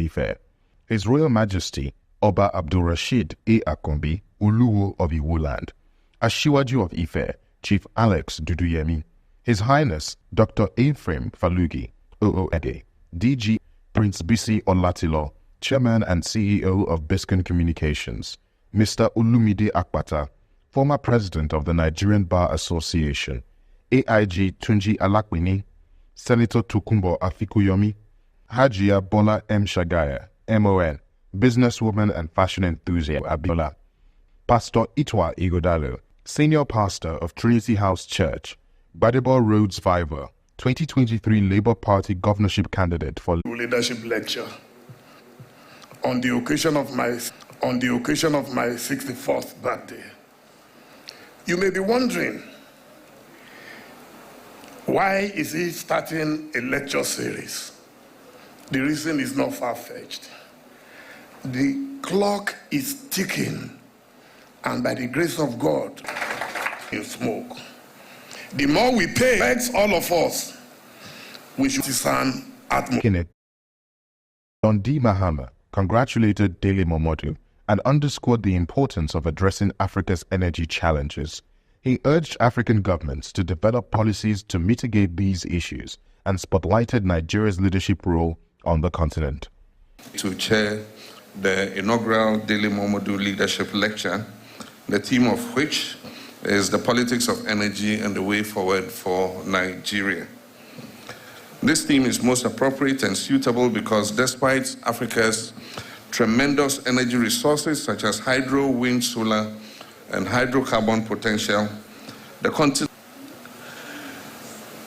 Ife. His Royal Majesty, Oba Abdulrashid A. Akombi, Uluwo of Iwoland, Ashiwaju of Ife, Chief Alex Duduyemi, His Highness Dr. Ephraim Falugi, OOED, DG Prince Bisi Olatilo, Chairman and CEO of Biscon Communications, Mr. Olumide Akpata, former President of the Nigerian Bar Association, AIG Tunji Alakwini, Senator Tokunbo Afikuyomi, Hajia Bola M. Shagaya, MON, businesswoman and fashion enthusiast Abiola, Pastor Itwa Igodalo, Senior Pastor of Trinity House Church, Badebo Roads Viver, 2023 Labour Party governorship candidate for leadership lecture on the occasion of my 64th birthday. You may be wondering, why is he starting a lecture series? The reason is not far-fetched. The clock is ticking, and by the grace of God, in smoke. The more we pay, begs all of us, we should stand at more. Don D. Mahama congratulated Dele Momodu and underscored the importance of addressing Africa's energy challenges. He urged African governments to develop policies to mitigate these issues and spotlighted Nigeria's leadership role on the continent. To chair the inaugural Dele Momodu Leadership Lecture, the theme of which is the politics of energy and the way forward for Nigeria. This theme is most appropriate and suitable because despite Africa's tremendous energy resources such as hydro, wind, solar, and hydrocarbon potential, the continent,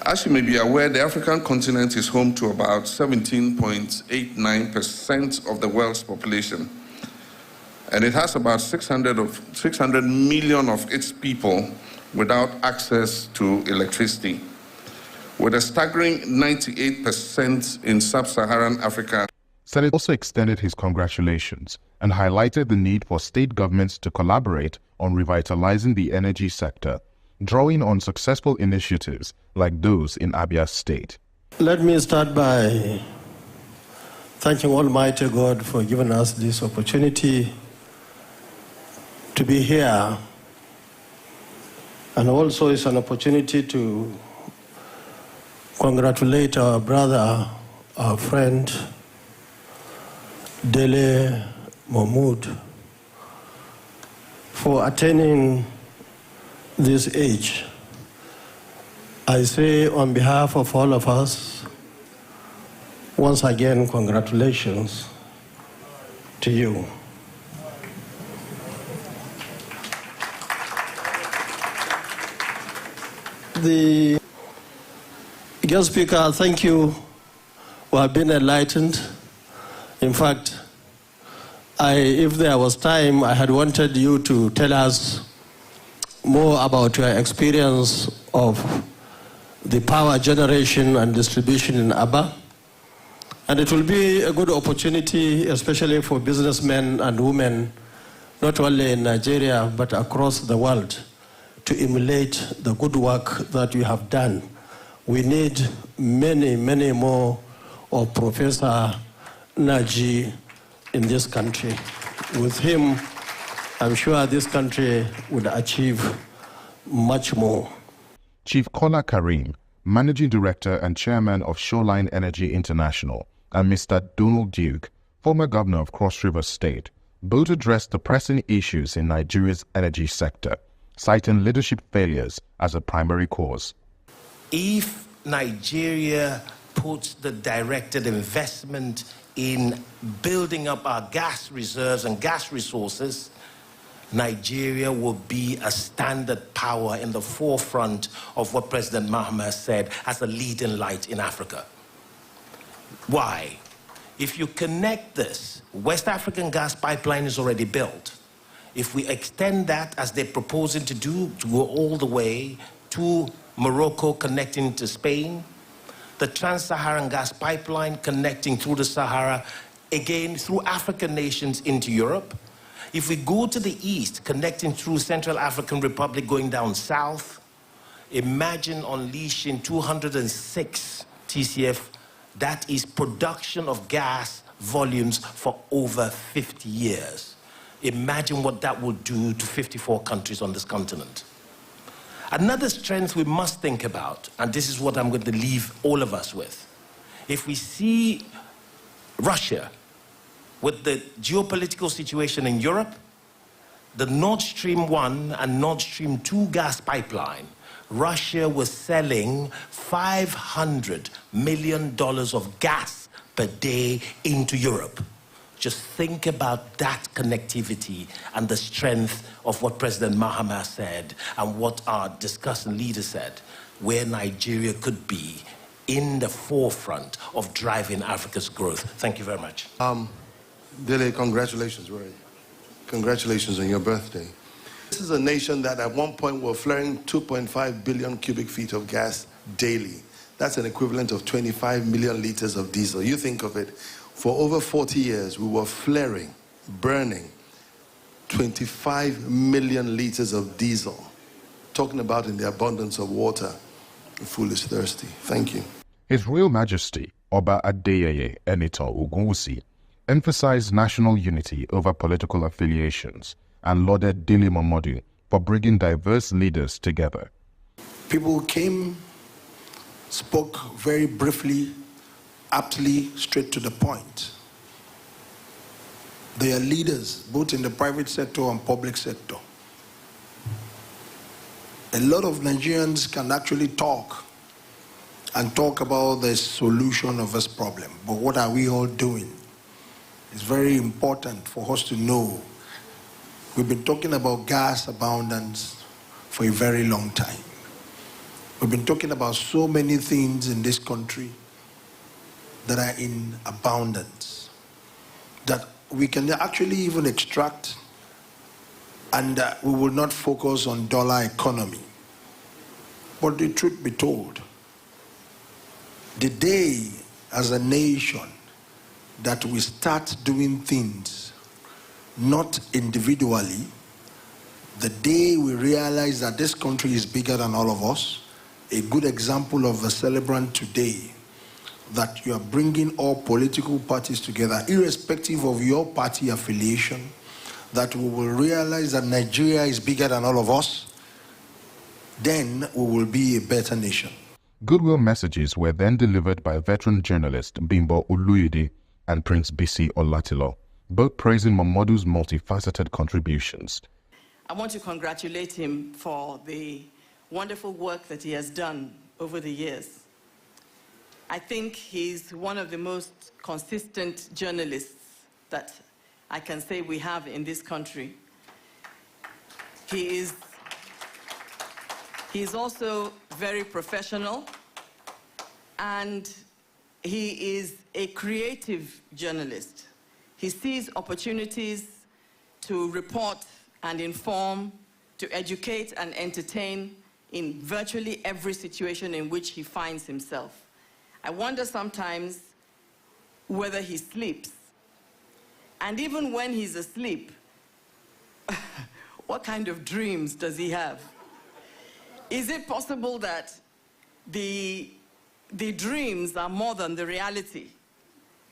as you may be aware, the African continent is home to about 17.89% of the world's population, and it has about 600 million of its people without access to electricity, with a staggering 98% in sub-Saharan Africa. Senate also extended his congratulations and highlighted the need for state governments to collaborate on revitalizing the energy sector, drawing on successful initiatives like those in Abia State. Let me start by thanking Almighty God for giving us this opportunity to be here, and also it's an opportunity to congratulate our brother, our friend, Dele Momodu, for attaining this age. I say on behalf of all of us, once again, congratulations to you. The guest speaker, thank you. We have been enlightened. In fact, if there was time, I had wanted you to tell us more about your experience of the power generation and distribution in Aba. And it will be a good opportunity, especially for businessmen and women, not only in Nigeria, but across the world, to emulate the good work that you have done. We need many, many more of Professor Naji in this country. With him, I'm sure this country would achieve much more. Chief Kola Karim, Managing Director and Chairman of Shoreline Energy International, and Mr. Donald Duke, former Governor of Cross River State, both addressed the pressing issues in Nigeria's energy sector, citing leadership failures as a primary cause. If Nigeria puts the directed investment in building up our gas reserves and gas resources, Nigeria will be a standard power in the forefront of what President Mahama said as a leading light in Africa. Why? If you connect this, West African gas pipeline is already built. If we extend that, as they're proposing to do, to go all the way to Morocco, connecting to Spain, the Trans-Saharan gas pipeline connecting through the Sahara, again through African nations into Europe. If we go to the east, connecting through Central African Republic, going down south, imagine unleashing 206 TCF. That is production of gas volumes for over 50 years. Imagine what that will do to 54 countries on this continent. Another strength we must think about, and this is what I'm going to leave all of us with. If we see Russia with the geopolitical situation in Europe, the Nord Stream 1 and Nord Stream 2 gas pipeline, Russia was selling $500 million of gas per day into Europe. Just think about that connectivity and the strength of what President Mahama said and what our discussing leader said, where Nigeria could be in the forefront of driving Africa's growth. Thank you very much. Dele, congratulations, Roy. Congratulations on your birthday. This is a nation that at one point were flaring 2.5 billion cubic feet of gas daily. That's an equivalent of 25 million liters of diesel. You think of it. For over 40 years, we were flaring, burning 25 million liters of diesel. Talking about in the abundance of water, the fool is thirsty. Thank you. His Royal Majesty, Oba Adeyeye Enito Ogunwusi, emphasized national unity over political affiliations and lauded Dele Momodu for bringing diverse leaders together. People came, spoke very briefly, aptly, straight to the point. They are leaders, both in the private sector and public sector. A lot of Nigerians can actually talk and talk about the solution of this problem, but what are we all doing? It's very important for us to know. We've been talking about gas abundance for a very long time. We've been talking about so many things in this country that are in abundance, that we can actually even extract, and we will not focus on dollar economy. But the truth be told, the day as a nation that we start doing things not individually, the day we realize that this country is bigger than all of us, a good example of a celebrant today, that you are bringing all political parties together, irrespective of your party affiliation, that we will realize that Nigeria is bigger than all of us, then we will be a better nation. Goodwill messages were then delivered by veteran journalist Bimbo Oluyede and Prince Bisi Olatilo, both praising Momodu's multifaceted contributions. I want to congratulate him for the wonderful work that he has done over the years. I think he's one of the most consistent journalists that I can say we have in this country. He is also very professional, and he is a creative journalist. He sees opportunities to report and inform, to educate and entertain in virtually every situation in which he finds himself. I wonder sometimes whether he sleeps. And even when he's asleep, what kind of dreams does he have? Is it possible that the dreams are more than the reality?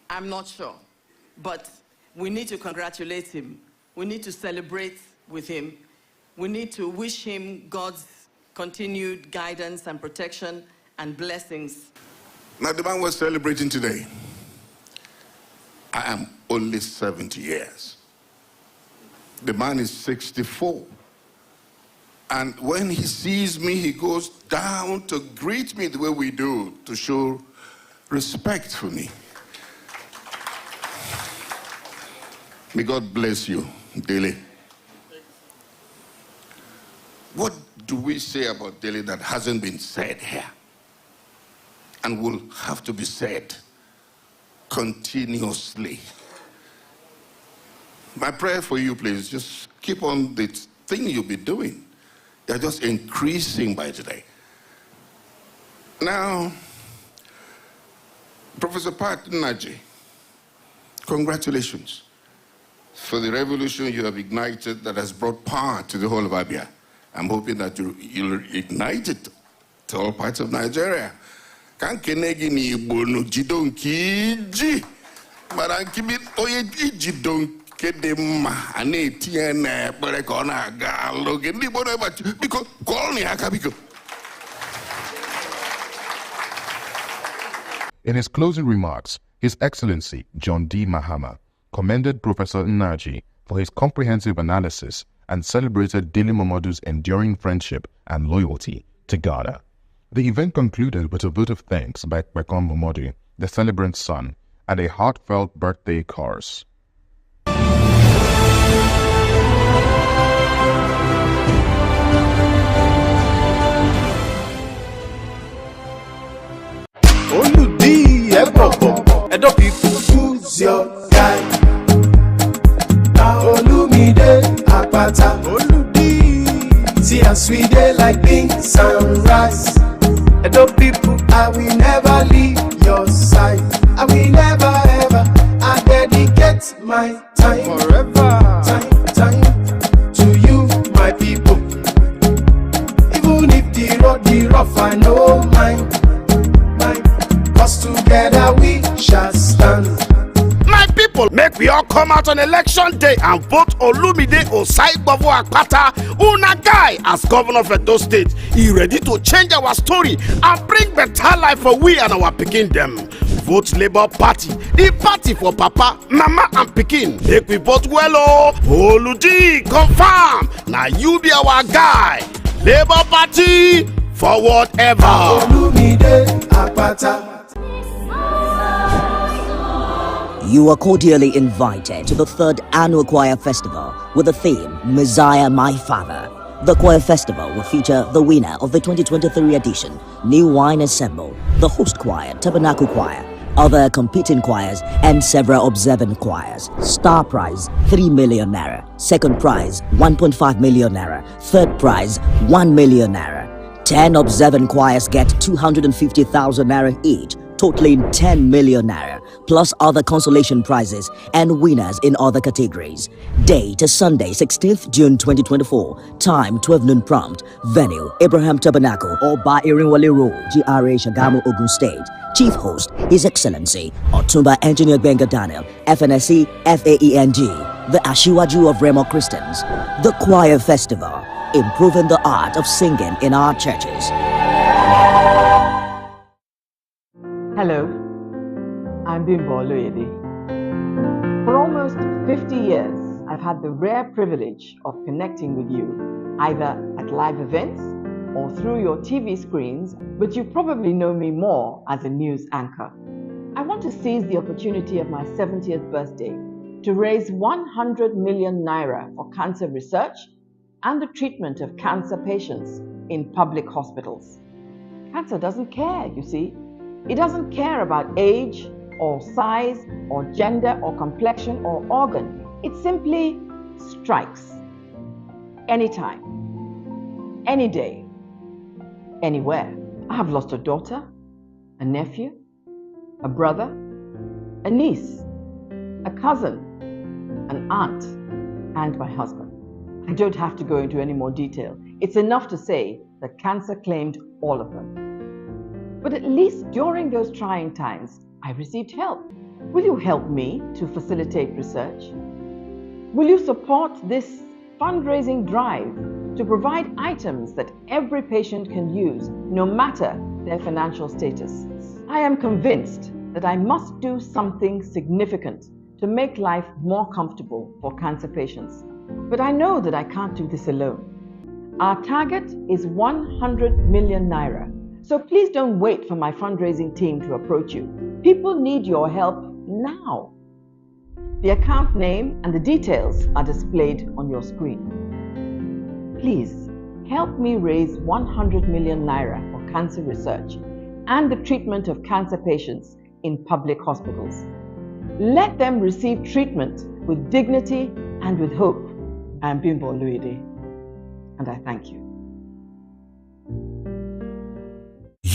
I'm not sure. But we need to congratulate him. We need to celebrate with him. We need to wish him God's continued guidance and protection and blessings. Now, the man we're celebrating today, I am only 70 years. The man is 64. And when he sees me, he goes down to greet me the way we do, to show respect for me. May God bless you, Dele. What do we say about Dele that hasn't been said here and will have to be said continuously? My prayer for you, please, just keep on the thing you'll be doing. They're just increasing by today. Now, Professor Pat Naji, congratulations for the revolution you have ignited that has brought power to the whole of Abia. I'm hoping that you'll ignite it to all parts of Nigeria. Marankimi oye ijidon kedema ane tiene berekona galo gendi bodo ba because call me akabiko. In his closing remarks, His Excellency John D. Mahama commended Professor Nnaji for his comprehensive analysis and celebrated Dele Momodu's enduring friendship and loyalty to Ghana. The event concluded with a vote of thanks by Biscon Momodu, the celebrant's son, and a heartfelt birthday chorus. Who's your guy? Olumide Akpata. See us we dey like beans and rice. Edo people, I will never leave your side. I will never ever. I dedicate my time forever. Time to you, my people. Even if the road be rough, I know mine. Cause together we shall stand. My people, make we all come out on election day and vote Olumide Osaigbavo Akpata, una guy, as governor of Edo State. He ready to change our story and bring better life for we and our pikin them. Vote Labour Party, the party for Papa, Mama and Pikin. Make we vote well, oh. Oludi, confirm. Now you be our guy. Labour Party, forward ever. Olumide Akpata. You are cordially invited to the 3rd Annual Choir Festival with the theme, Messiah My Father. The Choir Festival will feature the winner of the 2023 edition, New Wine Ensemble, the host choir, Tabernacle Choir, other competing choirs, and several observant choirs. Star prize, 3 million naira. Second prize, 1.5 million naira. Third prize, 1 million naira. 10 observant choirs get 250,000 naira each, totaling 10 million naira, plus other consolation prizes and winners in other categories. Date is Sunday, 16th June 2024. Time 12 noon prompt. Venue Abraham Tabernacle or Ba Irinwale Road, GRA Shagamu, Ogun State. Chief host His Excellency Otumba Engineer Benga Daniel, FNSC FAENG, the Ashiwaju of Remo Christians. The Choir Festival, improving the art of singing in our churches. Hello, I'm Bimbo Oluede. For almost 50 years, I've had the rare privilege of connecting with you, either at live events or through your TV screens, but you probably know me more as a news anchor. I want to seize the opportunity of my 70th birthday to raise 100 million naira for cancer research and the treatment of cancer patients in public hospitals. Cancer doesn't care, you see. It doesn't care about age or size or gender or complexion or organ. It simply strikes anytime, any day, anywhere. I have lost a daughter, a nephew, a brother, a niece, a cousin, an aunt, and my husband. I don't have to go into any more detail. It's enough to say that cancer claimed all of them. But at least during those trying times, I received help. Will you help me to facilitate research? Will you support this fundraising drive to provide items that every patient can use, no matter their financial status? I am convinced that I must do something significant to make life more comfortable for cancer patients. But I know that I can't do this alone. Our target is 100 million naira. So please don't wait for my fundraising team to approach you. People need your help now. The account name and the details are displayed on your screen. Please help me raise 100 million naira for cancer research and the treatment of cancer patients in public hospitals. Let them receive treatment with dignity and with hope. I'm Bimbo Oluede, and I thank you.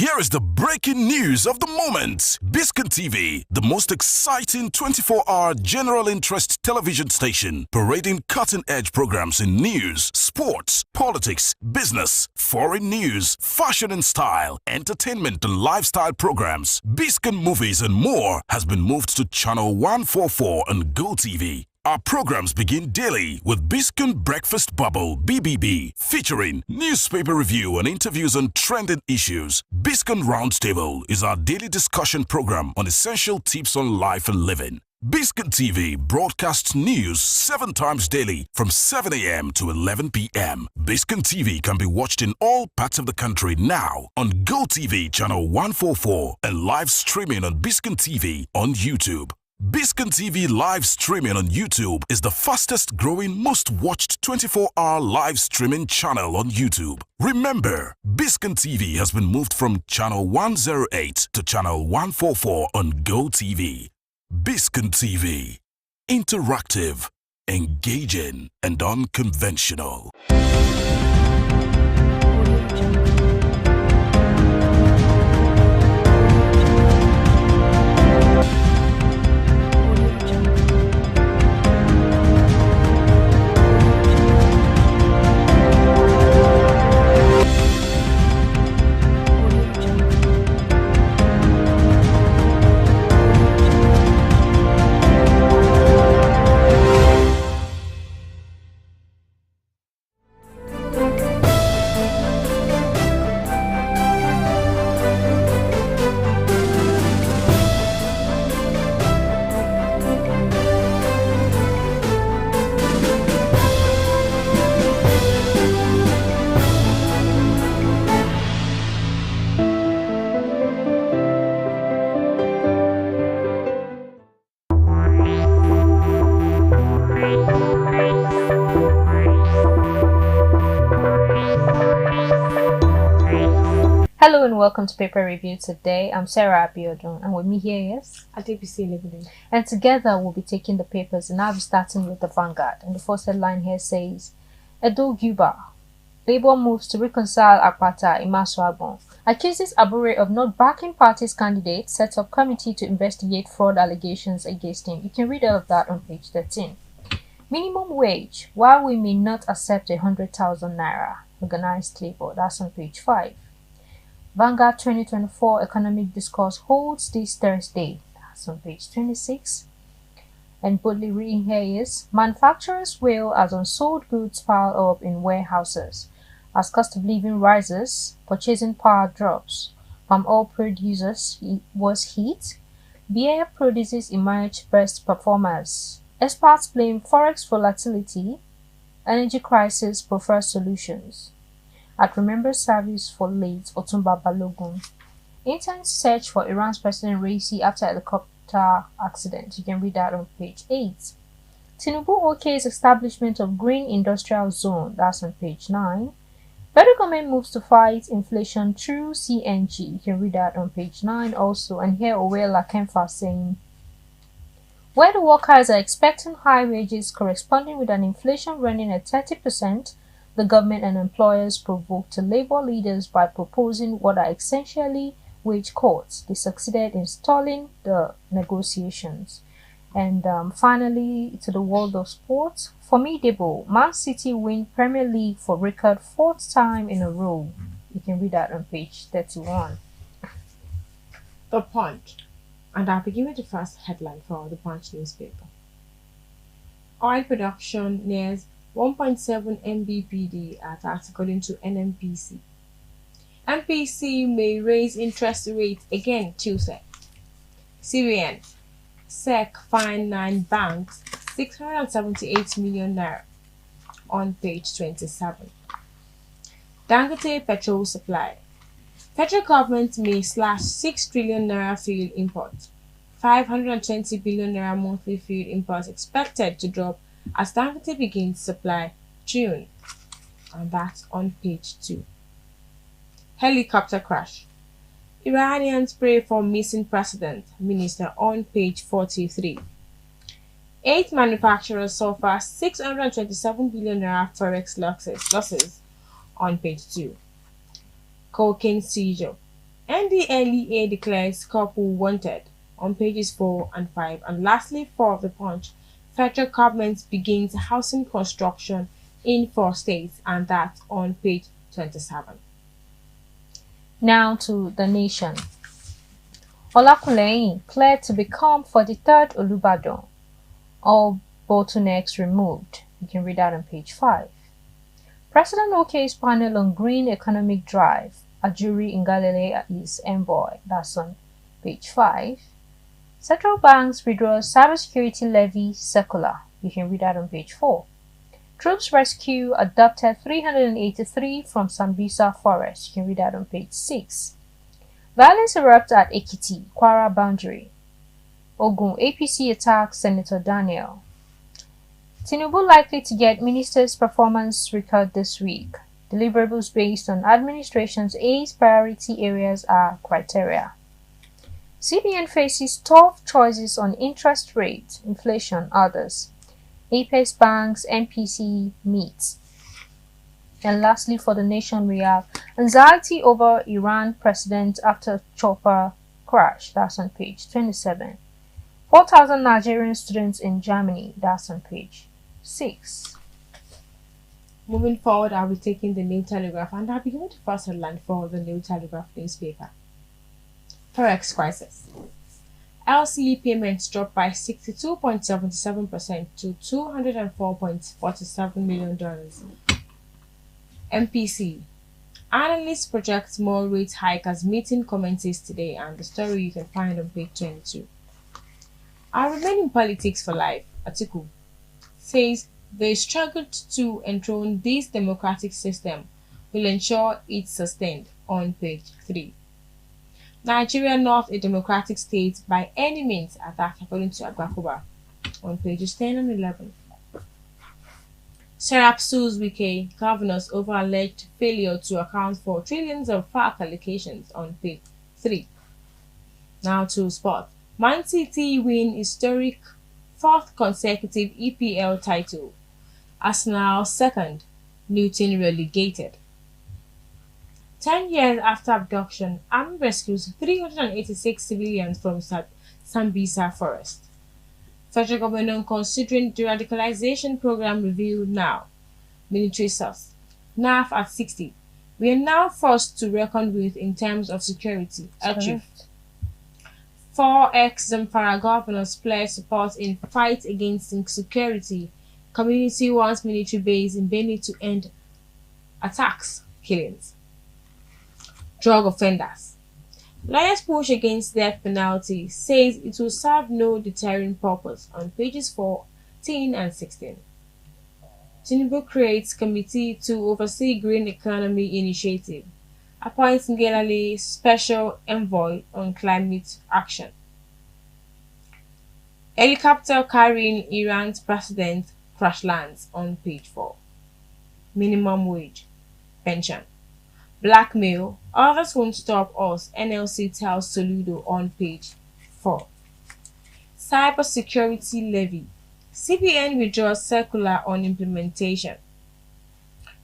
Here is the breaking news of the moment. Biscon TV, the most exciting 24-hour general interest television station, parading cutting-edge programs in news, sports, politics, business, foreign news, fashion and style, entertainment and lifestyle programs, Biscon movies and more, has been moved to channel 144 on Go TV. Our programs begin daily with Biscon Breakfast Bubble (BBB), featuring newspaper review and interviews on trending issues. Biscon Roundtable is our daily discussion program on essential tips on life and living. Biscon TV broadcasts news 7 times daily from 7 a.m. to 11 p.m. Biscon TV can be watched in all parts of the country now on Go TV channel 144 and live streaming on Biscon TV on YouTube. Biscon TV live streaming on YouTube is the fastest growing, most watched 24-hour live streaming channel on YouTube. Remember, Biscon TV has been moved from channel 108 to channel 144 on Go TV. Biscon TV. Interactive, engaging, and unconventional. Hello and welcome to Paper Review. Today I'm Sarah Abiodun, and with me here is Adebisi Lebede. And together we'll be taking the papers, and I'll be starting with the Vanguard. And the first headline here says, Edo Guba, Labour moves to reconcile Akpata Imaswagbon, accuses Abure of not backing party's candidate, sets up committee to investigate fraud allegations against him. You can read all of that on page 13. Minimum wage, while we may not accept 100,000 naira, organized labor, that's on page 5. Vanguard 2024 Economic Discourse holds this Thursday. That's on page 26. And boldly reading here is, manufacturers wail as unsold goods pile up in warehouses. As cost of living rises, purchasing power drops. Palm oil producers was hit. Beer producers emerge best performers. Experts blame forex volatility. Energy crisis prefers solutions. At Remember Service for late Otumba Balogun. Intense search for Iran's President Raisi after helicopter accident. You can read that on page 8. Tinubu OK's establishment of Green Industrial Zone. That's on page 9. Federal government moves to fight inflation through CNG. You can read that on page 9 also. And here Owela Kemfa saying, where the workers are expecting high wages corresponding with an inflation running at 30%, the government and employers provoked the labor leaders by proposing what are essentially wage cuts. They succeeded in stalling the negotiations. And finally, to the world of sports, formidable. Man City win Premier League for record 4th time in a row. You can read that on page 31. The Punch. And I'll begin with the first headline for the Punch newspaper. Oil production nears 1.7 mbpd at according to NMPC. MPC may raise interest rate again Tuesday. Syrian SEC fine 9 banks 678 million naira on page 27. Dangote petrol supply. Federal government may slash 6 trillion naira fuel import. 520 billion naira monthly fuel imports expected to drop as Dangote begins supply June, and that's on page 2. Helicopter crash. Iranians pray for missing president, minister on page 43. 8 manufacturers suffer 627 billion naira forex losses on page 2. Cocaine seizure. NDLEA declares couple wanted on pages 4 and 5. And lastly, for the Punch, federal government begins housing construction in 4 states, and that's on page 27. Now to The Nation. Olakunleyin cleared to become 43rd Olubadan. All bottlenecks removed. You can read that on page 5. President OK's panel on green economic drive. Ajuri Ngalale is envoy. That's on page 5. Central banks withdraws cybersecurity levy circular. You can read that on page 4. Troops rescue adopted 383 from Sambisa forest. You can read that on page 6. Violence erupts at Ekiti, Kwara boundary. Ogun APC attacks Senator Daniel. Tinubu likely to get minister's performance record this week. Deliverables based on administration's 8 priority areas are criteria. CBN faces tough choices on interest rate, inflation, others. Apex Bank's MPC meets. And lastly, for The Nation, we have anxiety over Iran president after chopper crash. That's on page 27. 4,000 Nigerian students in Germany. That's on page 6. Moving forward, I'll be taking the New Telegraph, and I'll be going to first headline for the New Telegraph newspaper. Forex crisis. LCE payments dropped by 62.77% to $204.47 million. MPC. Analysts project more rate hike as meeting commences today, and the story you can find on page 22. I remain in politics for life. Atiku says they struggled to enthrone this democratic system will ensure it's sustained on page 3. Nigeria not a democratic state by any means, attacked according to Agbakoba on pages 10 and 11. Serap sues Wike governors over alleged failure to account for trillions of FARC allocations on page 3. Now to sport. Man City win historic 4th consecutive EPL title. Arsenal second, Luton relegated. 10 years after abduction, army rescues 386 civilians from Sambisa forest. Federal government considering de-radicalization program review now. Military source. NAF at 60. We are now forced to reckon with in terms of security. Achieved. 4 ex-Zamfara governors pledge support in fight against insecurity. Community wants military base in Benue to end attacks, killings. Drug offenders. Lawyers push against death penalty, says it will serve no deterring purpose on pages 14 and 16. Tinubu creates committee to oversee green economy initiative. Appoints Ngelale special envoy on climate action. Helicopter carrying Iran's president crash lands on page 4. Minimum wage. Pension. Blackmail. Others won't stop us, NLC tells Soludo on page 4. Cybersecurity levy. CBN withdraws circular on implementation.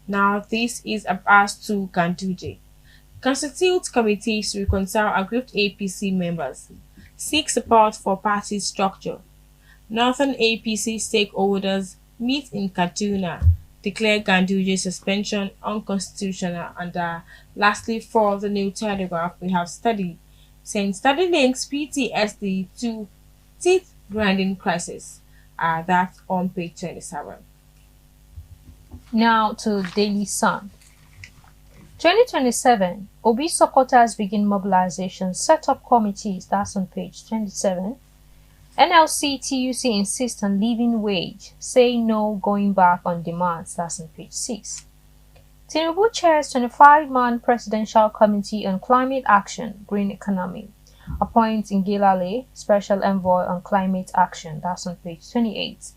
Now this is asked to Ganduje. Constitute committees to reconcile aggrieved APC members. Seek support for party structure. Northern APC stakeholders meet in Kaduna. Declare Ganduje's suspension unconstitutional. And lastly, for the New Telegraph, we have study saying study links PTSD to teeth grinding crisis. That's on page 27. Now to Daily Sun. 2027, Obi supporters begin mobilization, set up committees. That's on page 27. NLC TUC insists on living wage, say no going back on demands. That's on page 6. Tinubu chairs 25-man presidential committee on climate action, green economy. Appoints Ngelale special envoy on climate action. That's on page 28.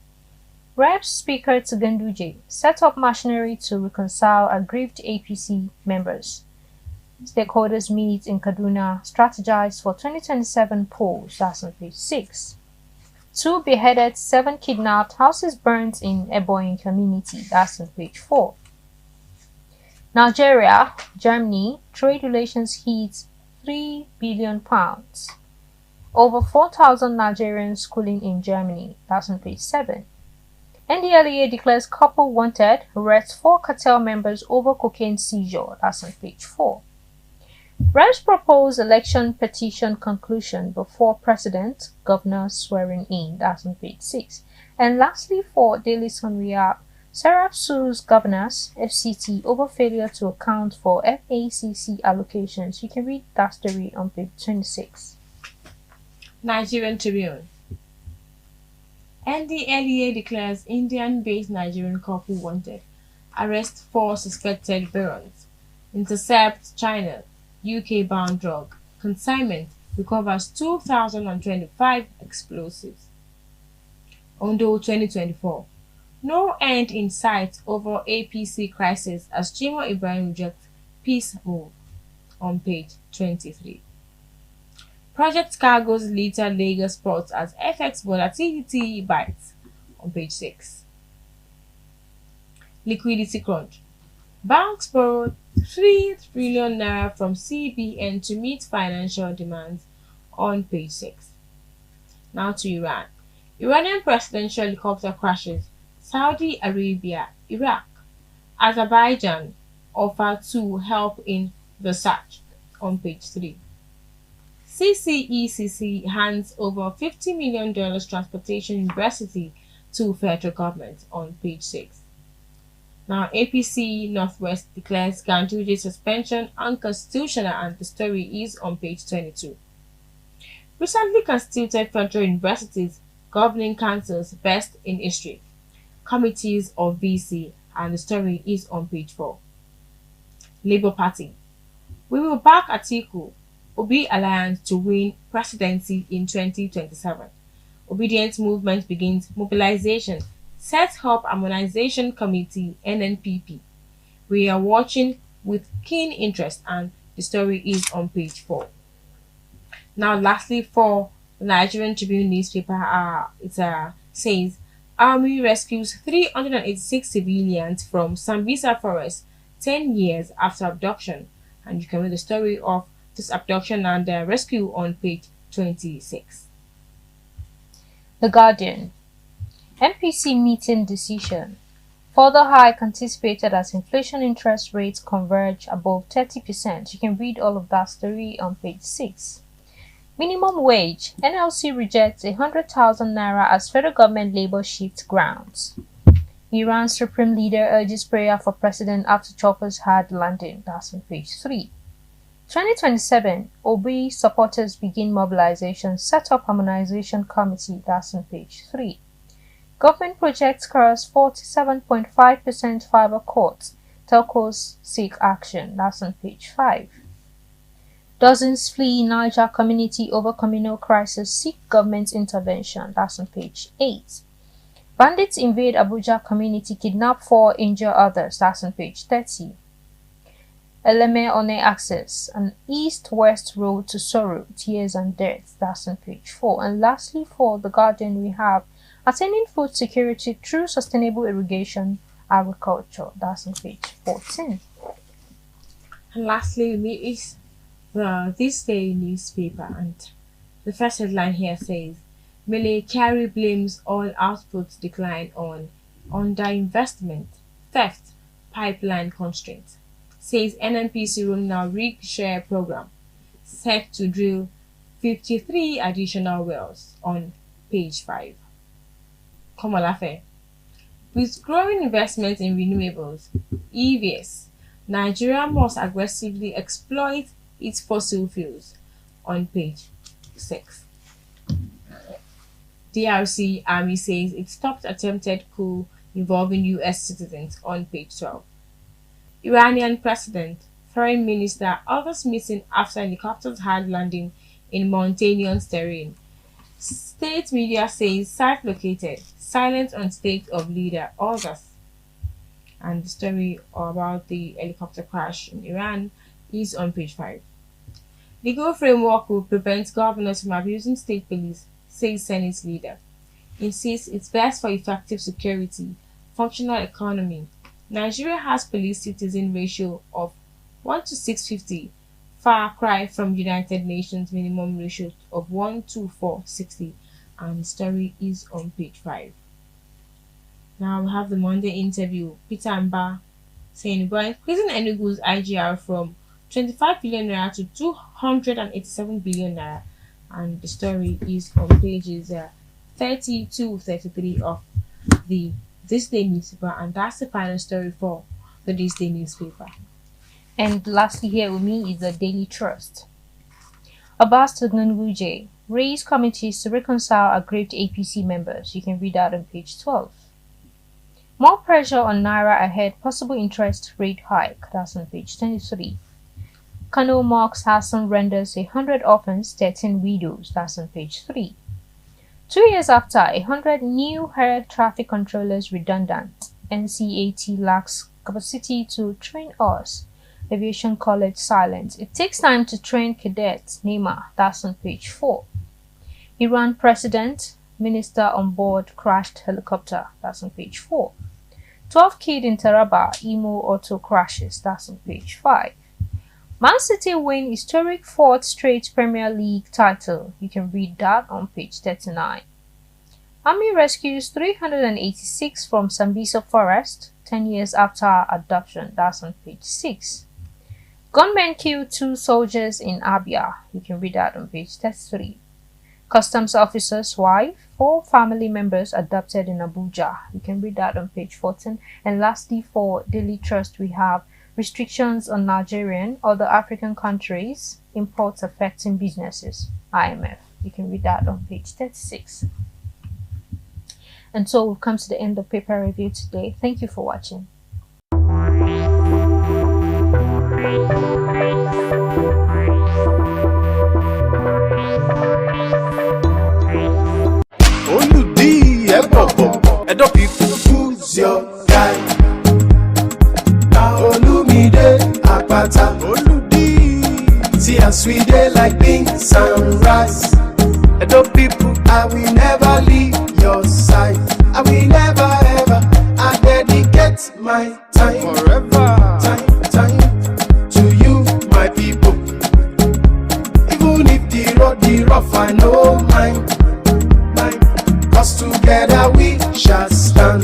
Reps Speaker to Ganduje set up machinery to reconcile aggrieved APC members. Stakeholders meet in Kaduna, strategize for 2027 polls. That's on page 6. 2 beheaded, 7 kidnapped, houses burnt in Eboyin community. That's on page 4. Nigeria, Germany, trade relations hits £3 billion. Over 4,000 Nigerians schooling in Germany. That's on page 7. NDLEA declares couple wanted, arrests 4 cartel members over cocaine seizure. That's on page 4. Reps propose election petition conclusion before president, governor swearing in. That's on page 6. And lastly, for Daily Sun, we have Serap sues governors, FCT, over failure to account for FACC allocations. You can read that story on page 26. Nigerian Tribune. NDLEA declares Indian-based Nigerian couple wanted. Arrest 4 suspected barons. Intercept China. UK-bound drug. Consignment recovers 2,025 explosives. Ondo 2024. No end in sight over APC crisis as Jimo Ibrahim rejects peace move. On page 23. Project Cargo's later Lagos ports as FX volatility bites. On page 6. Liquidity crunch. Banks borrowed 3 trillion naira from CBN to meet financial demands. On page 6. Now to Iran. Iranian presidential helicopter crashes. Saudi Arabia, Iraq. Azerbaijan offer to help in the search. On page 3. CCECC hands over $50 million transportation university to federal government. On page 6. Now, APC Northwest declares Ganduje suspension unconstitutional, and the story is on page 22. Recently constituted federal universities governing councils best in history. Committees of VC, and the story is on page 4. Labour Party. We will back Atiku Obi alliance to win presidency in 2027. Obedient movement begins mobilization. Set up Harmonization Committee NNPP. We are watching with keen interest, and the story is on page 4. Now, lastly, for the Nigerian Tribune newspaper, it says Army rescues 386 civilians from Sambisa forest 10 years after abduction, and you can read the story of this abduction and rescue on page 26. The Guardian. MPC meeting decision. Further hike anticipated as inflation interest rates converge above 30%. You can read all of that story on page 6. Minimum wage. NLC rejects 100,000 naira as federal government labor shift grounds. Iran's supreme leader urges prayer for president after chopper's hard landing. That's on page 3. 2027, Obi supporters begin mobilization. Set up Harmonization Committee. That's on page 3. Government projects cars 47.5% fiber courts. Telcos seek action. That's on page 5. Dozens flee Niger community over communal crisis. Seek government intervention. That's on page 8. Bandits invade Abuja community. Kidnap 4, injure others. That's on page 30. Eleme One access. An east-west road to sorrow, tears and death. That's on page 4. And lastly, for The Guardian, we have attaining food security through sustainable irrigation agriculture. That's on page 14. And lastly, is the This Day newspaper, and the first headline here says Mele Kyari blames all output decline on underinvestment, theft, pipeline constraints. Says NNPC rolling out rig share program, set to drill 53 additional wells. On page 5. Komalafe. With growing investment in renewables, EVs, Nigeria must aggressively exploit its fossil fuels. On page 6. DRC Army says it stopped attempted coup involving US citizens. On page 12. Iranian President, Foreign Minister, others missing after helicopters hard landing in mountainous terrain. State media says site located, silent on state of leader August. And the story about the helicopter crash in Iran is on page 5. Legal framework will prevent governors from abusing state police, says Senate leader. Insists it's best for effective security, functional economy. Nigeria has police-citizen ratio of 1 to 650, far cry from United Nations minimum ratio of 1:460, and the story is on page 5. Now we have the Monday interview. Peter Mba saying we're increasing Enugu's IGR from 25 billion naira to 287 billion naira, and the story is on pages 30 to 33 of the This Day newspaper, and that's the final story for the This Day newspaper. And lastly here with me is the Daily Trust. Abbas Tugnunwuje raised committees to reconcile aggrieved APC members. You can read that on page 12. More pressure on Naira ahead possible interest rate hike. That's on page 23. Kano mocks Hassan renders 100 orphans, 13 widows. That's on page 3. 2 years after, 100 new air traffic controllers redundant. NCAT lacks capacity to train us. Aviation College silent. It takes time to train cadets. Neymar. That's on page 4. Iran president, minister on board crashed helicopter. That's on page 4. 12 killed in Taraba. Imo auto crashes. That's on page 5. Man City win historic 4th straight Premier League title. You can read that on page 39. Army rescues 386 from Sambisa forest 10 years after adoption. That's on page 6. Gunmen killed 2 soldiers in Abia. You can read that on page 33. Customs officer's wife, 4 family members adopted in Abuja. You can read that on page 14. And lastly, for Daily Trust, we have restrictions on Nigerian, other African countries, imports affecting businesses, IMF. You can read that on page 36. And so we've come to the end of paper review today. Thank you for watching. Who's your guy? Olumide Akpata. See as we dey like beans and rice. Edo people, I will never leave your side. I will never ever. I dedicate my time forever. Time to you, my people. Even if the road be rough, I know mine. Cause together we shall stand.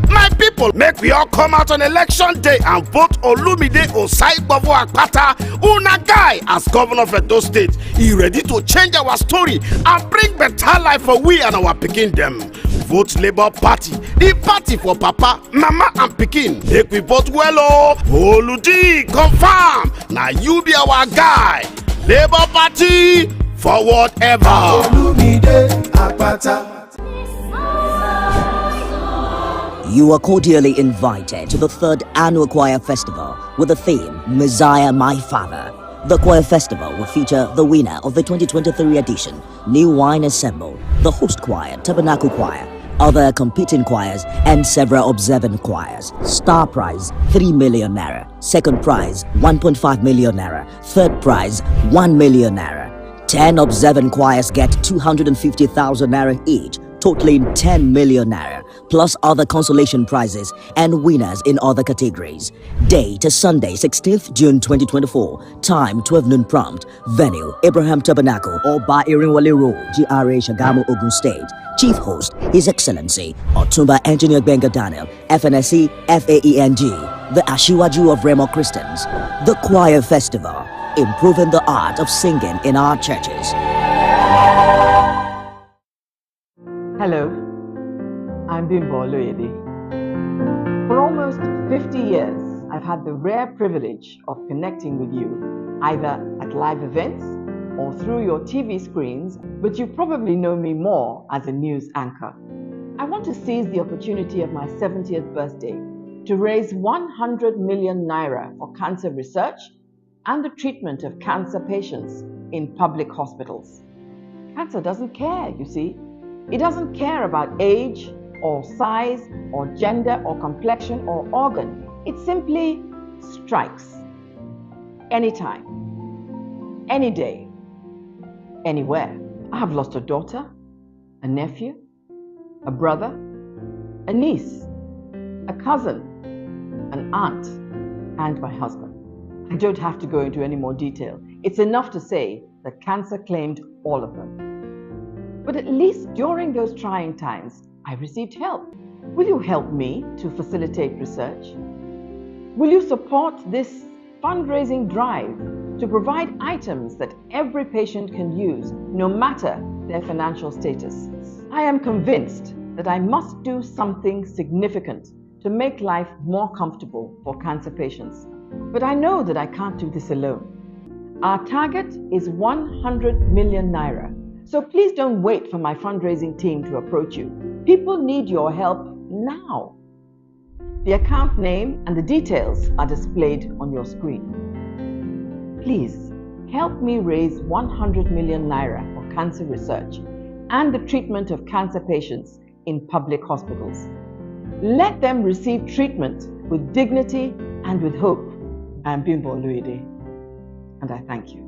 My people, make we all come out on election day and vote Olumide Osaigbavo Akpata, una guy, as governor of Edo State. He ready to change our story and bring better life for we and our pikin them. Vote Labour Party, the party for Papa, Mama and Pikin. Make we vote well, oh. Oludi, confirm. Now you be our guy. Labour Party, forward ever. Olumide Akpata. You are cordially invited to the 3rd Annual Choir Festival with the theme Messiah My Father. The Choir Festival will feature the winner of the 2023 edition, New Wine Assemble, the host choir, Tabernacle Choir, other competing choirs, and several observant choirs. Star prize, 3 million naira. Second prize, 1.5 million naira. Third prize, 1 million naira. 10 observant choirs get 250,000 naira each, totaling 10 million naira, plus other consolation prizes and winners in other categories. Date is Sunday, 16th June 2024. Time 12 noon prompt. Venue Abraham Tabernacle or Ba Irinwale Road, GRA Shagamu, Ogun State. Chief host His Excellency Otumba Engineer Benga Daniel, FNSC FAENG, the Ashiwaju of Remo Christians. The Choir Festival, improving the art of singing in our churches. Hello, I'm Bimbo Oloyede. For almost 50 years, I've had the rare privilege of connecting with you, either at live events or through your TV screens, but you probably know me more as a news anchor. I want to seize the opportunity of my 70th birthday to raise 100 million naira for cancer research and the treatment of cancer patients in public hospitals. Cancer doesn't care, you see. It doesn't care about age or size or gender or complexion or organ. It simply strikes. Anytime, any day, anywhere. I have lost a daughter, a nephew, a brother, a niece, a cousin, an aunt, and my husband. I don't have to go into any more detail. It's enough to say that cancer claimed all of them. But at least during those trying times, I received help. Will you help me to facilitate research? Will you support this fundraising drive to provide items that every patient can use, no matter their financial status? I am convinced that I must do something significant to make life more comfortable for cancer patients. But I know that I can't do this alone. Our target is 100 million naira. So please don't wait for my fundraising team to approach you. People need your help now. The account name and the details are displayed on your screen. Please help me raise 100 million naira for cancer research and the treatment of cancer patients in public hospitals. Let them receive treatment with dignity and with hope. I am Bimbo Oluide, and I thank you.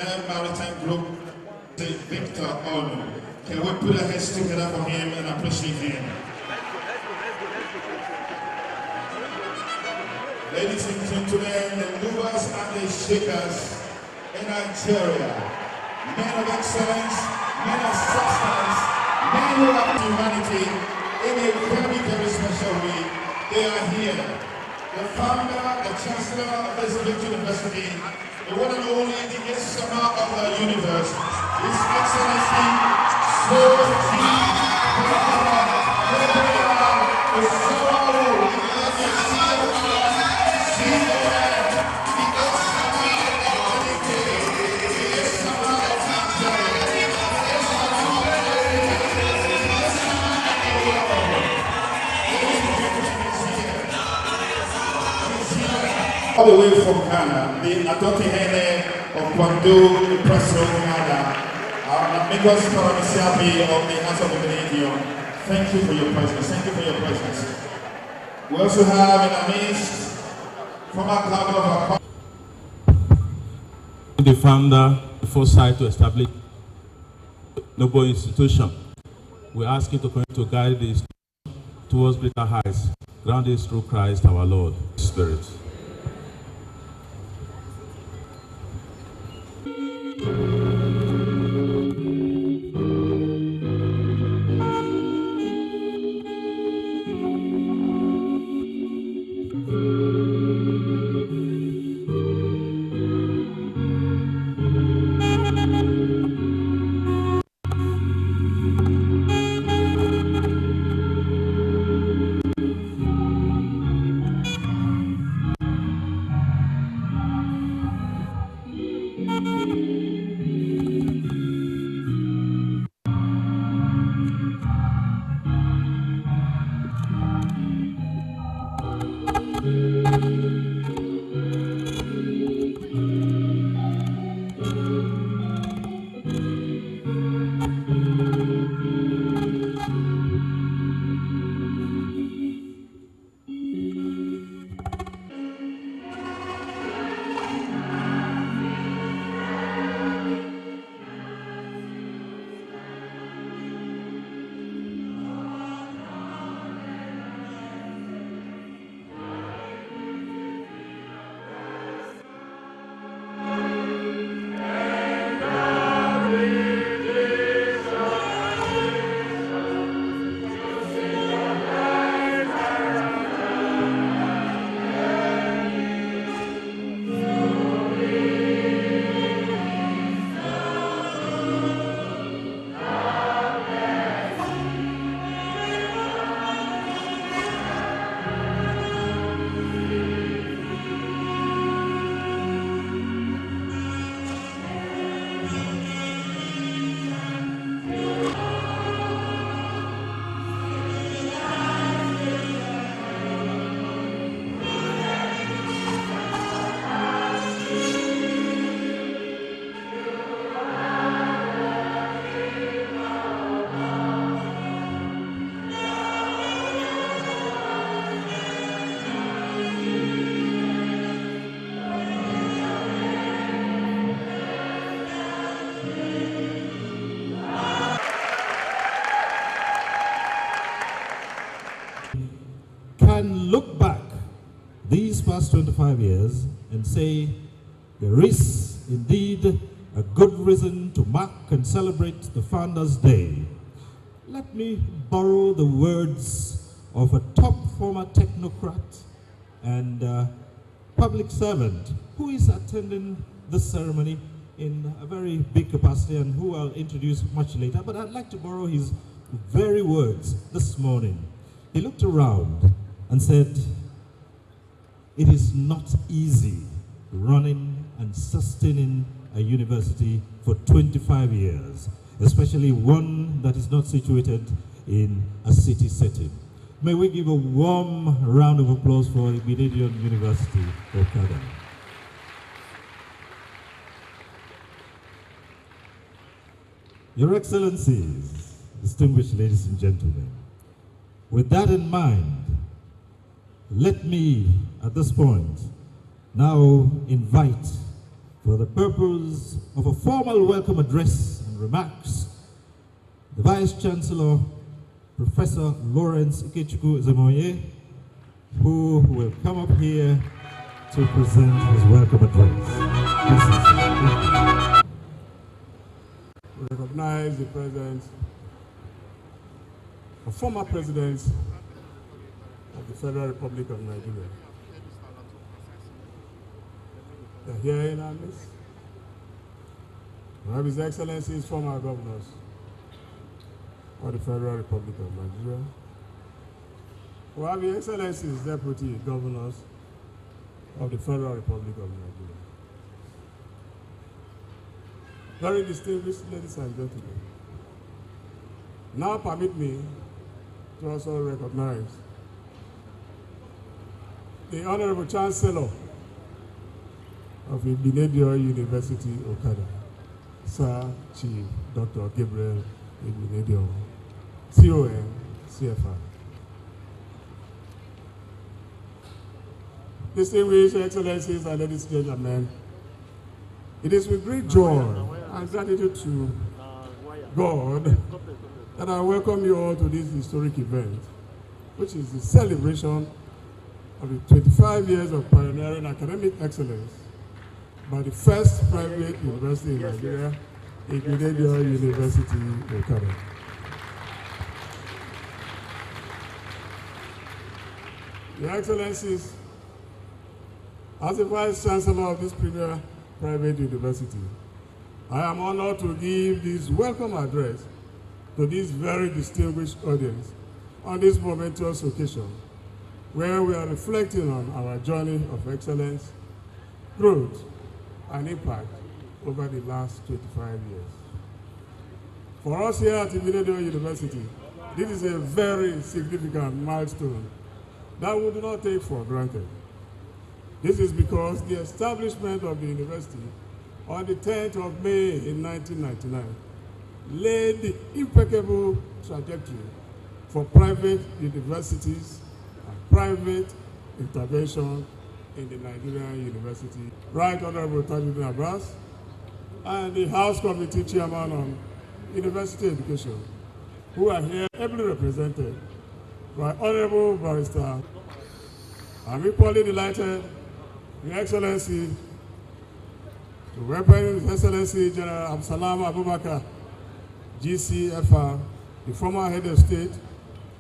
Air Maritime Group, Victor Ono. Can we put our hands together for him and appreciate him? Ladies and gentlemen, the movers and the shakers in Nigeria, men of excellence, men of substance, men who have humanity in a very, very special way. They are here. The founder, the chancellor of this great university, the one and only, the Isama of the universe, His Excellency, all the way from Ghana, the Adoti Hene of Kwando, Impresso Ghana, Amigos Paramisiabi of the House of Dominion. Thank you for your presence. Thank you for your presence. We also have in our midst former governor of our the founder, the foresight to establish noble institution. We ask him to continue to guide this towards greater heights, grounded through Christ our Lord, Spirit. Can look back these past 25 years and say there is indeed a good reason to mark and celebrate the Founders' Day. Let me borrow the words of a top former technocrat and public servant who is attending this ceremony in a very big capacity and who I'll introduce much later, but I'd like to borrow his very words this morning. He looked around and said, it is not easy running and sustaining a university for 25 years, especially one that is not situated in a city setting. May we give a warm round of applause for Ibidedion University, Okada. Your Excellencies, distinguished ladies and gentlemen, with that in mind, let me, at this point, now invite For the purpose of a formal welcome address and remarks, the Vice Chancellor, Professor Lawrence Ikechukwu Zemoye, who will come up here to present his welcome address. We recognize the presence of former presidents of the Federal Republic of Nigeria. They're here in our midst. We have His Excellency's former governors of the Federal Republic of Nigeria. We have His Excellency's deputy governors of the Federal Republic of Nigeria. Very distinguished ladies and gentlemen, now permit me to also recognize the Honorable Chancellor of Igbenedion University, Okada, Sir Chief Dr. Gabriel Igbenedion, CON, CFR. Distinguished Excellencies and ladies and gentlemen, it is with great joy and gratitude to God that I welcome you all to this historic event, which is the celebration of the 25 years of pioneering academic excellence by the first private university in Nigeria, Igbenedion University, Okada. Your Excellencies, as the Vice Chancellor of this premier private university, I am honored to give this welcome address to this very distinguished audience on this momentous occasion, where we are reflecting on our journey of excellence, growth, and impact over the last 25 years. For us here at Igbenedion University, this is a very significant milestone that we do not take for granted. This is because the establishment of the university on the 10th of May in 1999 laid the impeccable trajectory for private universities and private intervention in the Nigerian university. Right Honorable Tajuddin Abbas and the House Committee Chairman on University Education, who are here ably represented by Honorable Barrister. I'm equally delighted, Your Excellency, to represent His Excellency General Absalam Abubakar, GCFR, the former head of state,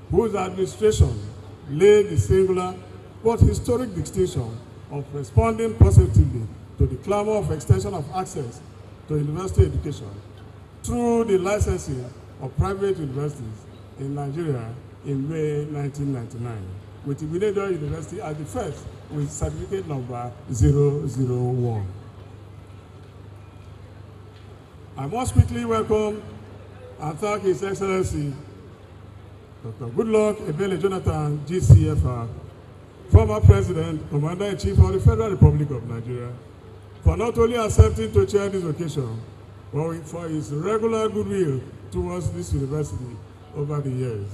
whose administration laid the singular but historic distinction of responding positively to the clamor of extension of access to university education through the licensing of private universities in Nigeria in May 1999, with Igbenedion University as the first with certificate number 001. I must quickly welcome and thank His Excellency Dr. Goodluck Ebele Jonathan, GCFR, former President, Commander-in-Chief of the Federal Republic of Nigeria, for not only accepting to chair this occasion, but for his regular goodwill towards this university over the years.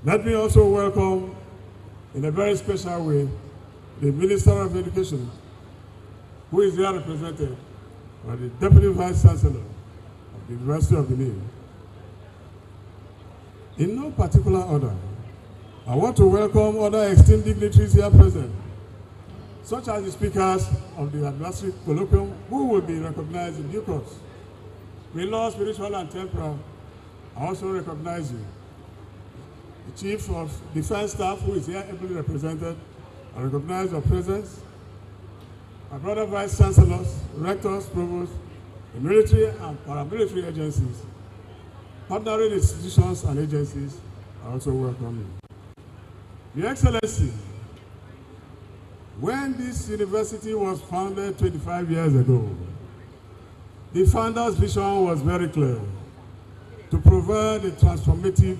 Let me also welcome, in a very special way, the Minister of Education, who is here represented by the Deputy Vice Chancellor of the University of Benin. In no particular order, I want to welcome other esteemed dignitaries here present, such as the speakers of the advisory colloquium, who will be recognized in due course. In law, spiritual, and temporal, I also recognize you. The Chief of Defense Staff, who is here ably represented, I recognize your presence. My brother Vice Chancellors, Rectors, Provosts, the military and paramilitary agencies, partnering institutions and agencies, I also welcome you. Your Excellency, when this university was founded 25 years ago, the founder's vision was very clear: to provide a transformative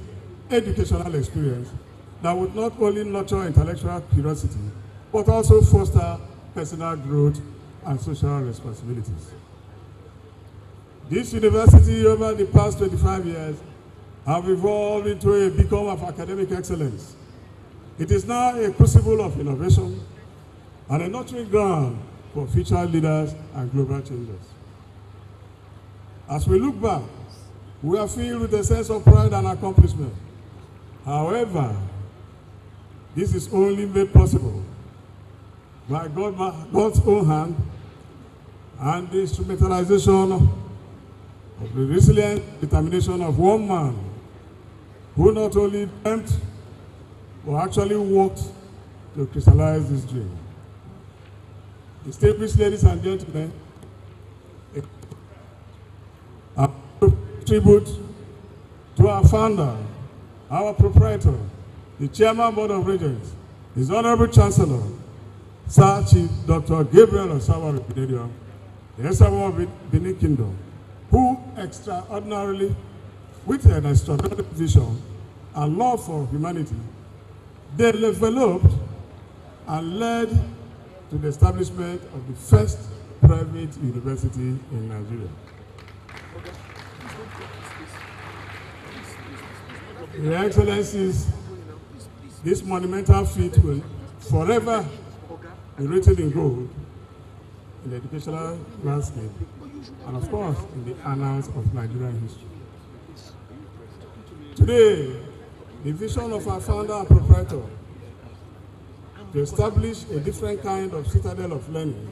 educational experience that would not only nurture intellectual curiosity, but also foster personal growth and social responsibilities. This university, over the past 25 years, have evolved into a beacon of academic excellence. It is now a crucible of innovation and a nurturing ground for future leaders and global changers. As we look back, we are filled with a sense of pride and accomplishment. However, this is only made possible by God's own hand and the instrumentalization of the resilient determination of one man who not only dreamt but actually worked to crystallize this dream. Distinguished ladies and gentlemen, a tribute to our founder, our proprietor, the Chairman Board of Regents, His Honorable Chancellor, Sir Chief Dr. Gabriel Osawa Repinedio, the Esabo of Benin Kingdom, who extraordinarily, with an extraordinary vision and love for humanity, they developed and led to the establishment of the first private university in Nigeria. Your Excellencies, this monumental feat will forever be written in gold in the educational landscape and, of course, in the annals of Nigerian history. Today, the vision of our founder and proprietor to establish a different kind of citadel of learning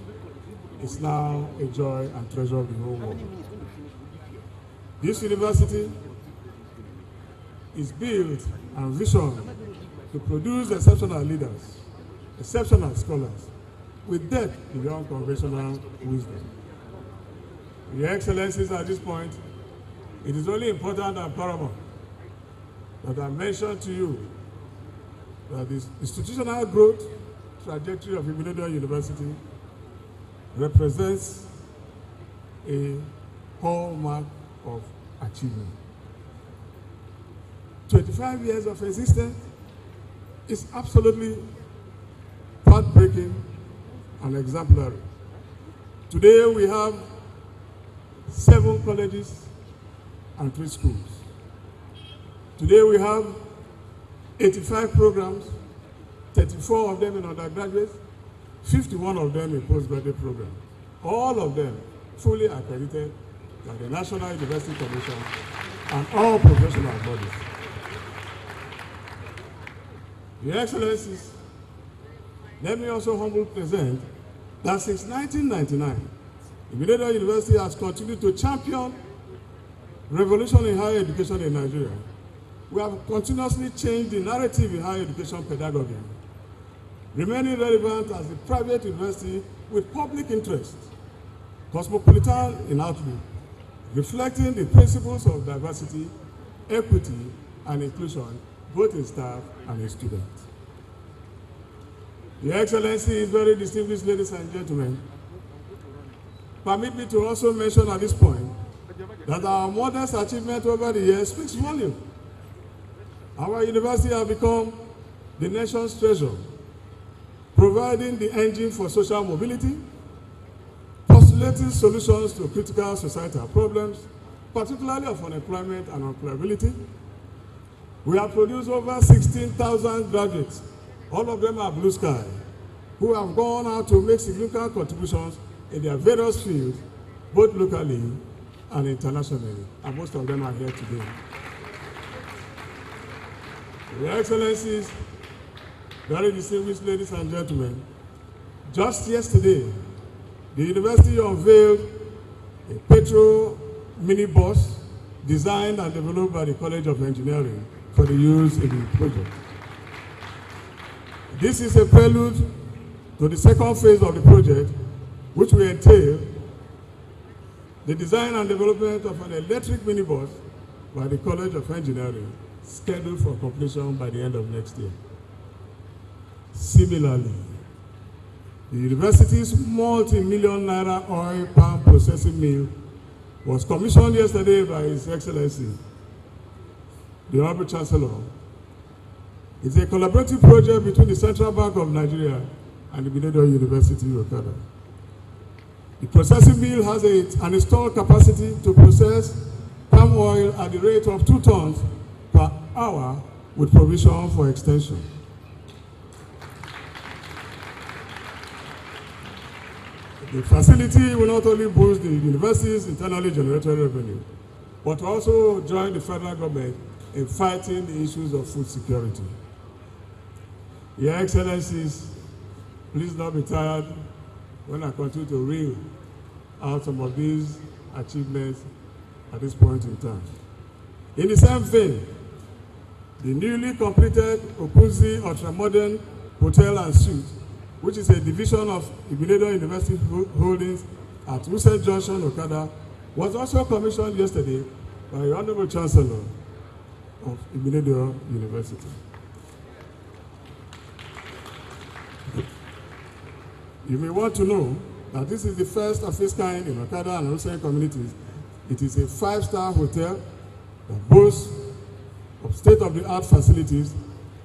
is now a joy and treasure of the whole world. This university is built and visioned to produce exceptional leaders, exceptional scholars, with depth beyond conventional wisdom. Your Excellencies, at this point, it is only important and paramount that I mention to you that the institutional growth trajectory of Ibadan University represents a hallmark of achievement. 25 years of existence is absolutely path-breaking and exemplary. Today we have 7 colleges and 3 schools. Today we have 85 programs, 34 of them in undergraduate, 51 of them in postgraduate program. All of them fully accredited by the National University Commission and all professional bodies. Your Excellencies, let me also humbly present that since 1999, Ibadan University has continued to champion revolution in higher education in Nigeria. We have continuously changed the narrative in higher education pedagogy, remaining relevant as a private university with public interest, cosmopolitan in outlook, reflecting the principles of diversity, equity, and inclusion, both in staff and in students. Your Excellencies, very distinguished ladies and gentlemen, permit me to also mention at this point that our modest achievement over the years speaks volumes. Our university has become the nation's treasure, providing the engine for social mobility, postulating solutions to critical societal problems, particularly of unemployment and employability. We have produced over 16,000 graduates, all of them are blue sky, who have gone out to make significant contributions in their various fields, both locally and internationally, and most of them are here today. Your Excellencies, very distinguished ladies and gentlemen, just yesterday, the university unveiled a petrol minibus designed and developed by the College of Engineering for the use in the project. This is a prelude to the second phase of the project, which will entail the design and development of an electric minibus by the College of Engineering, scheduled for completion by the end of next year. Similarly, the university's multi-million naira oil palm processing mill was commissioned yesterday by His Excellency, the Honorable Chancellor. It's a collaborative project between the Central Bank of Nigeria and the Ibadan University, Okada. The processing mill has an installed capacity to process palm oil at the rate of 2 tons per hour with provision for extension. The facility will not only boost the university's internally generated revenue, but also join the federal government in fighting the issues of food security. Your Excellencies, please not be tired when I continue to reel out some of these achievements at this point in time. In the same vein, the newly completed Okunzi Ultramodern Hotel and Suite, which is a division of Igbenedion University Holdings at Wuse Junction, Okada, was also commissioned yesterday by the Honorable Chancellor of Igbenedion University. You may want to know that this is the first of its kind in Okada and Wuse communities. It is a 5-star hotel that boasts of state-of-the-art facilities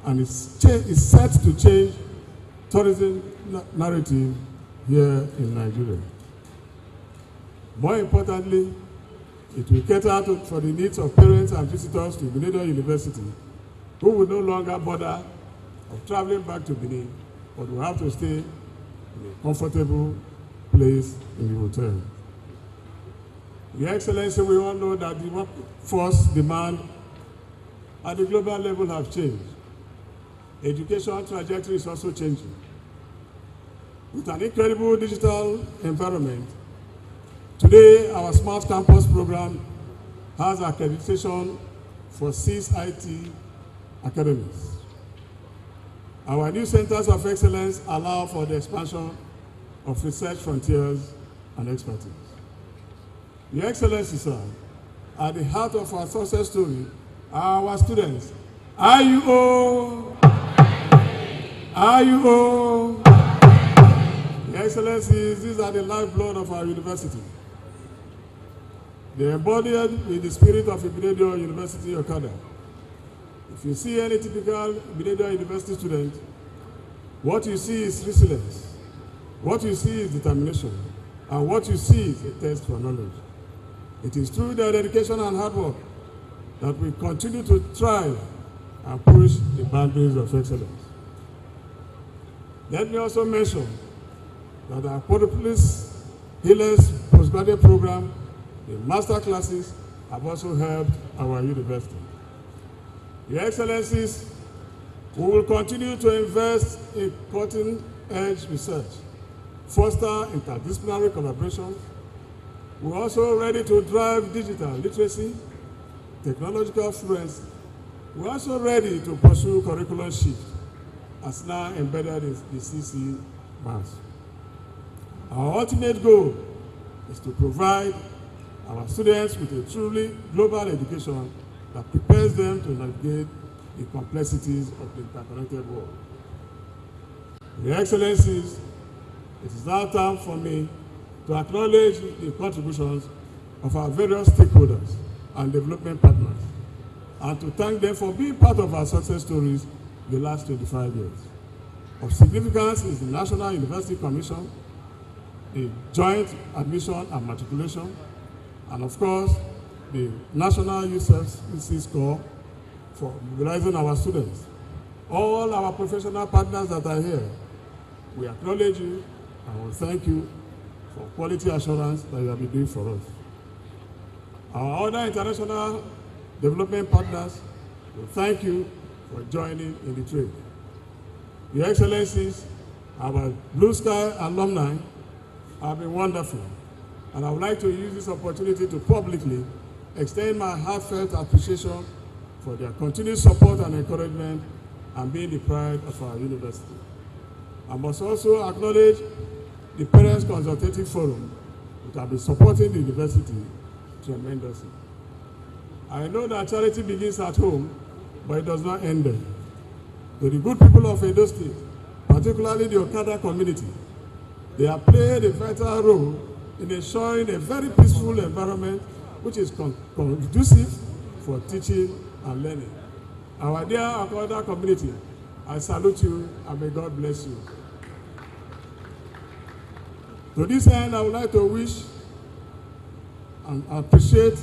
and is set to change tourism narrative here in Nigeria. More importantly, it will cater for the needs of parents and visitors to Igbenedion University, who will no longer bother of traveling back to Benin, but will have to stay in a comfortable place in the hotel. Your Excellency, we all know that the workforce demand at the global level have changed. Education trajectory is also changing. With an incredible digital environment, today our Smart Campus program has accreditation for 6 IT academies. Our new centers of excellence allow for the expansion of research frontiers and expertise. Your Excellency, sir, at the heart of our success story are our students. IUO! Your Excellencies, these are the lifeblood of our university. They are embodied with the spirit of Igbenedion University, Okada. If you see any typical Igbenedion University student, what you see is resilience, what you see is determination, and what you see is a thirst for knowledge. It is through their dedication and hard work that we continue to thrive and push the boundaries of excellence. Let me also mention that our Portopolis Healers postgraduate program, the master classes, have also helped our university. Your Excellencies, we will continue to invest in cutting-edge research, foster interdisciplinary collaboration. We're also ready to drive digital literacy, technological fluency. We're also ready to pursue curriculum shift, as now embedded in the CC mass. Our ultimate goal is to provide our students with a truly global education that prepares them to navigate the complexities of the interconnected world. Your Excellencies, it is now time for me to acknowledge the contributions of our various stakeholders and development partners, and to thank them for being part of our success stories the last 25 years. Of significance is the National University Commission, the Joint Admission and Matriculation, and of course, the National Youth Services Corps for mobilizing our students. All our professional partners that are here, we acknowledge you and we thank you for quality assurance that you have been doing for us. Our other international development partners, we thank you for joining in the trade. Your Excellencies, our Blue Sky alumni have been wonderful, and I would like to use this opportunity to publicly extend my heartfelt appreciation for their continued support and encouragement and being the pride of our university. I must also acknowledge the Parents Consultative Forum, which have been supporting the university tremendously. I know that charity begins at home, but it does not end there. To the good people of Edo State, particularly the Okada community, they have played a vital role in ensuring a very peaceful environment which is conducive for teaching and learning. Our dear Okada community, I salute you and may God bless you. To this end, I would like to wish and appreciate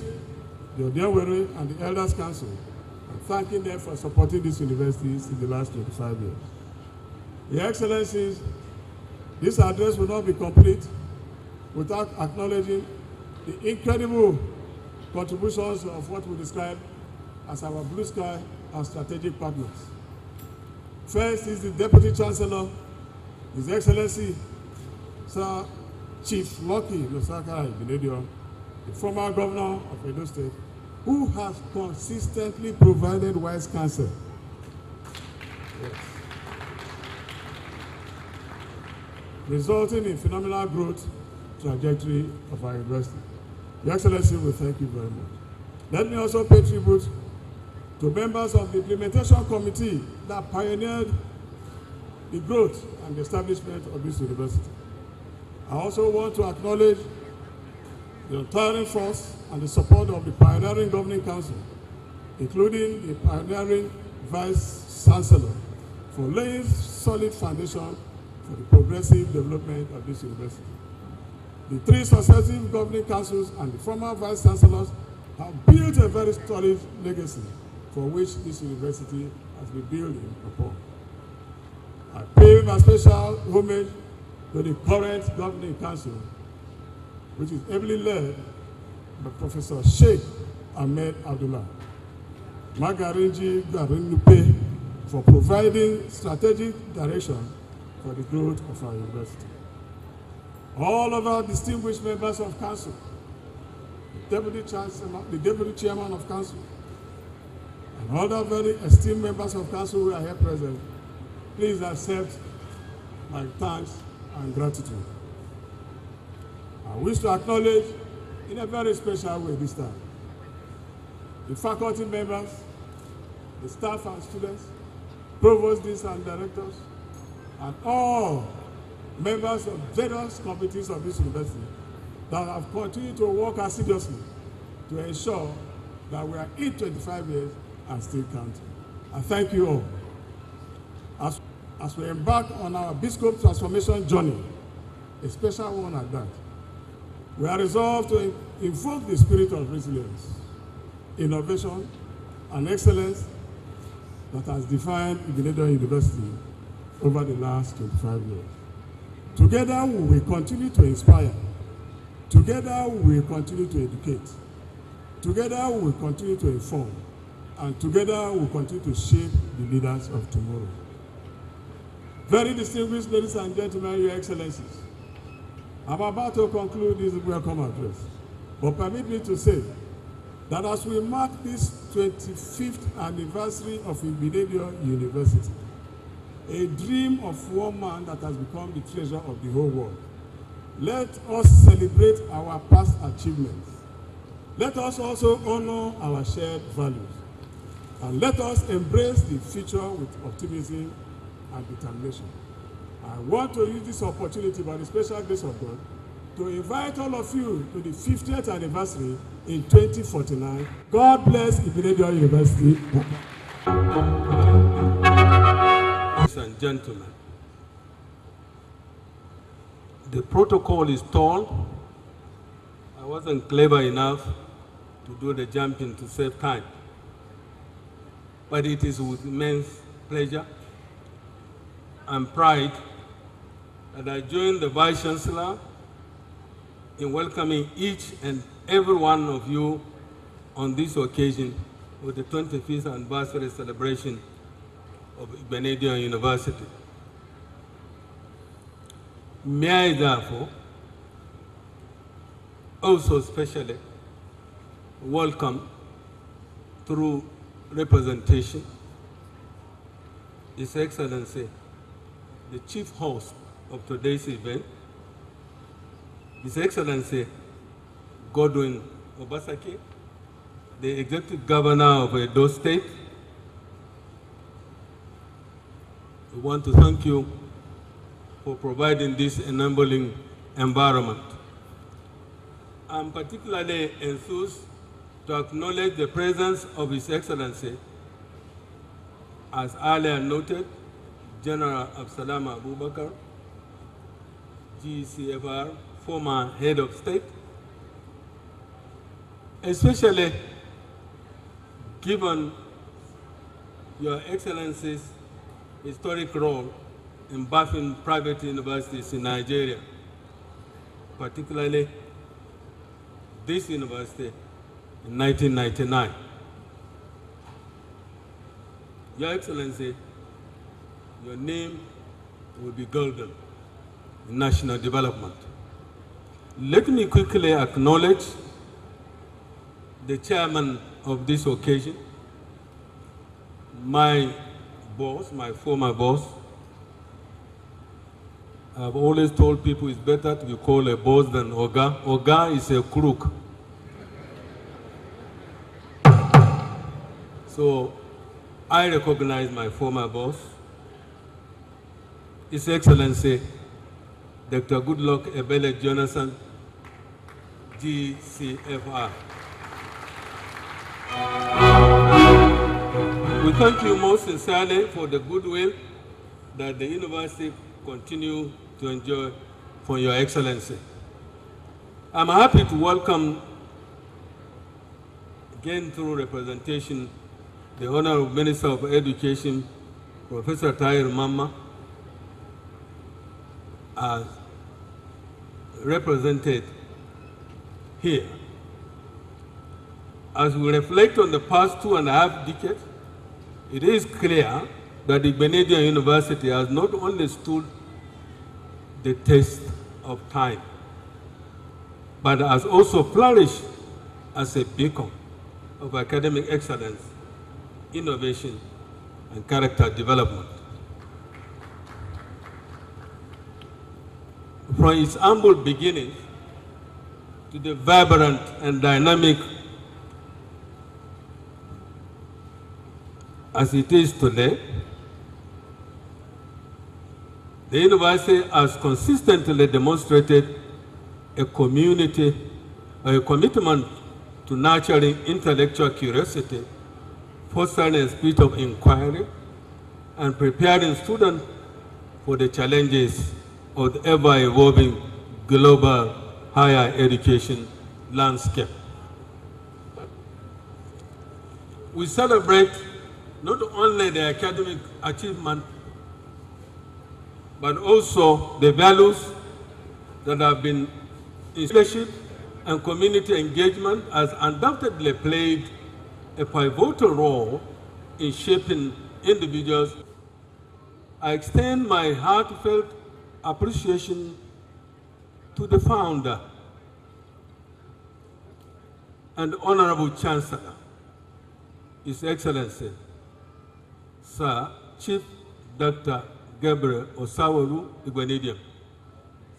the Odeawere and the Elders Council and thanking them for supporting these universities in the last 25 years. Your Excellencies, this address will not be complete without acknowledging the incredible contributions of what we describe as our blue sky and strategic partners. First is the Deputy Chancellor, His Excellency Sir Chief Lucky Nosaka Ibinedio, the former governor of Edo State, who has consistently provided wise counsel. Yes. Resulting in phenomenal growth trajectory of our university. Your Excellency, we thank you very much. Let me also pay tribute to members of the implementation committee that pioneered the growth and the establishment of this university. I also want to acknowledge the entire force and the support of the pioneering governing council, including the pioneering vice chancellor, for laying solid foundation for the progressive development of this university. The three successive governing councils and the former vice chancellors have built a very solid legacy for which this university has been building upon. I pay my special homage to the current governing council, which is ably led by Professor Sheikh Ahmed Abdullah, Magarinji Garindupe, for providing strategic direction for the growth of our university. All of our distinguished members of council, the Deputy Chancellor, the Deputy Chairman of Council, and other very esteemed members of council who are here present, please accept my thanks and gratitude. I wish to acknowledge in a very special way this time the faculty members, the staff and students, provost deans and directors, and all members of various committees of this university that have continued to work assiduously to ensure that we are in 25 years and still counting. I thank you all. As we embark on our Biscon transformation journey, a special one at that, we are resolved to invoke the spirit of resilience, innovation, and excellence that has defined Ibinedo University over the last 25 years. Together, we will continue to inspire. Together, we will continue to educate. Together, we will continue to inform. And together, we will continue to shape the leaders of tomorrow. Very distinguished ladies and gentlemen, Your Excellencies, I'm about to conclude this welcome address. But permit me to say that as we mark this 25th anniversary of Ibinedo University, a dream of one man that has become the treasure of the whole world, let us celebrate our past achievements. Let us also honor our shared values. And let us embrace the future with optimism and determination. I want to use this opportunity by the special grace of God to invite all of you to the 50th anniversary in 2049. God bless Ibinedo University. Ladies and gentlemen, the protocol is tall. I wasn't clever enough to do the jumping to save time. But it is with immense pleasure and pride that I join the Vice Chancellor in welcoming each and every one of you on this occasion with the 25th anniversary celebration of Ibinedo University. May I therefore also especially welcome through representation His Excellency, the chief host of today's event, His Excellency Godwin Obasaki, the Executive Governor of Edo State. We want to thank you for providing this enabling environment. I'm particularly enthused to acknowledge the presence of His Excellency, as earlier noted, General Absalam Abubakar, GCFR, former head of state, especially given Your Excellency's historic role in birthing private universities in Nigeria, particularly this university in 1999. Your Excellency, your name will be golden in national development. Let me quickly acknowledge the chairman of this occasion, my boss, my former boss. I've always told people it's better to be called a boss than Oga. Oga is a crook. So I recognize my former boss, His Excellency Dr. Goodluck Ebele Jonathan, GCFR. We thank you most sincerely for the goodwill that the university continue to enjoy from Your Excellency. I'm happy to welcome, again through representation, the Honorable Minister of Education, Professor Tahir Mama, as represented here. As we reflect on the past 2.5 decades, it is clear that the Benedict University has not only stood the test of time, but has also flourished as a beacon of academic excellence, innovation, and character development. From its humble beginnings to the vibrant and dynamic as it is today, the university has consistently demonstrated a commitment to nurturing intellectual curiosity, fostering a spirit of inquiry, and preparing students for the challenges of the ever-evolving global higher education landscape. We celebrate not only the academic achievement, but also the values that have been in leadership and community engagement has undoubtedly played a pivotal role in shaping individuals. I extend my heartfelt appreciation to the founder and Honorable Chancellor, His Excellency, Sir Chief Dr. Gabriel Osawaru Igwenediam,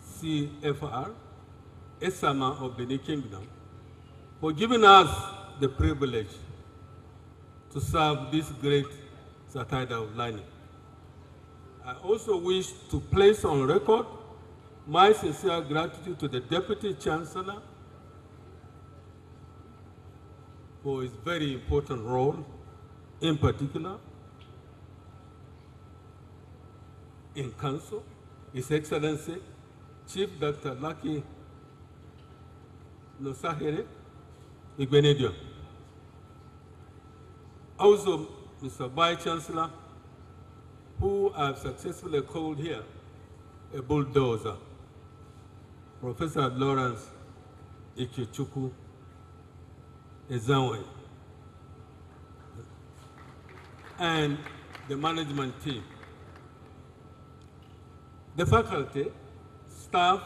CFR, Esama of Benin Kingdom, for giving us the privilege to serve this great Saturday of Learning. I also wish to place on record my sincere gratitude to the Deputy Chancellor for his very important role, in particular, in Council, His Excellency, Chief Dr. Lucky Nosahere Igbenedion. Also, Mr. Vice Chancellor, who I've successfully called here a bulldozer, Professor Lawrence Ikechukwu Ezanwe, and the management team. The faculty, staff,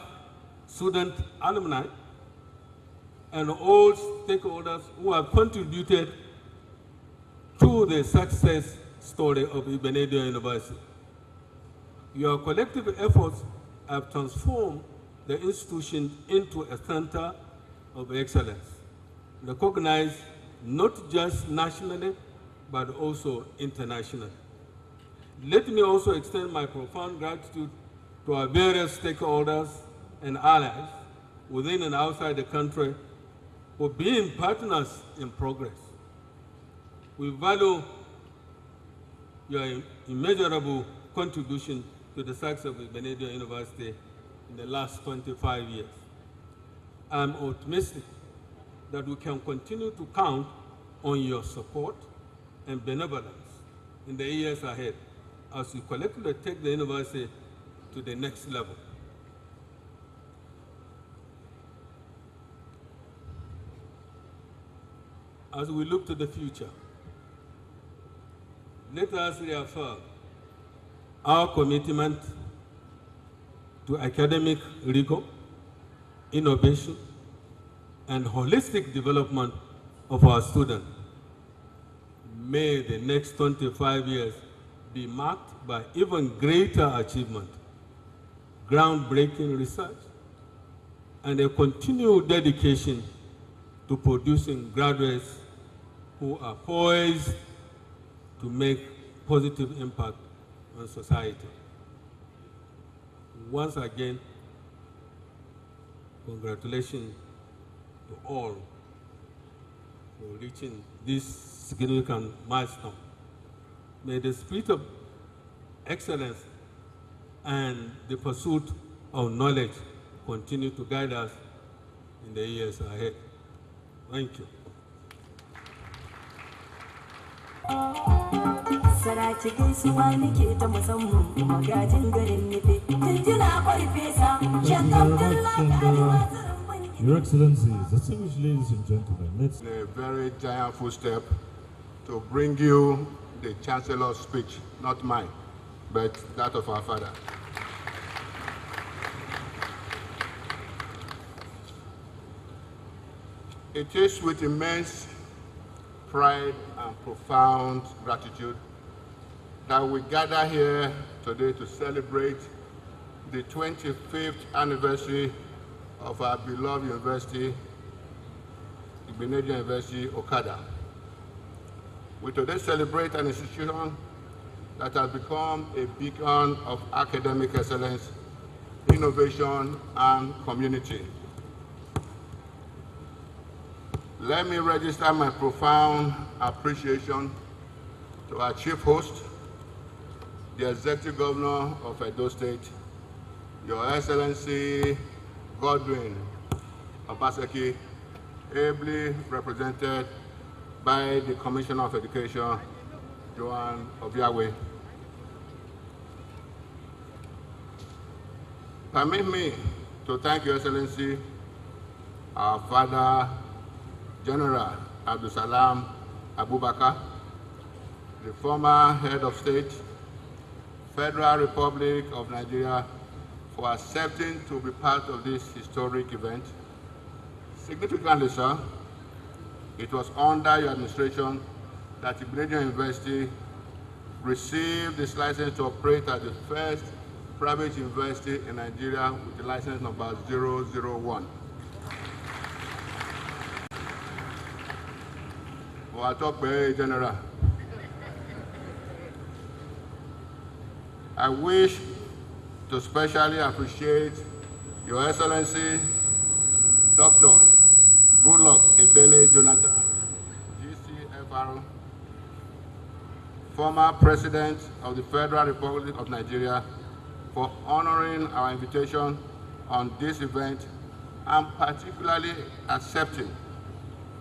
student, alumni, and all stakeholders who have contributed to the success story of Benedict University. Your collective efforts have transformed the institution into a center of excellence, recognized not just nationally, but also internationally. Let me also extend my profound gratitude to our various stakeholders and allies within and outside the country for being partners in progress. We value your immeasurable contribution to the success of Benedict University in the last 25 years. I'm optimistic that we can continue to count on your support and benevolence in the years ahead as we collectively take the university to the next level. as we look to the future, let us reaffirm our commitment to academic rigor, innovation, and holistic development of our students. May the next 25 years be marked by even greater achievement, groundbreaking research, and a continued dedication to producing graduates who are poised to make positive impact on society. Once again, congratulations to all for reaching this significant milestone. May the spirit of excellence and the pursuit of knowledge continue to guide us in the years ahead. Thank you. Your Excellencies, distinguished ladies and gentlemen, let's... A very giant footstep to bring you the Chancellor's speech, not mine, but that of our father. It is with immense pride and profound gratitude that we gather here today to celebrate the 25th anniversary of our beloved university, Igbenedion University, Okada. We today celebrate an institution that has become a beacon of academic excellence, innovation, and community. Let me register my profound appreciation to our chief host, the Executive Governor of Edo State, Your Excellency Godwin Obaseki, ably represented by the Commissioner of Education, Joan Obiawe. Permit me to thank Your Excellency, our Father General Abdul Salam Abubakar, the former head of state, Federal Republic of Nigeria, for accepting to be part of this historic event. Significantly, sir, it was under your administration that Igbenedion University received its license to operate as the first private university in Nigeria with the license number 001. I talk very general. I wish to specially appreciate Your Excellency, Dr. Goodluck Ebele Jonathan, GCFR, former President of the Federal Republic of Nigeria, for honoring our invitation on this event and particularly accepting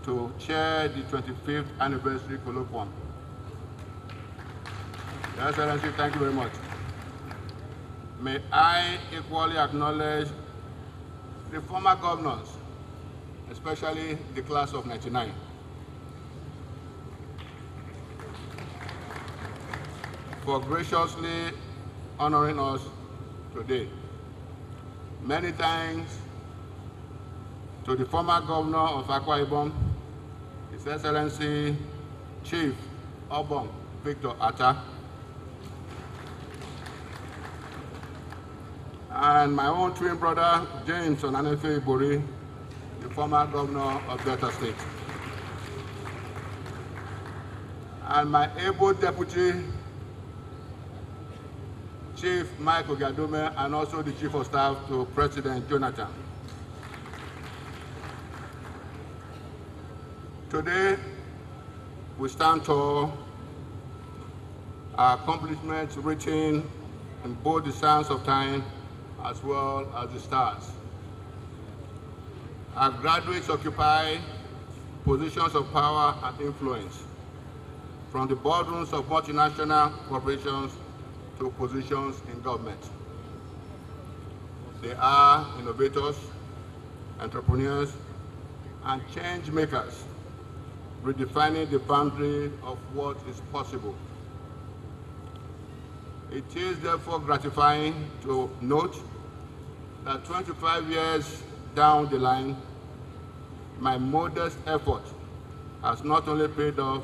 to chair the 25th anniversary colloquium. Your Excellency, thank you very much. May I equally acknowledge the former governors, especially the class of '99. For graciously honoring us today. Many thanks to the former governor of Akwa Ibom, His Excellency Chief Obong Victor Atta, and my own twin brother, James Onanefe Ibori, the former governor of Delta State. And my able deputy, Chief Michael Gadome, and also the Chief of Staff to President Jonathan. Today, we stand tall, our accomplishments written in both the sands of time as well as the stars. Our graduates occupy positions of power and influence, from the boardrooms of multinational corporations to positions in government. They are innovators, entrepreneurs, and change makers redefining the boundary of what is possible. It is therefore gratifying to note that 25 years down the line, my modest effort has not only paid off,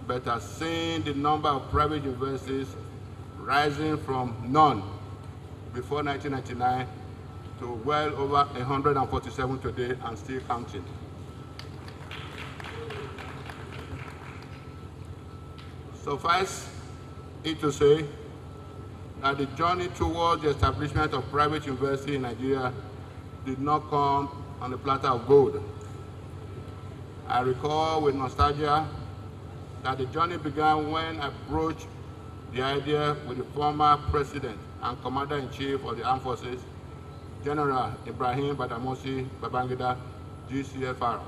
but has seen the number of private universities rising from none before 1999 to well over 147 today and still counting. Suffice it to say that the journey towards the establishment of private university in Nigeria did not come on a platter of gold. I recall with nostalgia that the journey began when I broached the idea with the former president and commander-in-chief of the armed forces, General Ibrahim Badamasi Babangida, GCFR,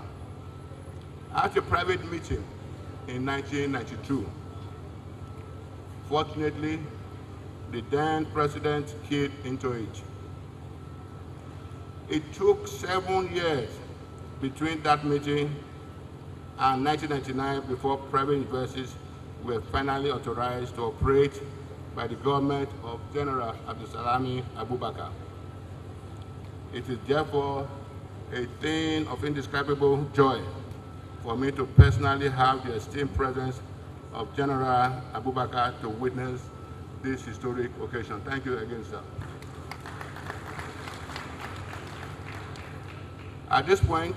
at a private meeting in 1992. Fortunately, the then president keyed into it. It took 7 years between that meeting and 1999 before private universities were finally authorized to operate by the government of General Abdulsalami Abubakar. It is therefore a thing of indescribable joy for me to personally have the esteemed presence of General Abubakar to witness this historic occasion. Thank you again, sir. At this point,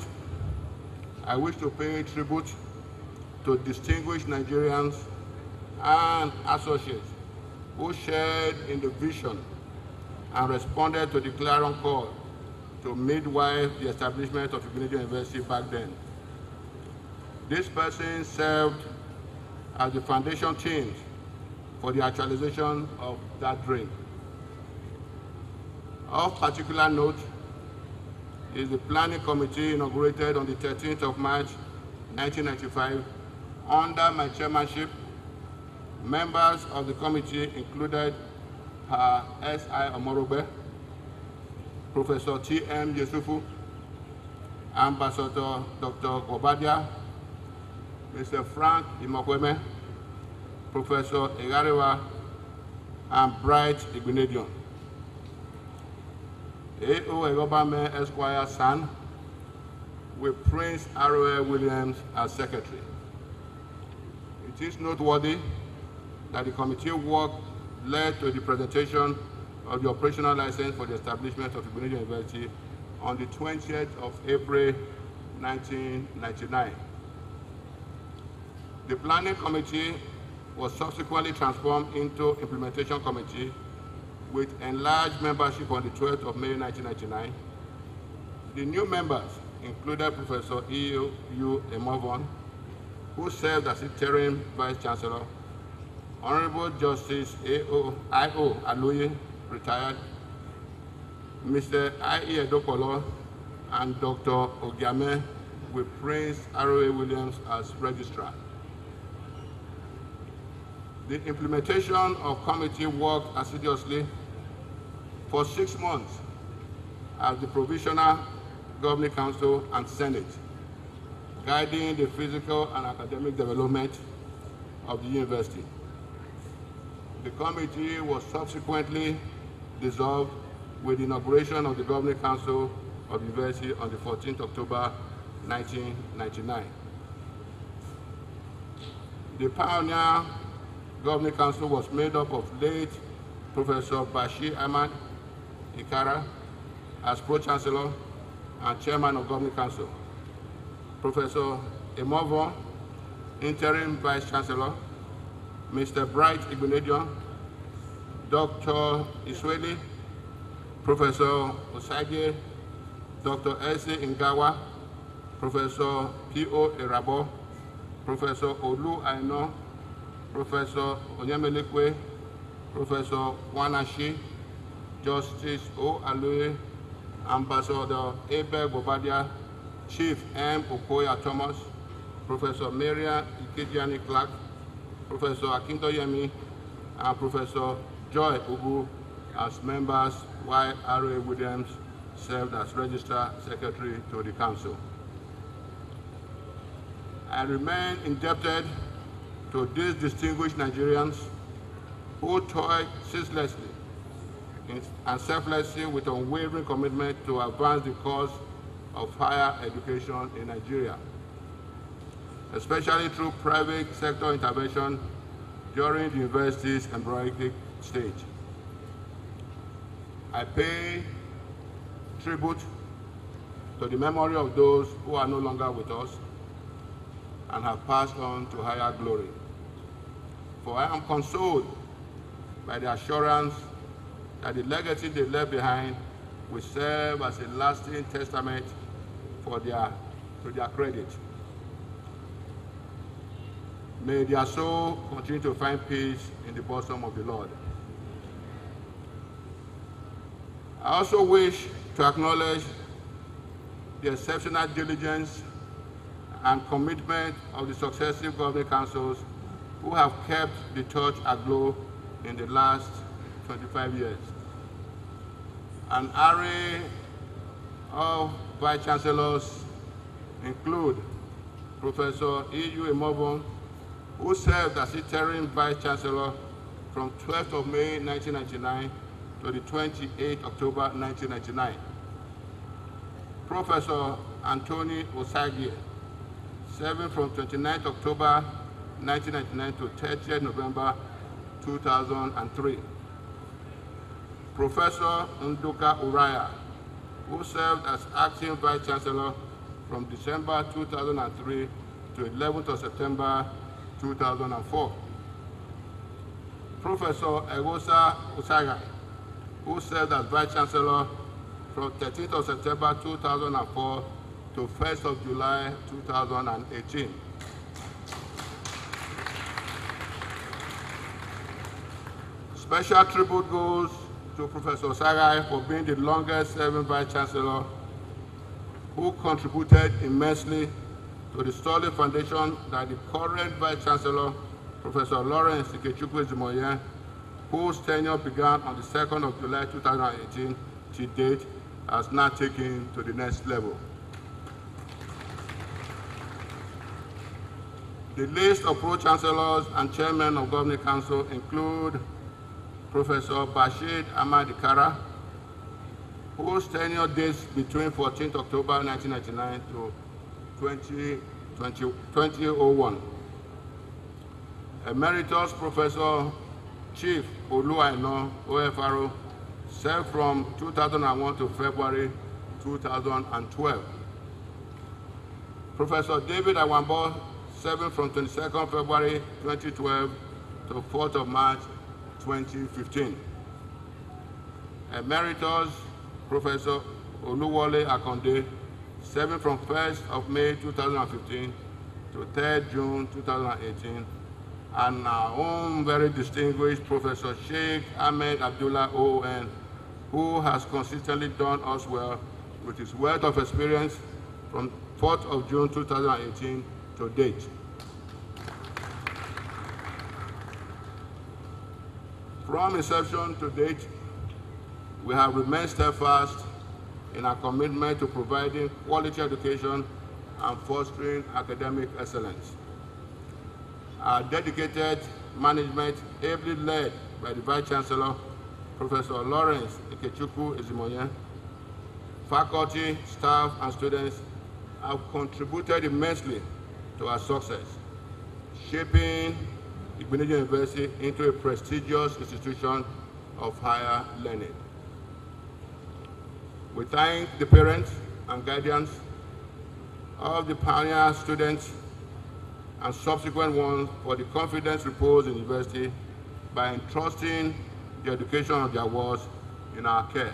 I wish to pay tribute to distinguished Nigerians and associates who shared in the vision and responded to the clarion call to midwife the establishment of Ignition University back then. This person served as the foundation team for the actualization of that dream. Of particular note is the planning committee inaugurated on the 13th of March 1995 under my chairmanship. Members of the committee included S.I. Omorobe, Professor T.M. Yusufu, Ambassador Dr. Gobadia, Mr. Frank Imokweme, Professor Igarewa, and Bright Igbinedion. A.O. Egobame Esquire San, with Prince R.O.A. Williams as secretary. It is noteworthy that the committee work led to the presentation of the operational license for the establishment of Ignition University on the 20th of April 1999. The planning committee was subsequently transformed into implementation committee with enlarged membership on the 12th of May 1999. The new members included Professor E.U. Emovon, who served as interim Vice Chancellor, Honorable Justice I.O. Aloye, retired, Mr. I.E. Edokolo, and Dr. Ogiame, with Prince R.O.A. Williams as registrar. The implementation of committee worked assiduously for 6 months as the Provisional Governing Council and Senate, guiding the physical and academic development of the university. The committee was subsequently dissolved with the inauguration of the Governing Council of the University on the 14th October 1999. The pioneer Governing Council was made up of late Professor Bashir Ahmad Ikara as Pro-Chancellor and Chairman of Governing Council, Professor Emovon, Interim Vice Chancellor, Mr. Bright Igbinedion, Dr. Isweli, Professor Osage, Dr. Ese Ngawa, Professor P.O. Erabo, Professor Olu Aino, Professor Onyemelekwe, Professor Wanashi, Justice O. Aloye, Ambassador Abel Gobadia, Chief M. Okoya Thomas, Professor Maria Ikejiani Clark, Professor Akintoyemi, and Professor Joy Ugu as members, while R.A. Williams served as Registrar Secretary to the Council. I remain indebted to these distinguished Nigerians who toiled ceaselessly and selflessly with unwavering commitment to advance the cause of higher education in Nigeria, especially through private sector intervention during the university's embryonic stage. I pay tribute to the memory of those who are no longer with us and have passed on to higher glory. For I am consoled by the assurance that the legacy they left behind will serve as a lasting testament to their credit. May their soul continue to find peace in the bosom of the Lord. I also wish to acknowledge the exceptional diligence and commitment of the successive governing councils who have kept the church aglow in the last 25 years. An array of vice chancellors include Professor E.U. Imobon, who served as interim vice chancellor from 12th of May 1999 to the 28th October 1999. Professor Anthony Osagie, serving from 29th October 1999 to 30th November 2003. Professor Nduka Uraya, who served as acting vice chancellor from December 2003 to 11th of September 2004. Professor Egosa Usaga, who served as vice chancellor from 13th of September 2004 to 1st of July 2018. Special tribute goes to Professor Sagai for being the longest serving vice chancellor who contributed immensely to the solid foundation that the current vice chancellor, Professor Lawrence Ikechukwu Ezimoye, whose tenure began on the 2nd of July 2018 to date, has now taken to the next level. The list of pro-chancellors and chairmen of governing council include Professor Bashir Ahmad Ikara, whose tenure dates between 14th October 1999 to 2001. Emeritus Professor Chief Oluwaina OFRO, served from 2001 to February 2012. Professor David Awambo, serving from 22nd February 2012 to 4th of March 2015. Emeritus Professor Oluwole Akonde, serving from 1st of May 2015 to 3rd June 2018. And our own very distinguished Professor Sheikh Ahmed Abdullah OON, who has consistently done us well with his wealth of experience from 4th of June 2018 to date. From inception to date, we have remained steadfast in our commitment to providing quality education and fostering academic excellence. Our dedicated management, ably led by the Vice Chancellor, Professor Lawrence Ikechukwu Ezimoye, faculty, staff, and students have contributed immensely to our success, shaping Igbeneghu University into a prestigious institution of higher learning. We thank the parents and guardians of the pioneer students and subsequent ones for the confidence reposed in the university by entrusting the education of their wards in our care.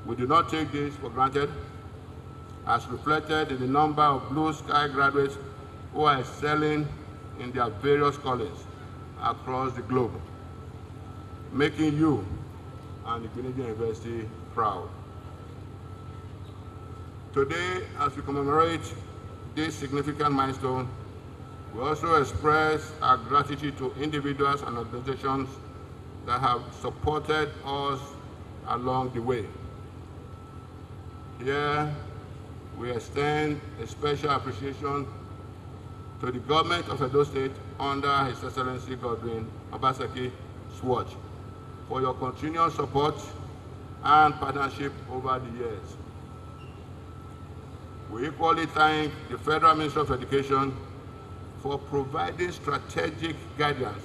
We do not take this for granted, as reflected in the number of Blue Sky graduates who are excelling in their various callings across the globe, making you and Igbeneghu University proud. Today, as we commemorate this significant milestone, we also express our gratitude to individuals and organizations that have supported us along the way. Here, we extend a special appreciation to the government of Edo State under His Excellency Godwin Obaseki's watch for your continued support and partnership over the years. We equally thank the Federal Ministry of Education for providing strategic guidance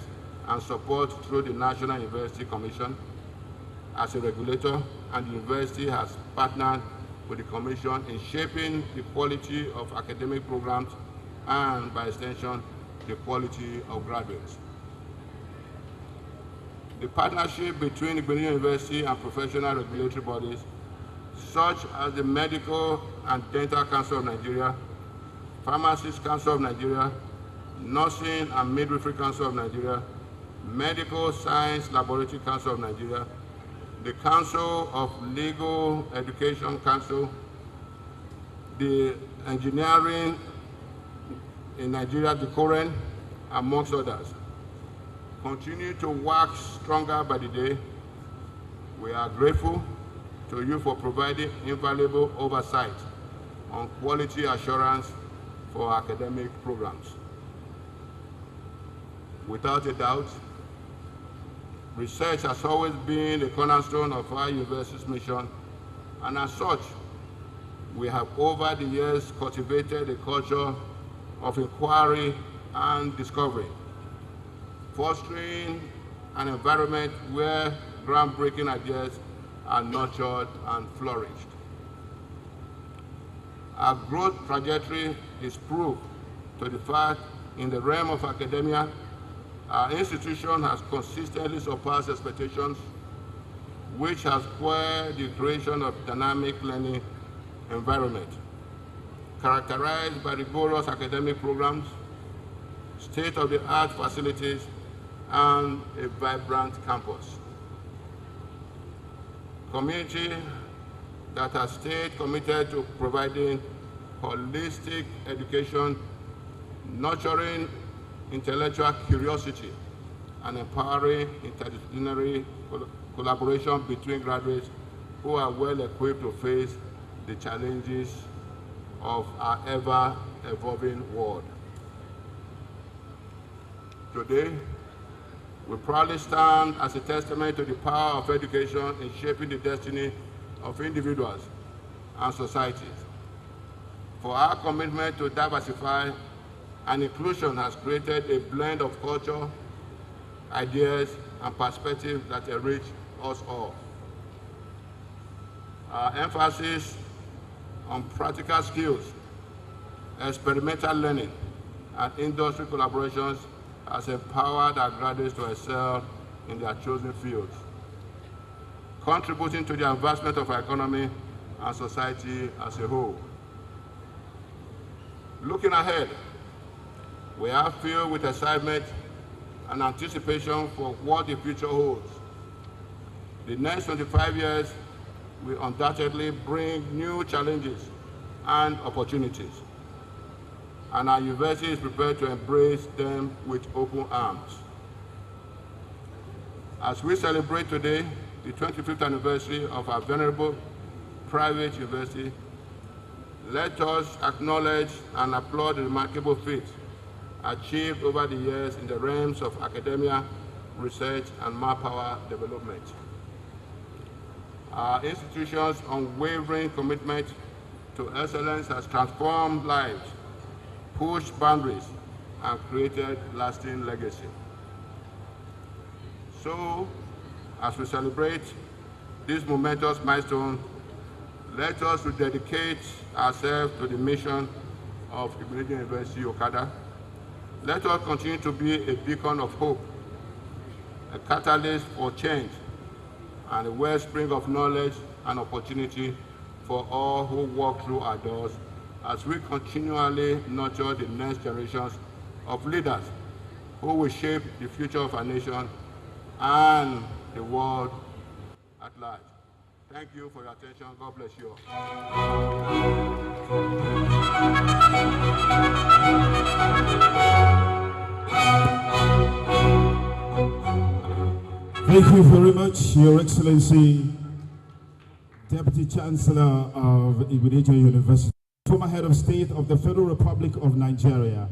and support through the National University Commission as a regulator, and the university has partnered with the Commission in shaping the quality of academic programs and, by extension, the quality of graduates. The partnership between the Benin University and professional regulatory bodies, such as the Medical and Dental Council of Nigeria, Pharmacists Council of Nigeria, Nursing and Midwifery Council of Nigeria, Medical Science Laboratory Council of Nigeria, the Council of Legal Education Council, the Engineering in Nigeria, the COREN, amongst others, continue to work stronger by the day. We are grateful to you for providing invaluable oversight on quality assurance for academic programs. Without a doubt, research has always been the cornerstone of our university's mission, and as such, we have over the years cultivated a culture of inquiry and discovery, fostering an environment where groundbreaking ideas are nurtured and flourished. Our growth trajectory is proof to the fact in the realm of academia, our institution has consistently surpassed expectations, which has spurred the creation of dynamic learning environment, characterized by rigorous academic programs, state-of-the-art facilities, and a vibrant campus. Community that has stayed committed to providing holistic education, nurturing intellectual curiosity, and empowering interdisciplinary collaboration between graduates who are well equipped to face the challenges of our ever-evolving world. Today, we proudly stand as a testament to the power of education in shaping the destiny of individuals and societies. For our commitment to diversify and inclusion has created a blend of culture, ideas, and perspectives that enrich us all. Our emphasis on practical skills, experimental learning, and industry collaborations has empowered our graduates to excel in their chosen fields, contributing to the advancement of our economy and society as a whole. Looking ahead, we are filled with excitement and anticipation for what the future holds. The next 25 years will undoubtedly bring new challenges and opportunities, and our university is prepared to embrace them with open arms. As we celebrate today the 25th anniversary of our venerable private university, let us acknowledge and applaud the remarkable feats achieved over the years in the realms of academia, research, and manpower development. Our institution's unwavering commitment to excellence has transformed lives, pushed boundaries, and created lasting legacy. So, as we celebrate this momentous milestone, let us rededicate ourselves to the mission of Igbinedion University, Okada. Let us continue to be a beacon of hope, a catalyst for change, and a wellspring of knowledge and opportunity for all who walk through our doors as we continually nurture the next generations of leaders who will shape the future of our nation and the world at large. Thank you for your attention. God bless you all. Thank you very much, Your Excellency, Deputy Chancellor of Igbinedion University. former head of state of the Federal Republic of Nigeria,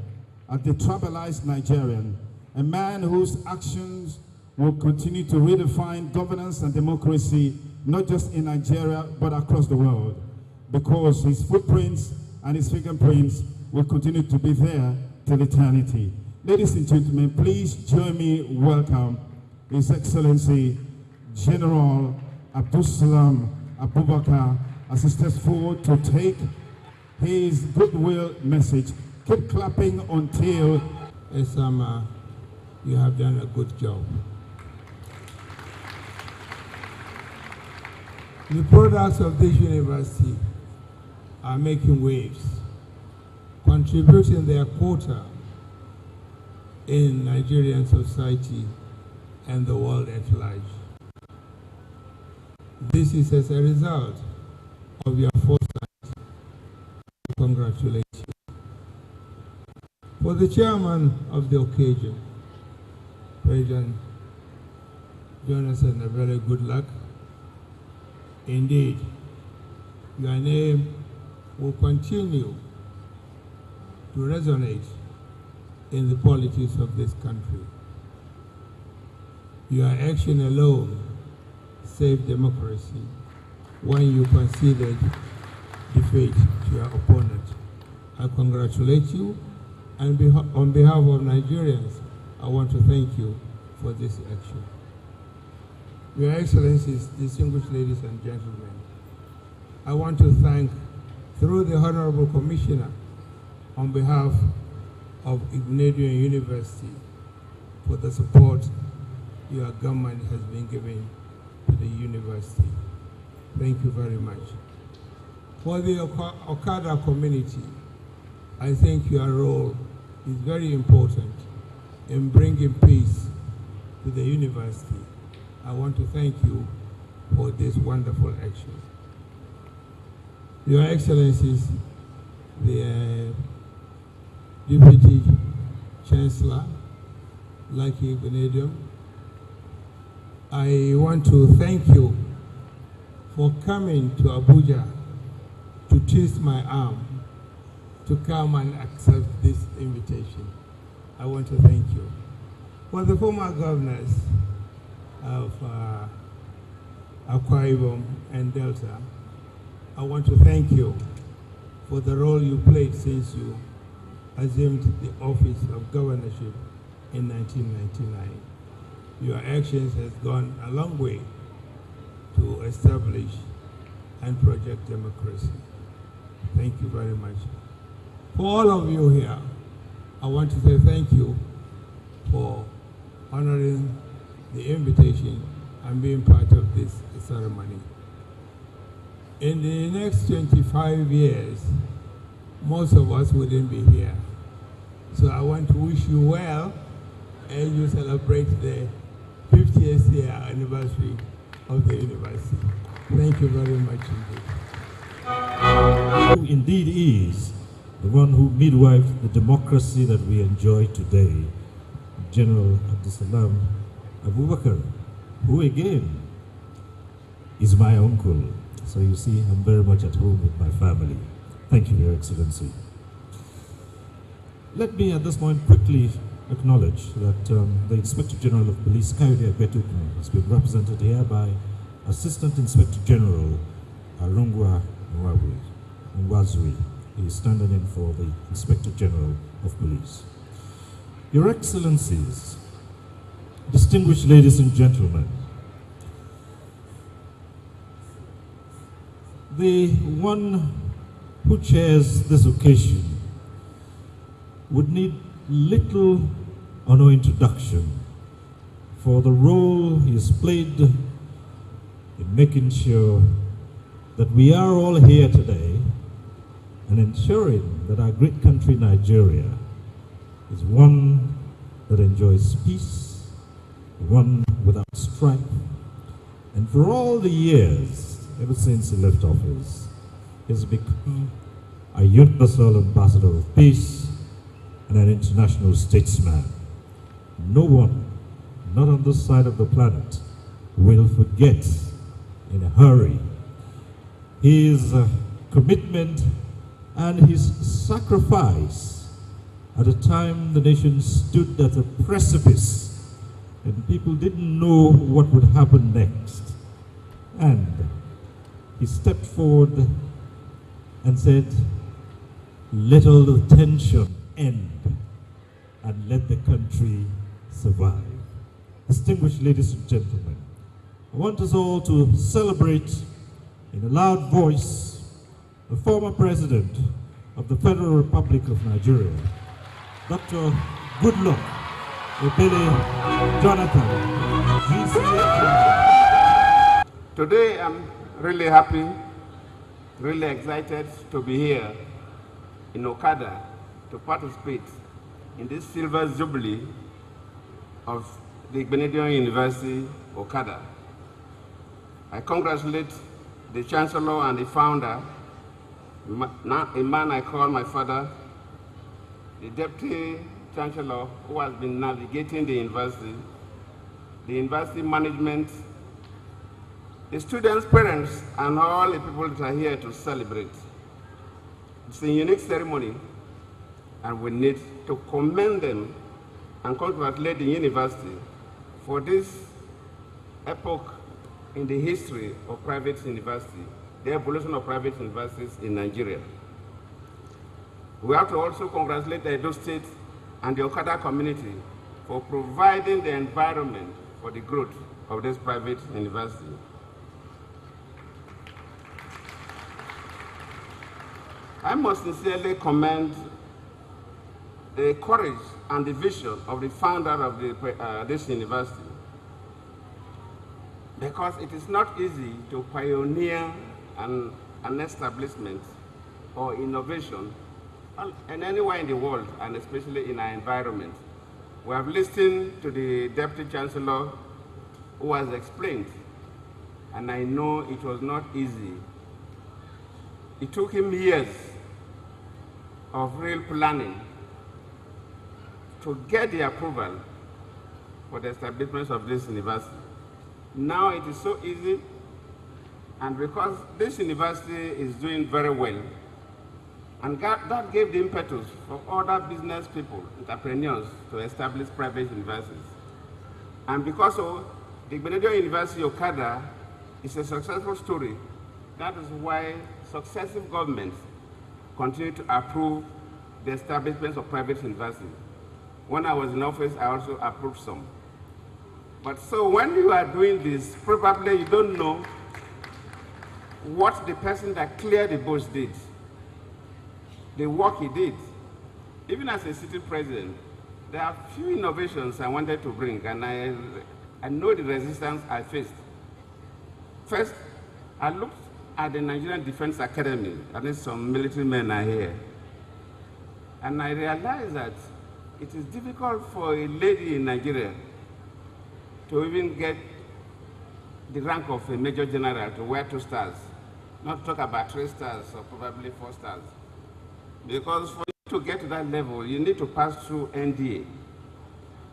a detribalized Nigerian, a man whose actions will continue to redefine governance and democracy, not just in Nigeria, but across the world, because his footprints and his fingerprints will continue to be there till eternity. Ladies and gentlemen, please join me welcome His Excellency General Abdulsalam Abubakar as he steps forward to take his goodwill message. Keep clapping until... Esama, you have done a good job. The products of this university are making waves, contributing their quota in Nigerian society and the world at large. This is as a result of your foresight. Congratulations. For the chairman of the occasion, President Jonathan, a very good luck. Indeed, your name will continue to resonate in the politics of this country. Your action alone saved democracy when you conceded defeat to your opponent. I congratulate you, and on behalf of Nigerians, I want to thank you for this action. Your Excellencies, distinguished ladies and gentlemen, I want to thank, through the Honorable Commissioner, on behalf of Ignatian University, for the support your government has been giving to the university. Thank you very much. For the Okada community, I think your role is very important in bringing peace to the university. I want to thank you for this wonderful action. Your Excellencies, the Deputy Chancellor, Lucky Ignatian, I want to thank you for coming to Abuja to twist my arm to come and accept this invitation. I want to thank you. For the former governors of Akwa Ibom and Delta, I want to thank you for the role you played since you assumed the office of governorship in 1999. Your actions has gone a long way to establish and project democracy. Thank you very much. For all of you here, I want to say thank you for honoring the invitation and being part of this ceremony. In the next 25 years, most of us wouldn't be here. So I want to wish you well as you celebrate the 50th year anniversary of the university. Thank you very much indeed. Who indeed is the one who midwifed the democracy that we enjoy today, General Abdulsalam Abubakar, who again is my uncle. So you see, I'm very much at home with my family. Thank you, Your Excellency. Let me at this point quickly acknowledge that the Inspector General of Police, Kayode Agbetukun, has been represented here by Assistant Inspector General Arungwa Nwazui. He is standing in for the Inspector General of Police. Your Excellencies, distinguished ladies and gentlemen, the one who chairs this occasion would need little or no introduction for the role he has played in making sure that we are all here today and ensuring that our great country, Nigeria, is one that enjoys peace, one without strife. And for all the years, ever since he left office, he has become a universal ambassador of peace and an international statesman. No one, not on this side of the planet, will forget in a hurry his commitment and his sacrifice at a time the nation stood at a precipice and people didn't know what would happen next. And he stepped forward and said, let all the tension end and let the country survive. Distinguished ladies and gentlemen, I want us all to celebrate in a loud voice the former president of the Federal Republic of Nigeria, Dr. Goodluck Ebele Jonathan, GCA. Today I'm really happy, really excited to be here in Okada to participate in this silver jubilee of the Benedict University, Okada. I congratulate the Chancellor and the founder, a man I call my father, the Deputy Chancellor who has been navigating the university management, the students' parents, and all the people that are here to celebrate. It's a unique ceremony, and we need to commend them and congratulate the university for this epoch in the history of private university, the evolution of private universities in Nigeria. We have to also congratulate the Edo State and the Okada community for providing the environment for the growth of this private university. I must sincerely commend the courage and the vision of the founder of this university, because it is not easy to pioneer an establishment or innovation and anywhere in the world, and especially in our environment. We have listened to the Deputy Chancellor who has explained, and I know it was not easy. It took him years of real planning to get the approval for the establishment of this university. Now it is so easy, and because this university is doing very well, and that gave the impetus for other business people, entrepreneurs, to establish private universities. And because of the Benedict University Okada is a successful story, that is why successive governments continue to approve the establishment of private universities. When I was in office, I also approved some. But so when you are doing this, probably you don't know what the person that cleared the bush did, the work he did. Even as a city president, there are few innovations I wanted to bring, and I know the resistance I faced. First, I looked at the Nigerian Defense Academy, at least some military men are here, and I realized that it is difficult for a lady in Nigeria to even get the rank of a major general, to wear 2 stars, not to talk about 3 stars or probably 4 stars. Because for you to get to that level, you need to pass through NDA,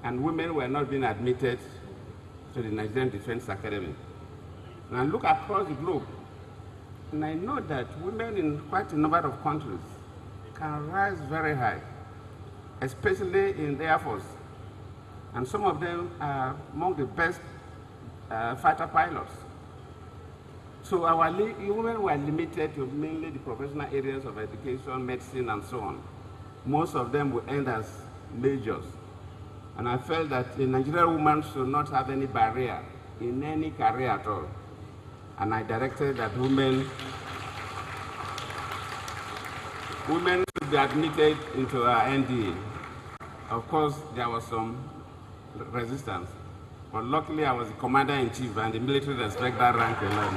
and women were not being admitted to the Nigerian Defense Academy. And I look across the globe, and I know that women in quite a number of countries can rise very high, especially in the Air Force. And some of them are among the best fighter pilots. So our women were limited to mainly the professional areas of education, medicine, and so on. Most of them will end as majors. And I felt that a Nigerian woman should not have any barrier in any career at all. And I directed that women should be admitted into our NDA. Of course, there was some resistance. But luckily, I was the commander-in-chief, and the military respect that rank a lot.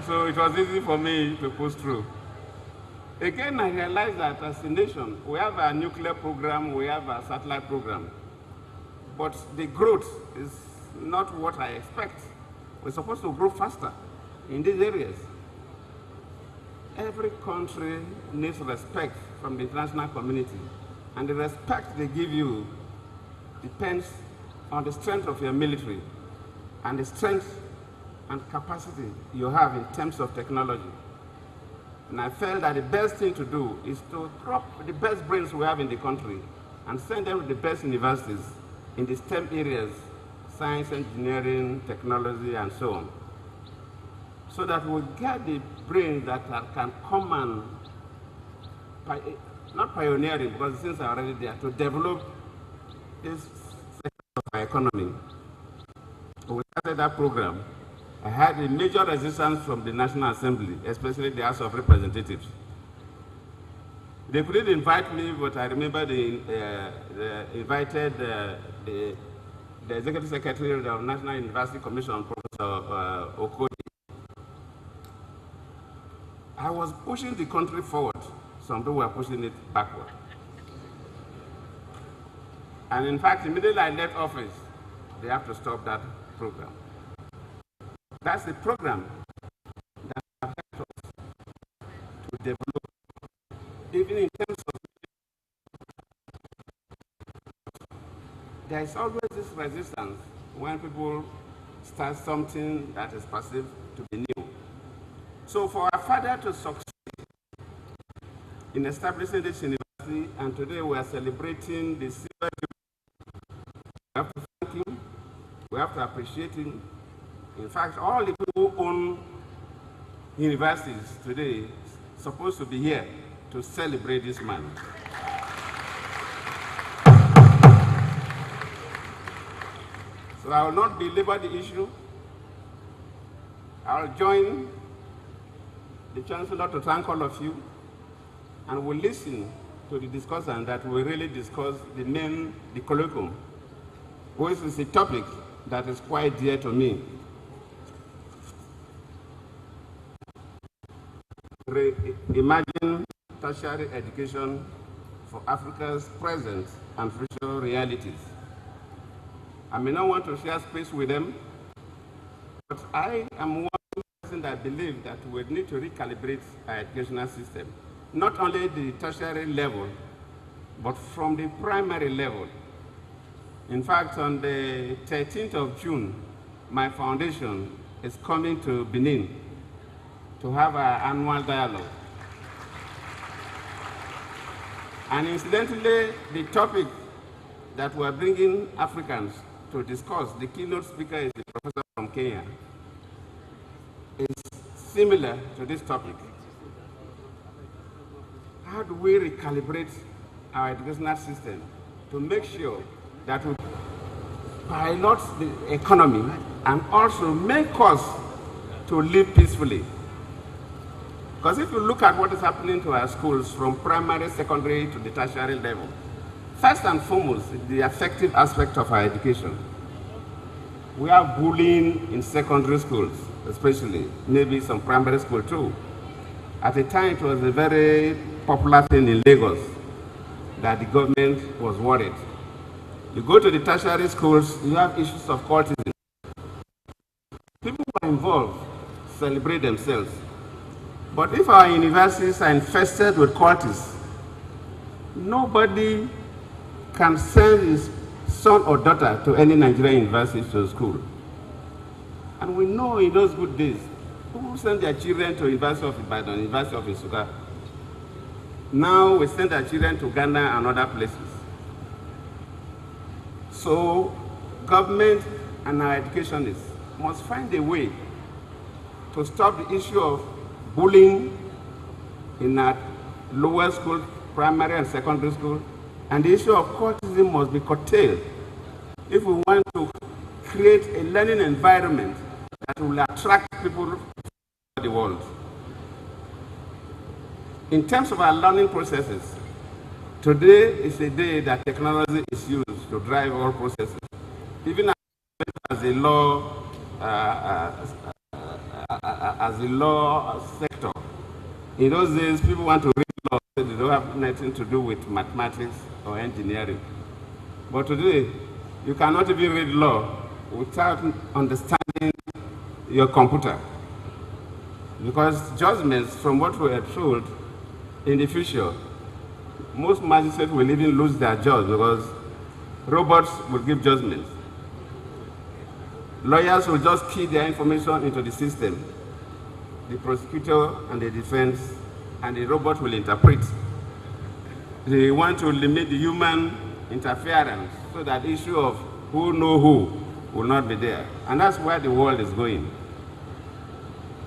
So it was easy for me to push through. Again, I realized that as a nation, we have a nuclear program, we have a satellite program. But the growth is not what I expect. We're supposed to grow faster in these areas. Every country needs respect from the international community. And the respect they give you depends on the strength of your military and the strength and capacity you have in terms of technology. And I felt that the best thing to do is to crop the best brains we have in the country and send them to the best universities in the STEM areas, science, engineering, technology, and so on, so that we'll get the brains that can come and, not pioneering, because things are already there, to develop this sector of our economy. When we started that program, I had a major resistance from the National Assembly, especially the House of Representatives. They couldn't invite me, but I remember they invited the Executive Secretary of the National University Commission, Professor Okodi. I was pushing the country forward. Some people were pushing it backward. And in fact, immediately I left office, they have to stop that program. That's the program that has helped us to develop, even in terms of, there is always this resistance when people start something that is perceived to be new. So for our father to succeed in establishing this university, and today we are celebrating the silver jubilee, we have to thank him, we have to appreciate him. In fact, all the people who own universities today are supposed to be here to celebrate this man. So I will not belabor the issue. I will join the Chancellor to thank all of you, and we'll listen to the discussant that will really discuss the colloquium, which is a topic that is quite dear to me. Imagine tertiary education for Africa's present and future realities. I may not want to share space with them, but I am one person that believes that we need to recalibrate our educational system, not only the tertiary level, but from the primary level. In fact, on the 13th of June, my foundation is coming to Benin to have our annual dialogue. And incidentally, the topic that we're bringing Africans to discuss, the keynote speaker is the professor from Kenya, is similar to this topic. How do we recalibrate our educational system to make sure that we pilot the economy and also make us to live peacefully? Because if you look at what is happening to our schools from primary, secondary to the tertiary level, first and foremost, the effective aspect of our education. We have bullying in secondary schools, especially, maybe some primary school too. At the time, it was a very popular thing in Lagos that the government was worried. You go to the tertiary schools, you have issues of cultism. People who are involved celebrate themselves. But if our universities are infested with cultists, nobody can send his son or daughter to any Nigerian university to school. And we know in those good days, people send their children to University of Ibadan, University of Isuka. Now we send our children to Ghana and other places. So government and our educationists must find a way to stop the issue of bullying in our lower school, primary and secondary school, and the issue of cultism must be curtailed if we want to create a learning environment that will attract people from the world. In terms of our learning processes, today is a day that technology is used to drive all processes. Even as a law sector, in those days people want to read law, they don't have nothing to do with mathematics or engineering. But today, you cannot even read law without understanding your computer. Because judgments, from what we are told, in the future, most magistrates will even lose their jobs because robots will give judgments. Lawyers will just key their information into the system. The prosecutor and the defense and the robot will interpret. They want to limit the human interference so that the issue of who know who will not be there. And that's where the world is going.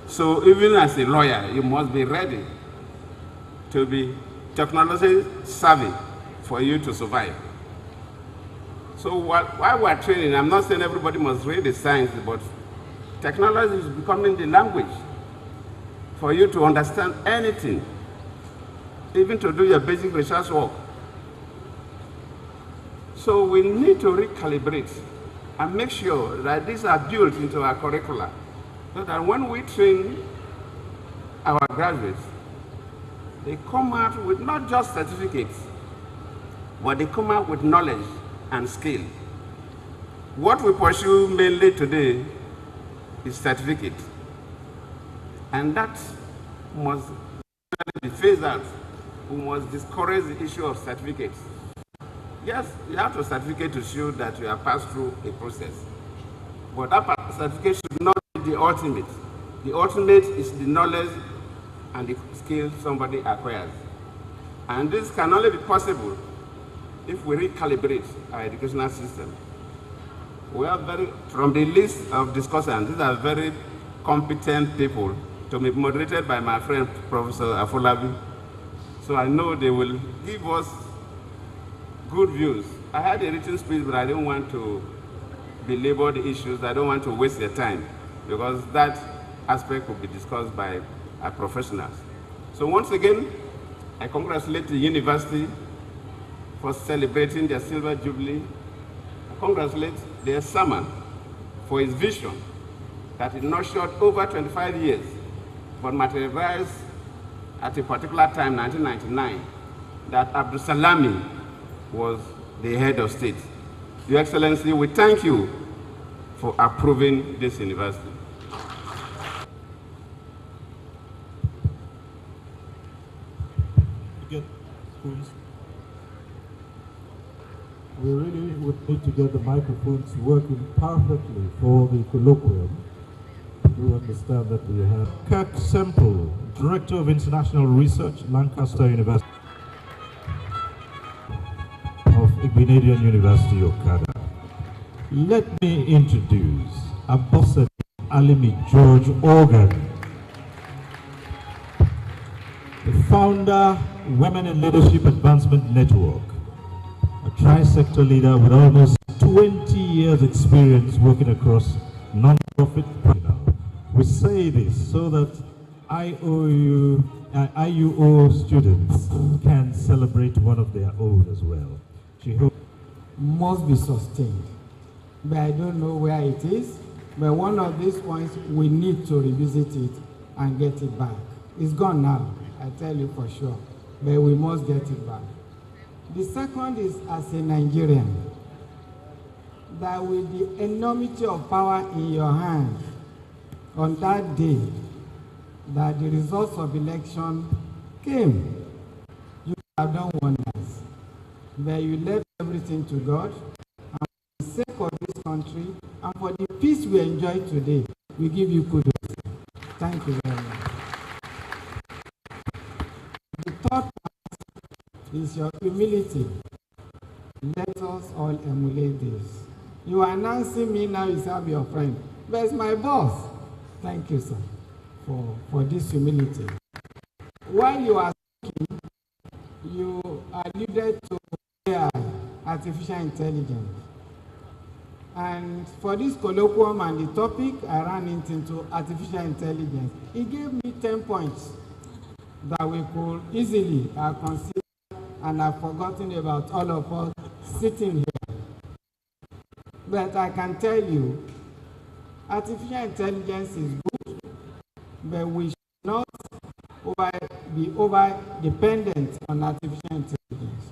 So even as a lawyer, you must be ready to be technology savvy for you to survive. So while we're training, I'm not saying everybody must read the science, but technology is becoming the language for you to understand anything, even to do your basic research work. So we need to recalibrate and make sure that these are built into our curricula, so that when we train our graduates, they come out with not just certificates, but they come out with knowledge and skill. What we pursue mainly today is certificate, and that must be phased out. We must discourage the issue of certificates. Yes, you have a certificate to show that you have passed through a process, but that certificate should not be the ultimate. The ultimate is the knowledge and the skill somebody acquires. And this can only be possible if we recalibrate our educational system. We are from the list of discussants, these are very competent people to be moderated by my friend, Professor Afolabi. So I know they will give us good views. I had a written speech, but I don't want to belabor the issues. I don't want to waste their time, because that aspect will be discussed by our professionals. So once again, I congratulate the university for celebrating their Silver Jubilee. I congratulate their summer for his vision that it nurtured over 25 years, but materialized at a particular time, 1999, that Abdul Salami was the head of state. Your Excellency, we thank you for approving this university. We really would need to get the microphones working perfectly for the colloquium. We understand that we have Kirk Semple, Director of International Research, Lancaster University of Igbinedion University, Okada. Let me introduce Ambassador Alimi George Organ, the founder, Women in Leadership Advancement Network, a tri-sector leader with almost 20 years experience working across non-profit. We say this so that IUO students can celebrate one of their own as well. Must be sustained, but I don't know where it is. But one of these points, we need to revisit it and get it back. It's gone now, I tell you for sure, but we must get it back. The second is, as a Nigerian, that with the enormity of power in your hands, on that day that the results of election came, you have done wonders. But you left everything to God, and for the sake of this country, and for the peace we enjoy today, we give you kudos. Thank you very much. The third part is your humility. Let us all emulate this. You are announcing me now, you have your friend, but it's my boss. Thank you, sir, for this humility. While you are speaking, you alluded to AI, artificial intelligence. And for this colloquium and the topic, I ran into artificial intelligence. He gave me 10 points that we could easily consider, and I've forgotten about all of us sitting here. But I can tell you, artificial intelligence is good, but we should not be over-dependent on artificial intelligence.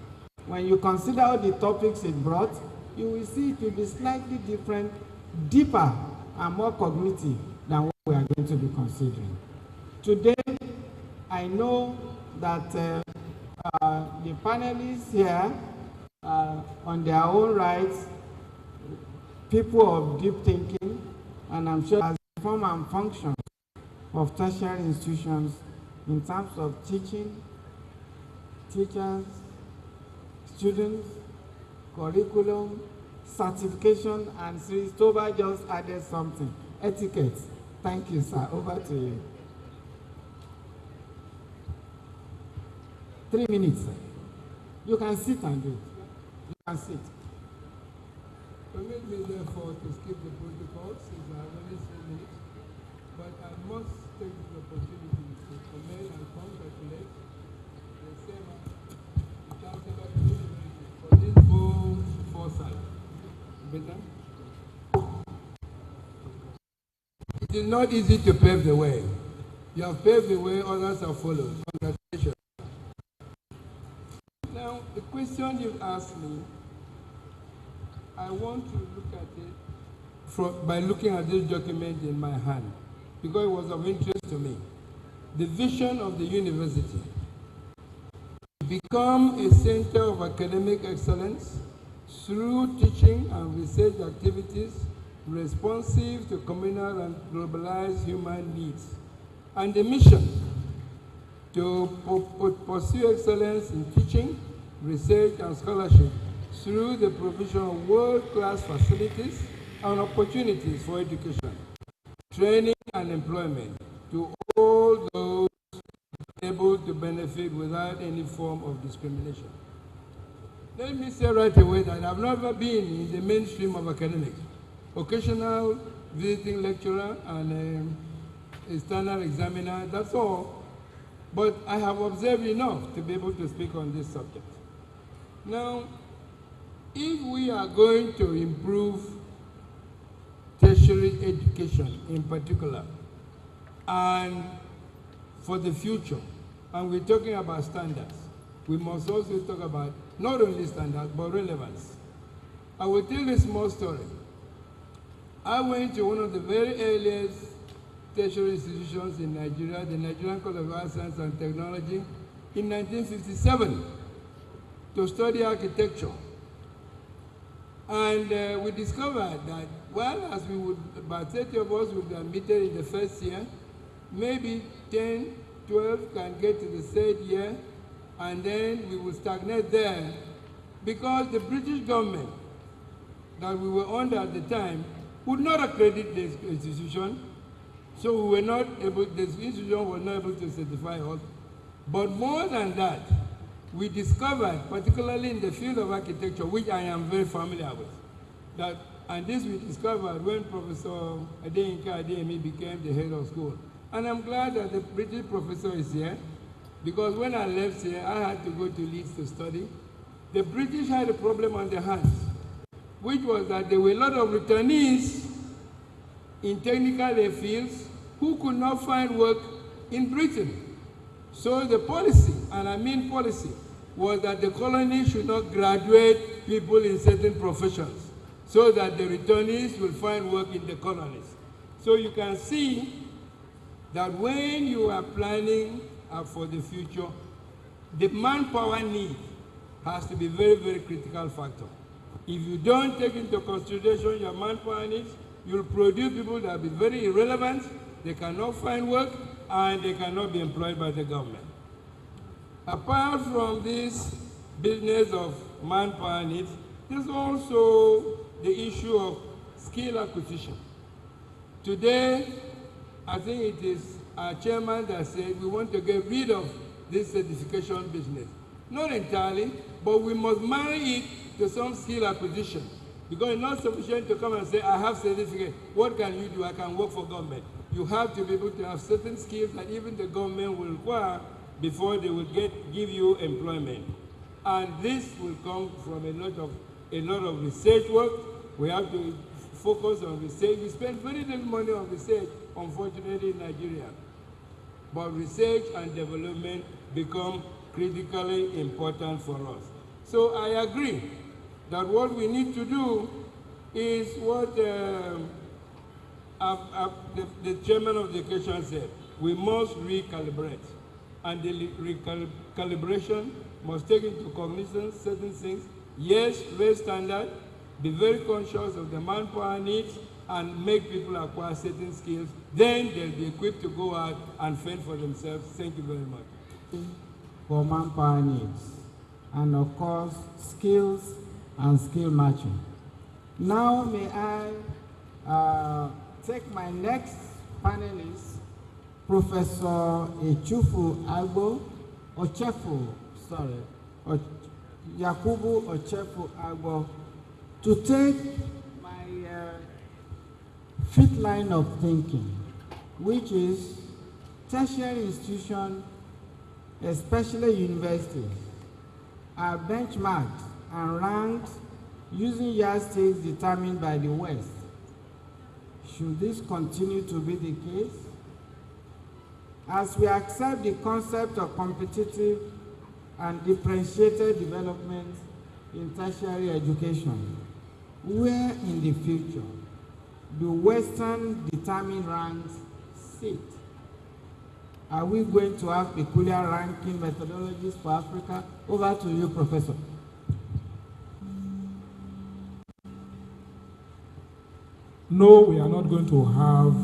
When you consider all the topics it brought, you will see it will be slightly different, deeper, and more cognitive than what we are going to be considering. Today, I know that the panelists here, on their own rights, people of deep thinking, and I'm sure as the form and function of tertiary institutions in terms of teaching, teachers, students, curriculum, certification, and Sri Stoba just added something, etiquette. Thank you, sir. Over to you. 3 minutes, sir. You can sit and do it. You can sit. Permit me, therefore, to skip the protocol since I have only 3 minutes, but I must take the opportunity to commend and congratulate the Chancellor of the University for this bold foresight. Better? It is not easy to pave the way. You have paved the way, others have followed. Congratulations. Now, the question you asked me, I want to look at it by looking at this document in my hand, because it was of interest to me. The vision of the university: become a center of academic excellence through teaching and research activities responsive to communal and globalized human needs. And the mission: to pursue excellence in teaching, research, and scholarship through the provision of world-class facilities and opportunities for education, training, and employment to all those able to benefit without any form of discrimination. Let me say right away that I've never been in the mainstream of academics. Occasional visiting lecturer and external examiner, that's all. But I have observed enough to be able to speak on this subject. Now, if we are going to improve tertiary education in particular, and for the future, and we're talking about standards, we must also talk about not only standards, but relevance. I will tell a small story. I went to one of the very earliest tertiary institutions in Nigeria, the Nigerian College of Arts, Science and Technology, in 1957, to study architecture. And we discovered that, well, as we would, about 30 of us would be admitted in the first year, maybe 10, 12 can get to the third year, and then we would stagnate there, because the British government that we were under at the time would not accredit this institution, so we were not able, this institution was not able to certify us. But more than that, we discovered, particularly in the field of architecture, which I am very familiar with, that, and this we discovered when Professor Adeyinka Adeyemi became the head of school. And I'm glad that the British professor is here, because when I left here, I had to go to Leeds to study. The British had a problem on their hands, which was that there were a lot of returnees in technical fields who could not find work in Britain. So the policy, and I mean policy, was that the colony should not graduate people in certain professions, so that the returnees will find work in the colonies. So you can see that when you are planning for the future, the manpower need has to be very, very critical factor. If you don't take into consideration your manpower needs, you'll produce people that will be very irrelevant, they cannot find work, and they cannot be employed by the government. Apart from this business of manpower needs, there's also the issue of skill acquisition. Today, I think it is our chairman that said we want to get rid of this certification business. Not entirely, but we must marry it to some skill acquisition. Because it's not sufficient to come and say, I have certificate. What can you do? I can work for government. You have to be able to have certain skills that even the government will require before they will give you employment. And this will come from a lot of research work. We have to focus on research. We spend very little money on research, unfortunately, in Nigeria. But research and development become critically important for us. So I agree that what we need to do is what the chairman of the education said. We must recalibrate. And the recalibration must take into cognizance certain things. Yes, raise standard, be very conscious of the manpower needs, and make people acquire certain skills, then they'll be equipped to go out and fend for themselves. Thank you very much. For manpower needs, and of course, skills and skill matching. Now may I take my next panelist, Professor Yakubu Ochefu Agbo, to take my fifth line of thinking, which is tertiary institutions, especially universities, are benchmarked and ranked using yardsticks determined by the West. Should this continue to be the case? As we accept the concept of competitive and differentiated development in tertiary education, where in the future do Western determined ranks sit? Are we going to have peculiar ranking methodologies for Africa? Over to you, Professor. No, we are not going to have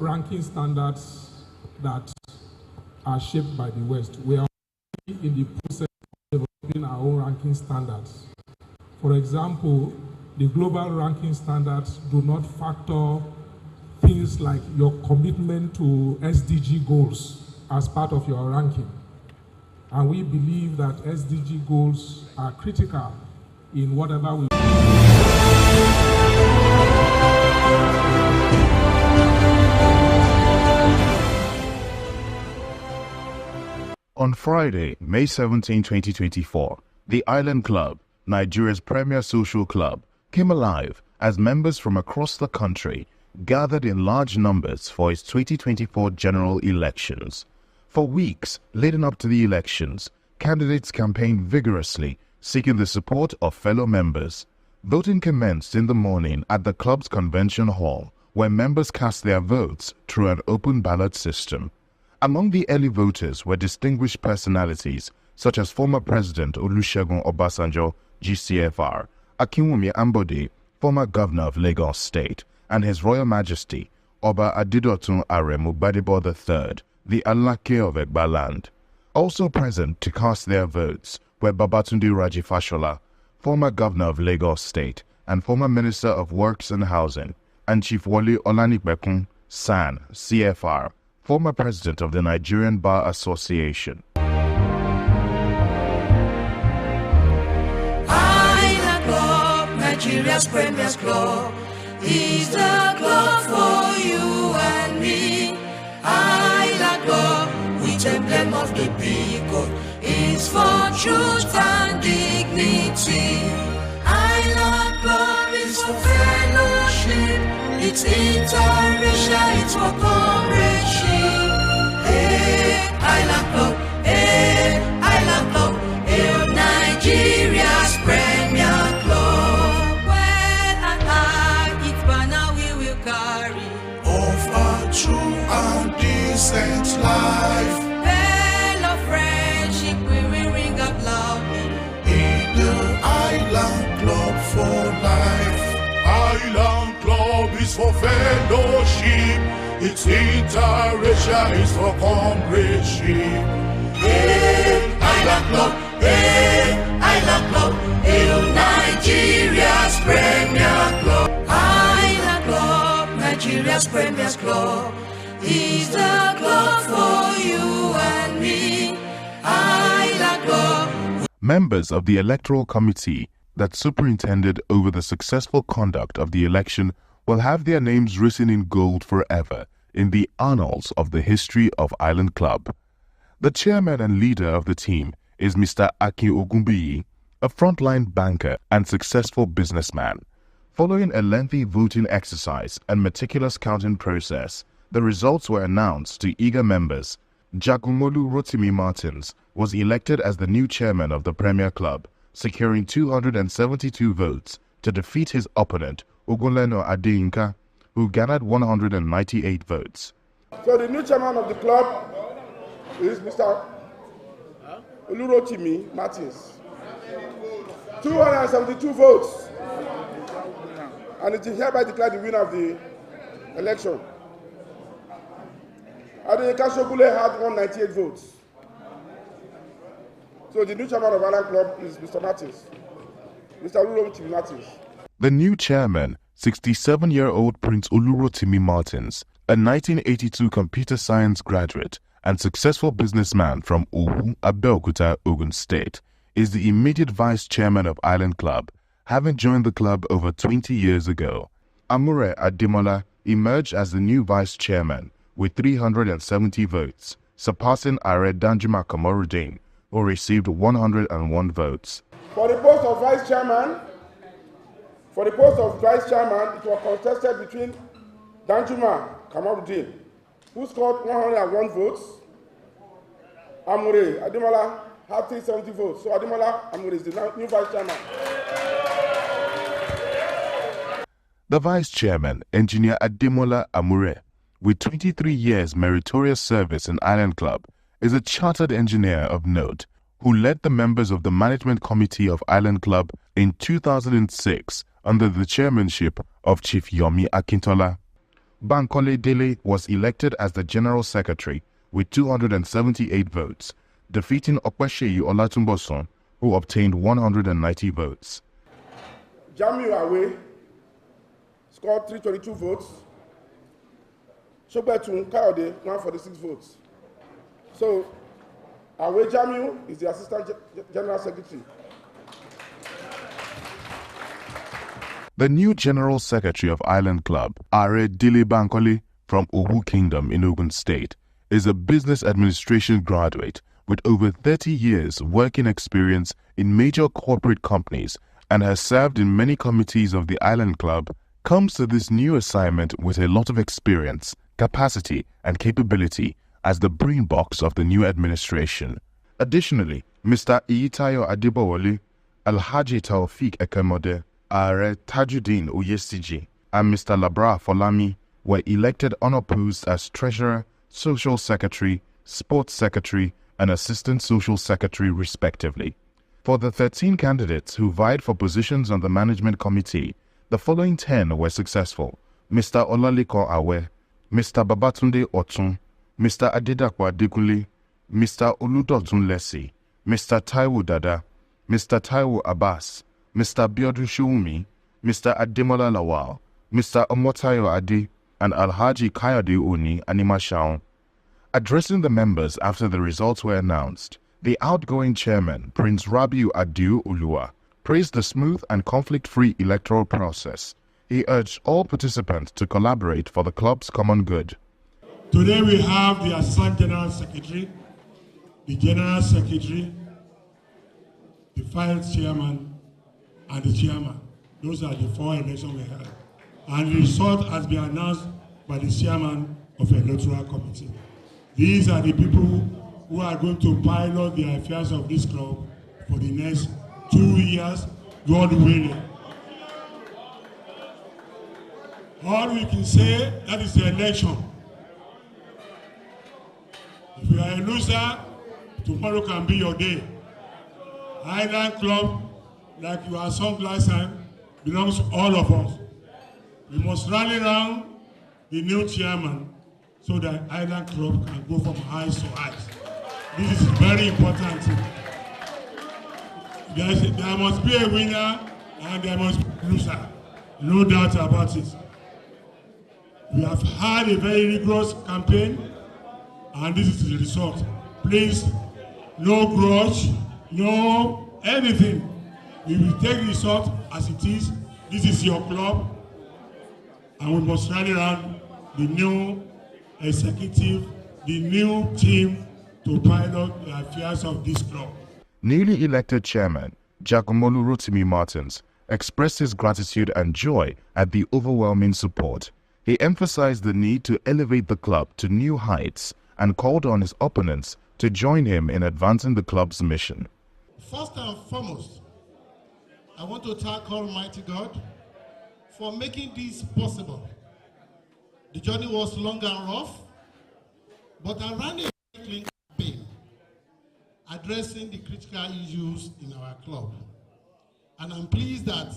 ranking standards that are shaped by the West. We are in the process of developing our own ranking standards. For example, the global ranking standards do not factor things like your commitment to SDG goals as part of your ranking. And we believe that SDG goals are critical in whatever we On Friday, May 17, 2024, the Island Club, Nigeria's premier social club, came alive as members from across the country gathered in large numbers for its 2024 general elections. For weeks leading up to the elections, candidates campaigned vigorously, seeking the support of fellow members. Voting commenced in the morning at the club's convention hall, where members cast their votes through an open ballot system. Among the early voters were distinguished personalities such as former President Olusegun Obasanjo, GCFR, Akinwumi Ambode, former Governor of Lagos State, and His Royal Majesty, Oba Adidotun Aremu Gbadebo III, the Alake of Egbaland. Also present to cast their votes were Babatunde Raji Fashola, former Governor of Lagos State and former Minister of Works and Housing, and Chief Wole Olanipekun San, CFR, former President of the Nigerian Bar Association. Island Club, Nigeria's premier club, is the club for you and me. Island Club, with emblem of the peacock, is for truth and dignity. Island Club is for fellowship, it's interracial, it's for comradeship. Hey, Island Club, hey, Nigeria's premier club. When and I, it's banner we will carry, of a true and decent life. bell of friendship we will ring out loudly. In the Island Club for life. Island Club is for fellowship, it's interracial, it's for comradeship. Hey, Island Club, hey, Nigeria's premier club. Island Club, Nigeria's premier club, is the club for you and me. Island Club. Members of the Electoral Committee that superintended over the successful conduct of the election will have their names written in gold forever in the annals of the history of Island Club. The chairman and leader of the team is Mr. Akin Ogunbiyi, a frontline banker and successful businessman. Following a lengthy voting exercise and meticulous counting process, the results were announced to eager members. Jagumolu Rotimi Martins was elected as the new chairman of the Premier Club, securing 272 votes to defeat his opponent, Ogunleno Adeyinka, who gathered 198 votes. So the new chairman of the club is Mr. Olurotimi Martins. 272 votes. and it is hereby declared the winner of the election. Adeyinka Shogule had 198 votes. So the new chairman of Island Club is Mr. Martins, Mr. Olurotimi Martins. The new chairman, 67-year-old Prince Olurotimi Martins, a 1982 computer science graduate and successful businessman from Owu, Abeokuta, Ogun State, is the immediate vice chairman of Island Club, having joined the club over 20 years ago. Amure Ademola emerged as the new vice chairman with 370 votes, surpassing Are Danjuma Kamorudin, who received 101 votes. For the post of vice chairman, it was contested between Danjuma Kamorudin, who scored 101 votes. Amure Ademola had 370 votes. So Ademola Amure is the new vice chairman. The vice chairman, Engineer Ademola Amure, with 23 years meritorious service in Island Club, is a chartered engineer of note who led the members of the management committee of Island Club in 2006 under the chairmanship of Chief Yomi Akintola. Bankole Dele was elected as the general secretary with 278 votes, defeating Okweseyi Olatunbosun, who obtained 190 votes. Jamiu Awe scored 322 votes. Shogbetun Kayode 146 votes. So, Awe Jamiu is the Assistant General Secretary. The new General Secretary of Island Club, Are Dele Bankole from Owu Kingdom in Ogun State, is a business administration graduate with over 30 years working experience in major corporate companies and has served in many committees of the Island Club, comes to this new assignment with a lot of experience, capacity and capability as the brain box of the new administration. Additionally, Mr. Iyitayo Adebowale, Alhaji Taufik Ekemode, Are Tajuddin Oyesiji, and Mr. Labra Folami were elected unopposed as Treasurer, Social Secretary, Sports Secretary, and Assistant Social Secretary respectively. For the 13 candidates who vied for positions on the Management Committee, the following 10 were successful: Mr. Olaliko Awe, Mr. Babatunde Otun, Mr. Adedakwa Adekunle, Mr. Oludotun Lesi, Mr. Taiwo Dada, Mr. Taiwo Abbas, Mr. Biodun Shumi, Mr. Ademola Lawal, Mr. Omotayo Ade, and Alhaji Kayode Oni Animashaun. Addressing the members after the results were announced, the outgoing chairman, Prince Rabiu Adiu Ulua, praised the smooth and conflict-free electoral process. He urged all participants to collaborate for the club's common good. Today we have the Assistant General Secretary, the General Secretary, the Vice Chairman, and the Chairman. Those are the 4 elections we had. And the result has been announced by the Chairman of the Electoral Committee. These are the people who are going to pilot the affairs of this club for the next 2 years, God willing. All we can say, that is the election. If you are a loser, tomorrow can be your day. Island Club, like your song last time, belongs to all of us. We must rally around the new chairman so that Island Club can go from highs to highs. This is very important. There must be a winner and there must be a loser. No doubt about it. We have had a very rigorous campaign and this is the result. Please, no grudge, no anything. We will take the result as it is. This is your club and we must rally around the new executive, the new team to pilot the affairs of this club. Newly elected chairman, Jagomolu Rotimi Martins, expressed his gratitude and joy at the overwhelming support. He emphasized the need to elevate the club to new heights and called on his opponents to join him in advancing the club's mission. First and foremost, I want to thank Almighty God for making this possible. The journey was long and rough, but I ran a clean campaign addressing the critical issues in our club. And I'm pleased that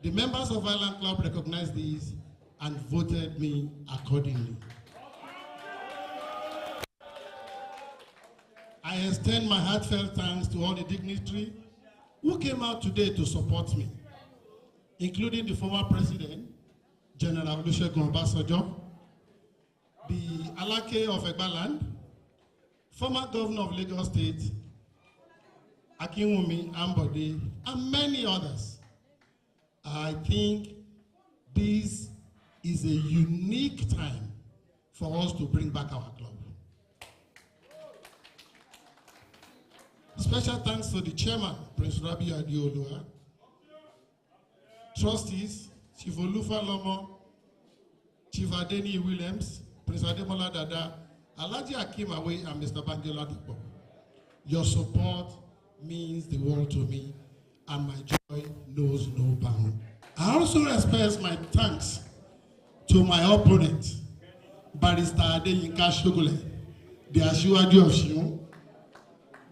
The members of Island Club recognized this and voted me accordingly. I extend my heartfelt thanks to all the dignitaries who came out today to support me, including the former president, General Olusegun Obasanjo, the Alake of Egbaland, former governor of Lagos State, Akinwumi Ambode, and many others. I think this is a unique time for us to bring back our club. Special thanks to the chairman, Prince Rabi Adeolua, trustees, Chief Olufa Lomo, Chief Adeni Williams, Prince Ademola Dada, Alhaji Akim Awe, and Mr. Banjola Dipo. Your support means the world to me, and my joy knows no bound. I also express my thanks to my opponent, Barrister Adeyinka Shogule, the Asiwaju of Shion.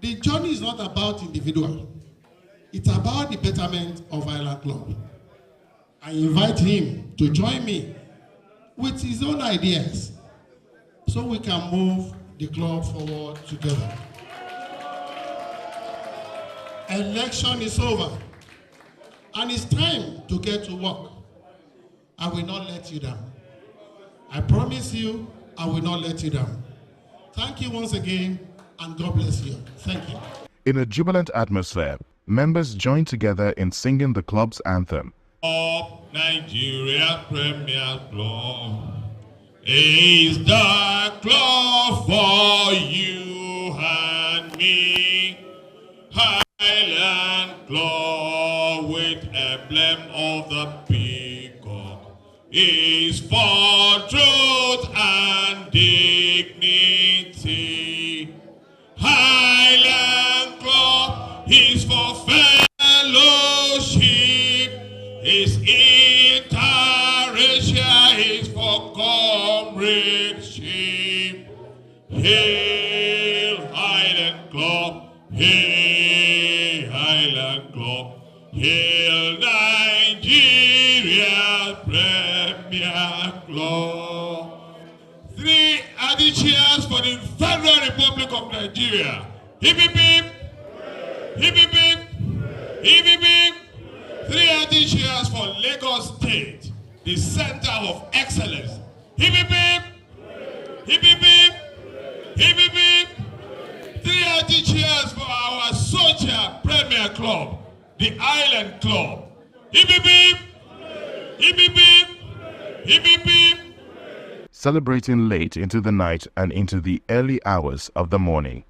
The journey is not about individual. It's about the betterment of Island Club. I invite him to join me with his own ideas so we can move the club forward together. Election is over, and it's time to get to work. I will not let you down. I promise you, I will not let you down. Thank you once again, and God bless you. Thank you. In a jubilant atmosphere, members joined together in singing the club's anthem. Up Nigeria Premier Club is the club for you and me. Highland Club with emblem of the peacock is for truth and dignity. Highland Club is for fellowship, is interracial, is for comradeship. Hail Highland Club, hail Highland Club, hail Nigeria Premier Club. 3 are the cheers for the Federal Republic of Nigeria. Hip hip hip, hip hip hip, hip hip hip. 3 are the cheers for Lagos State, the center of excellence. Hip hip hip, hip hip hip, hip hip hip. 3 are the cheers for our social Premier Club, the Island Club. Hip hip hip, hip hip hip, hip hip hip. Celebrating late into the night and into the early hours of the morning.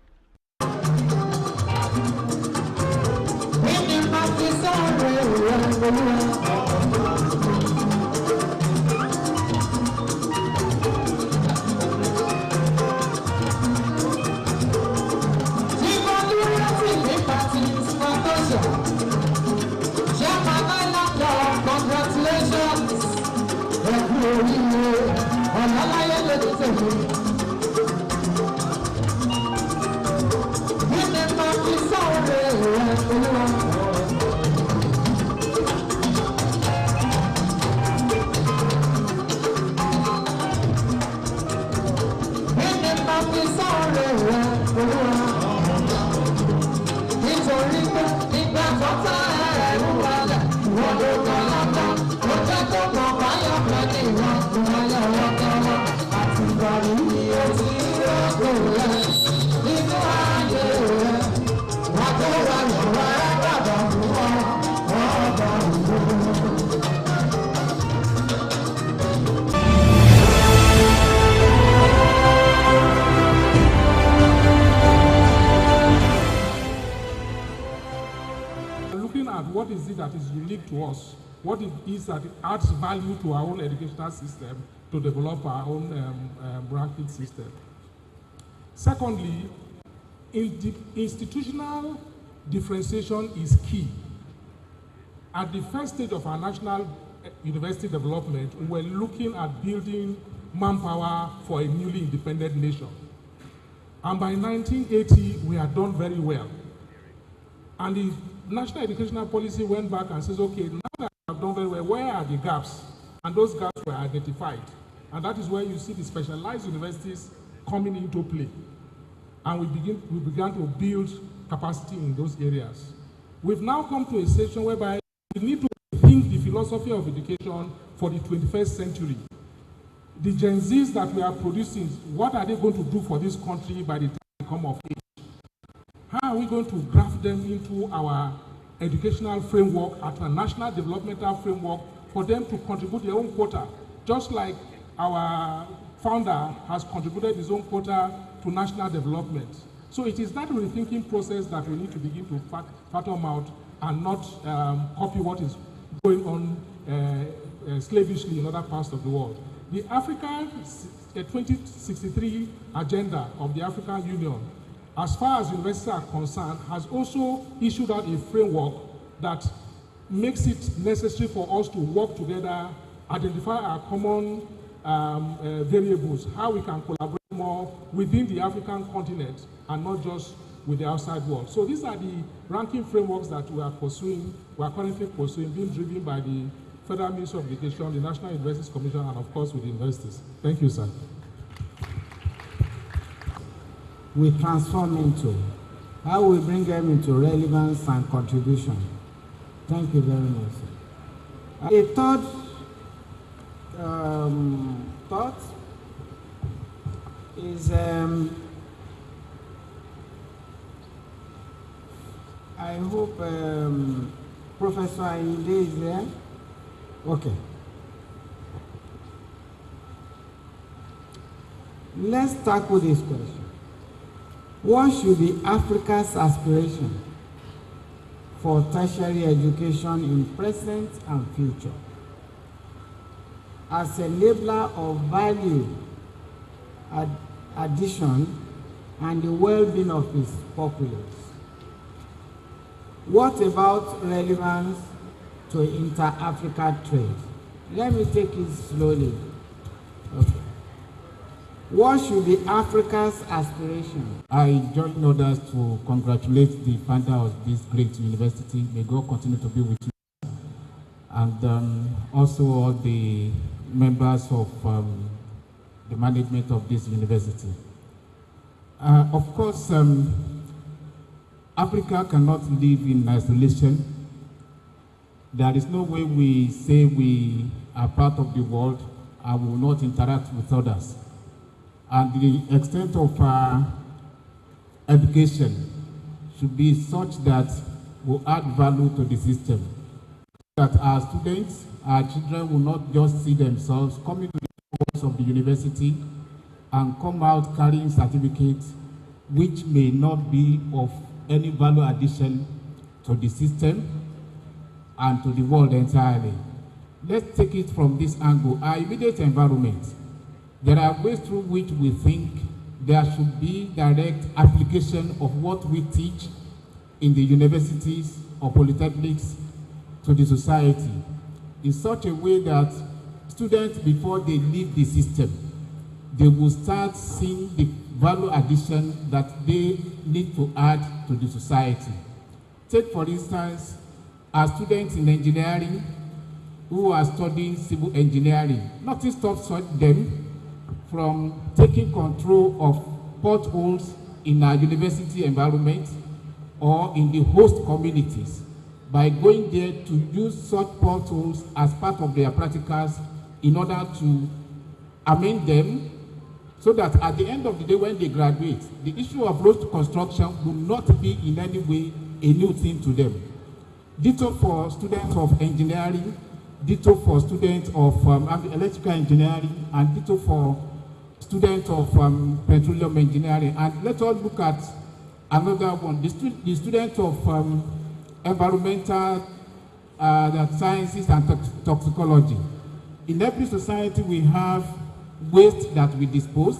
What is it that is unique to us? What it is that it adds value to our own educational system to develop our own ranking system? Secondly, institutional differentiation is key. At the first stage of our national university development, we were looking at building manpower for a newly independent nation. And by 1980, we had done very well. And the National Educational Policy went back and says, okay, now that we have done very well, the gaps, and those gaps were identified. And that is where you see the specialized universities coming into play. And we began to build capacity in those areas. We've now come to a station whereby we need to think the philosophy of education for the 21st century. The Gen Zs that we are producing, what are they going to do for this country by the time they come of age? How are we going to graft them into our educational framework, at a national developmental framework, for them to contribute their own quota, just like our founder has contributed his own quota to national development. So it is that rethinking process that we need to begin to fathom out and not copy what is going on slavishly in other parts of the world. The Africa 2063 agenda of the African Union, as far as universities are concerned, has also issued out a framework that makes it necessary for us to work together, identify our common variables, how we can collaborate more within the African continent and not just with the outside world. So these are the ranking frameworks that we are currently pursuing, being driven by the Federal Ministry of Education, the National Universities Commission, and of course with the universities. Thank you, sir. We transform into, how we bring them into relevance and contribution. Thank you very much, sir. A third thought is, I hope Professor Ainde is there. Okay. Let's tackle this question. What should be Africa's aspiration for tertiary education in present and future as a enabler of value addition and the well-being of its populace? What about relevance to inter-Africa trade? Let me take it slowly. Okay. What should be Africa's aspiration? I join others to congratulate the founder of this great university. May God continue to be with you. And also all the members of the management of this university. Of course, Africa cannot live in isolation. There is no way we say we are part of the world and will not interact with others. And the extent of education should be such that will add value to the system. That our students, our children will not just see themselves coming to the walls of the university and come out carrying certificates which may not be of any value addition to the system and to the world entirely. Let's take it from this angle. Our immediate environment. There are ways through which we think there should be direct application of what we teach in the universities or polytechnics to the society in such a way that students, before they leave the system, they will start seeing the value addition that they need to add to the society. Take, for instance, our students in engineering who are studying civil engineering. Nothing stops them from taking control of potholes in our university environment or in the host communities by going there to use such potholes as part of their practicals in order to amend them, so that at the end of the day when they graduate, the issue of road construction will not be in any way a new thing to them. Ditto for students of engineering, ditto for students of electrical engineering, and ditto for students of petroleum engineering. And let us look at another one, the students of environmental sciences and toxicology. In every society we have waste that we dispose.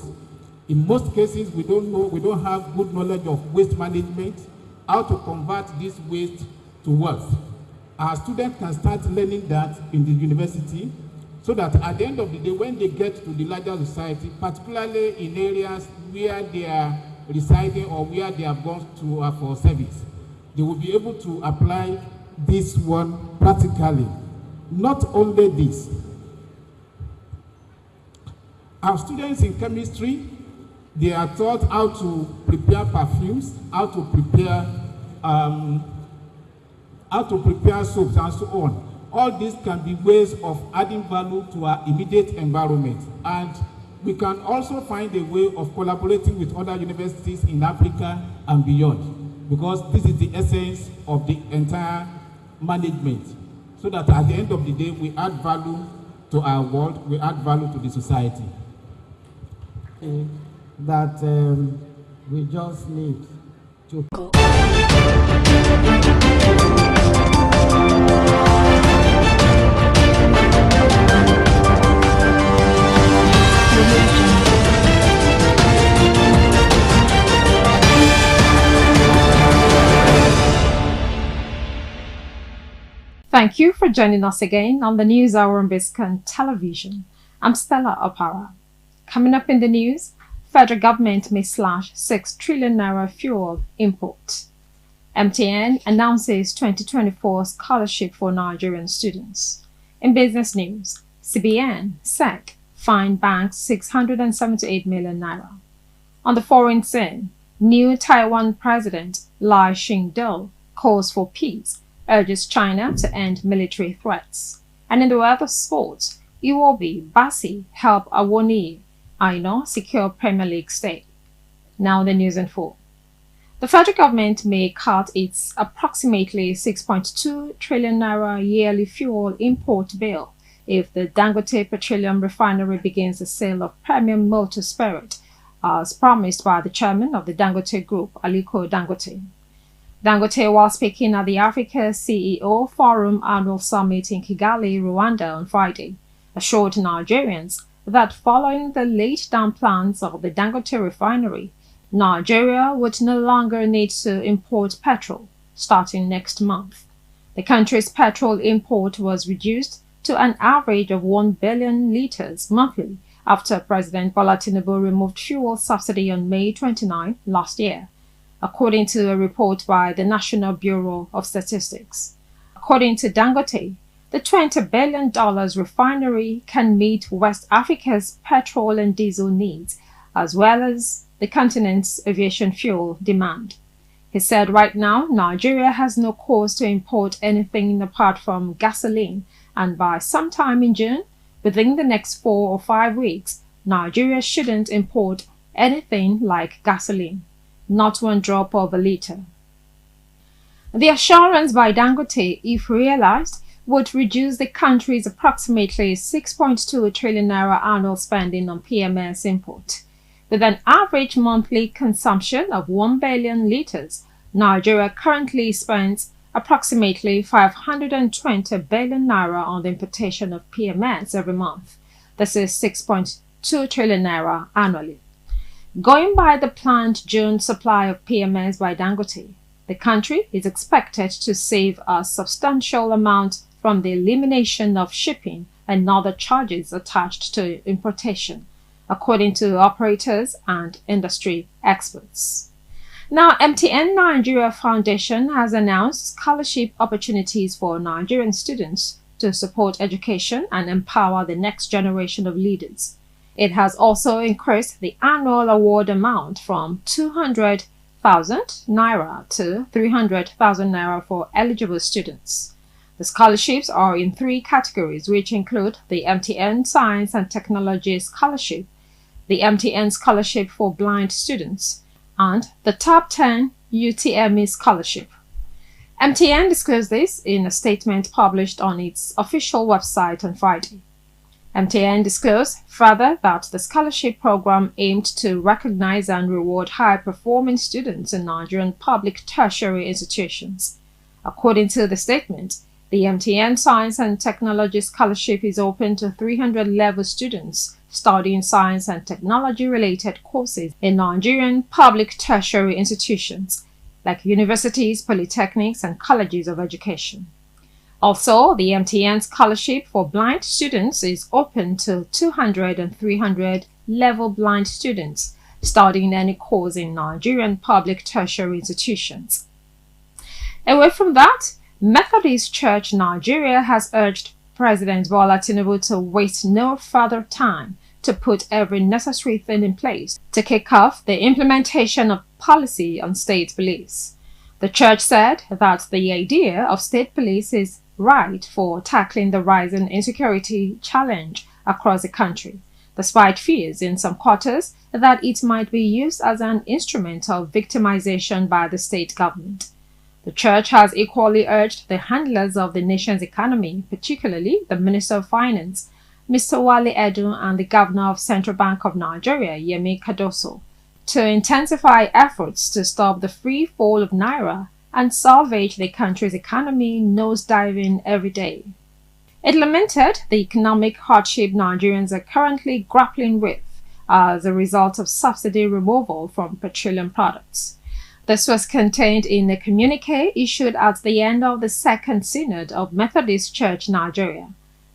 In most cases we don't have good knowledge of waste management, how to convert this waste to wealth. Our students can start learning that in the university, so that at the end of the day, when they get to the larger society, particularly in areas where they are residing or where they have gone to for service, they will be able to apply this one practically Not only this, our students in chemistry, they are taught how to prepare perfumes, how to prepare soaps, and so on. All these can be ways of adding value to our immediate environment. And we can also find a way of collaborating with other universities in Africa and beyond, because this is the essence of the entire management. So that at the end of the day, we add value to our world, we add value to the society. That we just need to Thank you for joining us again on the News Hour on Biscon Television. I'm Stella Opara. Coming up in the news, federal government may slash 6 trillion naira fuel import. MTN announces 2024 scholarship for Nigerian students. In business news, CBN, SEC, fined banks 678 million naira. On the foreign scene, new Taiwan President Lai Ching-te calls for peace, urges China to end military threats. And in the world of sports, Iwobi, Basi help Awoni, Aino secure Premier League stay. Now the news in full. The federal government may cut its approximately 6.2 trillion naira yearly fuel import bill if the Dangote Petroleum Refinery begins the sale of premium motor spirit, as promised by the chairman of the Dangote Group, Aliko Dangote. Dangote, while speaking at the Africa CEO Forum Annual Summit in Kigali, Rwanda on Friday, assured Nigerians that following the laid-down plans of the Dangote refinery, Nigeria would no longer need to import petrol starting next month. The country's petrol import was reduced to an average of 1 billion litres monthly after President Bola Tinubu removed fuel subsidy on May 29 last year, according to a report by the National Bureau of Statistics. According to Dangote, the $20 billion refinery can meet West Africa's petrol and diesel needs, as well as the continent's aviation fuel demand. He said right now, Nigeria has no cause to import anything apart from gasoline, and by sometime in June, within the next 4 or 5 weeks, Nigeria shouldn't import anything like gasoline, not 1 drop of a litre. The assurance by Dangote, if realized, would reduce the country's approximately 6.2 trillion naira annual spending on PMS import. With an average monthly consumption of 1 billion litres, Nigeria currently spends approximately 520 billion naira on the importation of PMS every month. This is 6.2 trillion naira annually. Going by the planned June supply of PMS by Dangote, the country is expected to save a substantial amount from the elimination of shipping and other charges attached to importation, according to operators and industry experts. Now, MTN Nigeria Foundation has announced scholarship opportunities for Nigerian students to support education and empower the next generation of leaders. It has also increased the annual award amount from 200,000 naira to 300,000 naira for eligible students. The scholarships are in 3 categories, which include the MTN Science and Technology Scholarship, the MTN Scholarship for Blind Students, and the Top 10 UTME Scholarship. MTN disclosed this in a statement published on its official website on Friday. MTN disclosed further that the scholarship program aimed to recognize and reward high-performing students in Nigerian public tertiary institutions. According to the statement, the MTN Science and Technology Scholarship is open to 300 level students studying science and technology-related courses in Nigerian public tertiary institutions like universities, polytechnics, and colleges of education. Also, the MTN Scholarship for Blind Students is open to 200 and 300 level blind students studying any course in Nigerian public tertiary institutions. Away from that, Methodist Church Nigeria has urged President Bola Tinubu to waste no further time to put every necessary thing in place to kick off the implementation of policy on state police. The church said that the idea of state police is right for tackling the rising insecurity challenge across the country, despite fears in some quarters that it might be used as an instrument of victimization by the state government. The church has equally urged the handlers of the nation's economy, particularly the Minister of Finance, Mr. Wale Edu, and the Governor of Central Bank of Nigeria, Yemi Cardoso, to intensify efforts to stop the free fall of Naira and salvage the country's economy nosediving every day. It lamented the economic hardship Nigerians are currently grappling with as a result of subsidy removal from petroleum products. This was contained in a communique issued at the end of the Second Synod of Methodist Church Nigeria,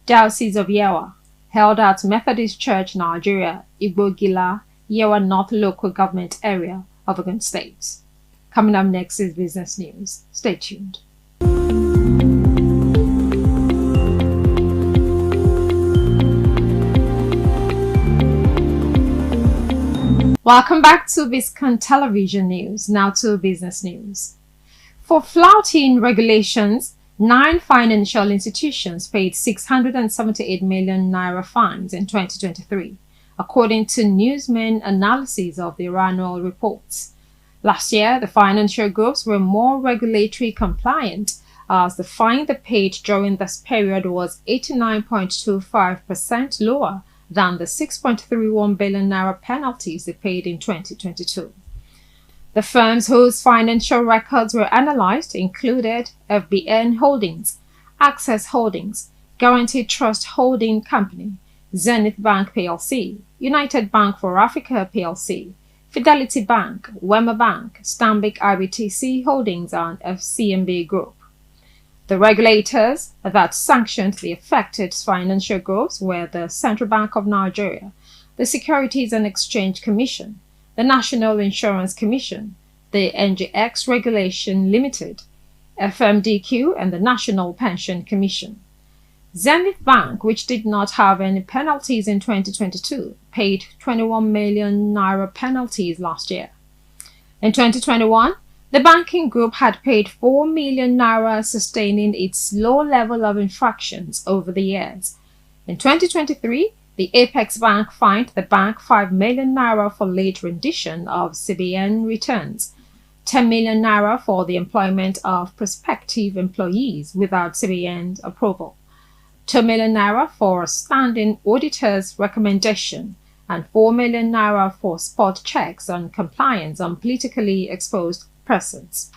Diocese of Yewa, held at Methodist Church Nigeria, Igbogila, Yewa North Local Government Area of Ogun State. Coming up next is business news. Stay tuned. Welcome back to Biscon Television News. Now to business news. For flouting regulations, 9 financial institutions paid 678 million naira fines in 2023, according to Newsman analysis of their annual reports. Last year, the financial groups were more regulatory compliant, as the fine they paid during this period was 89.25% lower than the 6.31 billion naira penalties they paid in 2022. The firms whose financial records were analyzed included FBN Holdings, Access Holdings, Guaranty Trust Holding Company, Zenith Bank PLC, United Bank for Africa PLC, Fidelity Bank, Wema Bank, Stanbic IBTC Holdings, and FCMB Group. The regulators that sanctioned the affected financial groups were the Central Bank of Nigeria, the Securities and Exchange Commission, the National Insurance Commission, the NGX Regulation Limited, FMDQ, and the National Pension Commission. Zenith Bank, which did not have any penalties in 2022, paid 21 million naira penalties last year. In 2021, the banking group had paid 4 million naira, sustaining its low level of infractions over the years. In 2023, the Apex Bank fined the bank 5 million naira for late rendition of CBN returns, 10 million naira for the employment of prospective employees without CBN approval, 2 million naira for standing auditor's recommendation, and 4 million naira for spot checks on compliance on politically exposed persons.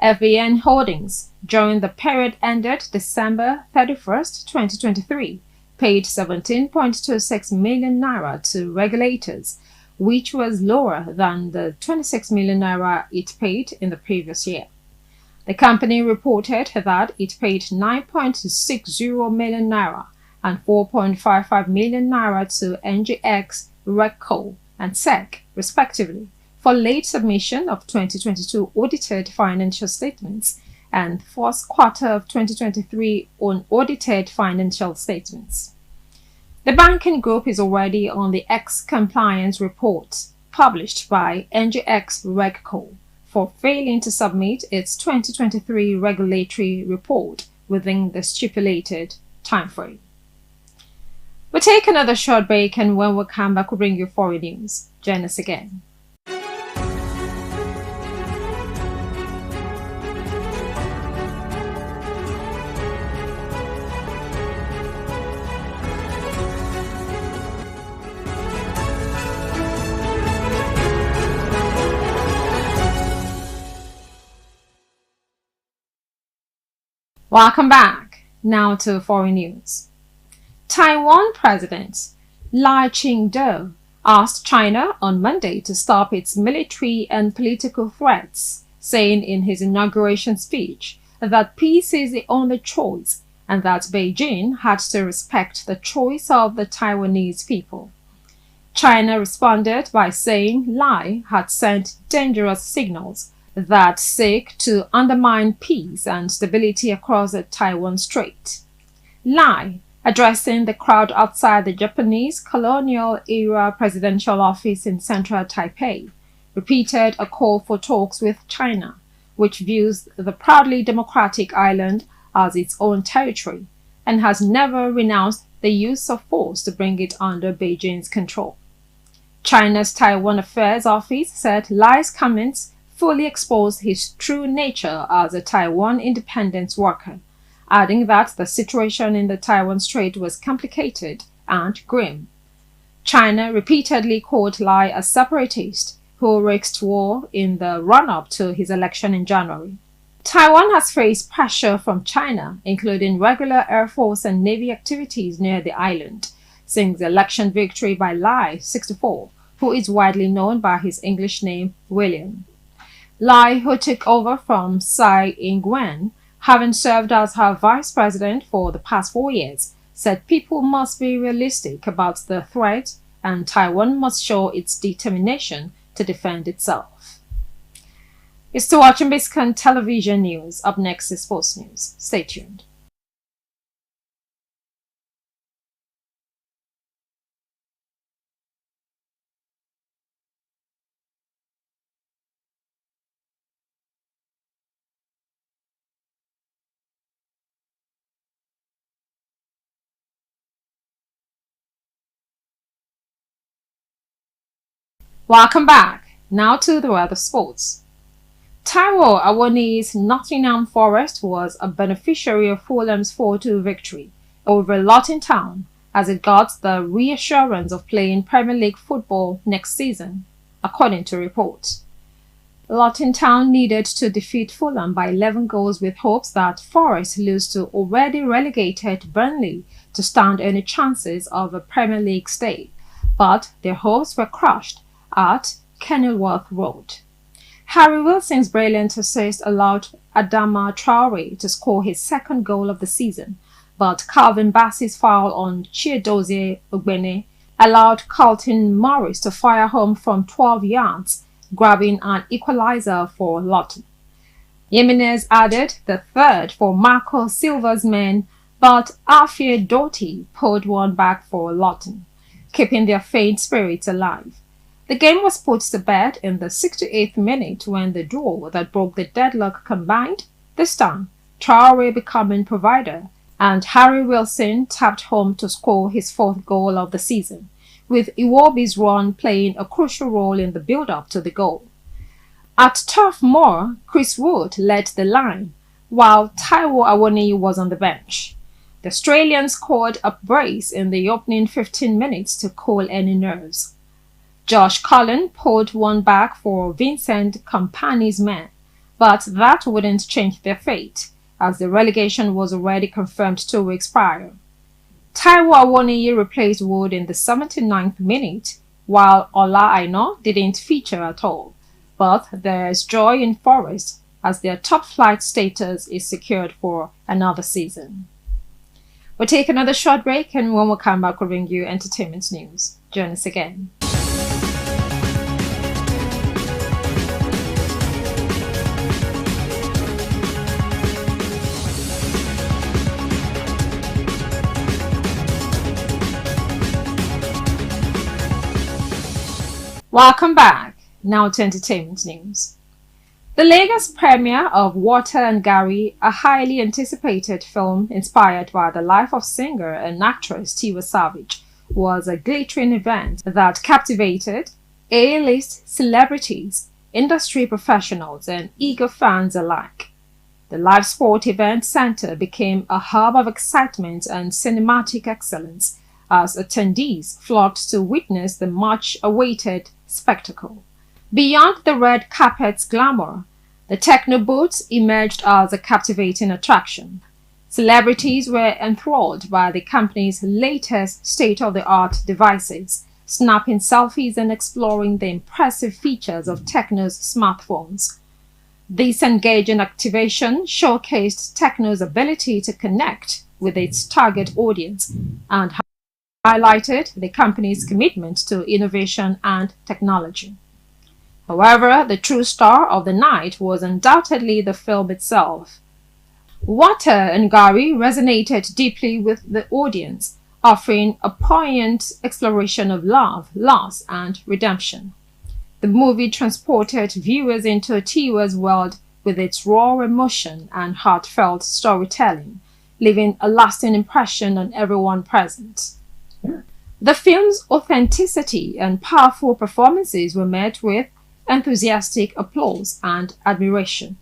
FBN Holdings, during the period ended December 31st, 2023, paid 17.26 million naira to regulators, which was lower than the 26 million naira it paid in the previous year. The company reported that it paid 9.60 million naira and 4.55 million naira to NGX, RECO, and SEC, respectively, for late submission of 2022 audited financial statements and first quarter of 2023 unaudited financial statements. The banking group is already on the X-compliance report published by NGX RegCo for failing to submit its 2023 regulatory report within the stipulated timeframe. We'll take another short break, and when we come back, we'll bring you foreign news. Join us again. Welcome back. Now to foreign news. Taiwan President Lai Ching-te asked China on Monday to stop its military and political threats, saying in his inauguration speech that peace is the only choice and that Beijing had to respect the choice of the Taiwanese people. China responded by saying Lai had sent dangerous signals that seek to undermine peace and stability across the Taiwan Strait. Lai, addressing the crowd outside the Japanese colonial-era presidential office in central Taipei, repeated a call for talks with China, which views the proudly democratic island as its own territory and has never renounced the use of force to bring it under Beijing's control. China's Taiwan Affairs Office said Lai's comments fully exposed his true nature as a Taiwan independence worker, adding that the situation in the Taiwan Strait was complicated and grim. China repeatedly called Lai a separatist who risked war in the run-up to his election in January. Taiwan has faced pressure from China, including regular Air Force and Navy activities near the island, since the election victory by Lai, 64, who is widely known by his English name William. Lai, who took over from Tsai Ing-wen, having served as her vice president for the past 4 years, said people must be realistic about the threat and Taiwan must show its determination to defend itself. You're still watching Biscon Television News. Up next is Sports News. Stay tuned. Welcome back. Now to the world of sports. Taiwo Awoniyi's Nottingham Forest was a beneficiary of Fulham's 4-2 victory over Luton Town as it got the reassurance of playing Premier League football next season, according to reports. Luton Town needed to defeat Fulham by 11 goals with hopes that Forest lose to already relegated Burnley to stand any chances of a Premier League stay, but their hopes were crushed at Kenilworth Road. Harry Wilson's brilliant assist allowed Adama Traore to score his second goal of the season, but Calvin Bassey's foul on Chiedozie Ogbene allowed Carlton Morris to fire home from 12 yards, grabbing an equalizer for Luton. Jimenez added the third for Marco Silva's men, but Alfie Doughty pulled one back for Luton, keeping their faint spirits alive. The game was put to bed in the 68th minute when the duo that broke the deadlock combined, this time Traore becoming provider, and Harry Wilson tapped home to score his fourth goal of the season, with Iwobi's run playing a crucial role in the build-up to the goal. At Turf Moor, Chris Wood led the line, while Taiwo Awoniyi was on the bench. The Australian scored a brace in the opening 15 minutes to cool any nerves. Josh Cullen pulled one back for Vincent Kompany's men, but that wouldn't change their fate, as the relegation was already confirmed 2 weeks prior. Taiwo Awoniyi replaced Wood in the 79th minute, while Ola Aina didn't feature at all. But there's joy in Forest, as their top-flight status is secured for another season. We'll take another short break, and when we come back, we'll bring you entertainment news. Join us again. Welcome back. Now to entertainment news. The Lagos premiere of Water and Gary, a highly anticipated film inspired by the life of singer and actress Tiwa Savage, was a glittering event that captivated A-list celebrities, industry professionals, and eager fans alike. The live sport event center became a hub of excitement and cinematic excellence as attendees flocked to witness the much-awaited spectacle. Beyond the red carpet's glamour, the techno booths emerged as a captivating attraction. Celebrities were enthralled by the company's latest state-of-the-art devices, snapping selfies and exploring the impressive features of techno's smartphones. This engaging activation showcased techno's ability to connect with its target audience and highlighted the company's commitment to innovation and technology. However, the true star of the night was undoubtedly the film itself. Water and Gari resonated deeply with the audience, offering a poignant exploration of love, loss, and redemption. The movie transported viewers into Tiwa's world with its raw emotion and heartfelt storytelling, leaving a lasting impression on everyone present. The film's authenticity and powerful performances were met with enthusiastic applause and admiration.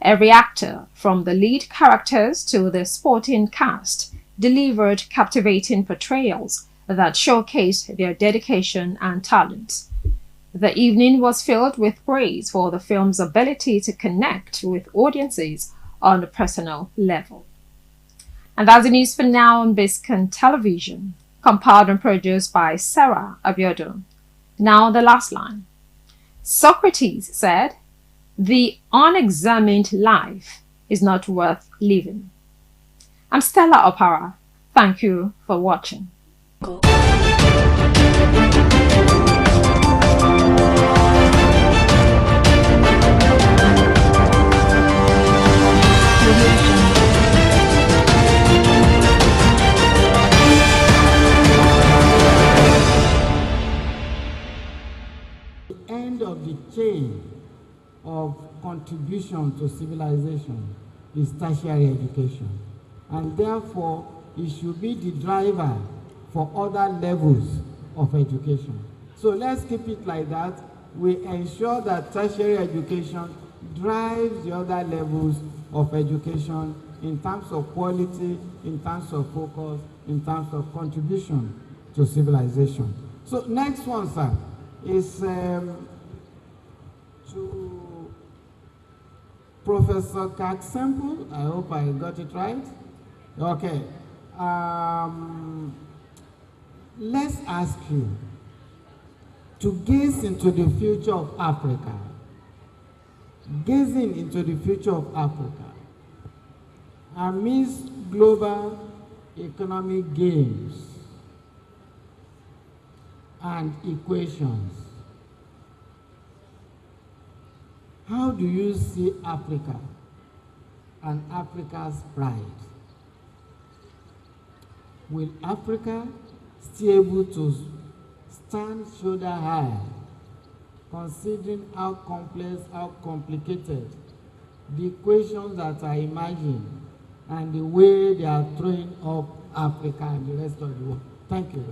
Every actor, from the lead characters to the supporting cast, delivered captivating portrayals that showcased their dedication and talent. The evening was filled with praise for the film's ability to connect with audiences on a personal level. And that's the news for now on Biscon Television, compiled and produced by Sarah Abiodun. Now the last line. Socrates said, "The unexamined life is not worth living." I'm Stella Opara. Thank you for watching. The end of the chain of contribution to civilization is tertiary education, and therefore it should be the driver for other levels of education. So let's keep it like that. We ensure that tertiary education drives the other levels of education in terms of quality, in terms of focus, in terms of contribution to civilization. So next one, sir, is to Professor Kaksemple. I hope I got it right. Okay. Let's ask you to gaze into the future of Africa. Gazing into the future of Africa amidst global economic games and equations. How do you see Africa and Africa's pride? Will Africa still able to stand shoulder high, considering how complex, how complicated the equations that are emerging and the way they are throwing up Africa and the rest of the world? Thank you.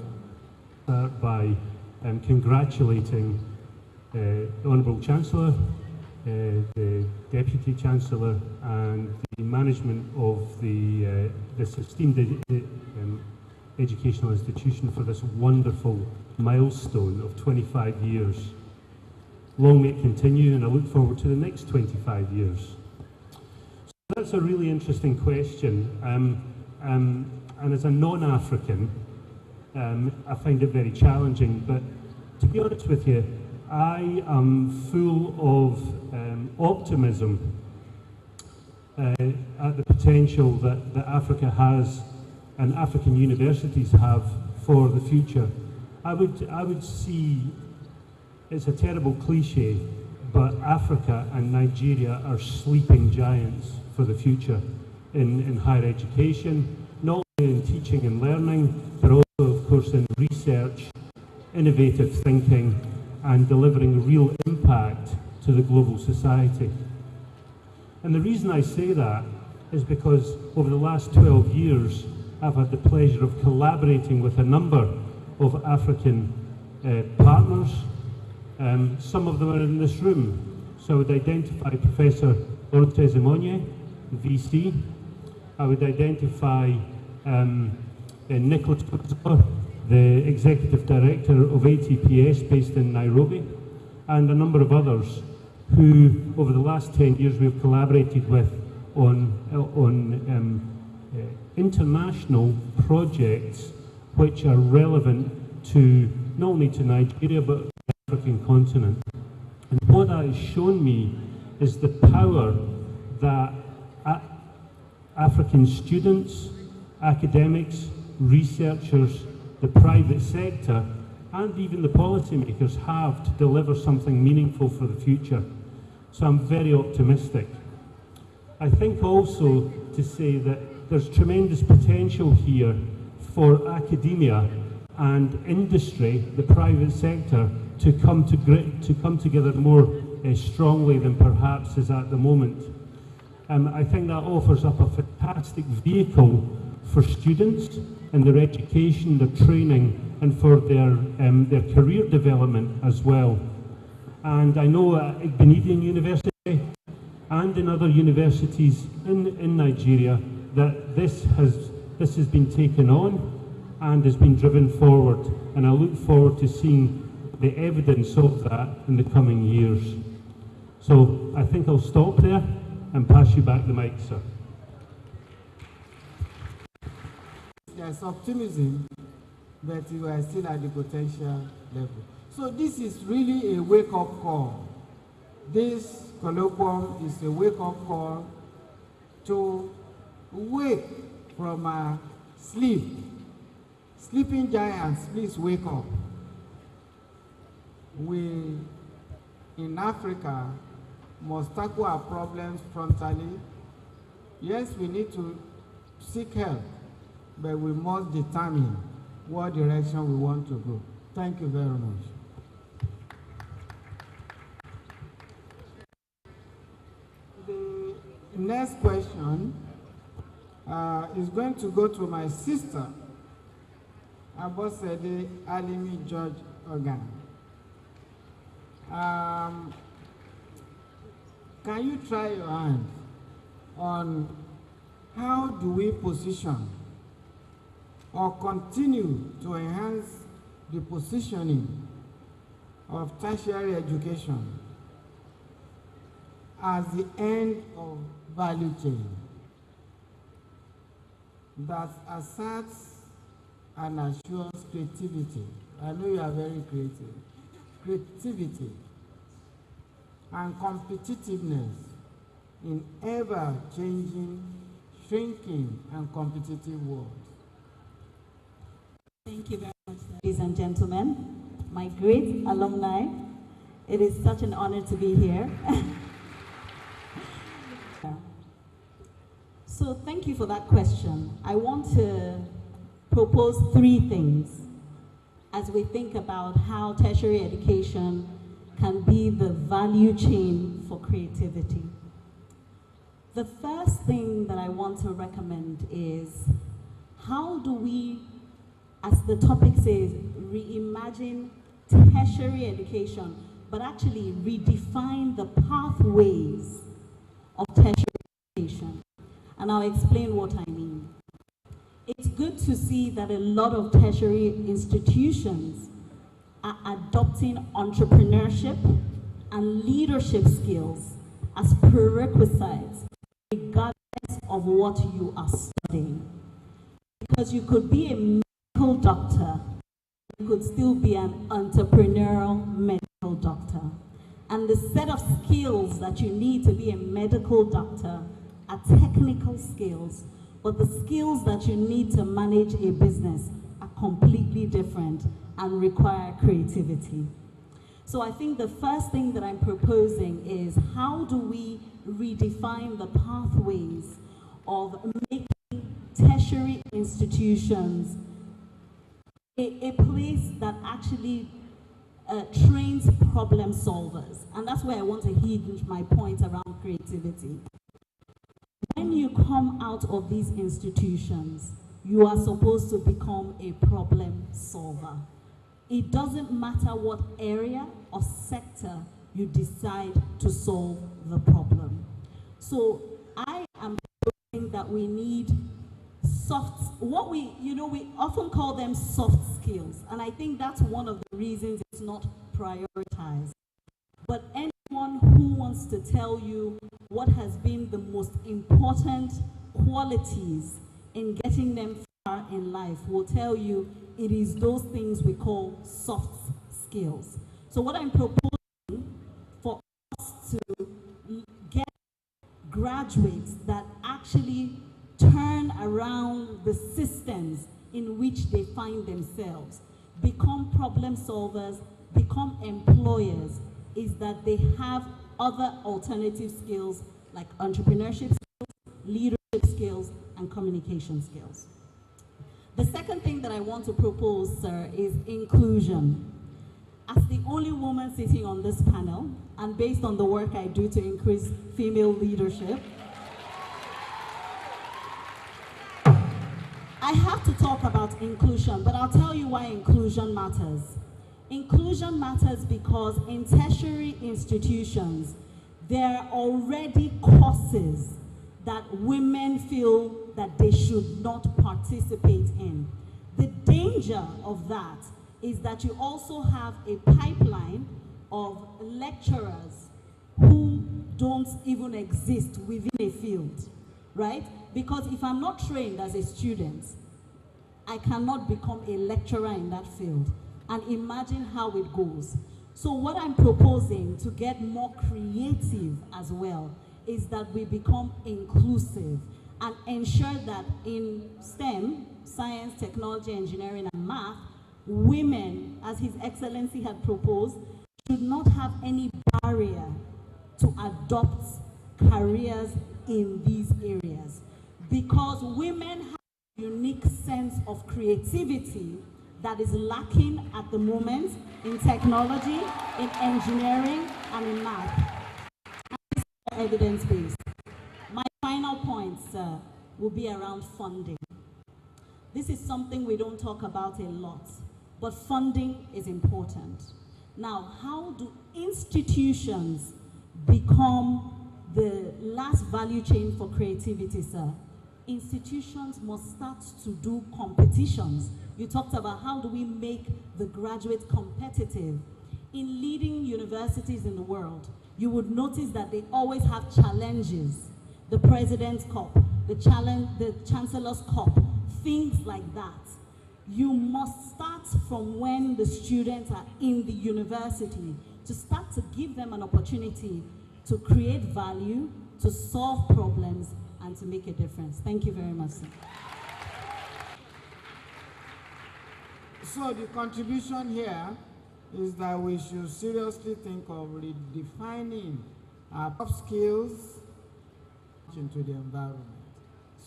Start by congratulating the Honourable Chancellor, the Deputy Chancellor and the management of this esteemed educational institution for this wonderful milestone of 25 years. Long may it continue, and I look forward to the next 25 years. So that's a really interesting question, and as a non-African, I find it very challenging, but to be honest with you, I am full of optimism at the potential that Africa has and African universities have for the future. I would see, it's a terrible cliche, but Africa and Nigeria are sleeping giants for the future in higher education, not only in teaching and learning, but also, of course, in research, innovative thinking, and delivering real impact to the global society. And the reason I say that is because over the last 12 years, I've had the pleasure of collaborating with a number of African partners. Some of them are in this room. So I would identify Professor Ortez Imonye, VC. I would identify Nicholas Kuzo, the Executive Director of ATPS based in Nairobi, and a number of others who, over the last 10 years, we've collaborated with on international projects which are relevant to not only to Nigeria but the African continent. And what that has shown me is the power that African students, academics, researchers, the private sector, and even the policymakers have to deliver something meaningful for the future. So I'm very optimistic. I think also to say that there's tremendous potential here for academia and industry, the private sector, to come together more strongly than perhaps is at the moment. I think that offers up a fantastic vehicle for students in their education, their training, and for their career development as well. And I know at Igbinedion University and in other universities in Nigeria that this has been taken on and has been driven forward, and I look forward to seeing the evidence of that in the coming years. So I think I'll stop there and pass you back the mic, sir. There's optimism, but you are still at the potential level. So this is really a wake-up call. This colloquium is a wake-up call to wake from our sleep. Sleeping giants, please wake up. We, in Africa, must tackle our problems frontally. Yes, we need to seek help, but we must determine what direction we want to go. Thank you very much. The next question is going to go to my sister, Abosede Alimi George Organ. Can you try your hand on how do we position or continue to enhance the positioning of tertiary education as the end of value chain that asserts and assures creativity? I know you are very creative. Creativity and competitiveness in ever-changing, shrinking, and competitive world. Thank you very much, ladies and gentlemen, my great alumni. It is such an honor to be here. So thank you for that question. I want to propose 3 things as we think about how tertiary education can be the value chain for creativity. The first thing that I want to recommend is how do we, as the topic says, reimagine tertiary education, but actually redefine the pathways of tertiary education. And I'll explain what I mean. It's good to see that a lot of tertiary institutions are adopting entrepreneurship and leadership skills as prerequisites, regardless of what you are studying. Because you could be a medical doctor, you could still be an entrepreneurial medical doctor. And the set of skills that you need to be a medical doctor are technical skills, but the skills that you need to manage a business are completely different and require creativity. So I think the first thing that I'm proposing is how do we redefine the pathways of making tertiary institutions a place that actually trains problem solvers. And that's where I want to hinge my point around creativity. When you come out of these institutions, you are supposed to become a problem solver. It doesn't matter what area or sector you decide to solve the problem. So I am proposing that we need we often call them soft skills, and I think that's one of the reasons it's not prioritized. But anyone who wants to tell you what has been the most important qualities in getting them far in life will tell you it is those things we call soft skills. So what I'm proposing for us to get graduates that actually turn around the systems in which they find themselves, become problem solvers, become employers, is that they have other alternative skills like entrepreneurship leadership skills, and communication skills. The second thing that I want to propose, sir, is inclusion. As the only woman sitting on this panel, and based on the work I do to increase female leadership, I have to talk about inclusion, but I'll tell you why inclusion matters. Inclusion matters because in tertiary institutions, there are already courses that women feel that they should not participate in. The danger of that is that you also have a pipeline of lecturers who don't even exist within a field, right? Because if I'm not trained as a student, I cannot become a lecturer in that field. And imagine how it goes. So what I'm proposing to get more creative as well is that we become inclusive and ensure that in STEM, science, technology, engineering, and math, women, as His Excellency had proposed, should not have any barrier to adopt careers in these areas. Because women have a unique sense of creativity that is lacking at the moment in technology, in engineering, and in math. And this is evidence-based. My final point, sir, will be around funding. This is something we don't talk about a lot, but funding is important. Now, how do institutions become the last value chain for creativity, sir? Institutions must start to do competitions. You talked about how do we make the graduate competitive. In leading universities in the world, you would notice that they always have challenges. The President's Cup, the Chancellor's Cup, things like that. You must start from when the students are in the university to start to give them an opportunity to create value, to solve problems, and to make a difference. Thank you very much, sir. So the contribution here is that we should seriously think of redefining our top skills into the environment.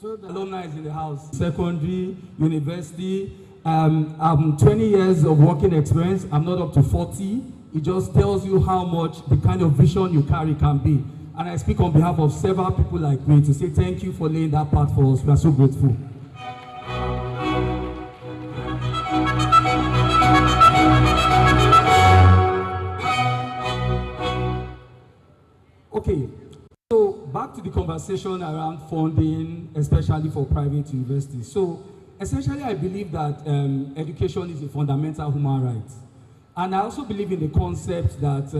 So that alumni is in the house. Secondary, university. I'm 20 years of working experience. I'm not up to 40. It just tells you how much the kind of vision you carry can be. And I speak on behalf of several people like me to say thank you for laying that path for us. We are so grateful. Okay, so back to the conversation around funding, especially for private universities. So essentially, I believe that education is a fundamental human right. And I also believe in the concept that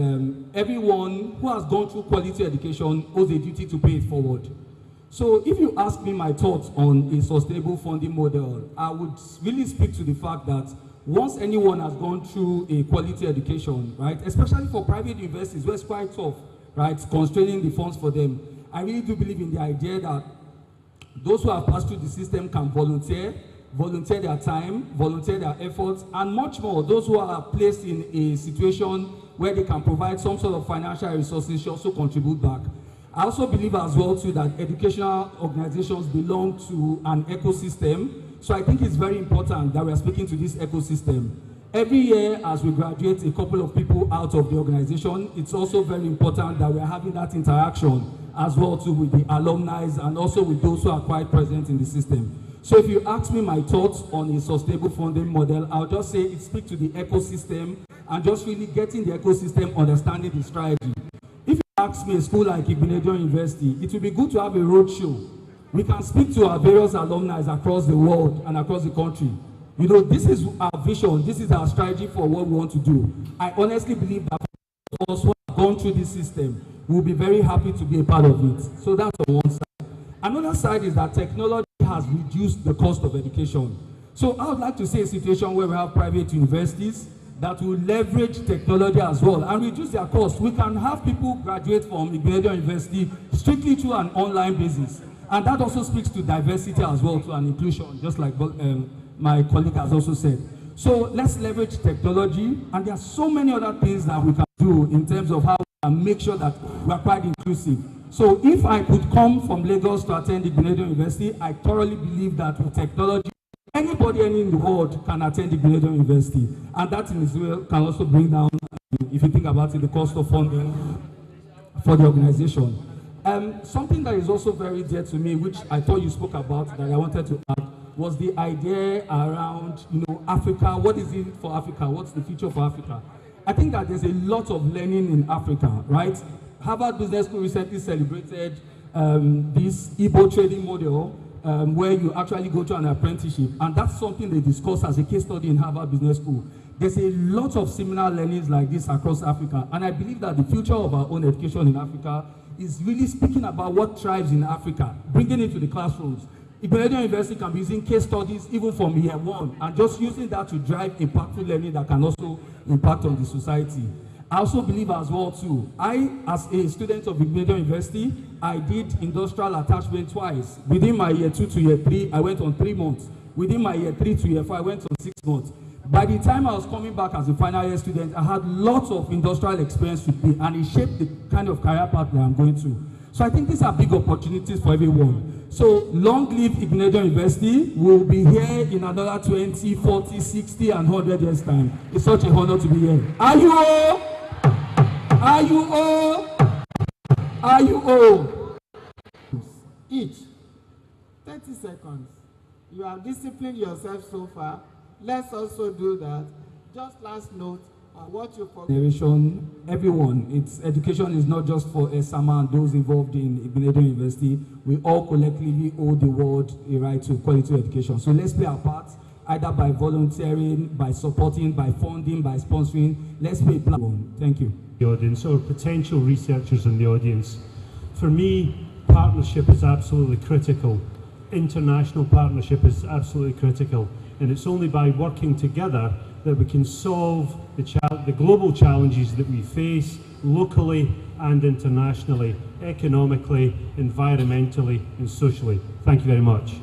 everyone who has gone through quality education owes a duty to pay it forward. So if you ask me my thoughts on a sustainable funding model, I would really speak to the fact that once anyone has gone through a quality education, right, especially for private universities, where it's quite tough, right, constraining the funds for them, I really do believe in the idea that those who have passed through the system can volunteer their time, volunteer their efforts, and much more, those who are placed in a situation where they can provide some sort of financial resources should also contribute back. I also believe as well too that educational organizations belong to an ecosystem, so I think it's very important that we are speaking to this ecosystem. Every year as we graduate a couple of people out of the organization, it's also very important that we are having that interaction as well too with the alumni and also with those who are quite present in the system. So if you ask me my thoughts on a sustainable funding model, I'll just say it speaks to the ecosystem and just really getting the ecosystem, understanding the strategy. If you ask me a school like Igbenedion University, it would be good to have a roadshow. We can speak to our various alumni across the world and across the country. You know, this is our vision, this is our strategy for what we want to do. I honestly believe that for us who have gone through this system, we'll be very happy to be a part of it. So that's on one side. Another side is that technology has reduced the cost of education. So I would like to see a situation where we have private universities that will leverage technology as well and reduce their cost. We can have people graduate from Igbenedion University strictly through an online basis. And that also speaks to diversity as well, to an inclusion, just like my colleague has also said. So let's leverage technology, and there are so many other things that we can do in terms of how we can make sure that we are quite inclusive. So if I could come from Lagos to attend Igbinedion University, I thoroughly believe that with technology, anybody in the world can attend Igbinedion University. And that in Israel can also bring down, if you think about it, the cost of funding for the organization. Something that is also very dear to me, which I thought you spoke about, that I wanted to add, was the idea around, Africa. What is it for Africa? What's the future for Africa? I think that there's a lot of learning in Africa, right? Harvard Business School recently celebrated this Igbo trading model where you actually go to an apprenticeship, and that's something they discuss as a case study in Harvard Business School. There's a lot of similar learnings like this across Africa, and I believe that the future of our own education in Africa is really speaking about what thrives in Africa, bringing it to the classrooms. Igbinedion University can be using case studies even from year one, and just using that to drive impactful learning that can also impact on the society. I also believe as well too, I, as a student of Igbinedion University, I did industrial attachment twice. Within my year 2 to year 3, I went on 3 months. Within my year 3 to year 4, I went on 6 months. By the time I was coming back as a final year student, I had lots of industrial experience with me, and it shaped the kind of career path that I'm going to. So I think these are big opportunities for everyone. So long live Igbinedion University. We'll be here in another 20, 40, 60, and 100 years' time. It's such a honor to be here. Are you all? Are you all? Are you all? Each. 30 seconds. You have disciplined yourself so far. Let's also do that. Just last note on what you forget. Everyone, education is not just for Esama and those involved in Igbinedion University. We all collectively owe the world a right to quality education. So let's play our part, either by volunteering, by supporting, by funding, by sponsoring. Let's play a platform. Thank you. The audience or potential researchers in the audience. For me, partnership is absolutely critical. International partnership is absolutely critical. And it's only by working together that we can solve the global challenges that we face locally and internationally, economically, environmentally, and socially. Thank you very much.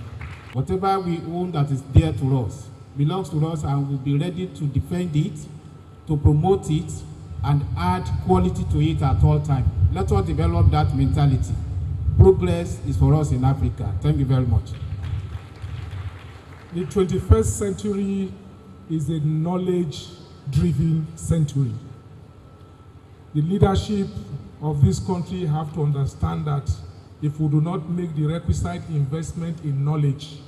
Whatever we own that is dear to us belongs to us, and we'll be ready to defend it, to promote it, and add quality to it at all times. Let us develop that mentality. Progress is for us in Africa. Thank you very much. The 21st century is a knowledge-driven century. The leadership of this country have to understand that if we do not make the requisite investment in knowledge,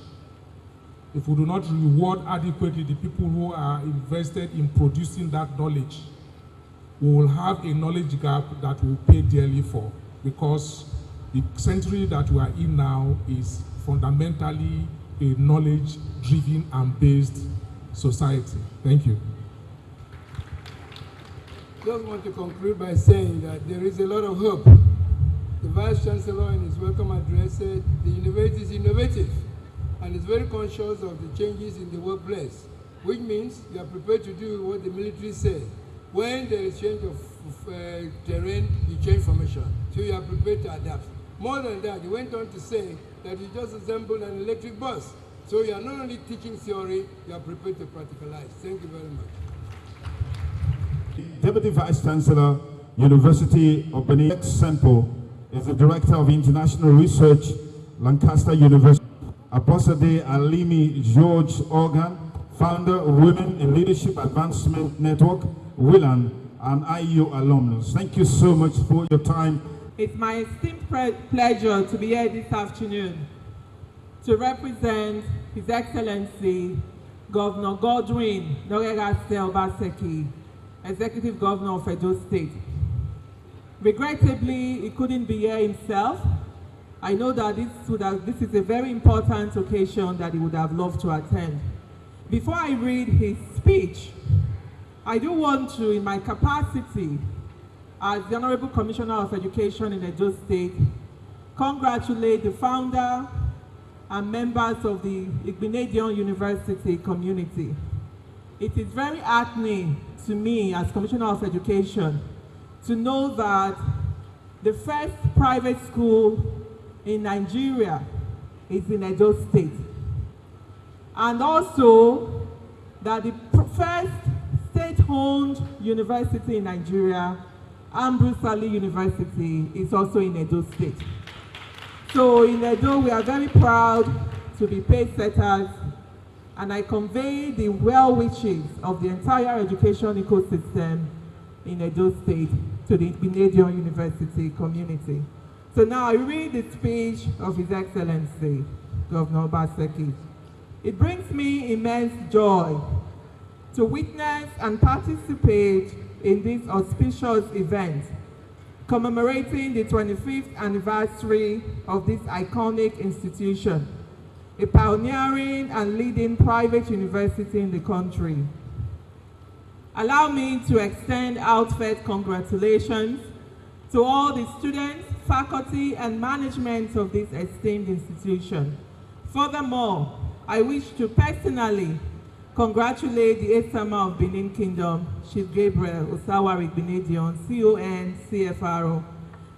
if we do not reward adequately the people who are invested in producing that knowledge, we will have a knowledge gap that we'll pay dearly for, because the century that we are in now is fundamentally a knowledge-driven and based society. Thank you. Just want to conclude by saying that there is a lot of hope. The Vice Chancellor in his welcome address said the university is innovative and is very conscious of the changes in the workplace, which means you are prepared to do what the military says. When there is change of terrain, you change formation. So you are prepared to adapt. More than that, he went on to say that you just assemble an electric bus. So you are not only teaching theory, you are prepared to practicalize. Thank you very much. Deputy Vice Chancellor, University of Benin Sempo, is the Director of International Research, Lancaster University. Abosade Alimi George Organ, Founder of Women in Leadership Advancement Network, WILAN, and IU alumnus. Thank you so much for your time. It's my esteemed pleasure to be here this afternoon to represent His Excellency Governor Godwin Norerase Obaseki, Executive Governor of Edo State. Regrettably, he couldn't be here himself. I know that this is a very important occasion that he would have loved to attend. Before I read his speech, I do want to, in my capacity as the Honorable Commissioner of Education in Edo State, congratulate the founder and members of the Igbinedion University community. It is very heartening to me as Commissioner of Education to know that the first private school in Nigeria is in Edo State. And also that the first state-owned university in Nigeria Ambrose Sali University is also in Edo State. So in Edo, we are very proud to be pace setters, and I convey the well wishes of the entire education ecosystem in Edo State to the Igbinedion University community. So now I read the speech of His Excellency, Governor Obaseki. It brings me immense joy to witness and participate in this auspicious event, commemorating the 25th anniversary of this iconic institution, a pioneering and leading private university in the country. Allow me to extend heartfelt congratulations to all the students, faculty, and management of this esteemed institution. Furthermore, I wish to personally congratulate the Esama of Benin Kingdom, Chief Gabriel Osawari Igbinedion, CON, CFRO,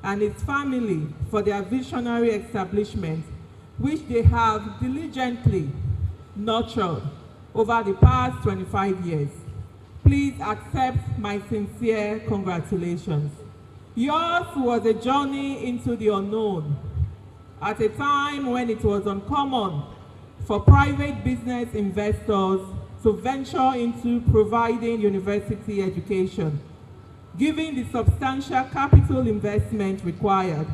and his family for their visionary establishment, which they have diligently nurtured over the past 25 years. Please accept my sincere congratulations. Yours was a journey into the unknown at a time when it was uncommon for private business investors to venture into providing university education, given the substantial capital investment required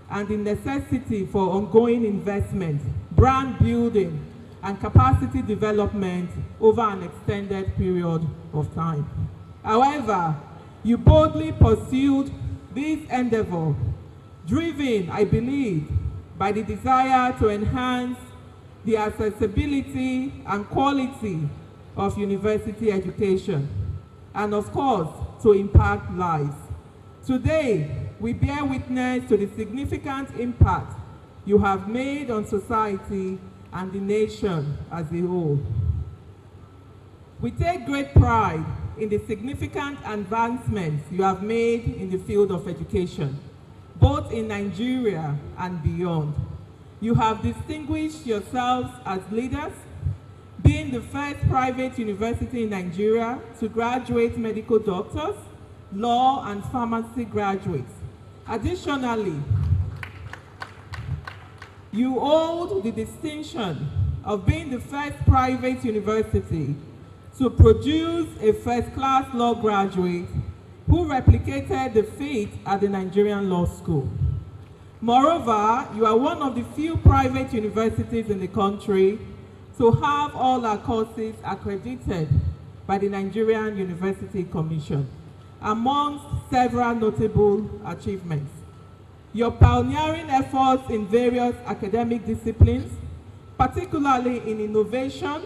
and the necessity for ongoing investment, brand building, and capacity development over an extended period of time. However, you boldly pursued this endeavor, driven, I believe, by the desire to enhance the accessibility and quality of university education, and of course, to impact lives. Today, we bear witness to the significant impact you have made on society and the nation as a whole. We take great pride in the significant advancements you have made in the field of education, both in Nigeria and beyond. You have distinguished yourselves as leaders, being the first private university in Nigeria to graduate medical doctors, law and pharmacy graduates. Additionally, you hold the distinction of being the first private university to produce a first-class law graduate who replicated the feat at the Nigerian Law School. Moreover, you are one of the few private universities in the country to have all our courses accredited by the Nigerian University Commission, amongst several notable achievements. Your pioneering efforts in various academic disciplines, particularly in innovation,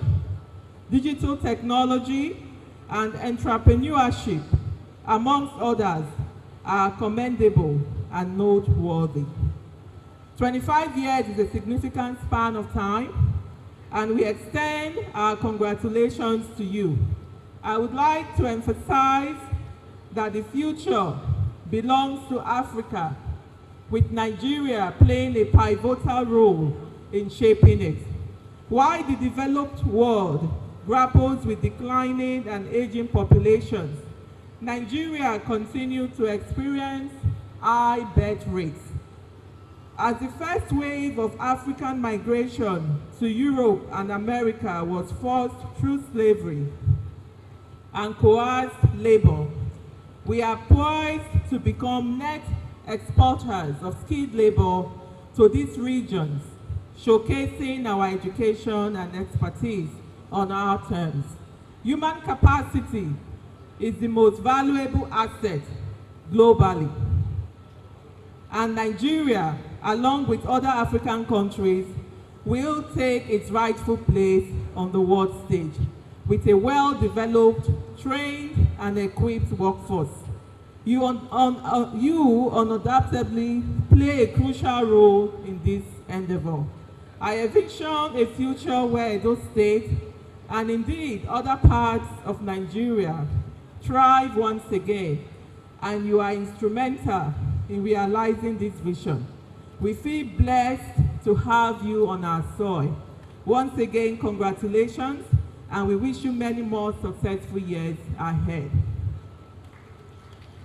digital technology, and entrepreneurship, amongst others, are commendable and noteworthy. 25 years is a significant span of time, and we extend our congratulations to you. I would like to emphasize that the future belongs to Africa, with Nigeria playing a pivotal role in shaping it. While the developed world grapples with declining and aging populations, Nigeria continues to experience high birth rates. As the first wave of African migration to Europe and America was forced through slavery and coerced labor, we are poised to become net exporters of skilled labor to these regions, showcasing our education and expertise on our terms. Human capacity is the most valuable asset globally, and Nigeria, along with other African countries, will take its rightful place on the world stage with a well-developed, trained, and equipped workforce. You undoubtedly play a crucial role in this endeavor. I envision a future where Edo State, and indeed other parts of Nigeria, thrive once again, and you are instrumental in realizing this vision. We feel blessed to have you on our soil. Once again, congratulations, and we wish you many more successful years ahead.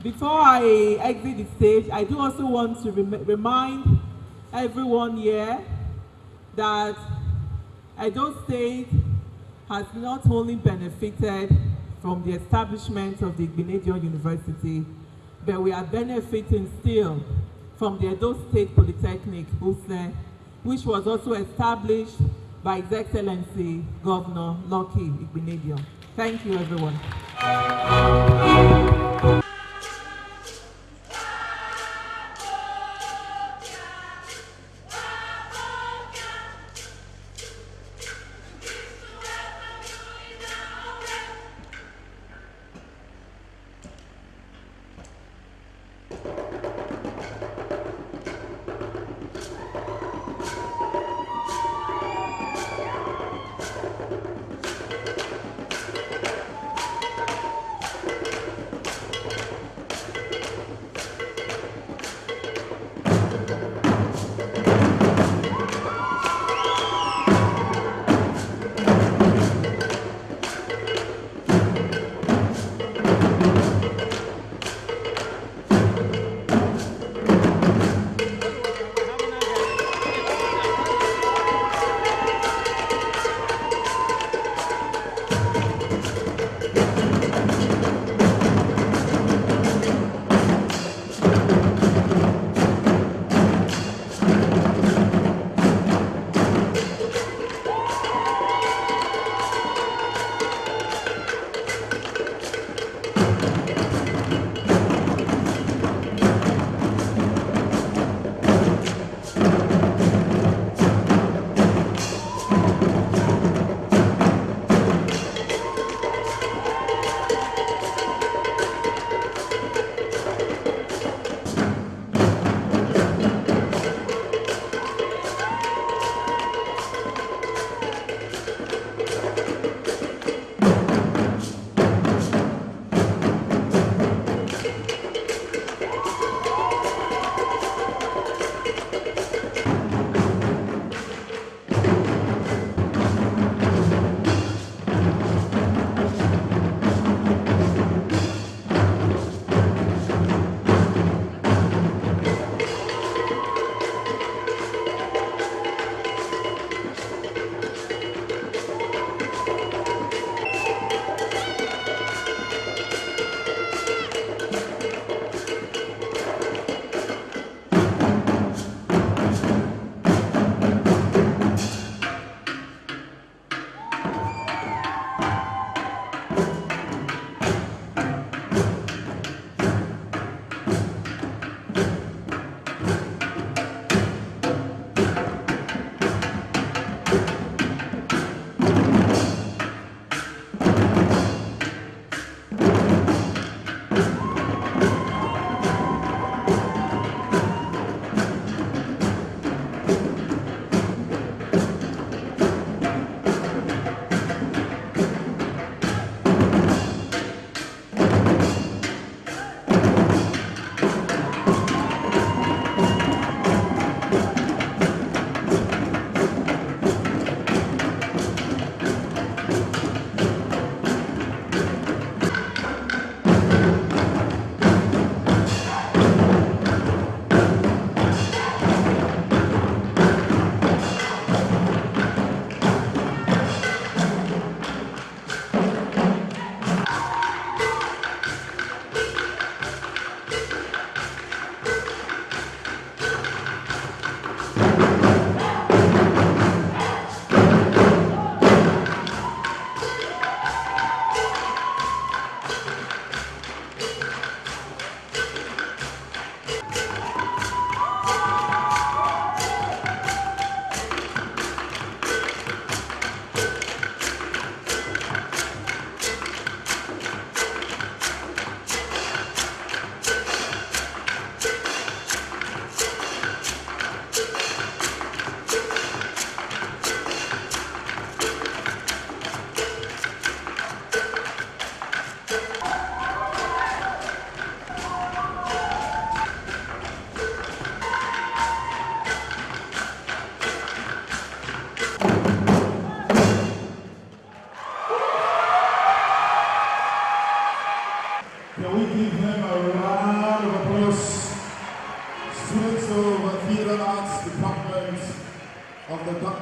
Before I exit the stage, I do also want to remind everyone here that Edo State has not only benefited from the establishment of the Igbinedion University, but we are benefiting still from the Edo State Polytechnic, Use, which was also established by His Excellency Governor Lucky Igbinedion. Thank you, everyone.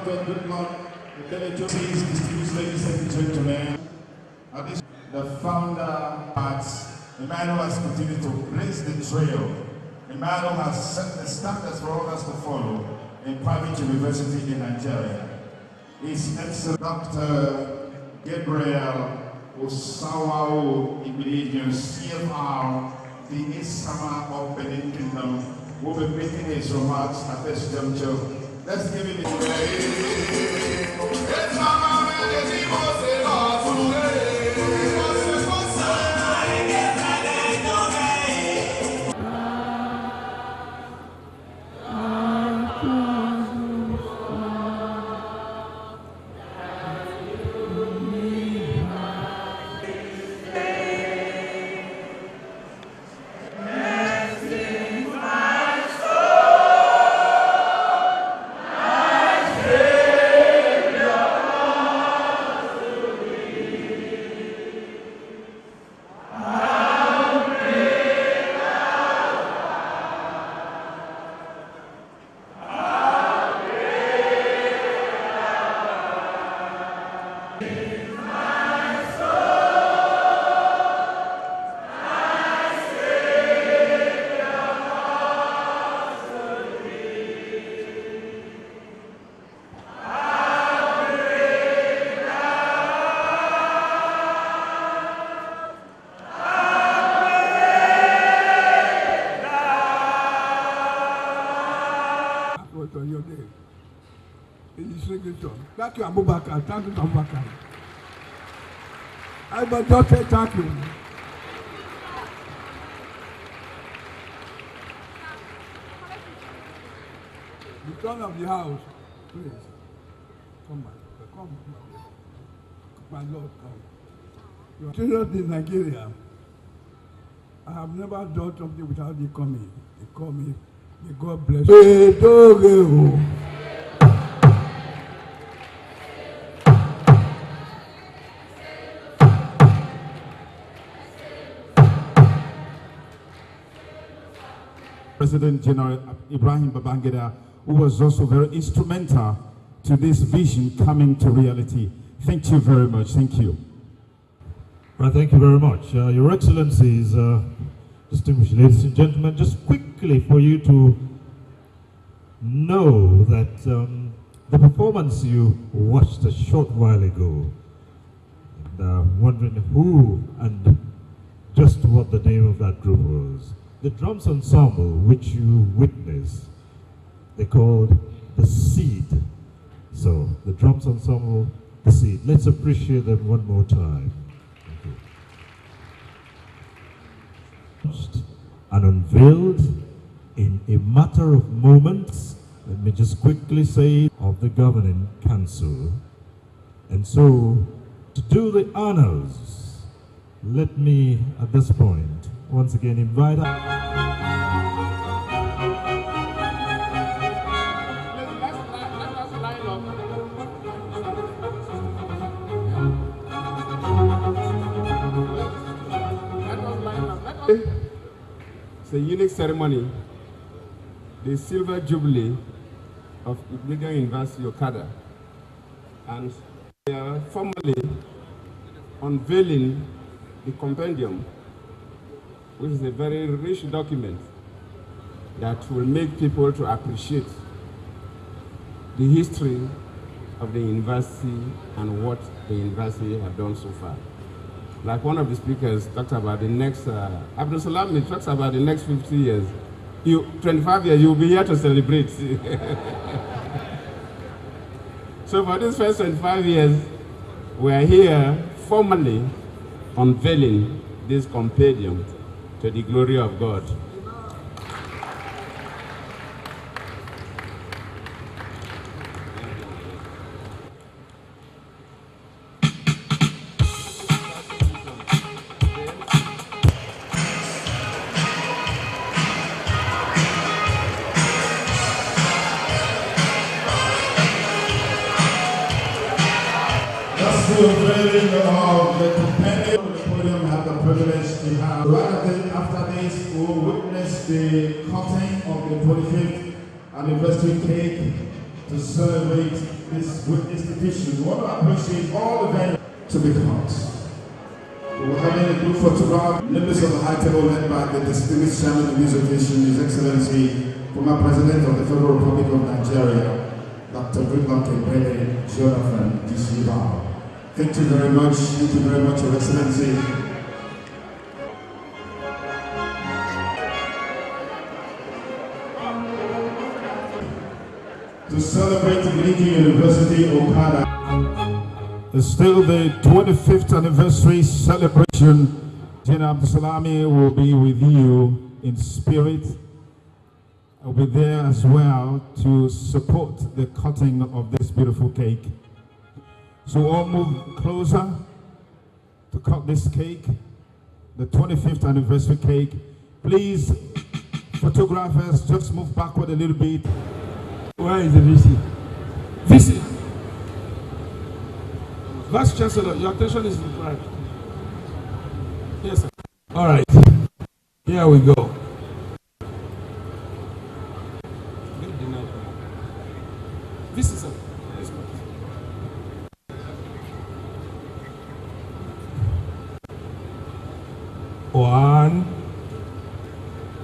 Dr. Biscon Tv, distinguished ladies and gentlemen, the founder parts, the man who has continued to blaze the trail, the man who has set the standards for others to follow in private university in Nigeria. His Excellency Dr. Gabriel Osawao Ibilidion, CFR, the Isama of Benin Kingdom, will be making his remarks at this juncture. Let's give him a on your day. In the signature. Thank you, Abubakar. Thank you, Abubakar. I must just say thank you. The son of the house, please. Come on. Come. My Lord, come. You are serious in Nigeria. I have never done something without you coming. You call me. May God bless you. President General Ibrahim Babangida, who was also very instrumental to this vision coming to reality. Thank you very much. Thank you. Well, thank you very much. Your Excellencies, distinguished ladies and gentlemen, just quickly for you to know that the performance you watched a short while ago, and wondering who and just what the name of that group was. The drums ensemble which you witnessed, they called The Seed. So, the drums ensemble, The Seed. Let's appreciate them one more time. And unveiled in a matter of moments, let me just quickly say, of the Governing Council. And so, to do the honors, let me, at this point, once again invite It's a unique ceremony, the Silver Jubilee of Ibadan University Okada, and we are formally unveiling the compendium, which is a very rich document that will make people to appreciate the history of the university and what the university have done so far. Like one of the speakers talked about the next, Abdul Salami talks about the next 50 years. 25 years, you'll be here to celebrate. So for these first 25 years, we are here formally unveiling this compendium to the glory of God. After this, we will witness the cutting of the 45th anniversary cake to celebrate this good institution. We want to appreciate all the vendors to be hot. We're having a group photograph. Members of the high table led by the distinguished chairman of this occasion, His Excellency, former President of the Federal Republic of Nigeria, Dr. Goodluck Ebele Jonathan Dishiva. Thank you very much. Thank you very much, Your Excellency. To celebrate Ignition University Okada. It's still the 25th anniversary celebration. General Abdulsalami will be with you in spirit. I'll be there as well to support the cutting of this beautiful cake. So all move closer to cut this cake, the 25th anniversary cake. Please, photographers, just move backward a little bit. Where is the VC? VC! Vice Chancellor, your attention is required. Yes, sir. All right. Here we go. This is a. One,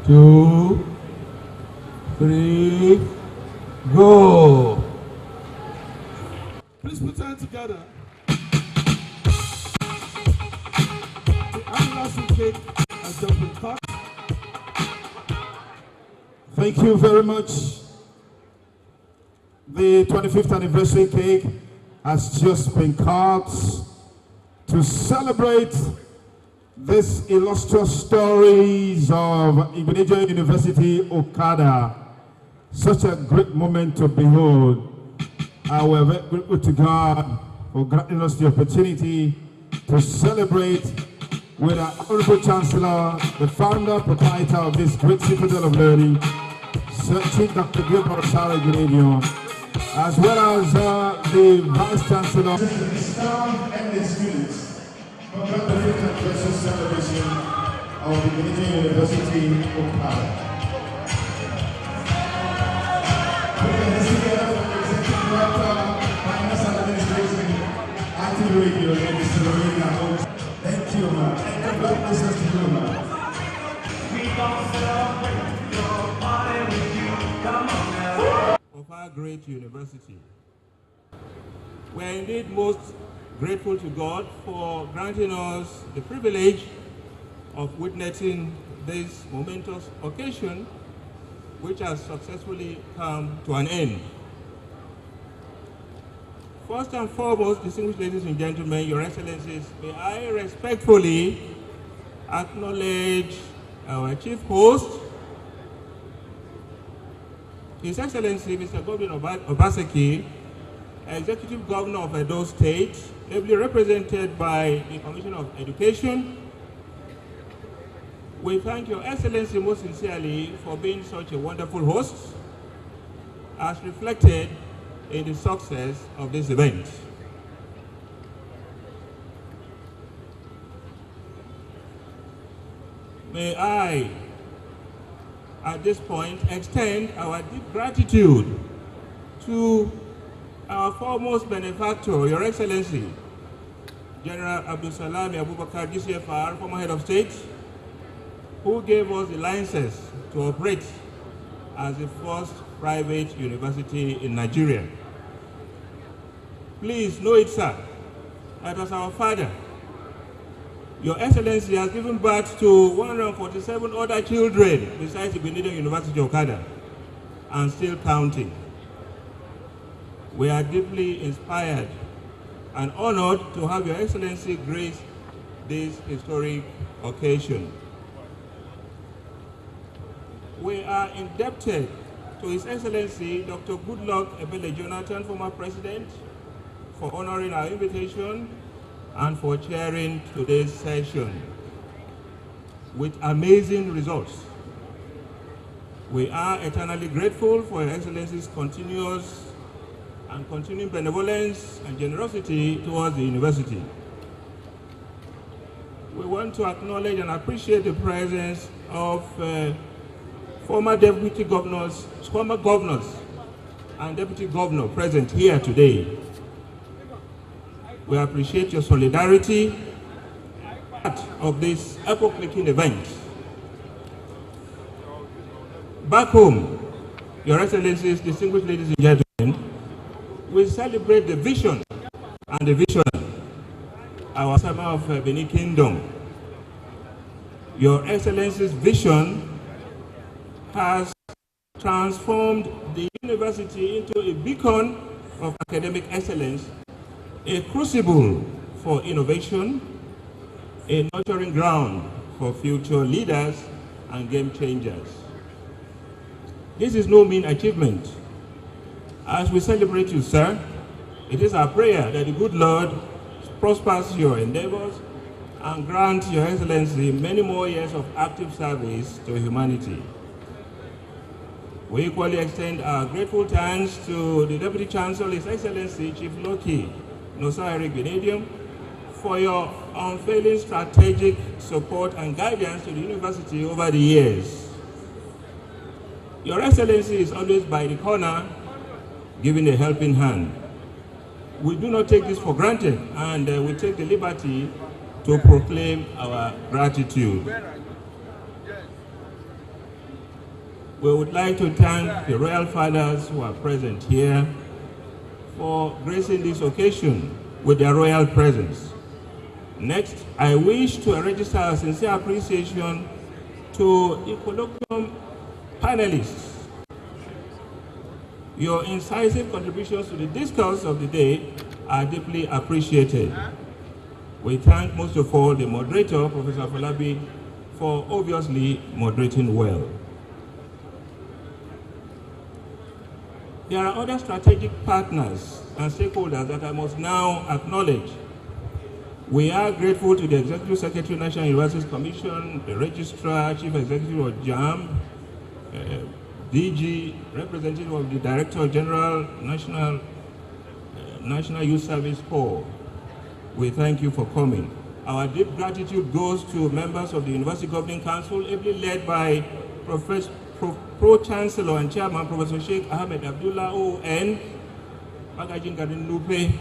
two, three, go. Please put your hands together. Cake has just been cut. Thank you very much. The 25th anniversary cake has just been cut to celebrate this illustrious stories of Ignition University Okada. Such a great moment to behold. We are very grateful to God for granting us the opportunity to celebrate with our Honorable Chancellor, the founder, proprietor of this great citadel of learning, Chief Dr. Gilbert Sara Gideon, as well as the Vice Chancellor. The staff and the students, congratulations on the special celebration of the Ignition University Okada. Put your hands together for the Executive Director, Finance and Administration, Active Radio, and Mr. Lorena. Thank you, man. Thank you, God bless us to you, man. We don't celebrate your party with you. Come on now. Of our great university. We are indeed most grateful to God for granting us the privilege of witnessing this momentous occasion, which has successfully come to an end. First and foremost, distinguished ladies and gentlemen, Your Excellencies, may I respectfully acknowledge our chief host, His Excellency Mr. Godwin Obaseki, Executive Governor of Edo State, ably represented by the Commissioner of Education. We thank Your Excellency most sincerely for being such a wonderful host, as reflected in the success of this event. May I, at this point, extend our deep gratitude to our foremost benefactor, Your Excellency, General Abdulsalami Abubakar, GCFR, former head of state, who gave us the license to operate as the first private university in Nigeria. Please know it, sir, that as our father, Your Excellency has given birth to 147 other children besides the Ignition University Okada, and still counting. We are deeply inspired and honored to have Your Excellency grace this historic occasion. We are indebted to His Excellency Dr. Goodluck Ebele Jonathan, former President, for honoring our invitation and for chairing today's session with amazing results. We are eternally grateful for Your Excellency's continuous and continuing benevolence and generosity towards the university. We want to acknowledge and appreciate the presence of former deputy governors, former governors, and Deputy Governor present here today. We appreciate your solidarity of this epoch-making event. Back home, Your Excellencies, distinguished ladies and gentlemen, we celebrate the vision and the vision our summer of Benin Kingdom. Your Excellency's vision has transformed the university into a beacon of academic excellence, a crucible for innovation, a nurturing ground for future leaders and game changers. This is no mean achievement. As we celebrate you, sir, it is our prayer that the good Lord prospers your endeavors and grant Your Excellency many more years of active service to humanity. We equally extend our grateful thanks to the Deputy Chancellor, His Excellency Chief Loki Nosa Eric Benedium, for your unfailing strategic support and guidance to the university over the years. Your Excellency is always by the corner, giving a helping hand. We do not take this for granted, and we take the liberty to proclaim our gratitude. We would like to thank the royal fathers who are present here for gracing this occasion with their royal presence. Next, I wish to register a sincere appreciation to the colloquium panelists. Your incisive contributions to the discourse of the day are deeply appreciated. We thank most of all the moderator, Professor Falabi, for obviously moderating well. There are other strategic partners and stakeholders that I must now acknowledge. We are grateful to the Executive Secretary, National Universities Commission, the Registrar, Chief Executive of JAM, DG, representative of the Director General, National Youth Service Corps. We thank you for coming. Our deep gratitude goes to members of the University Governing Council, ably led by Pro-Chancellor and Chairman Professor Sheikh Ahmed Abdullah ON, Magajin Garin Lupe.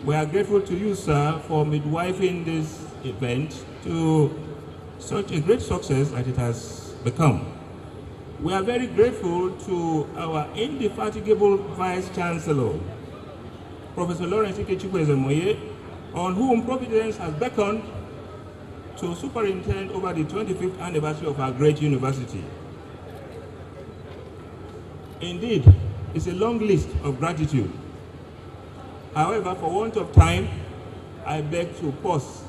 We are grateful to you, sir, for midwifing this event to such a great success that it has become. We are very grateful to our indefatigable Vice Chancellor, Professor Lawrence Ikechukwu-Ezemoye, on whom Providence has beckoned to superintend over the 25th anniversary of our great university. Indeed, it's a long list of gratitude. However, for want of time, I beg to pause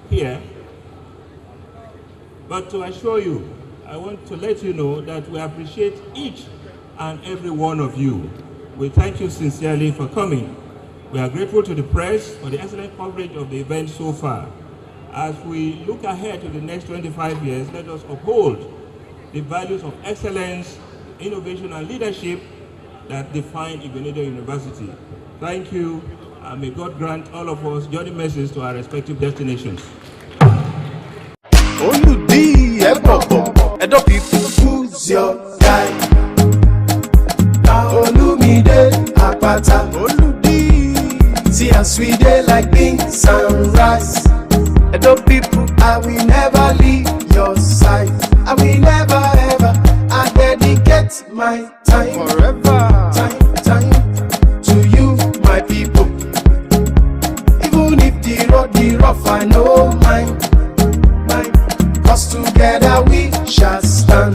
here. But to assure you, I want to let you know that we appreciate each and every one of you. We thank you sincerely for coming. We are grateful to the press for the excellent coverage of the event so far. As we look ahead to the next 25 years, let us uphold the values of excellence, innovation, and leadership that define Igbenedion University. Thank you, and may God grant all of us journey messages to our respective destinations. Edo people, who's your guy? Olumide Apata, Oludi. See us we dey like beans and rice. Edo people, I will never leave your side. I will never ever. I dedicate my time forever. Time to you, my people. Even if the road be rough, I know mine. Cause together we shall stand.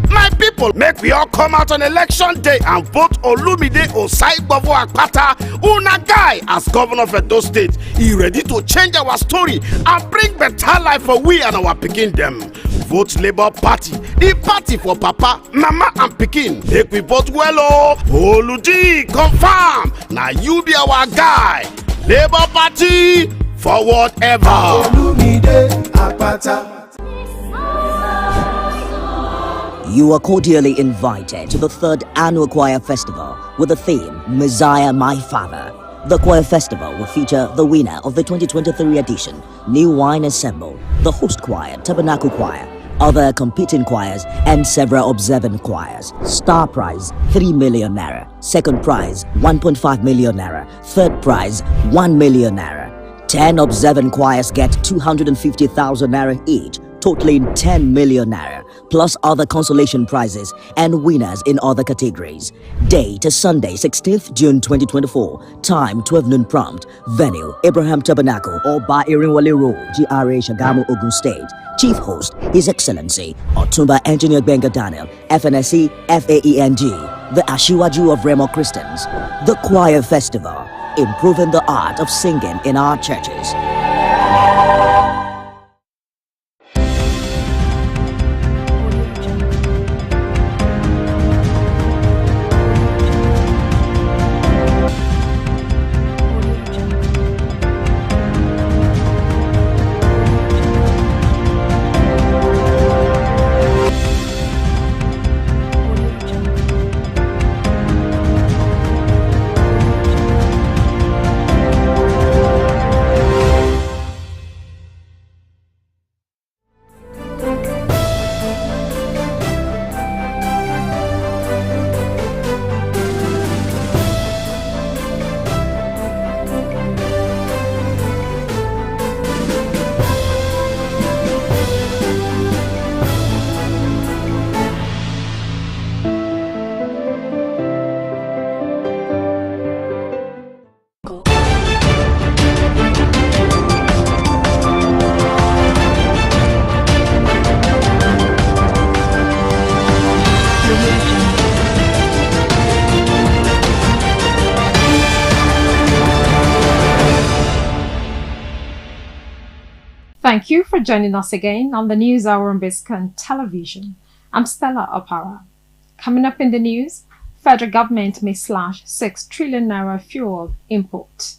My people, make we all come out on election day and vote Olumide Osaigbavo Akpata, Una guy, as governor of Edo State. He ready to change our story and bring better life for we and our pikin them. Vote Labour Party, the party for Papa, Mama and Pikin. Make we vote well, oh, Oluji, confirm. Now you be our guy. Labour Party, forward ever. Olumide Akpata. You are cordially invited to the 3rd Annual Choir Festival with the theme, Messiah My Father. The Choir Festival will feature the winner of the 2023 edition, New Wine Assemble, the host choir, Tabernacle Choir, other competing choirs, and several observant choirs. Star prize 3 million naira, second prize 1.5 million naira, third prize 1 million naira. 10 observant choirs get 250,000 naira each, totaling 10 million naira, plus other consolation prizes and winners in other categories. Date is Sunday, 16th June 2024. Time 12 noon prompt. Venue Abraham Tabernacle or Ba Irinwale Road, GRA Shagamu, Ogun State. Chief host His Excellency Otumba Engineer Benga Daniel, FNSC FAENG, the Ashiwaju of Remo Christians. The Choir Festival, improving the art of singing in our churches. Thank you for joining us again on the News Hour on Biscon Television. I'm Stella Opara. Coming up in the news, federal government may slash 6 trillion naira fuel import.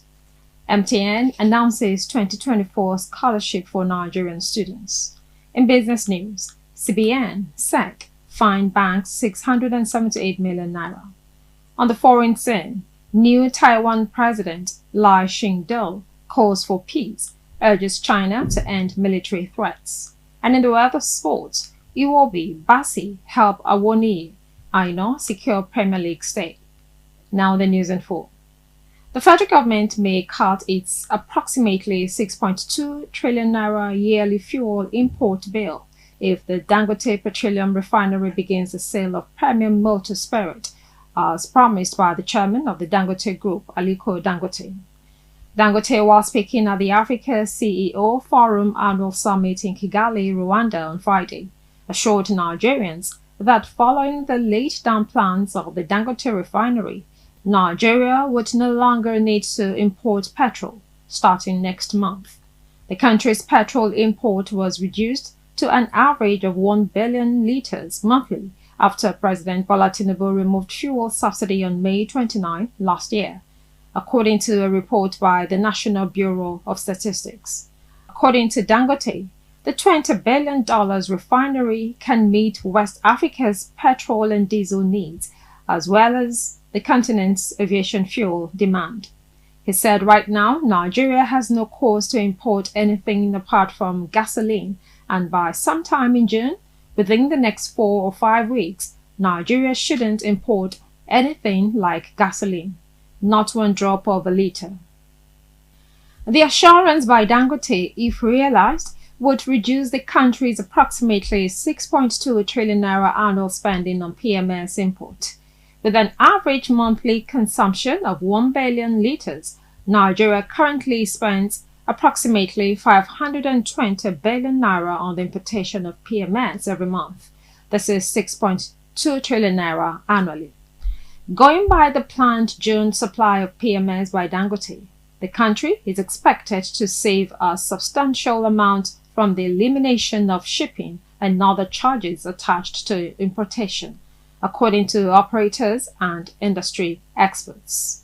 MTN announces 2024 scholarship for Nigerian students. In business news, CBN, SEC, fined banks 678 million naira. On the foreign scene, new Taiwan President Lai Ching-te calls for peace, urges China to end military threats. And in the world of sports, Iwobi, Bassi help Awoni, Aino secure Premier League stay. Now the news in full. The federal government may cut its approximately 6.2 trillion naira yearly fuel import bill if the Dangote Petroleum Refinery begins the sale of premium motor spirit, as promised by the chairman of the Dangote Group, Aliko Dangote. Dangote, while speaking at the Africa CEO Forum Annual Summit in Kigali, Rwanda on Friday, assured Nigerians that following the laid-down plans of the Dangote refinery, Nigeria would no longer need to import petrol starting next month. The country's petrol import was reduced to an average of 1 billion litres monthly after President Bola Tinubu removed fuel subsidy on May 29 last year, according to a report by the National Bureau of Statistics. According to Dangote, the $20 billion refinery can meet West Africa's petrol and diesel needs, as well as the continent's aviation fuel demand. He said right now, Nigeria has no cause to import anything apart from gasoline, and by sometime in June, within the next 4 or 5 weeks, Nigeria shouldn't import anything like gasoline, not 1 drop of a litre. The assurance by Dangote, if realized, would reduce the country's approximately 6.2 trillion naira annual spending on PMS import. With an average monthly consumption of 1 billion litres, Nigeria currently spends approximately 520 billion naira on the importation of PMS every month. This is 6.2 trillion naira annually. Going by the planned June supply of PMS by Dangote, the country is expected to save a substantial amount from the elimination of shipping and other charges attached to importation, according to operators and industry experts.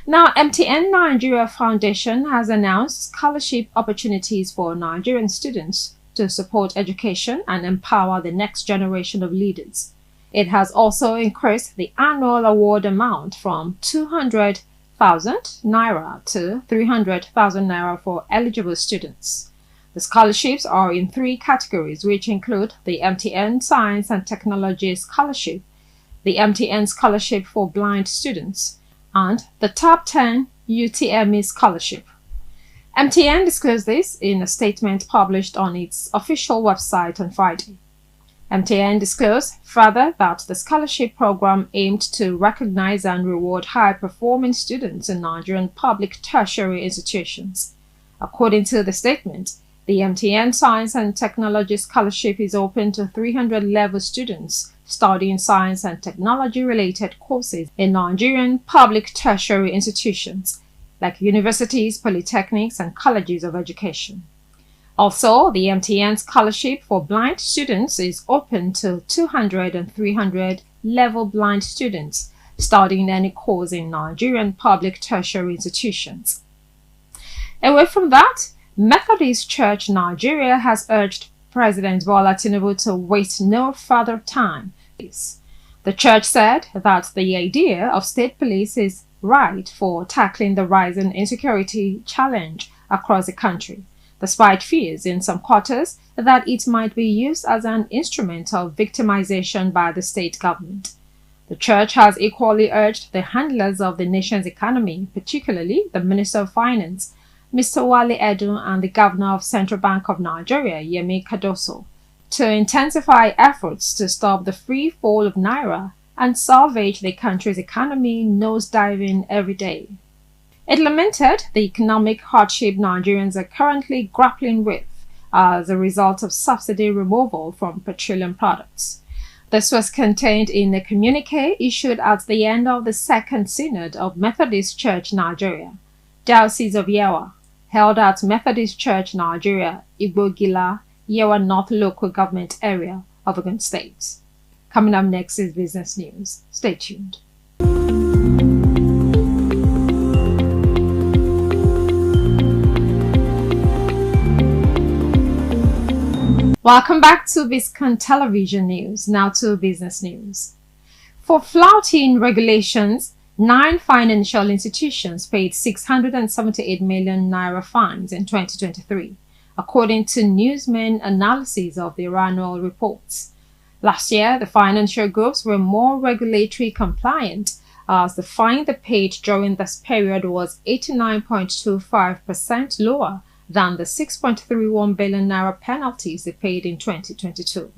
Now, MTN Nigeria Foundation has announced scholarship opportunities for Nigerian students to support education and empower the next generation of leaders. It has also increased the annual award amount from 200,000 naira to 300,000 naira for eligible students. The scholarships are in 3 categories, which include the MTN Science and Technology Scholarship, the MTN Scholarship for Blind Students, and the Top 10 UTME Scholarship. MTN disclosed this in a statement published on its official website on Friday. MTN disclosed further that the scholarship program aimed to recognize and reward high-performing students in Nigerian public tertiary institutions. According to the statement, the MTN Science and Technology Scholarship is open to 300 level students studying science and technology-related courses in Nigerian public tertiary institutions, like universities, polytechnics, and colleges of education. Also, the MTN Scholarship for Blind Students is open to 200 and 300 level blind students studying any course in Nigerian public tertiary institutions. Away from that, Methodist Church Nigeria has urged President Bola Tinubu to waste no further time. The church said that the idea of state police is right for tackling the rising insecurity challenge across the country, despite fears in some quarters that it might be used as an instrument of victimization by the state government. The church has equally urged the handlers of the nation's economy, particularly the Minister of Finance, Mr. Wale Edun, and the Governor of Central Bank of Nigeria, Yemi Cardoso, to intensify efforts to stop the free fall of Naira and salvage the country's economy nosediving every day. It lamented the economic hardship Nigerians are currently grappling with as a result of subsidy removal from petroleum products. This was contained in a communique issued at the end of the Second Synod of Methodist Church Nigeria, Diocese of Yewa, held at Methodist Church Nigeria, Igbogila, Yewa North Local Government Area of Ogun State. Coming up next is business news. Stay tuned. Welcome back to Biscon Television News. Now to business news. For flouting regulations, 9 financial institutions paid 678 million naira fines in 2023, according to Newsman analysis of their annual reports. Last year, the financial groups were more regulatory compliant, as the fine they paid during this period was 89.25% lower than the 6.31 billion naira penalties they paid in 2022.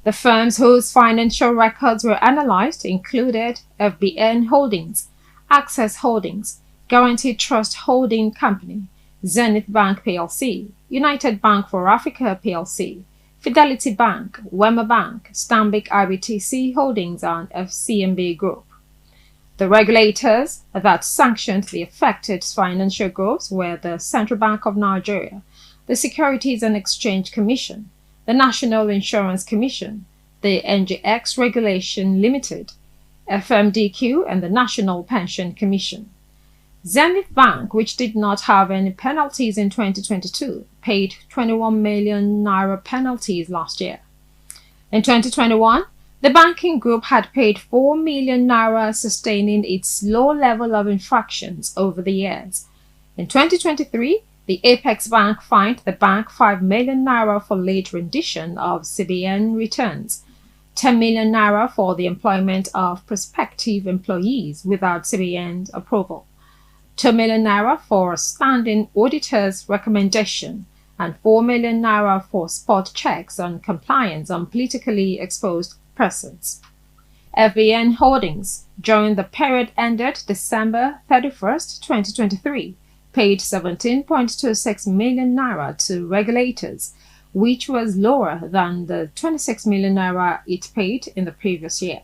The firms whose financial records were analyzed included FBN Holdings, Access Holdings, Guarantee Trust Holding Company, Zenith Bank PLC, United Bank for Africa PLC, Fidelity Bank, Wema Bank, Stanbic IBTC Holdings, and FCMB Group. The regulators that sanctioned the affected financial groups were the Central Bank of Nigeria, the Securities and Exchange Commission, the National Insurance Commission, the NGX Regulation Limited, FMDQ, and the National Pension Commission. Zenith Bank, which did not have any penalties in 2022, paid 21 million naira penalties last year. In 2021, the banking group had paid 4 million naira, sustaining its low level of infractions over the years. In 2023, the Apex Bank fined the bank 5 million naira for late rendition of CBN returns, 10 million naira for the employment of prospective employees without CBN approval, 2 million naira for a standing auditor's recommendation, and 4 million naira for spot checks on compliance on politically exposed persons. FBN Holdings, during the period ended December 31st, 2023, paid 17.26 million naira to regulators, which was lower than the 26 million naira it paid in the previous year.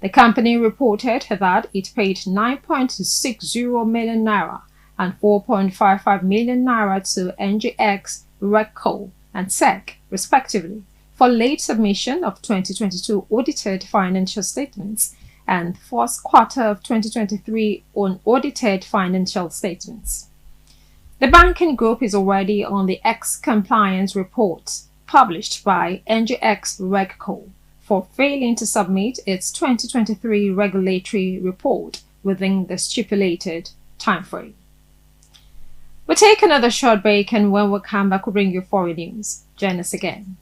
The company reported that it paid 9.60 million naira and 4.55 million naira to NGX, RECO, and SEC, respectively, for late submission of 2022 audited financial statements and first quarter of 2023 unaudited financial statements. The banking group is already on the X-compliance report published by NGX RegCo for failing to submit its 2023 regulatory report within the stipulated timeframe. We'll take another short break, and when we come back, we'll bring you foreign news. Join us again.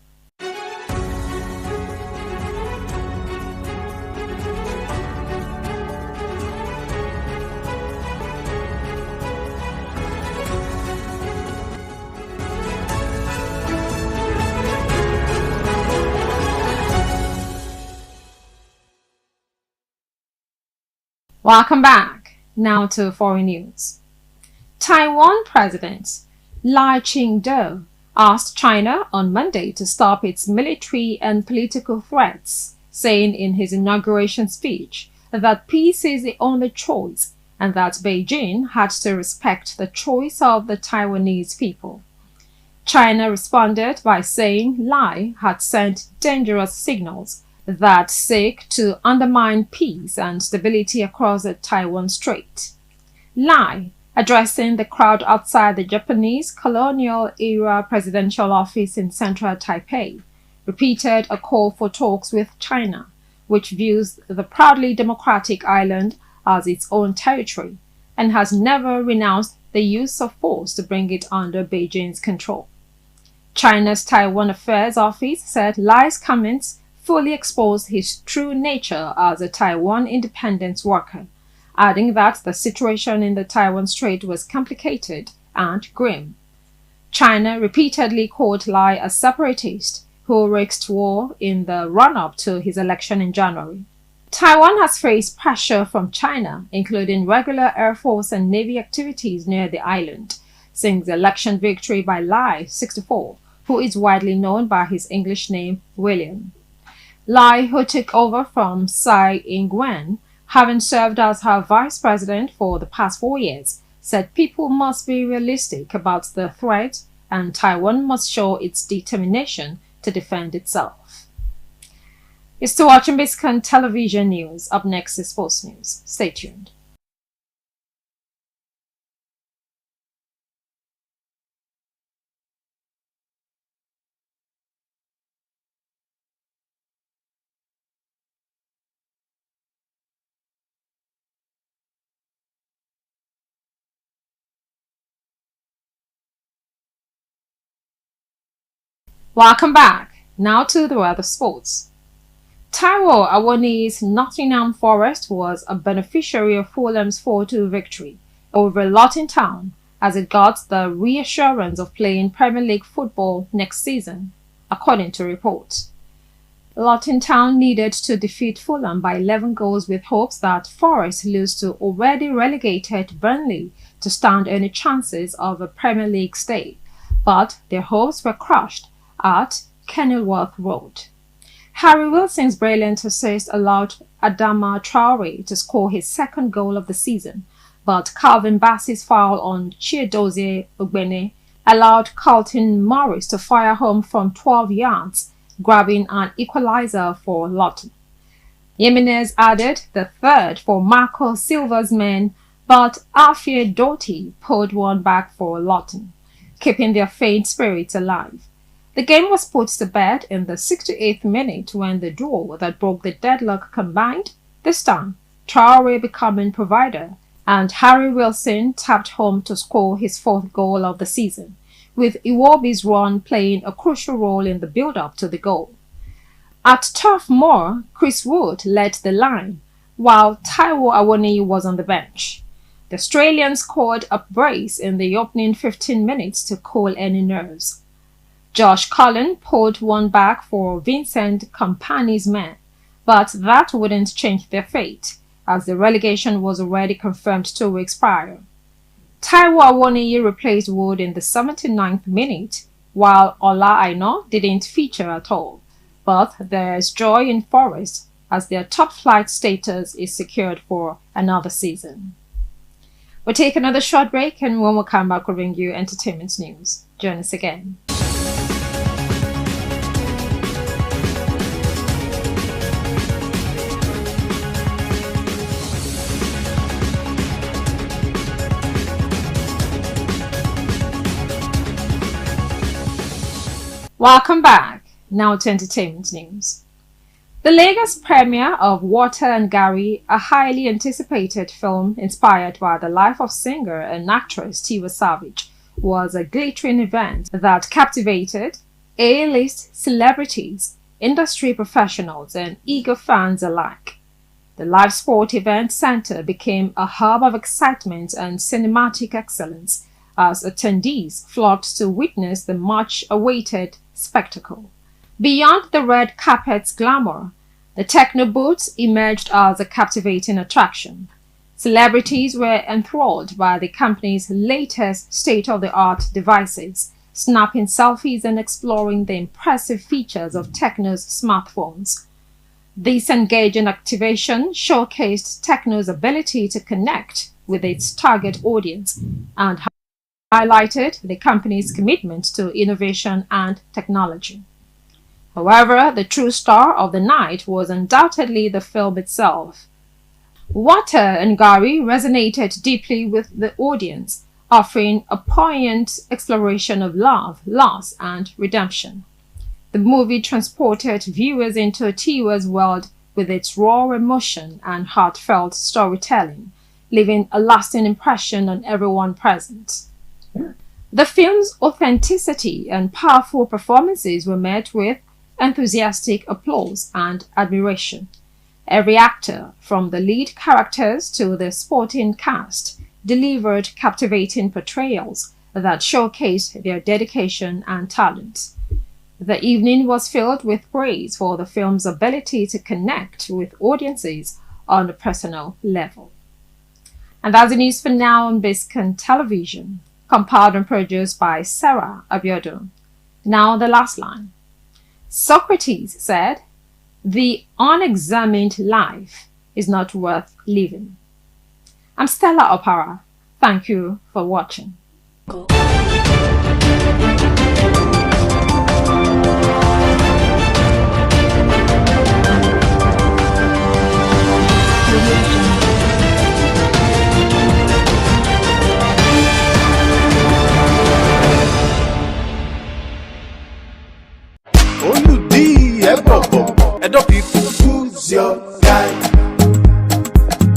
Welcome back. Now to foreign news. Taiwan President Lai Ching-te asked China on Monday to stop its military and political threats, saying in his inauguration speech that peace is the only choice and that Beijing had to respect the choice of the Taiwanese people. China responded by saying Lai had sent dangerous signals that seek to undermine peace and stability across the Taiwan Strait. Lai, addressing the crowd outside the Japanese colonial-era presidential office in central Taipei, repeated a call for talks with China, which views the proudly democratic island as its own territory and has never renounced the use of force to bring it under Beijing's control. China's Taiwan Affairs Office said Lai's comments fully exposed his true nature as a Taiwan independence worker, adding that the situation in the Taiwan Strait was complicated and grim. China repeatedly called Lai a separatist who risked war in the run-up to his election in January. Taiwan has faced pressure from China, including regular Air Force and Navy activities near the island, since the election victory by Lai, 64, who is widely known by his English name William. Lai, who took over from Tsai Ing-wen, having served as her vice president for the past 4 years, said people must be realistic about the threat and Taiwan must show its determination to defend itself. You're still watching Biscon Television News. Up next is Sports News. Stay tuned. Welcome back. Now to the weather sports. Taiwo Awoniyi's Nottingham Forest was a beneficiary of Fulham's 4-2 victory over Luton Town as it got the reassurance of playing Premier League football next season, according to reports. Luton Town needed to defeat Fulham by 11 goals with hopes that Forest lose to already relegated Burnley to stand any chances of a Premier League stay, but their hopes were crushed at Kenilworth Road. Harry Wilson's brilliant assist allowed Adama Traore to score his second goal of the season, but Calvin Bassey's foul on Chiedozie Ogbene allowed Carlton Morris to fire home from 12 yards, grabbing an equalizer for Luton. Jimenez added the third for Marco Silva's men, but Alfie Doughty pulled one back for Luton, keeping their faint spirits alive. The game was put to bed in the 68th minute when the duo that broke the deadlock combined, this time Traore becoming provider, and Harry Wilson tapped home to score his fourth goal of the season, with Iwobi's run playing a crucial role in the build-up to the goal. At Turf Moor, Chris Wood led the line, while Taiwo Awoniyi was on the bench. The Australian scored a brace in the opening 15 minutes to cool any nerves. Josh Cullen pulled one back for Vincent Kompany's men, but that wouldn't change their fate, as the relegation was already confirmed 2 weeks prior. Taiwo Awoniyi replaced Wood in the 79th minute, while Ola Aina didn't feature at all. But there's joy in Forest, as their top-flight status is secured for another season. We'll take another short break, and when we come back, we'll bring you entertainment news. Join us again. Welcome back. Now to entertainment news. The Lagos premiere of Water and Gary, a highly anticipated film inspired by the life of singer and actress Tiwa Savage, was a glittering event that captivated A-list celebrities, industry professionals, and eager fans alike. The live sport event center became a hub of excitement and cinematic excellence as attendees flocked to witness the much-awaited spectacle. Beyond the red carpet's glamour, the techno booths emerged as a captivating attraction. Celebrities were enthralled by the company's latest state-of-the-art devices, snapping selfies and exploring the impressive features of techno's smartphones. This engaging activation showcased techno's ability to connect with its target audience and highlighted the company's commitment to innovation and technology. However, the true star of the night was undoubtedly the film itself. Water and Gary resonated deeply with the audience, offering a poignant exploration of love, loss, and redemption. The movie transported viewers into Tiwa's world with its raw emotion and heartfelt storytelling, leaving a lasting impression on everyone present. The film's authenticity and powerful performances were met with enthusiastic applause and admiration. Every actor, from the lead characters to the supporting cast, delivered captivating portrayals that showcased their dedication and talent. The evening was filled with praise for the film's ability to connect with audiences on a personal level. And that's the news for now on Biscon Television, compiled and produced by Sarah Abiodun. Now the last line. Socrates said, "The unexamined life is not worth living." I'm Stella Opara. Thank you for watching. Who's your guy?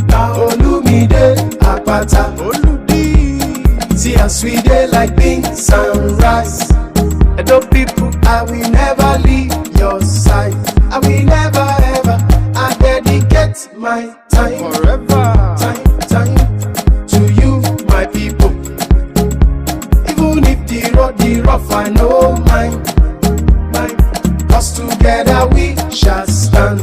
Olumide Akpata. See as we dey like beans and rice. Edo people, I will never leave your side. I will never ever. I dedicate my time forever. Time to you, my people. Even if the road the rough, I know mine. Cause together we shall stand.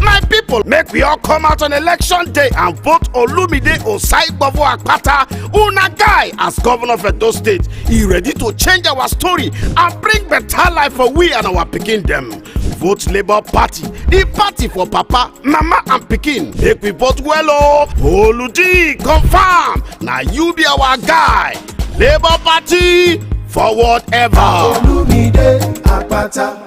My people, make we all come out on election day and vote Olumide Osaigbovo Akpata, una guy, as governor of Edo State. He ready to change our story and bring better life for we and our pikin them. Vote Labour Party, the party for Papa, Mama and Pikin. Make we vote well, oh. Oludi, confirm. Now you be our guy. Labour Party, forward ever. Olumide Akpata.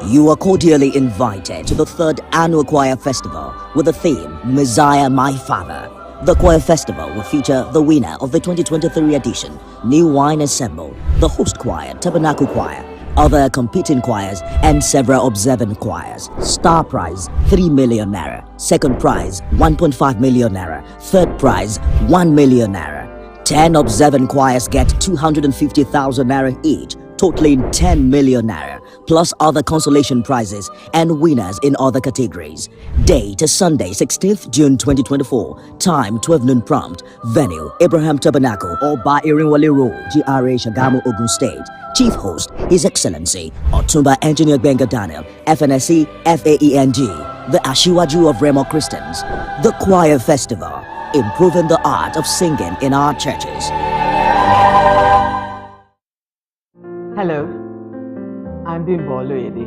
You are cordially invited to the 3rd Annual Choir Festival with the theme, Messiah My Father. The Choir Festival will feature the winner of the 2023 edition, New Wine Ensemble, the host choir, Tabernacle Choir, other competing choirs, and several observant choirs. Star prize, 3 million naira. Second prize, 1.5 million naira. Third prize, 1 million naira. 10 observant choirs get 250,000 naira each, totaling 10 million naira, plus other consolation prizes and winners in other categories. Date is Sunday, 16th June 2024. Time 12 noon prompt. Venue Abraham Tabernacle, Oba Irinwale Road, GRA Shagamu, Ogun State. Chief host His Excellency Otumba Engineer Benga Daniel, FNSC FAENG, the Ashiwaju of Remo Christians. The Choir Festival, improving the art of singing in our churches. Hello, I'm Bimbo Oloyede.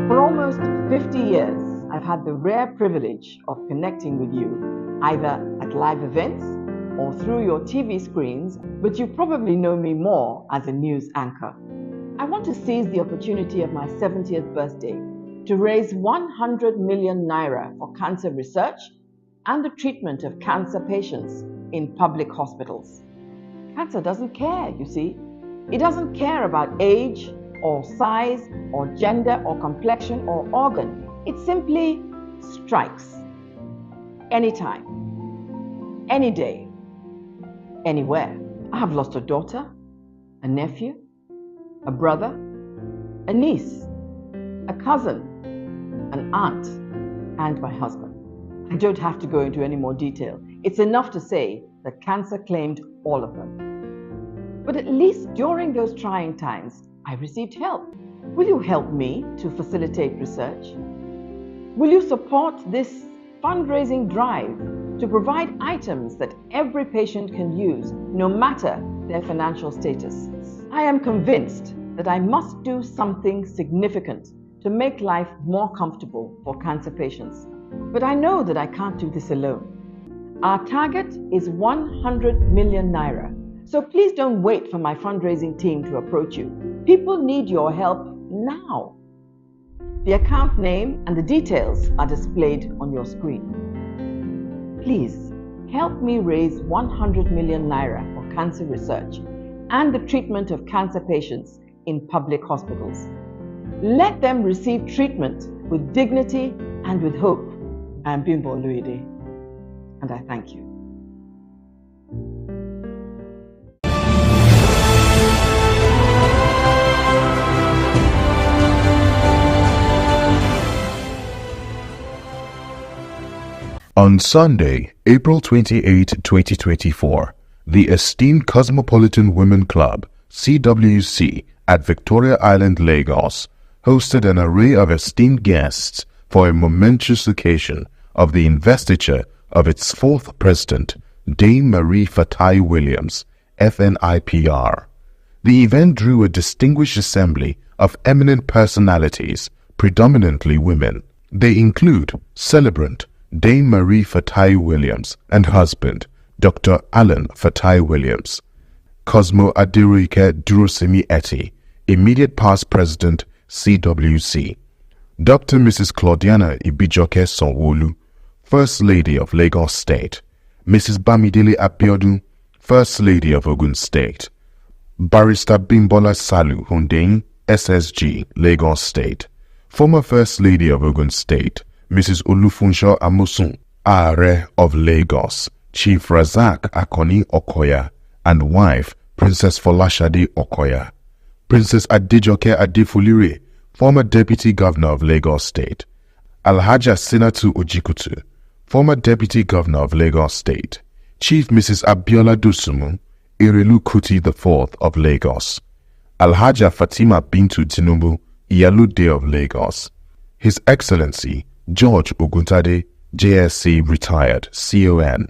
For almost 50 years, I've had the rare privilege of connecting with you, either at live events or through your TV screens, but you probably know me more as a news anchor. I want to seize the opportunity of my 70th birthday to raise 100 million naira for cancer research and the treatment of cancer patients in public hospitals. Cancer doesn't care, you see. It doesn't care about age or size or gender or complexion or organ. It simply strikes anytime, any day, anywhere. I have lost a daughter, a nephew, a brother, a niece, a cousin, an aunt, and my husband. I don't have to go into any more detail. It's enough to say that cancer claimed all of them. But at least during those trying times, I received help. Will you help me to facilitate research? Will you support this fundraising drive to provide items that every patient can use, no matter their financial status? I am convinced that I must do something significant to make life more comfortable for cancer patients. But I know that I can't do this alone. Our target is 100 million naira. So please don't wait for my fundraising team to approach you. People need your help now. The account name and the details are displayed on your screen. Please help me raise 100 million naira for cancer research and the treatment of cancer patients in public hospitals. Let them receive treatment with dignity and with hope. I am Bimbo Oluide, and I thank you. On Sunday, April 28, 2024, the esteemed Cosmopolitan Women Club, CWC, at Victoria Island, Lagos, hosted an array of esteemed guests for a momentous occasion of the investiture of its fourth president, Dame Marie Fatai Williams, FNIPR. The event drew a distinguished assembly of eminent personalities, predominantly women. They include celebrant Dame Marie Fatai Williams and husband, Dr. Alan Fatai Williams, Cosmo Aderoike Durosimi Eti, immediate past president, CWC, Dr. Mrs. Claudiana Ibijoke Sonwolu, First Lady of Lagos State, Mrs. Bamidele Abiodun, First Lady of Ogun State, Barrister Bimbola Salu Hundein, SSG, Lagos State, former First Lady of Ogun State, Mrs. Olufunsho Amosun, Ààrẹ of Lagos, Chief Razak Akoni Okoya, and wife, Princess Folashade Okoya, Princess Adejoke Adefulire, former Deputy Governor of Lagos State, Alhaja Sinatu Ojikutu, former Deputy Governor of Lagos State, Chief Mrs. Abiola Dosumu, Erelu Kuti IV of Lagos, Alhaja Fatima Bintu Tinubu, Iyalude of Lagos, His Excellency George Oguntade, JSC retired, CON,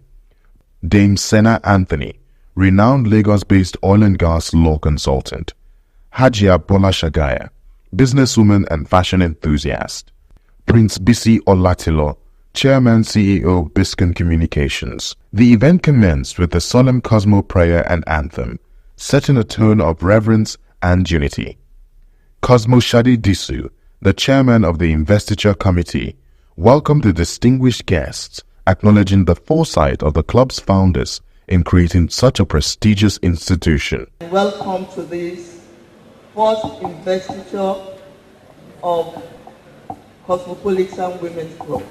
Dame Sena Anthony, renowned Lagos-based oil and gas law consultant, Hajia Bola Shagaya, businesswoman and fashion enthusiast, Prince Bisi Olatilo, Chairman CEO Biscon Communications. The event commenced with the solemn Cosmo prayer and anthem, setting a tone of reverence and unity. Cosmo Shadi Disu, the chairman of the investiture committee, welcomed the distinguished guests, acknowledging the foresight of the club's founders in creating such a prestigious institution. Welcome to this fourth investiture of Cosmopolitan Women's Club.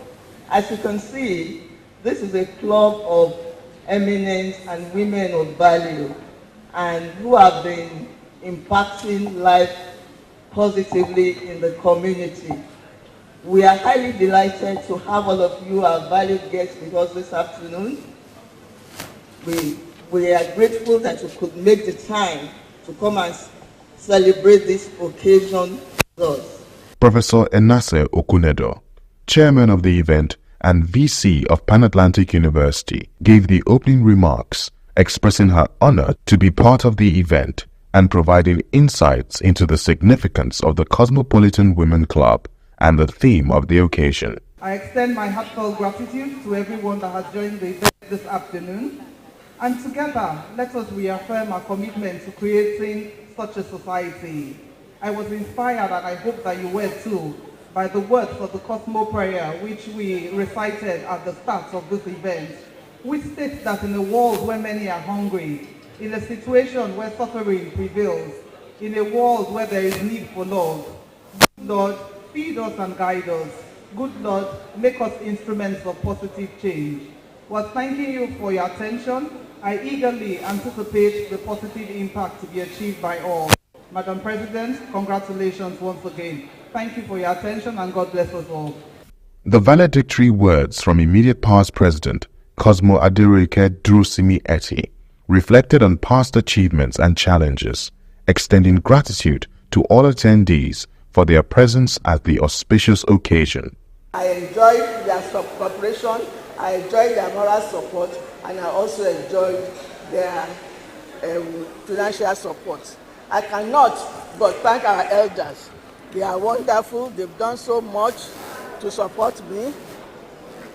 As you can see, this is a club of eminence and women of value, and who have been impacting life positively in the community. We are highly delighted to have all of you, our valued guests, with us this afternoon. We are grateful that you could make the time to come and celebrate this occasion with us. Professor Enase Okunedo, chairman of the event and VC of Pan Atlantic University, gave the opening remarks, expressing her honor to be part of the event and providing insights into the significance of the Cosmopolitan Women Club and the theme of the occasion. I extend my heartfelt gratitude to everyone that has joined the event this afternoon. And together, let us reaffirm our commitment to creating such a society. I was inspired, and I hope that you were too, by the words of the Cosmo prayer, which we recited at the start of this event, which states that in a world where many are hungry, in a situation where suffering prevails, in a world where there is need for love, good Lord, feed us and guide us. Good Lord, make us instruments of positive change. We're thanking you for your attention, I eagerly anticipate the positive impact to be achieved by all. Madam President, congratulations once again. Thank you for your attention and God bless us all. The valedictory words from immediate past President Cosmo Aderoike Durosimi Eti reflected on past achievements and challenges, extending gratitude to all attendees for their presence at the auspicious occasion. I enjoyed their cooperation, I enjoyed their moral support, and I also enjoyed their financial support. I cannot but thank our elders. They are wonderful, they've done so much to support me,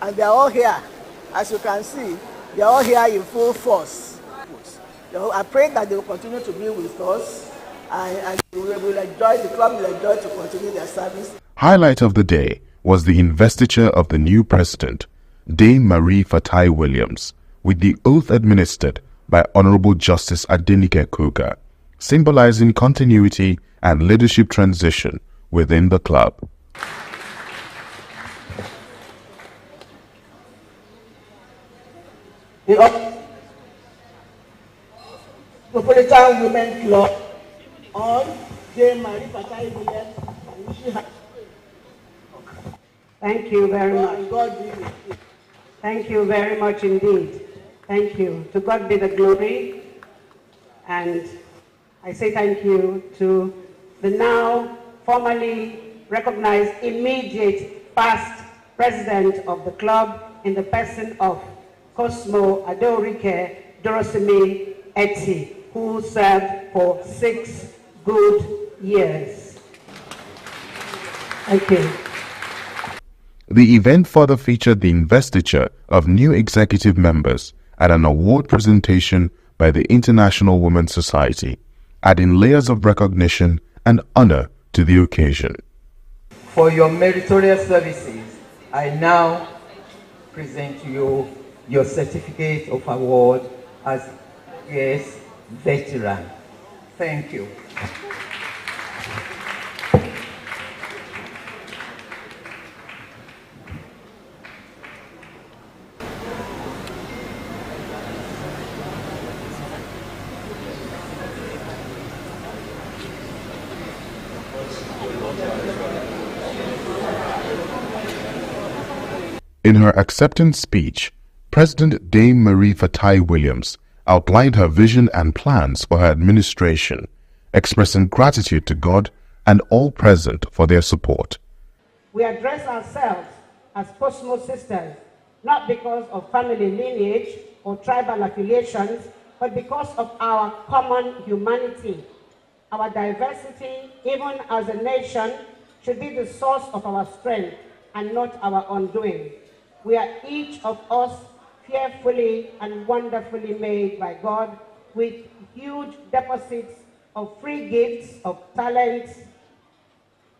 and they're all here. As you can see, they're all here in full force. I pray that they will continue to be with us, and we will enjoy, the club will enjoy to continue their service. Highlight of the day was the investiture of the new president, Dame Marie Fatai Williams, with the oath administered by Honorable Justice Adenike Koga, symbolizing continuity and leadership transition within the club. The Metropolitan Women Club on Dame Marie Fatai Williams. Thank you very much. Thank you very much indeed. Thank you. To God be the glory. And I say thank you to the now formally recognized immediate past president of the club in the person of Cosmo Aderoike Durosimi Eti, who served for 6 good years. Thank you. The event further featured the investiture of new executive members and an award presentation by the International Women's Society, adding layers of recognition and honor to the occasion. For your meritorious services, I now present to you your certificate of award as guest veteran. Thank you. In her acceptance speech, President Dame Marie Fatai Williams outlined her vision and plans for her administration, expressing gratitude to God and all present for their support. We address ourselves as Cosmo sisters, not because of family lineage or tribal affiliations, but because of our common humanity. Our diversity, even as a nation, should be the source of our strength and not our undoing. We are each of us fearfully and wonderfully made by God, with huge deposits of free gifts, of talents,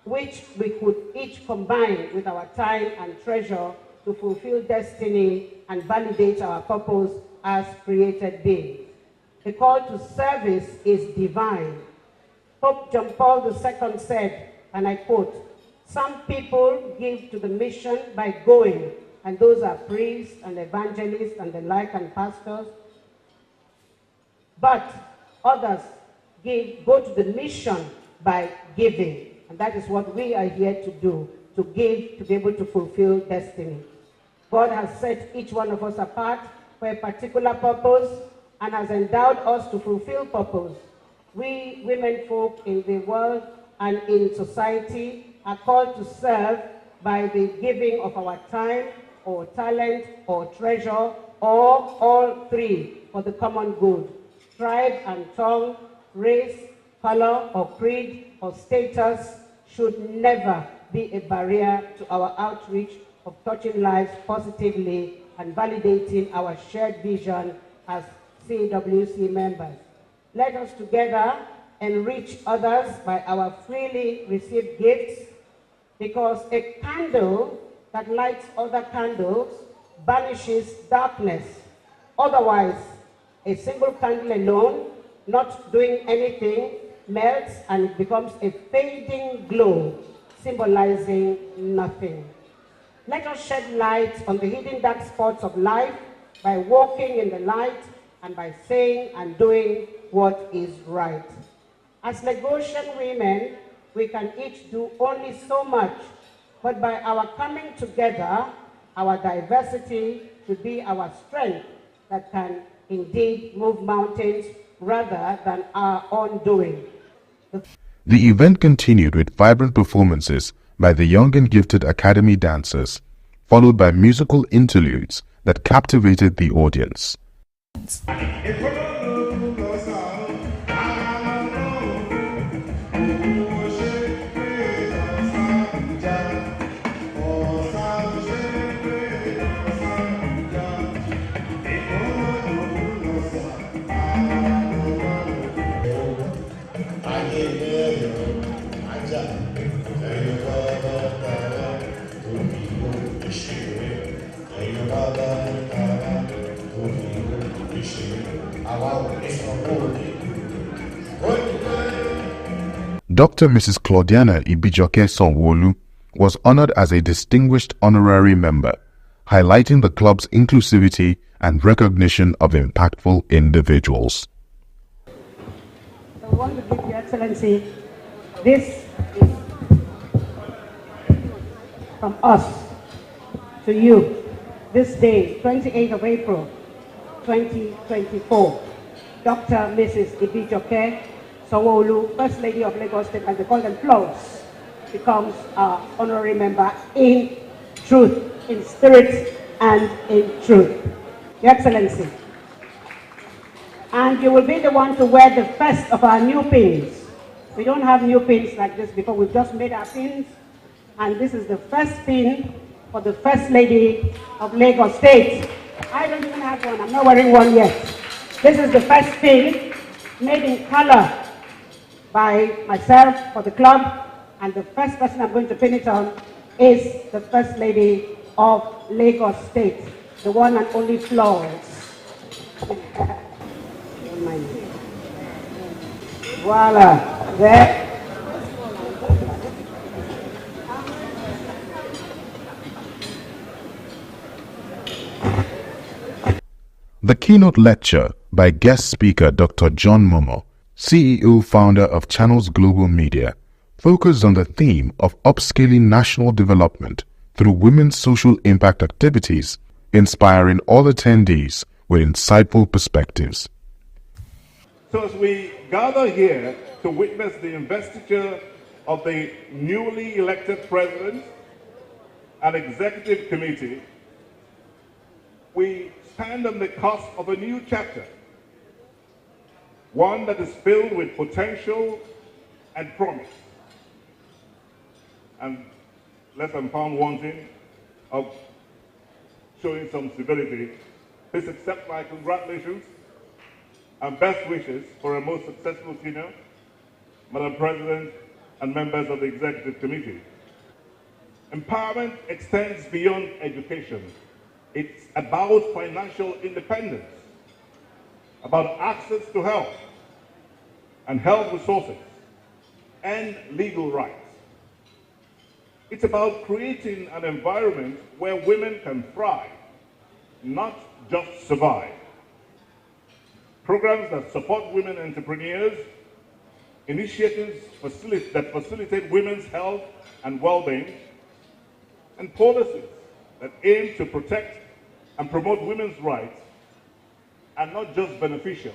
which we could each combine with our time and treasure to fulfill destiny and validate our purpose as created beings. The call to service is divine. Pope John Paul II said, and I quote, "Some people give to the mission by going, and those are priests and evangelists and the like and pastors. But others go to the mission by giving." And that is what we are here to do, to give, to be able to fulfill destiny. God has set each one of us apart for a particular purpose and has endowed us to fulfill purpose. We women folk in the world and in society are called to serve by the giving of our time, or talent, or treasure, or all three for the common good. Tribe and tongue, race, color, or creed, or status should never be a barrier to our outreach of touching lives positively and validating our shared vision as CWC members. Let us together enrich others by our freely received gifts, because a candle that lights other candles banishes darkness. Otherwise, a single candle alone, not doing anything, melts and becomes a fading glow, symbolizing nothing. Let us shed light on the hidden dark spots of life by walking in the light, and by saying and doing what is right. As Lagosian women, we can each do only so much, but by our coming together, our diversity should be our strength that can indeed move mountains rather than our own doing. The event continued with vibrant performances by the young and gifted Academy dancers, followed by musical interludes that captivated the audience. Dr. Mrs. Claudiana Ibijoke Sonwolu was honored as a distinguished honorary member, highlighting the club's inclusivity and recognition of impactful individuals. I want to give Your Excellency, this is from us to you, this day, 28th of April, 2024. Dr. Mrs. Ibijoke Sonwolu, First Lady of Lagos State, as they call them, Plus, becomes our honorary member in truth, in spirit, and in truth. Your Excellency. And you will be the one to wear the first of our new pins. We don't have new pins like this before. We've just made our pins. And this is the first pin for the First Lady of Lagos State. I don't even have one. I'm not wearing one yet. This is the first pin made in color by myself for the club. And the first person I'm going to pin it on is the First Lady of Lagos State, the one and only Florence. Voila, there. The keynote lecture by guest speaker Dr. John Momo, CEO founder of Channels Global Media, focused on the theme of upscaling national development through women's social impact activities, inspiring all attendees with insightful perspectives. So as we gather here to witness the investiture of the newly elected president and executive committee, we stand on the cusp of a new chapter, one that is filled with potential and promise. And lest I'm found wanting of showing some civility, please accept my congratulations and best wishes for a most successful tenure, Madam President and members of the Executive Committee. Empowerment extends beyond education. It's about financial independence, about access to health and health resources and legal rights. It's about creating an environment where women can thrive, not just survive. Programs that support women entrepreneurs, initiatives that facilitate women's health and well-being, and policies that aim to protect and promote women's rights are not just beneficial,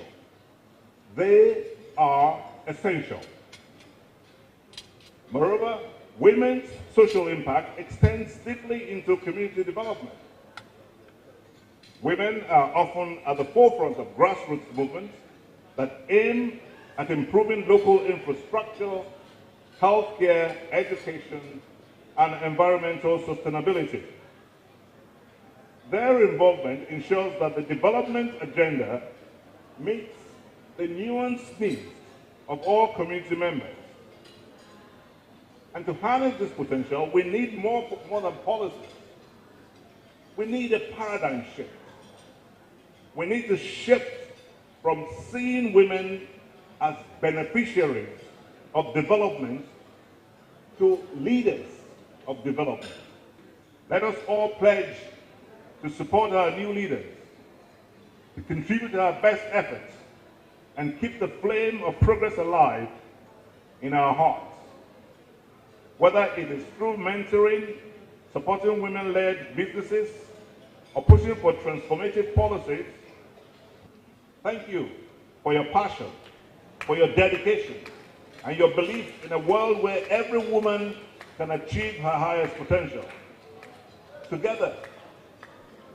they are essential. Moreover, women's social impact extends deeply into community development. Women are often at the forefront of grassroots movements that aim at improving local infrastructure, healthcare, education, and environmental sustainability. Their involvement ensures that the development agenda meets the nuanced needs of all community members. And to harness this potential, we need more than policies. We need a paradigm shift. We need to shift from seeing women as beneficiaries of development to leaders of development. Let us all pledge to support our new leaders, to contribute our best efforts and keep the flame of progress alive in our hearts. Whether it is through mentoring, supporting women-led businesses, or pushing for transformative policies, thank you for your passion, for your dedication, and your belief in a world where every woman can achieve her highest potential. Together,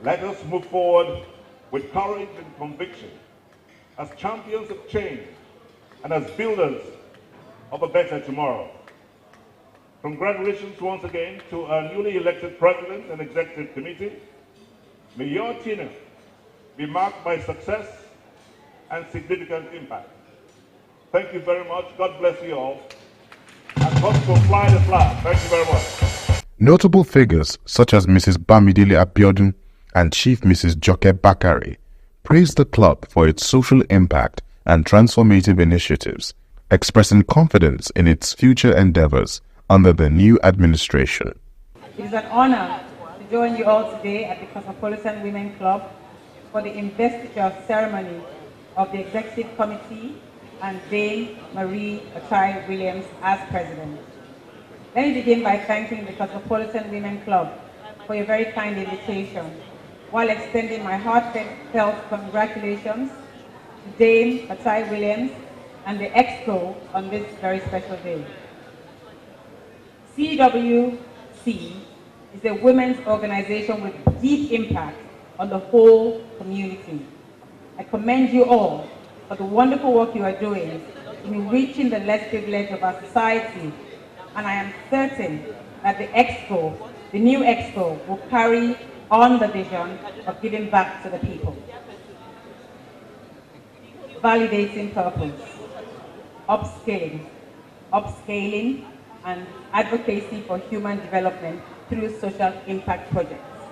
let us move forward with courage and conviction as champions of change and as builders of a better tomorrow. Congratulations once again to our newly elected President and Executive Committee. May your tenure be marked by success and significant impact. Thank you very much. God bless you all. And God will fly the flag. Thank you very much. Notable figures such as Mrs. Bamidele Abiodun and Chief Mrs. Joke Bakari praised the club for its social impact and transformative initiatives, expressing confidence in its future endeavors under the new administration. It is an honor to join you all today at the Cosmopolitan Women Club for the investiture ceremony of the Executive Committee and Dame Marie Achai Williams as President. Let me begin by thanking the Cosmopolitan Women Club for your very kind invitation, while extending my heartfelt congratulations to Dame Achai Williams and the Exco on this very special day. CWC is a women's organization with deep impact on the whole community. I commend you all for the wonderful work you are doing in reaching the less privileged of our society, and I am certain that the Expo, the new Expo, will carry on the vision of giving back to the people. Validating purpose, upscaling, and advocacy for human development through social impact projects.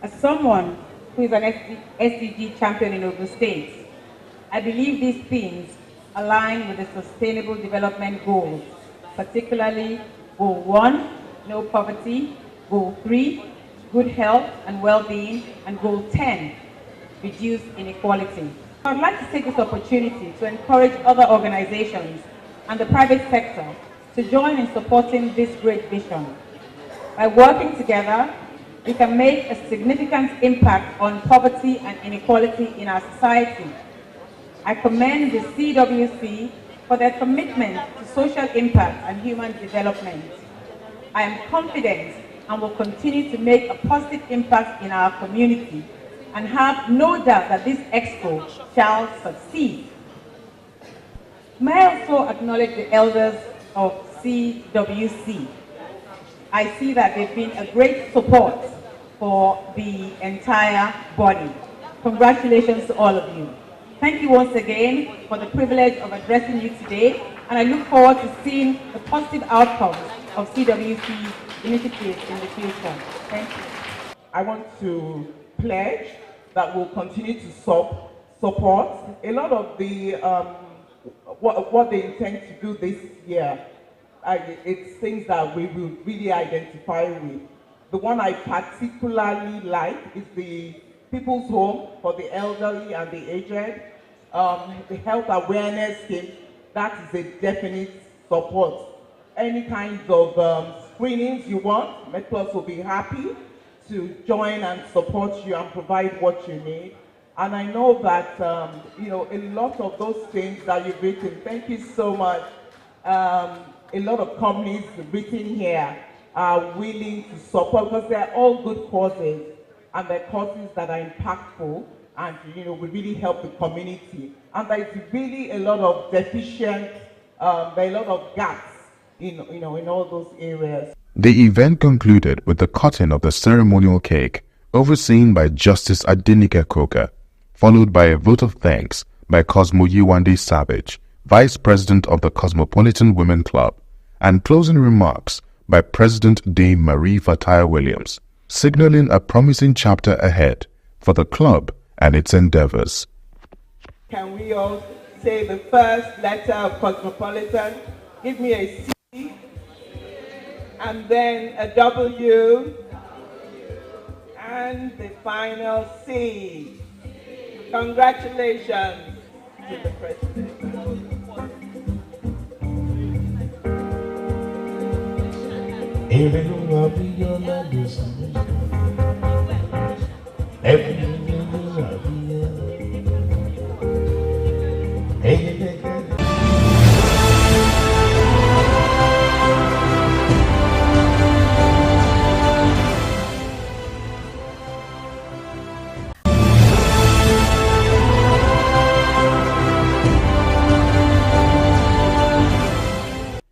As someone who is an SDG champion in Ogun State, I believe these themes align with the Sustainable Development Goals, particularly Goal 1, no poverty, Goal 3, good health and well-being, and Goal 10, reduce inequality. I'd like to take this opportunity to encourage other organizations and the private sector to join in supporting this great vision. By working together, we can make a significant impact on poverty and inequality in our society. I commend the CWC for their commitment to social impact and human development. I am confident and will continue to make a positive impact in our community and have no doubt that this Expo shall succeed. May I also acknowledge the elders of CWC. I see that they've been a great support for the entire body. Congratulations to all of you. Thank you once again for the privilege of addressing you today, and I look forward to seeing the positive outcomes of CWC's initiatives in the future. Thank you. I want to pledge that we'll continue to support a lot of the what they intend to do this year. It's things that we will really identify with. The one I particularly like is the People's Home for the elderly and the aged. The health awareness scheme, that is a definite support. Any kinds of screenings you want, MedPlus will be happy to join and support you and provide what you need. And I know that, a lot of those things that you've written, thank you so much. A lot of companies written here are willing to support because they're all good causes, and they're causes that are impactful and, will really help the community. And there's really a lot of deficient, there are a lot of gaps in all those areas. The event concluded with the cutting of the ceremonial cake, overseen by Justice Adenike Koka, followed by a vote of thanks by Cosmo Yiwande Savage, Vice President of the Cosmopolitan Women Club, and closing remarks by President Dame Marie Fataya Williams, signaling a promising chapter ahead for the club and its endeavors. Can we all say the first letter of Cosmopolitan? Give me a C, and then a W, and the final C. Congratulations to the President.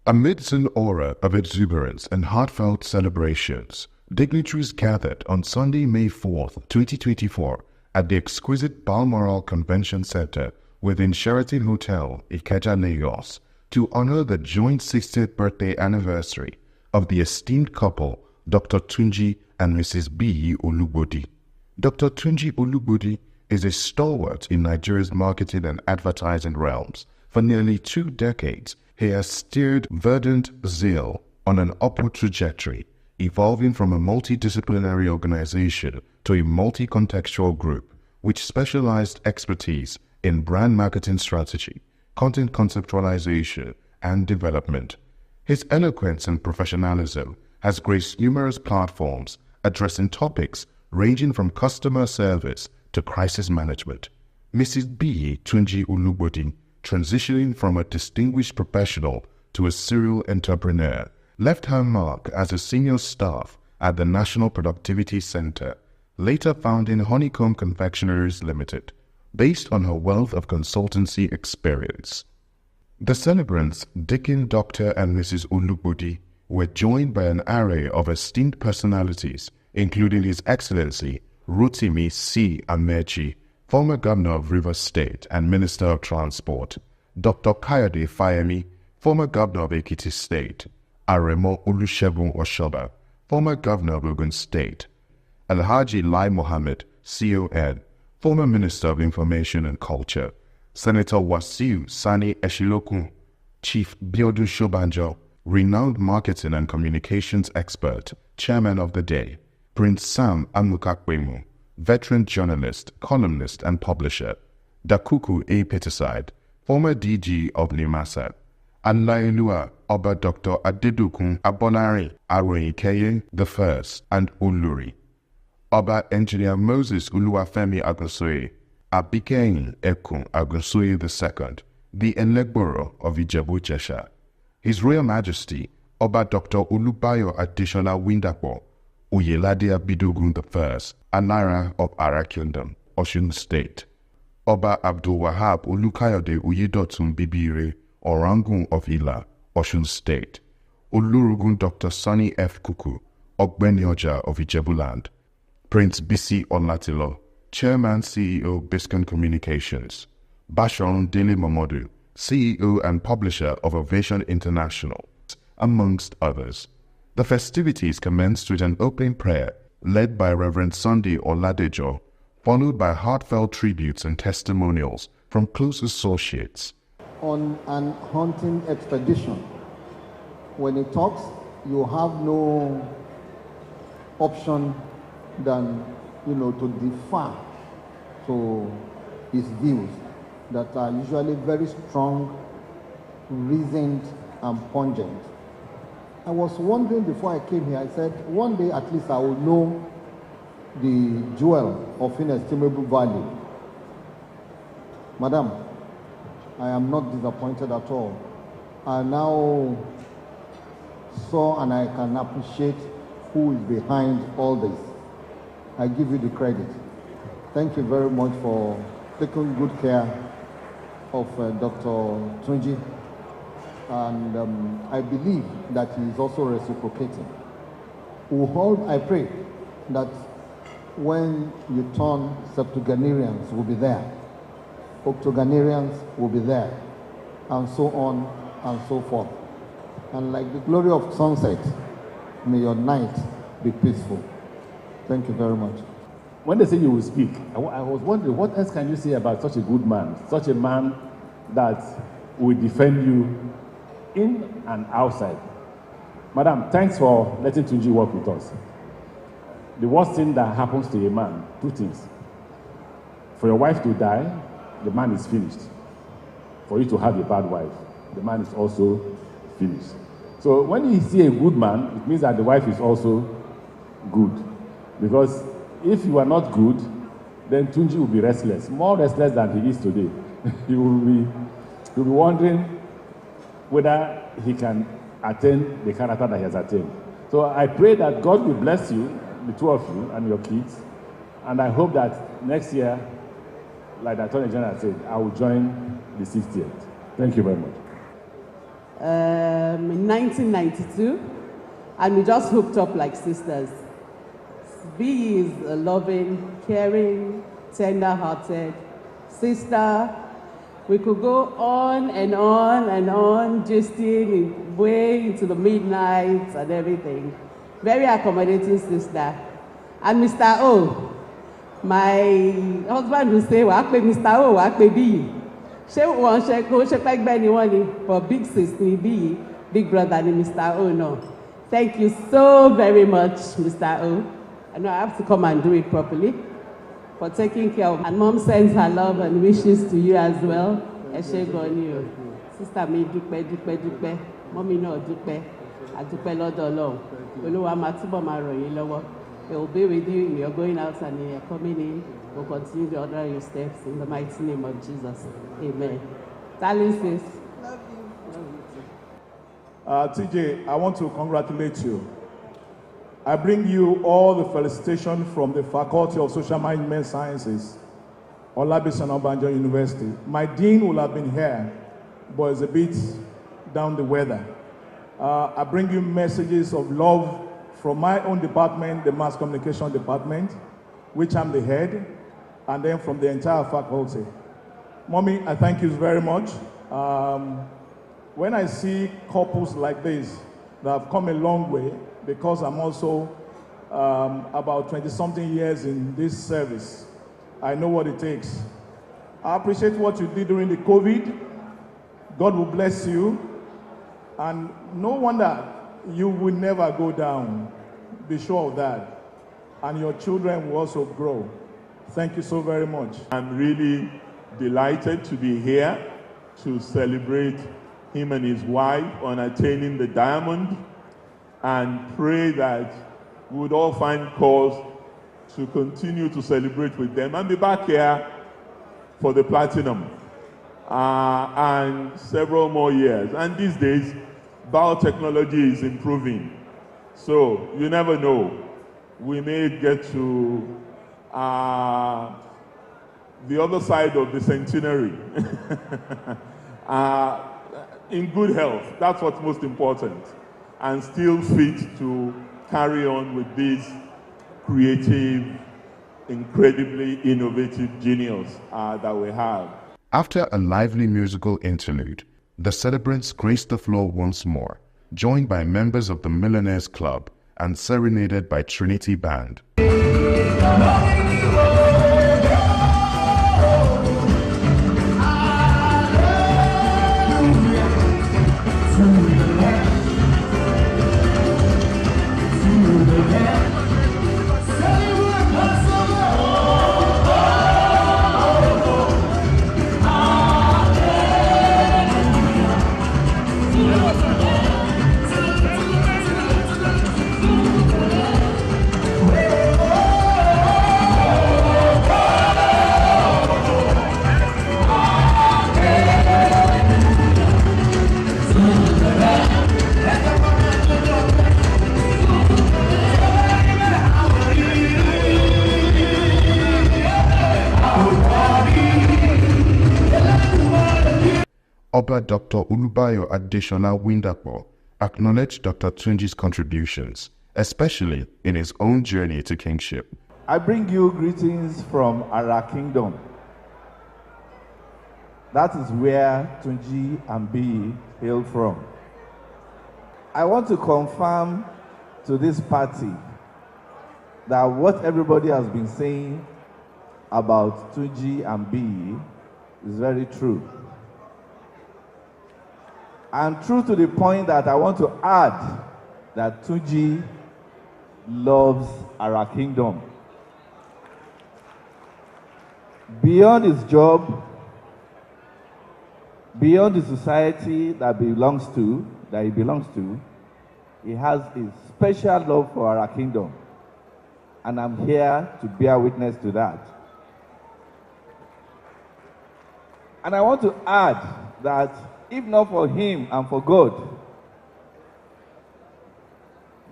Amidst an aura of exuberance and heartfelt celebrations, dignitaries gathered on Sunday, May 4th, 2024 at the exquisite Balmoral Convention Center within Sheraton Hotel, Ikeja, Lagos, to honor the joint 60th birthday anniversary of the esteemed couple, Dr. Tunji and Mrs. B. Olugbodi. Dr. Tunji Olugbodi is a stalwart in Nigeria's marketing and advertising realms. For nearly 2 decades, he has steered verdant zeal on an upward trajectory, evolving from a multidisciplinary organization to a multi-contextual group with specialized expertise in brand marketing strategy, content conceptualization, and development. His eloquence and professionalism has graced numerous platforms addressing topics ranging from customer service to crisis management. Mrs. B. Tunji Olugbodi, transitioning from a distinguished professional to a serial entrepreneur, left her mark as a senior staff at the National Productivity Center, later founding Honeycomb Confectionaries Limited, based on her wealth of consultancy experience. The celebrants, Deacon Dr. and Mrs. Olugbodi, were joined by an array of esteemed personalities, including His Excellency Rotimi C. Amechi, former Governor of Rivers State and Minister of Transport, Dr. Kayode Fayemi, former Governor of Ekiti State, Aremo Olusegun Oshoba, former Governor of Ogun State, Alhaji Lai Mohammed, CON, former Minister of Information and Culture, Senator Wasiu Sani Eshilokun, Chief Biodun Shobanjo, renowned marketing and communications expert, Chairman of the Day, Prince Sam Amukakwemu, veteran journalist, columnist, and publisher, Dakuku A. Peterside, former DG of Nimasa, Alailua Oba Dr. Adedukun Abolari Aroyikeye I and Uluri, Oba Engineer Moses Uluwafemi Agunsoye, Abikeyin Ekun Agunsoye II, the Elegboro of Ijebu-Jesha, His Royal Majesty Oba Dr. Olubayo Adeshola Windapo, Oyelade Abidogun I, Anara of Ara Kingdom, Osun State, Oba Abdul Wahab Olukayode Uyedotun Bibire, Orangun of Ila, Osun State, Olurugun Dr. Sonny F. Kuku, Ogbenioja of Ijebuland, Prince Bisi Olatilo, Chairman CEO Biscon Communications, Bashorun Dele Momodu, CEO and publisher of Ovation International, amongst others. The festivities commenced with an opening prayer led by Reverend Sunday Oladejo, followed by heartfelt tributes and testimonials from close associates. On an hunting expedition, when he talks, you have no option than, to defer to his views that are usually very strong, reasoned, and pungent. I was wondering before I came here, I said, one day at least I will know the jewel of inestimable value. Madam, I am not disappointed at all. I now saw and I can appreciate who is behind all this. I give you the credit. Thank you very much for taking good care of Dr. Tunji. And I believe that he is also reciprocating. I pray that when you turn, septuagenarians will be there, octogenarians will be there, and so on and so forth. And like the glory of sunset, may your night be peaceful. Thank you very much. When they say you will speak, I was wondering, what else can you say about such a good man, such a man that will defend you in and outside? Madam, thanks for letting Tunji work with us. The worst thing that happens to a man, 2 things. For your wife to die, the man is finished. For you to have a bad wife, the man is also finished. So when you see a good man, it means that the wife is also good. Because if you are not good, then Tunji will be restless, more restless than he is today. He will be wondering whether he can attain the character that he has attained. So I pray that God will bless you, the two of you and your kids, and I hope that next year, like the Attorney General said, I will join the 60th. Thank you very much. In 1992, and we just hooked up like sisters. B is a loving, caring, tender-hearted sister. We could go on and on and on, gisting way into the midnight and everything. Very accommodating sister. And Mr. O, my husband will say, "Wa pe Mr. O, wa pe B." She won't check back by anyone for big sister B, big brother ni Mr. O. No. Thank you so very much, Mr. O. I know I have to come and do it properly. For taking care of. And mom sends her love and wishes to you as well. Sister me dúpẹ́. Mommy no dúpẹ́. A dúpẹ́ lọ́dọ̀ Ọlọ́run. Olúwa máa túbọ̀ máa ràn yín lọ́wọ́. It will be with you. You're going out and you're coming in. We'll continue to order your steps in the mighty name of Jesus. Amen. Darling sis. Love you. TJ, I want to congratulate you. I bring you all the felicitation from the Faculty of Social Management Sciences, Biscon Tv University. My dean will have been here, but it's a bit down the weather. I bring you messages of love from my own department, the Mass Communication Department, which I'm the head, and then from the entire faculty. Mommy, I thank you very much. When I see couples like this that have come a long way, because I'm also about 20-something years in this service, I know what it takes. I appreciate what you did during the COVID. God will bless you. And no wonder you will never go down. Be sure of that. And your children will also grow. Thank you so very much. I'm really delighted to be here to celebrate him and his wife on attaining the diamond, and pray that we would all find cause to continue to celebrate with them and be back here for the platinum and several more years. And these days, biotechnology is improving. So you never know. We may get to the other side of the centenary in good health. That's what's most important. And still fit to carry on with this creative, incredibly innovative genius that we have. After a lively musical interlude, the celebrants graced the floor once more, joined by members of the Millionaires Club and serenaded by Trinity Band. Oba Dr. Ulubayo Adeshola Windapo acknowledged Dr. Tunji's contributions, especially in his own journey to kingship. I bring you greetings from our kingdom. That is where Tunji and B hail from. I want to confirm to this party that what everybody has been saying about Tunji and B is very true. And true to the point that I want to add that Tunji loves our kingdom. beyond his job, beyond the society that he belongs to, he has a special love for our kingdom. And I'm here to bear witness to that. And I want to add that if not for him and for God,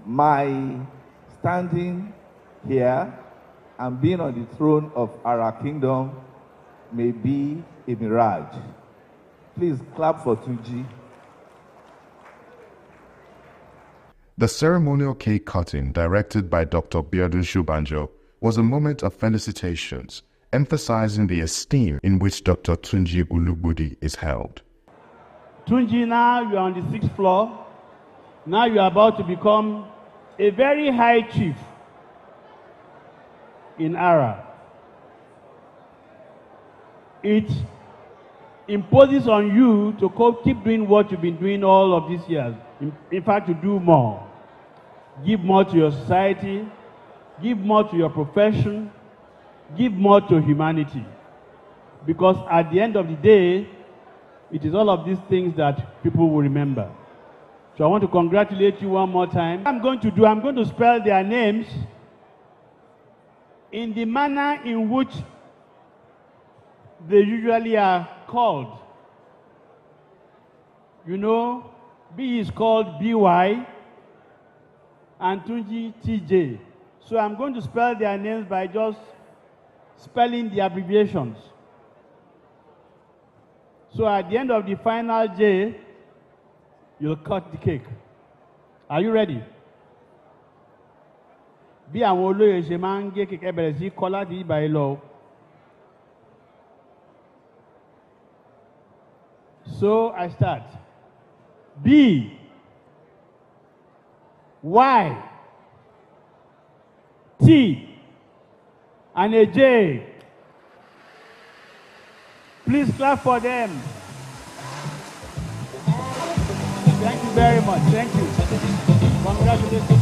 my standing here and being on the throne of our kingdom may be a mirage. Please clap for Tunji. The ceremonial cake cutting, directed by Dr. Biodun Shubanjo, was a moment of felicitations, emphasizing the esteem in which Dr. Tunji Ulugbudi is held. Tunji, now you are on the 6th floor. Now you are about to become a very high chief in Ara. It imposes on you to keep doing what you've been doing all of these years. In fact, to do more. Give more to your society, give more to your profession, give more to humanity. Because at the end of the day, it is all of these things that people will remember. So I want to congratulate you one more time. I'm going to spell their names in the manner in which they usually are called. You know, B is called BY and Tunji TJ. So I'm going to spell their names by just spelling the abbreviations. So at the end of the final J, you'll cut the cake. Are you ready? Bí àwọn olóyè ṣe máa ń gé kẹ̀kẹ́ bẹ̀rẹ̀ sí kọ láti ìgbà yìí lọ. So I start. B, Y, T, and a J. Please clap for them. Thank you very much. Thank you. Congratulations.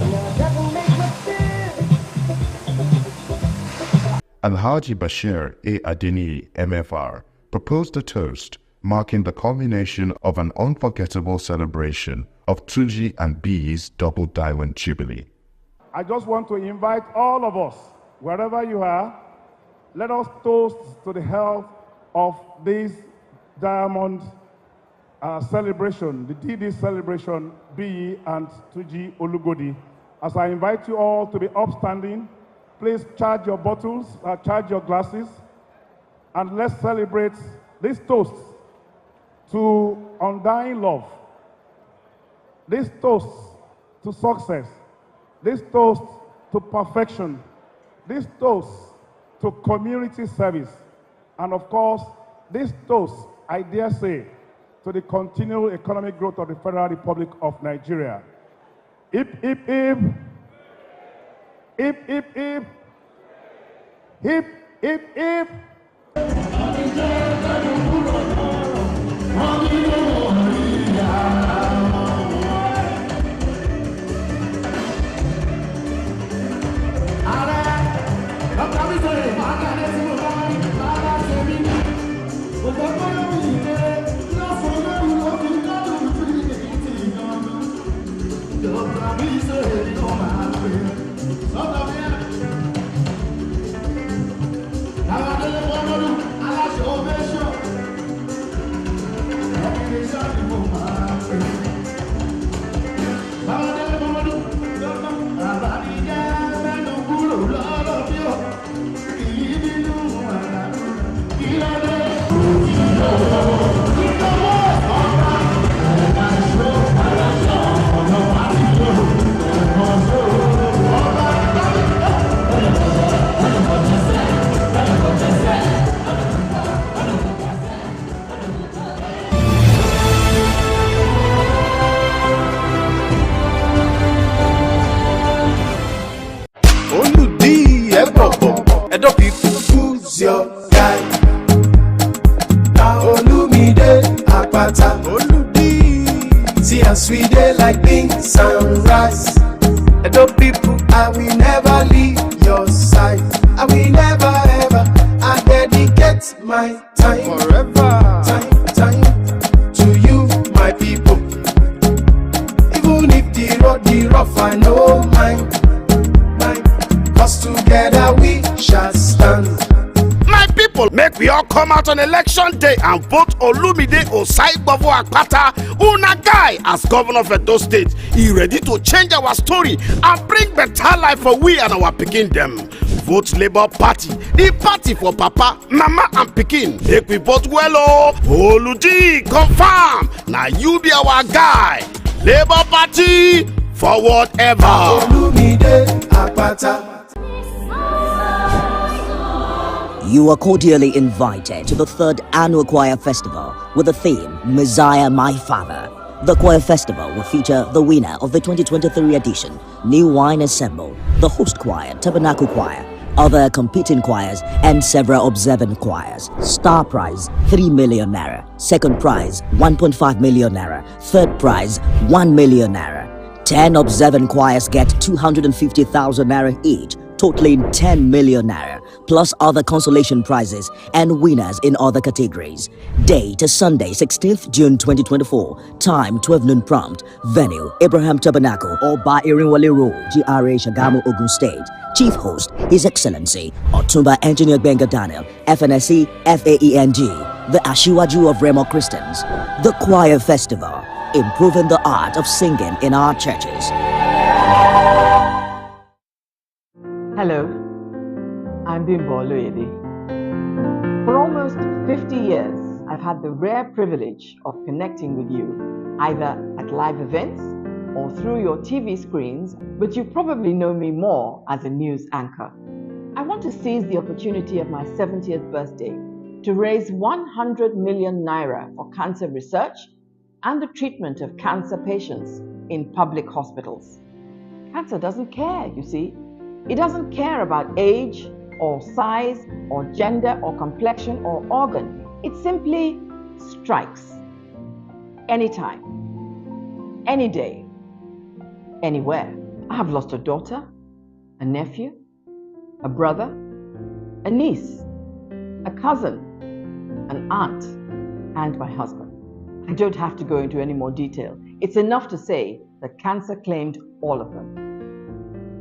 Alhaji Bashir A. Adini, MFR, proposed a toast marking the culmination of an unforgettable celebration of Tunji and B's Double Diamond Jubilee. I just want to invite all of us, wherever you are, let us toast to the health of this diamond celebration, the DD celebration, B and Tunji Olugbudi. As I invite you all to be upstanding, please charge your bottles, charge your glasses, and let's celebrate this toast to undying love, this toast to success, this toast to perfection, this toast to community service, and of course, this toast, I dare say, to the continual economic growth of the Federal Republic of Nigeria. Hip, hip, hip. Hip, hip, hip. Hip, hip, hip. Edo people, who's your guy? Olumide Akpata, Oludi. See as we dey like beans and rice. Edo people, I will never leave your side. I will never ever. I dedicate my time forever. Time to you, my people. Even if the road be rough, I know mine. Cause together we shall stand. My people, make we all come out on election day and vote Olumide Osaigbovo Akpata, una guy, as governor of Edo State. He ready to change our story and bring better life for we and our pikin them. Vote Labour Party, the party for Papa, Mama and Pikin. Make we vote well, oh. Oluji, confirm. Now you be our guy. Labour Party, forward ever. Olumide Akpata. You are cordially invited to the 3rd Annual Choir Festival with the theme, Messiah My Father. The Choir Festival will feature the winner of the 2023 edition, New Wine Ensemble, the host choir, Tabernacle Choir, other competing choirs, and several observant choirs. Star prize, 3 million naira. Second prize, 1.5 million naira. Third prize, 1 million naira. 10 observant choirs get 250,000 naira each, totaling 10 million naira, plus other consolation prizes and winners in other categories. Date is Sunday, 16th June 2024. Time 12 noon prompt. Venue Abraham Tabernacle, Oba Irinwale Road, GRA Shagamu, Ogun State. Chief host His Excellency Otumba Engineer Benga Daniel, FNSC FAENG, the Ashiwaju of Remo Christians. The Choir Festival, improving the art of singing in our churches. Hello, I'm Bimbo Oloyede. For almost 50 years, I've had the rare privilege of connecting with you, either at live events or through your TV screens, but you probably know me more as a news anchor. I want to seize the opportunity of my 70th birthday to raise 100 million naira for cancer research and the treatment of cancer patients in public hospitals. Cancer doesn't care, you see. It doesn't care about age or size or gender or complexion or organ. It simply strikes anytime, any day, anywhere. I have lost a daughter, a nephew, a brother, a niece, a cousin, an aunt, and my husband. I don't have to go into any more detail. It's enough to say that cancer claimed all of them.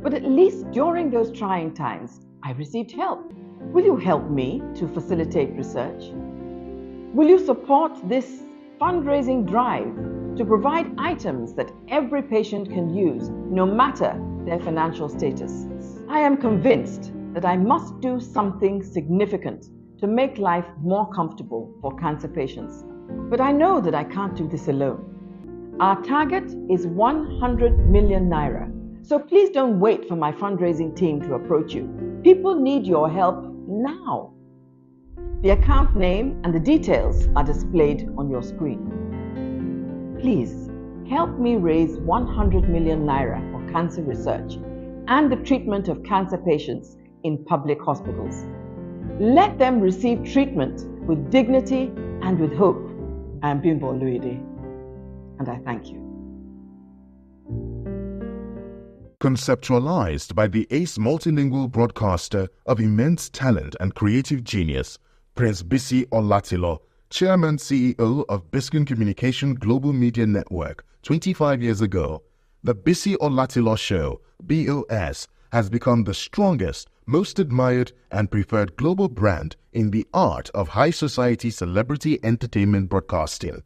But at least during those trying times, I received help. Will you help me to facilitate research? Will you support this fundraising drive to provide items that every patient can use, no matter their financial status? I am convinced that I must do something significant to make life more comfortable for cancer patients. But I know that I can't do this alone. Our target is 100 million naira. So please don't wait for my fundraising team to approach you. People need your help now. The account name and the details are displayed on your screen. Please help me raise 100 million naira for cancer research and the treatment of cancer patients in public hospitals. Let them receive treatment with dignity and with hope. I am Bimbo Oloyede, and I thank you. Conceptualized by the ace multilingual broadcaster of immense talent and creative genius, Prince Bisi Olatilo, Chairman CEO of Biscon Communication Global Media Network 25 years ago, the Bisi Olatilo Show, BOS, has become the strongest, most admired and preferred global brand in the art of high society celebrity entertainment broadcasting.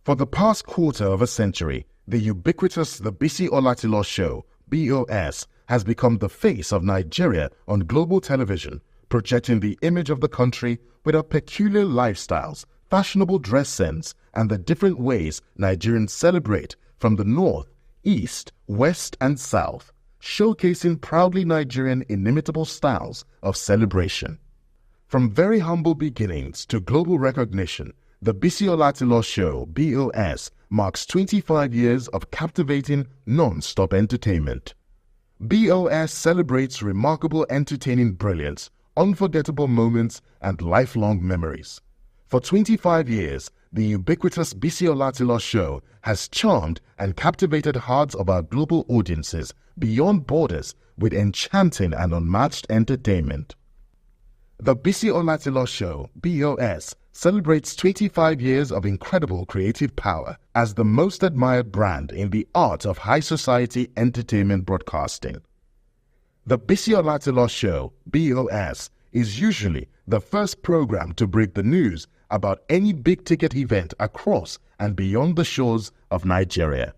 For the past quarter of a century, the ubiquitous The Bisi Olatilo Show, BOS, has become the face of Nigeria on global television, projecting the image of the country with our peculiar lifestyles, fashionable dress sense, and the different ways Nigerians celebrate from the north, east, west, and south, showcasing proudly Nigerian inimitable styles of celebration. From very humble beginnings to global recognition, the Bisi Olatilo Show, BOS, marks 25 years of captivating, non-stop entertainment. BOS celebrates remarkable entertaining brilliance, unforgettable moments, and lifelong memories. For 25 years, the ubiquitous Bisi Olatilo Show has charmed and captivated hearts of our global audiences beyond borders with enchanting and unmatched entertainment. The Bisi Olatilo Show, BOS, celebrates 25 years of incredible creative power as the most admired brand in the art of high society entertainment broadcasting. The Bisi Olatilo Show, BOS, is usually the first program to break the news about any big-ticket event across and beyond the shores of Nigeria.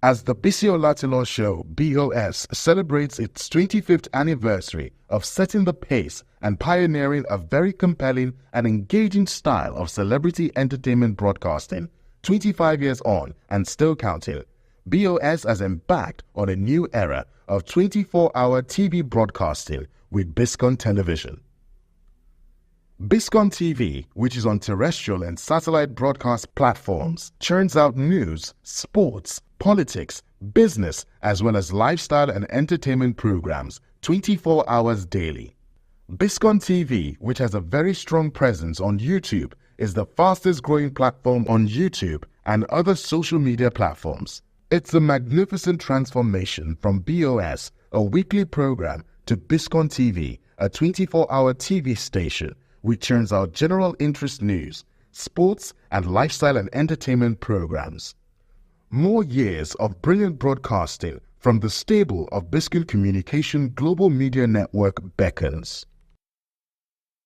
As the Bisi Olatilo Show, BOS, celebrates its 25th anniversary of setting the pace and pioneering a very compelling and engaging style of celebrity entertainment broadcasting, 25 years on and still counting, BOS has embarked on a new era of 24-hour TV broadcasting with Biscon Television. Biscon TV, which is on terrestrial and satellite broadcast platforms, churns out news, sports, politics, business, as well as lifestyle and entertainment programs 24 hours daily. Biscon TV, which has a very strong presence on YouTube, is the fastest growing platform on YouTube and other social media platforms. It's a magnificent transformation from BOS, a weekly program, to Biscon TV, a 24-hour TV station which churns out general interest news, sports, and lifestyle and entertainment programs. More years of brilliant broadcasting from the stable of Biscon Communication Global Media Network beckons.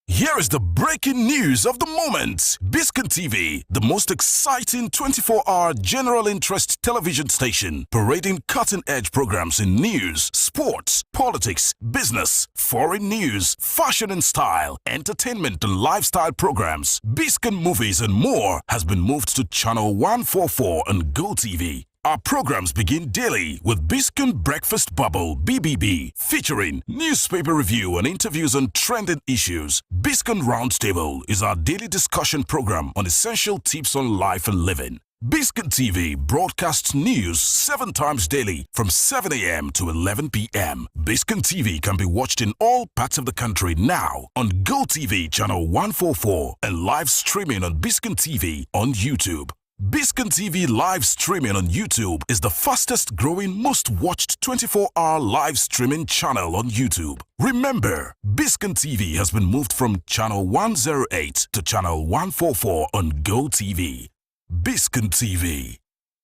Here is the breaking news of the moment. Biscon TV, the most exciting 24-hour general interest television station, parading cutting-edge programs in news, sports, politics, business, foreign news, fashion and style, entertainment and lifestyle programs, Biscon movies and more, has been moved to channel 144 on Go TV. Our programs begin daily with Biscon Breakfast Bubble (BBB), featuring newspaper review and interviews on trending issues. Biscon Roundtable is our daily discussion program on essential tips on life and living. Biscon TV broadcasts news 7 times daily from 7 a.m. to 11 p.m. Biscon TV can be watched in all parts of the country now on Go TV channel 144 and live streaming on Biscon TV on YouTube. Biscon TV live streaming on YouTube is the fastest growing, most watched 24-hour live streaming channel on YouTube. Remember, Biscon TV has been moved from channel 108 to channel 144 on Go TV. Biscon TV,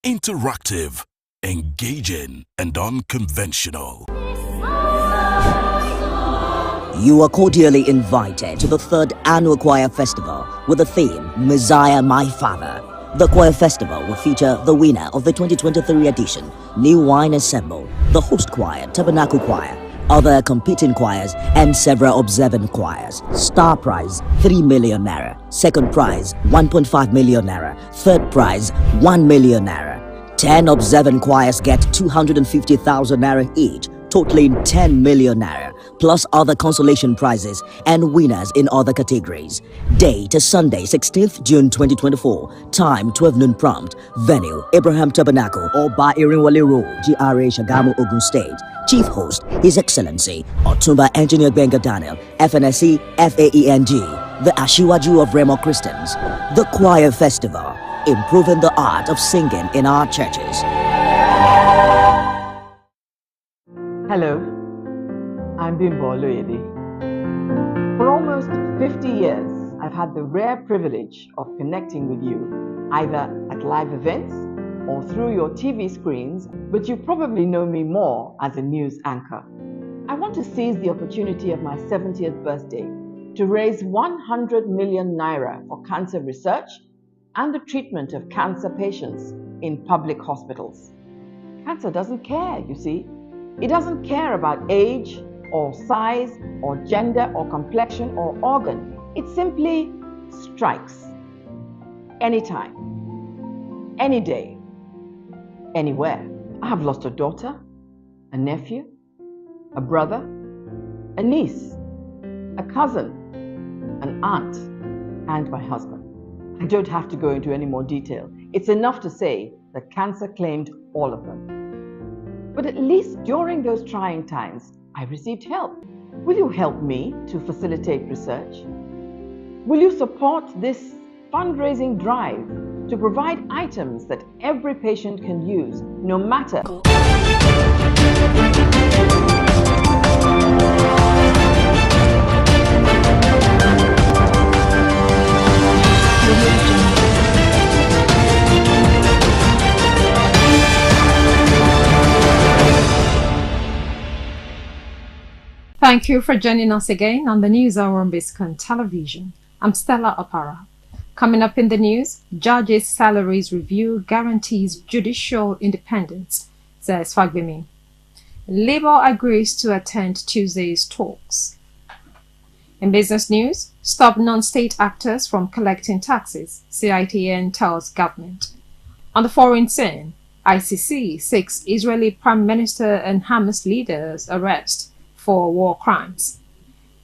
interactive, engaging, and unconventional. You are cordially invited to the 3rd Annual Choir Festival with the theme, Messiah My Father. The Choir Festival will feature the winner of the 2023 edition, New Wine Ensemble, the host choir, Tabernacle Choir, other competing choirs, and several observant choirs. Star prize, 3 million naira. Second prize, 1.5 million naira. Third prize, 1 million naira. 10 observant choirs get 250,000 naira each, totaling 10 million naira, plus other consolation prizes and winners in other categories. Date is Sunday, 16th June 2024. Time 12 noon prompt. Venue Abraham Tabernacle, Oba Irinwale Road, GRA Shagamu, Ogun State. Chief host His Excellency Otumba Engineer Benga Daniel, FNSC FAENG, the Ashiwaju of Remo Christians. The Choir Festival, improving the art of singing in our churches. Hello, I'm Bimbo Oloyede. For almost 50 years, I've had the rare privilege of connecting with you, either at live events or through your TV screens, but you probably know me more as a news anchor. I want to seize the opportunity of my 70th birthday to raise 100 million naira for cancer research and the treatment of cancer patients in public hospitals. Cancer doesn't care, you see. It doesn't care about age or size or gender or complexion or organ. It simply strikes anytime, any day, anywhere. I have lost a daughter, a nephew, a brother, a niece, a cousin, an aunt, and my husband. I don't have to go into any more detail. It's enough to say that cancer claimed all of them. But at least during those trying times, I received help. Will you help me to facilitate research? Will you support this fundraising drive to provide items that every patient can use, no matter? Thank you for joining us again on the News Hour on Biscon Television. I'm Stella Opara. Coming up in the news, judges' salaries review guarantees judicial independence, says Fagbemi. Labour agrees to attend Tuesday's talks. In business news, stop non-state actors from collecting taxes, CITN tells government. On the foreign scene, ICC seeks Israeli Prime Minister and Hamas leaders' arrest for war crimes.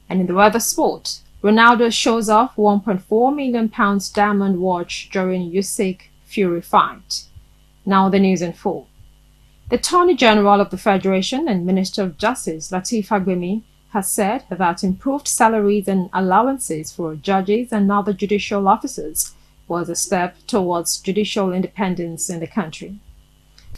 And in the weather sport, Ronaldo shows off £1.4 million diamond watch during Usyk Fury fight. Now the news in full. The Attorney General of the Federation and Minister of Justice, Lateef Fagbemi, has said that improved salaries and allowances for judges and other judicial officers was a step towards judicial independence in the country.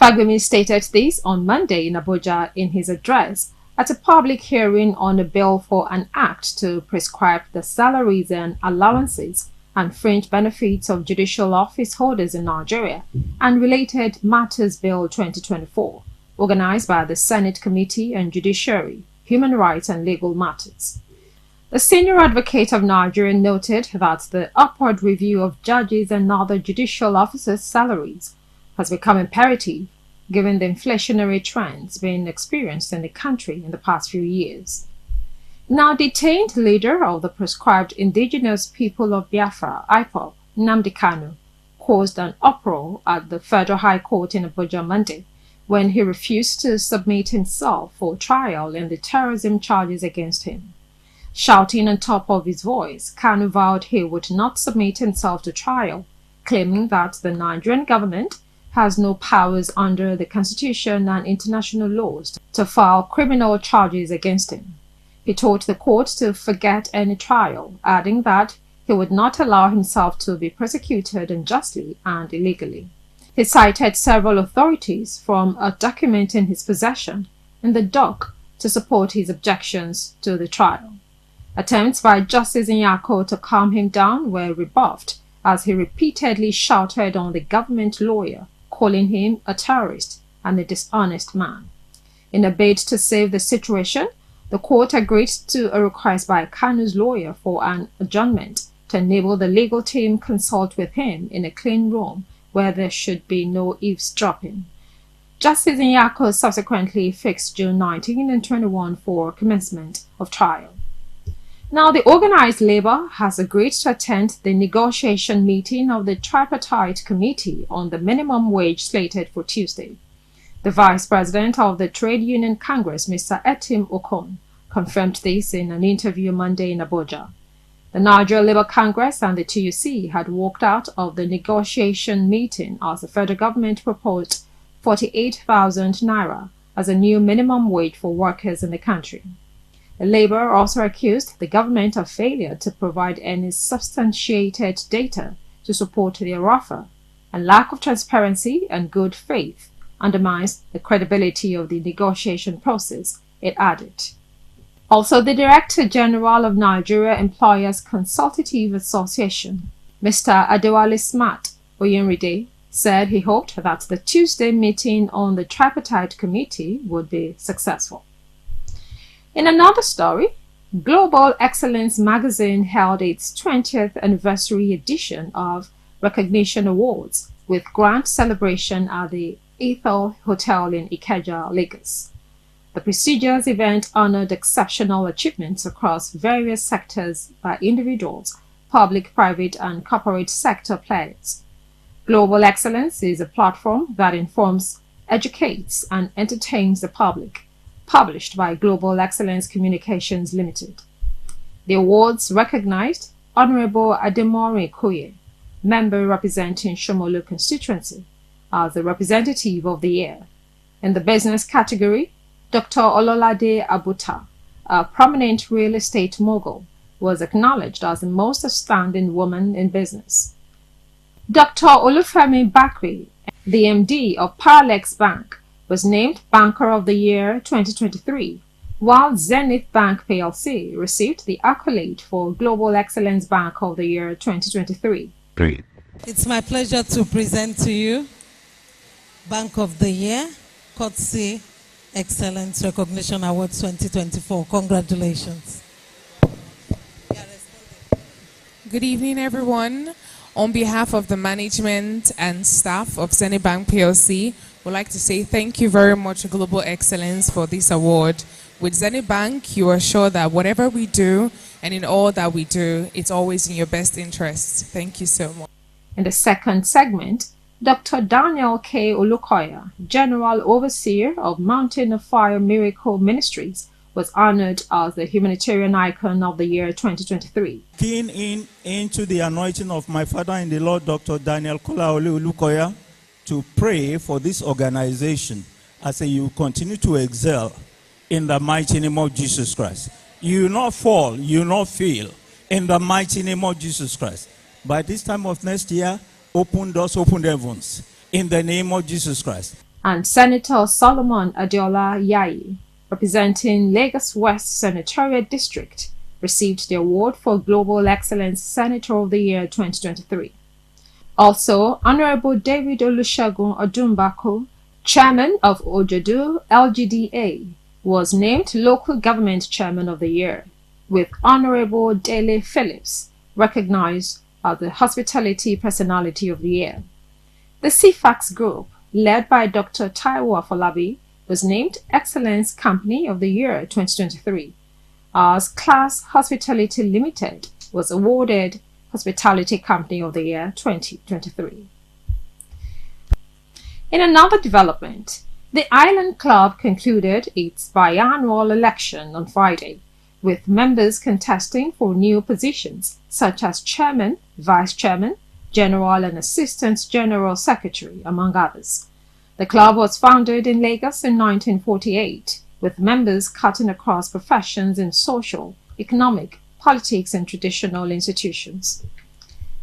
Fagbemi stated this on Monday in Abuja in his address at a public hearing on a bill for an act to prescribe the salaries and allowances and fringe benefits of judicial office holders in Nigeria and Related Matters Bill 2024, organized by the Senate Committee on Judiciary, Human Rights and Legal Matters. The senior advocate of Nigeria noted that the upward review of judges and other judicial officers' salaries has become imperative given the inflationary trends being experienced in the country in the past few years. Now detained leader of the proscribed indigenous people of Biafra, IPOB, Nnamdi Kanu, caused an uproar at the Federal High Court in Abuja Monday when he refused to submit himself for trial in the terrorism charges against him. Shouting on top of his voice, Kanu vowed he would not submit himself to trial, claiming that the Nigerian government has no powers under the Constitution and international laws to file criminal charges against him. He told the court to forget any trial, adding that he would not allow himself to be prosecuted unjustly and illegally. He cited several authorities from a document in his possession in the dock to support his objections to the trial. Attempts by Justice Nyako to calm him down were rebuffed as he repeatedly shouted on the government lawyer, calling him a terrorist and a dishonest man. In a bid to save the situation, the court agreed to a request by Kanu's lawyer for an adjournment to enable the legal team consult with him in a clean room where there should be no eavesdropping. Justice Nyako subsequently fixed June 19 and 21 for commencement of trial. Now, the organized labor has agreed to attend the negotiation meeting of the tripartite committee on the minimum wage slated for Tuesday. The vice president of the Trade Union Congress, Mr. Etim Okon, confirmed this in an interview Monday in Abuja. The Nigeria Labour Congress and the TUC had walked out of the negotiation meeting as the federal government proposed 48,000 naira as a new minimum wage for workers in the country. The Labour also accused the government of failure to provide any substantiated data to support their offer, and lack of transparency and good faith undermines the credibility of the negotiation process, it added. Also, the Director General of Nigeria Employers Consultative Association, Mr. Adewale Smart Oyinride, said he hoped that the Tuesday meeting on the tripartite committee would be successful. In another story, Global Excellence magazine held its 20th anniversary edition of Recognition Awards with grand celebration at the Ethel Hotel in Ikeja, Lagos. The prestigious event honored exceptional achievements across various sectors by individuals, public, private, and corporate sector players. Global Excellence is a platform that informs, educates, and entertains the public, published by Global Excellence Communications Limited. The awards recognized Honorable Ademore Koye, member representing Shomolu constituency, as the representative of the year. In the business category, Dr. Ololade Abuta, a prominent real estate mogul, was acknowledged as the most outstanding woman in business. Dr. Olufemi Bakri, the MD of Paralex Bank, was named Banker of the Year 2023, while Zenith Bank PLC received the accolade for Global Excellence Bank of the Year 2023. Great. It's my pleasure to present to you Bank of the Year, courtesy Excellence Recognition Award 2024. Congratulations. Good evening, everyone. On behalf of the management and staff of Zenith Bank PLC, we'd like to say thank you very much, Global Excellence, for this award. With Zenith Bank, you are sure that whatever we do and in all that we do, it's always in your best interest. Thank you so much. In the second segment, Dr. Daniel K. Olukoya, General Overseer of Mountain of Fire Miracle Ministries, was honored as the Humanitarian Icon of the Year 2023. Keen into the anointing of my father in the Lord, Dr. Daniel Kolaole Olukoya, to pray for this organization as you continue to excel in the mighty name of Jesus Christ. You will not fall, you will not fail in the mighty name of Jesus Christ. By this time of next year, open doors, open heavens in the name of Jesus Christ. And Senator Solomon Adeola Yayi, representing Lagos West Senatorial District, received the award for Global Excellence Senator of the Year 2023. Also, Honorable David Olusegun Odumbako, Chairman of Ojodu LGDA, was named Local Government Chairman of the Year, with Honorable Dele Phillips recognized as the Hospitality Personality of the Year. The CFAX Group, led by Dr. Taiwo Afolabi, was named Excellence Company of the Year 2023, as Class Hospitality Limited was awarded Hospitality Company of the Year 2023. In another development, the Island Club concluded its biannual election on Friday, with members contesting for new positions such as Chairman, Vice Chairman, General and Assistant General Secretary, among others. The club was founded in Lagos in 1948, with members cutting across professions in social, economic, politics and traditional institutions.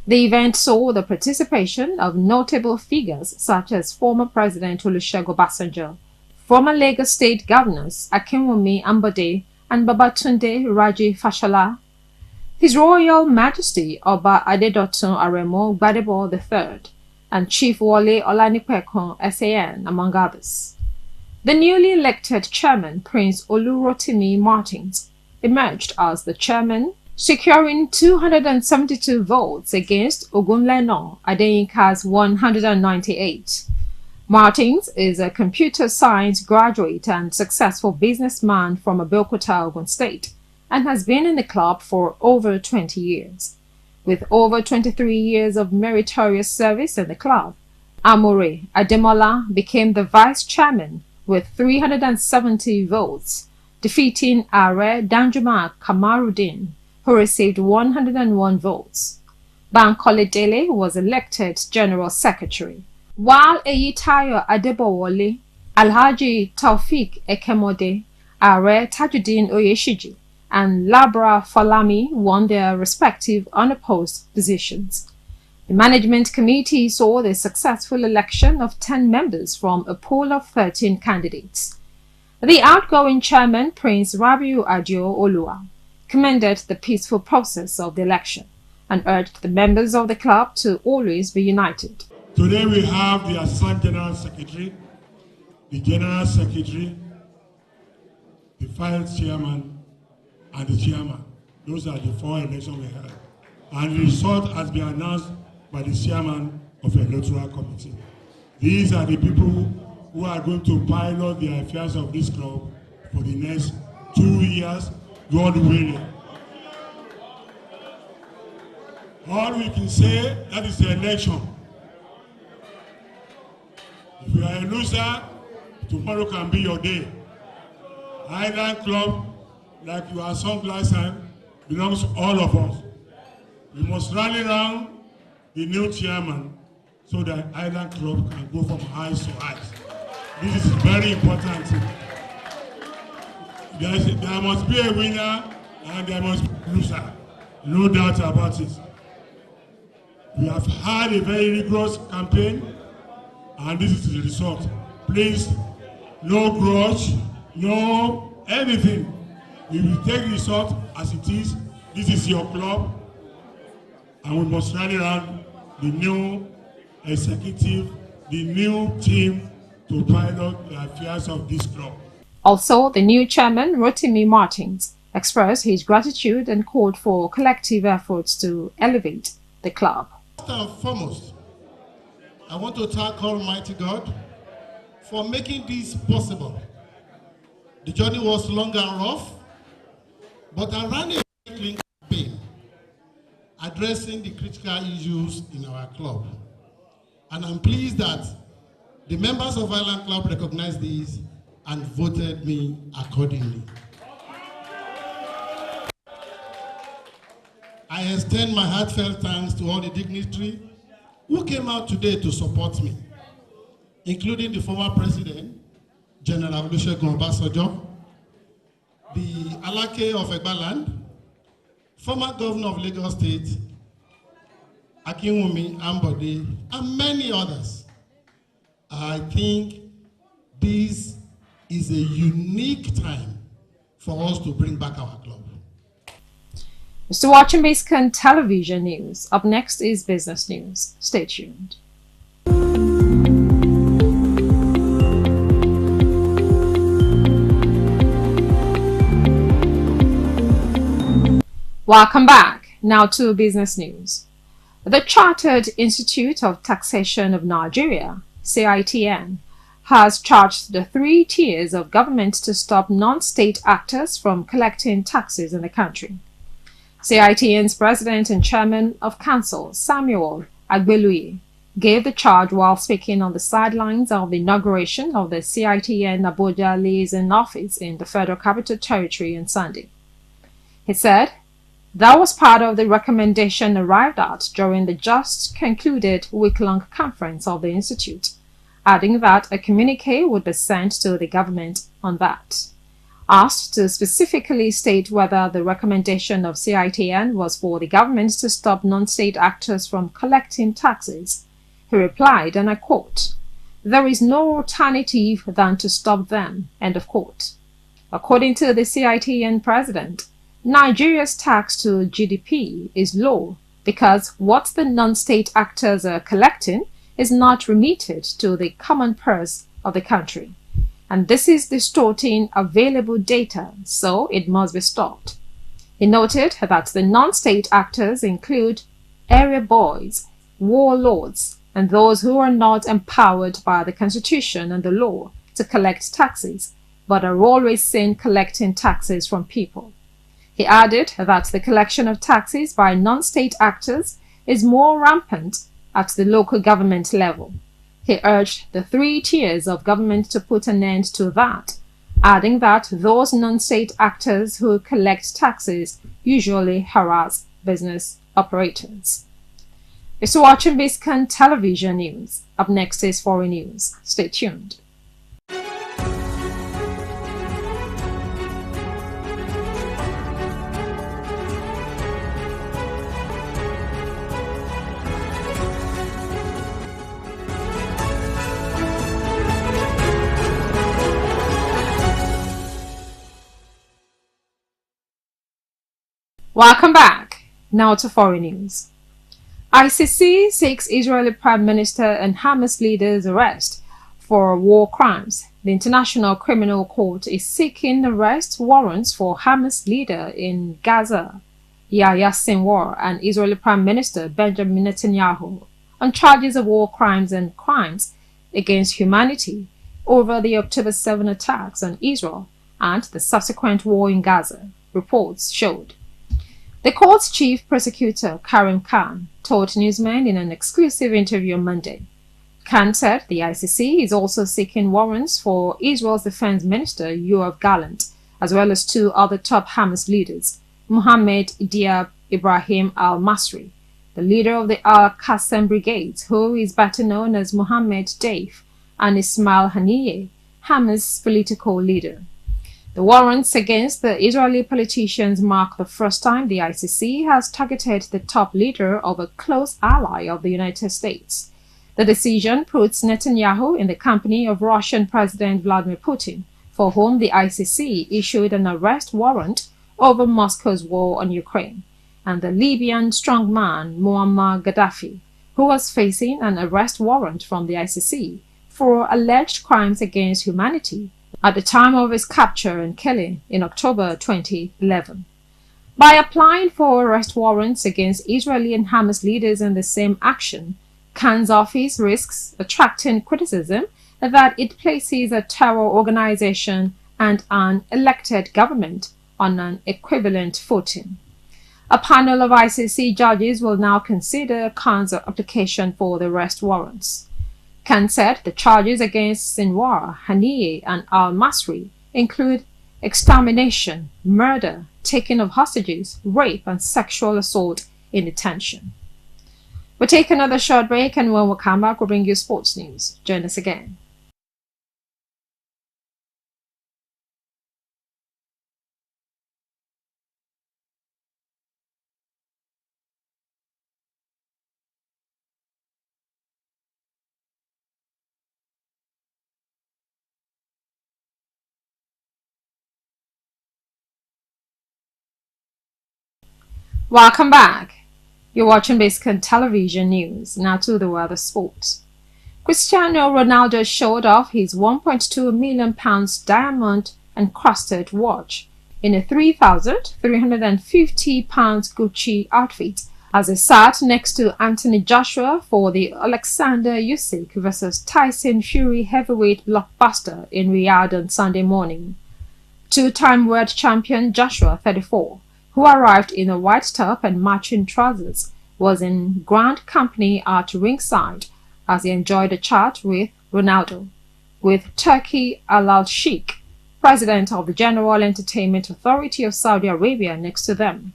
The event saw the participation of notable figures such as former President Olusegun Obasanjo, former Lagos State Governors Akinwumi Ambode and Babatunde Raji Fashola, His Royal Majesty Oba Adedotun Aremo Gbadebo III, and Chief Wole Olanipekun SAN, among others. The newly elected chairman, Prince Olurotimi Martins, emerged as the chairman, securing 272 votes against Ogunlena Adeyinka's 198. Martins is a computer science graduate and successful businessman from Abeokuta, Ogun State, and has been in the club for over 20 years. With over 23 years of meritorious service in the club, Amore Ademola became the vice chairman with 370 votes, defeating Are Danjuma Kamarudin, who received 101 votes. Bankole Dele was elected general secretary, while Eyitayo Adebowole, Alhaji Taufik Ekemode, Are Tajuddin Oyeshiji, and Labra Falami won their respective unopposed positions. The management committee saw the successful election of 10 members from a pool of 13 candidates. The outgoing chairman, Prince Rabiu Adio Olua, commended the peaceful process of the election and urged the members of the club to always be united. Today we have the Assistant General Secretary, the General Secretary, the Vice Chairman, and the Chairman. Those are the 4 elections we had. And the result has been announced by the Chairman of the Electoral Committee. These are the people who are going to pilot the affairs of this club for the next 2 years, God willing. All we can say, that is the election. If you are a loser, tomorrow can be your day. Island Club, like your song last time, belongs to all of us. We must rally around the new chairman so that Island Club can go from highs to highs. This is very important. There must be a winner and there must be a loser. No doubt about it. We have had a very rigorous campaign and this is the result. Please, no grudge, no anything. We will take the result as it is. This is your club and we must rally around the new executive, the new team to pilot the affairs of this club. Also, the new chairman, Rotimi Martins, expressed his gratitude and called for collective efforts to elevate the club. First and foremost, I want to thank Almighty God for making this possible. The journey was long and rough, but I ran a clean campaign addressing the critical issues in our club. And I'm pleased that the members of Island Club recognized this and voted me accordingly. I extend my heartfelt thanks to all the dignitaries who came out today to support me, including the former president, General Olusegun Obasanjo, the Alake of Egbaland, former governor of Lagos State, Akinwumi Ambode, and many others. I think this is a unique time for us to bring back our club. Mr. Watching Biscon Television News. Up next is business news. Stay tuned. Welcome back. Now to business news. The Chartered Institute of Taxation of Nigeria, CITN, has charged the 3 tiers of government to stop non-state actors from collecting taxes in the country. CITN's president and chairman of council, Samuel Agbeluye, gave the charge while speaking on the sidelines of the inauguration of the CITN Abuja liaison office in the Federal Capital Territory on Sunday. He said that was part of the recommendation arrived at during the just concluded week-long conference of the institute, adding that a communique would be sent to the government on that. Asked to specifically state whether the recommendation of CITN was for the government to stop non-state actors from collecting taxes, he replied, and I quote, "There is no alternative than to stop them," end of quote. According to the CITN president, Nigeria's tax to GDP is low because what the non-state actors are collecting is not remitted to the common purse of the country. And this is distorting available data, so it must be stopped. He noted that the non-state actors include area boys, warlords, and those who are not empowered by the Constitution and the law to collect taxes, but are always seen collecting taxes from people. He added that the collection of taxes by non-state actors is more rampant at the local government level. He urged the 3 tiers of government to put an end to that, adding that those non-state actors who collect taxes usually harass business operators. You're watching Biscon Television News. Up next is foreign news. Stay tuned. Welcome back. Now to foreign news. ICC seeks Israeli Prime Minister and Hamas leader's arrest for war crimes. The International Criminal Court is seeking arrest warrants for Hamas leader in Gaza, Yahya Sinwar, and Israeli Prime Minister Benjamin Netanyahu on charges of war crimes and crimes against humanity over the October 7 attacks on Israel and the subsequent war in Gaza, reports showed. The court's chief prosecutor, Karim Khan, told newsmen in an exclusive interview on Monday. Khan said the ICC is also seeking warrants for Israel's defense minister, Yoav Gallant, as well as 2 other top Hamas leaders, Mohammed Diab Ibrahim al-Masri, the leader of the Al-Qassam Brigades, who is better known as Mohammed Deif, and Ismail Haniyeh, Hamas' political leader. The warrants against the Israeli politicians mark the first time the ICC has targeted the top leader of a close ally of the United States. The decision puts Netanyahu in the company of Russian President Vladimir Putin, for whom the ICC issued an arrest warrant over Moscow's war on Ukraine, and the Libyan strongman Muammar Gaddafi, who was facing an arrest warrant from the ICC for alleged crimes against humanity at the time of his capture and killing in October 2011. By applying for arrest warrants against Israeli and Hamas leaders in the same action, Khan's office risks attracting criticism that it places a terror organization and an elected government on an equivalent footing. A panel of ICC judges will now consider Khan's application for the arrest warrants. Khan said the charges against Sinwar, Haniyeh, and al-Masri include extermination, murder, taking of hostages, rape, and sexual assault in detention. We'll take another short break, and when we come back, we'll bring you sports news. Join us again. Welcome back. You're watching Biscon Television News. Now to the world of sports. Cristiano Ronaldo showed off his £1.2 million diamond-encrusted watch in a £3,350 Gucci outfit as he sat next to Anthony Joshua for the Alexander Usyk vs Tyson Fury heavyweight blockbuster in Riyadh on Sunday morning. Two-time world champion Joshua, 34, who arrived in a white top and matching trousers, was in grand company at ringside as he enjoyed a chat with Ronaldo, with Turki Al-Sheikh, president of the General Entertainment Authority of Saudi Arabia, next to them.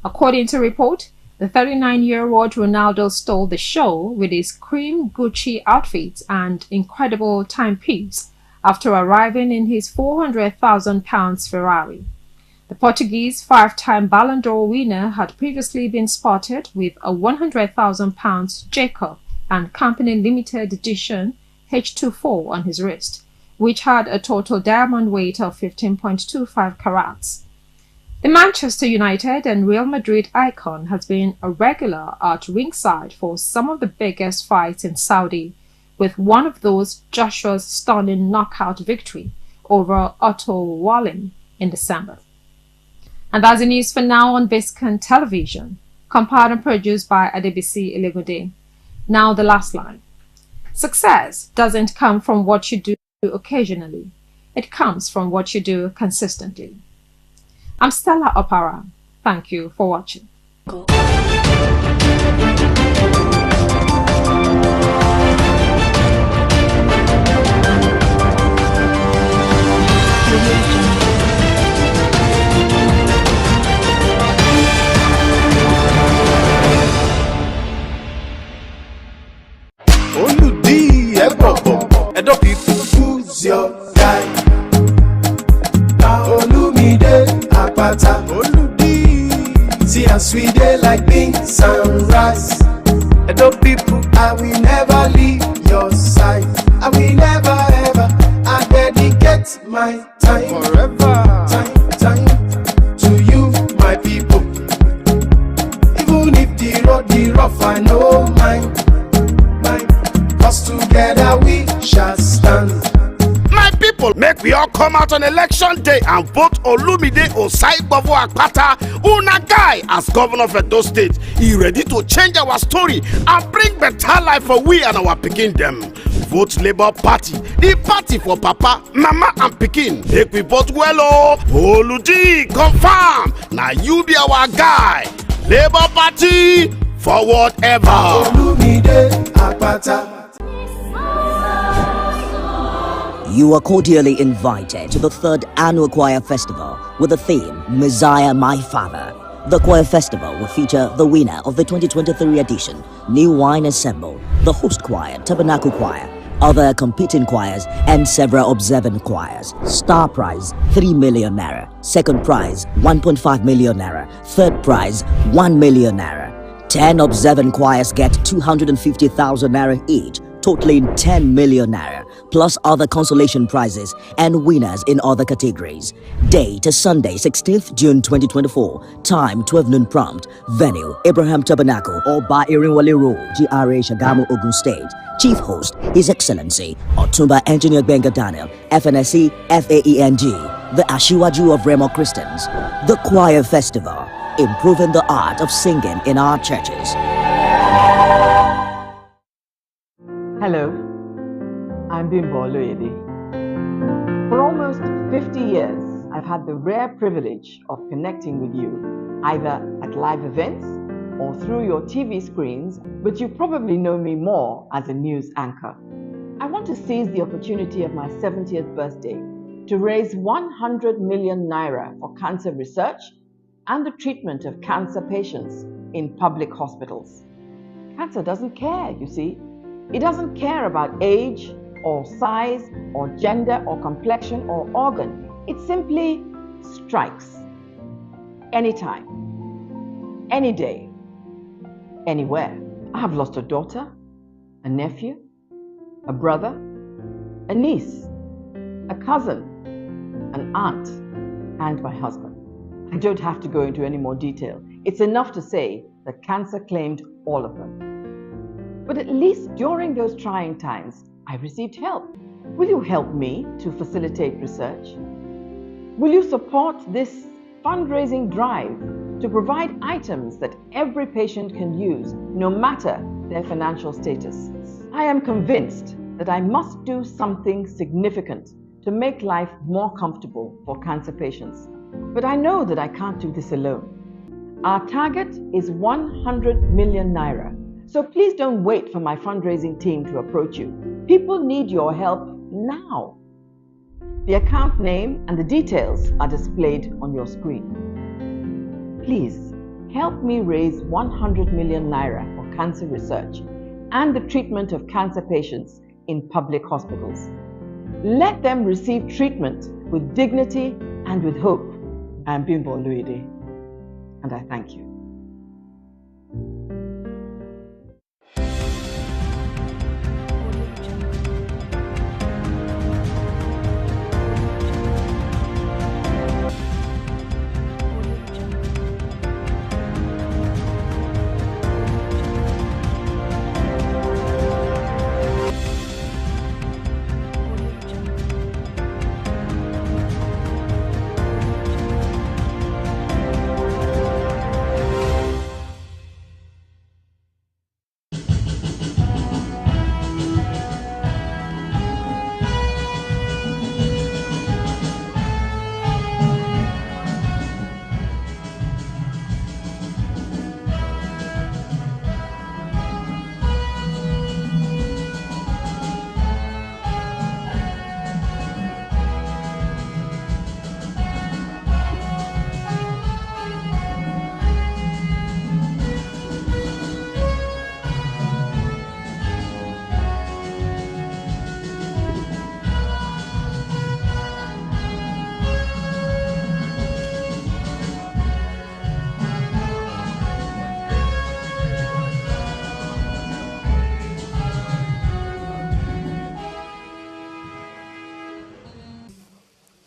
According to report, the 39-year-old Ronaldo stole the show with his cream Gucci outfit and incredible timepiece after arriving in his £400,000 Ferrari. The Portuguese five-time Ballon d'Or winner had previously been spotted with a £100,000 Jacob and Company Limited Edition H24 on his wrist, which had a total diamond weight of 15.25 carats. The Manchester United and Real Madrid icon has been a regular at ringside for some of the biggest fights in Saudi, with one of those Joshua's stunning knockout victory over Otto Walling in December. And that's the news for now on Biscon Television, compiled and produced by Adebisi Elegode. Now the last line. Success doesn't come from what you do occasionally. It comes from what you do consistently. I'm Stella Opara. Thank you for watching. Edo people, who's your guy? Olumide Apata, Oludi. See as we dey like beans and rice. Edo people, I will never leave your side. I will never ever. I dedicate my time forever. Time to you, my people. Even if the road be rough, I know mine. Cause together we shall stand. My people, make we all come out on election day and vote Olumide Osaigbovo Akpata, una guy, as governor of Edo State. He ready to change our story and bring better life for we and our pikin them. Vote Labour Party, the party for Papa, Mama and Pikin. Make we vote well, oh. Oluji, confirm. Now you be our guy. Labour Party, forward ever. Olumide Akpata. You are cordially invited to the 3rd Annual Choir Festival with the theme, Messiah My Father. The Choir Festival will feature the winner of the 2023 edition, New Wine Ensemble, the host choir, Tabernacle Choir, other competing choirs, and several observant choirs. Star prize, 3 million naira. Second prize, 1.5 million naira. Third prize, 1 million naira. 10 observant choirs get 250,000 naira each, totaling 10 million naira, plus other consolation prizes and winners in other categories. Date is Sunday, 16th June 2024. Time 12 noon prompt. Venue, Abraham Tabernacle or Ba Irinwale Road, GRA Shagamu, Ogun State. Chief host, His Excellency Otumba Engineer Benga Daniel, FNSC, FAENG, the Ashiwaju of Remo Christians, the Choir Festival, improving the art of singing in our churches. Hello, I'm Bimbo Oloyede. For almost 50 years, I've had the rare privilege of connecting with you, either at live events or through your TV screens, but you probably know me more as a news anchor. I want to seize the opportunity of my 70th birthday to raise 100 million naira for cancer research and the treatment of cancer patients in public hospitals. Cancer doesn't care, you see. It doesn't care about age or size or gender or complexion or organ. It simply strikes anytime, any day, anywhere. I have lost a daughter, a nephew, a brother, a niece, a cousin, an aunt, and my husband. I don't have to go into any more detail. It's enough to say that cancer claimed all of them. But at least during those trying times, I received help. Will you help me to facilitate research? Will you support this fundraising drive to provide items that every patient can use, no matter their financial status? I am convinced that I must do something significant to make life more comfortable for cancer patients. But I know that I can't do this alone. Our target is 100 million naira. So please don't wait for my fundraising team to approach you. People need your help now. The account name and the details are displayed on your screen. Please help me raise 100 million naira for cancer research and the treatment of cancer patients in public hospitals. Let them receive treatment with dignity and with hope. I am Bimbo Oloyede, and I thank you.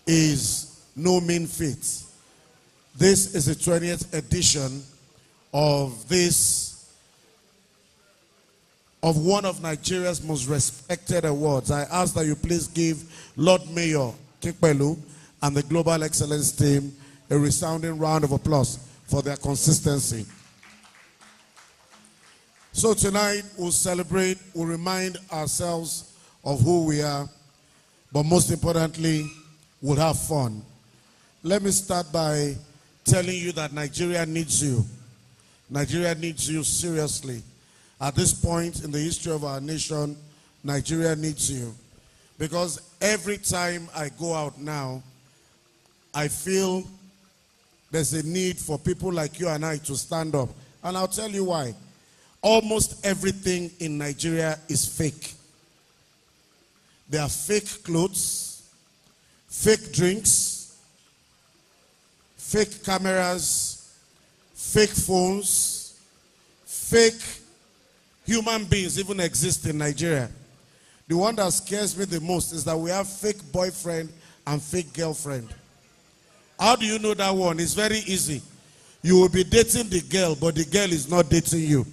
Is no mean feat. This is the 20th edition of one of Nigeria's most respected awards. I ask that you please give Lord Mayor Kikpelu and the Global Excellence team a resounding round of applause for their consistency. So tonight we'll celebrate, we'll remind ourselves of who we are, but most importantly, we'll have fun. Let me start by telling you that Nigeria needs you. Nigeria needs you seriously. At this point in the history of our nation, Nigeria needs you. Because every time I go out now, I feel there's a need for people like you and I to stand up. And I'll tell you why. Almost everything in Nigeria is fake. There are fake clothes, fake drinks, fake cameras, fake phones, fake human beings even exist in Nigeria. The one that scares me the most is that we have fake boyfriend and fake girlfriend. How do you know that one? It's very easy. You will be dating the girl, but the girl is not dating you.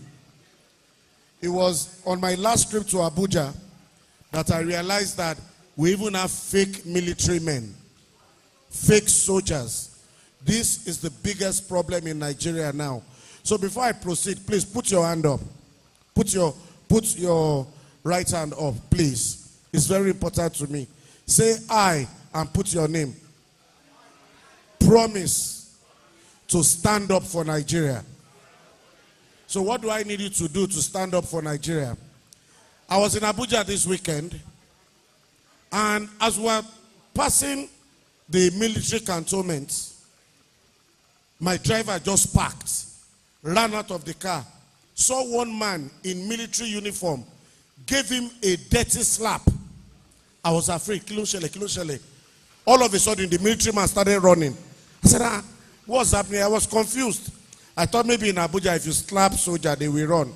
It was on my last trip to Abuja that I realized that we even have fake military men, fake soldiers. This is the biggest problem in Nigeria now. So before I proceed, please put your hand up. Put your right hand up, please. It's very important to me. Say I and put your name. Promise to stand up for Nigeria. So what do I need you to do to stand up for Nigeria? I was in Abuja this weekend, and as we were passing the military cantonment, my driver just parked, ran out of the car, saw one man in military uniform, gave him a dirty slap. I was afraid, kilo shele. All of a sudden, the military man started running. I said, what's happening? I was confused. I thought maybe in Abuja, if you slap soldier, they will run.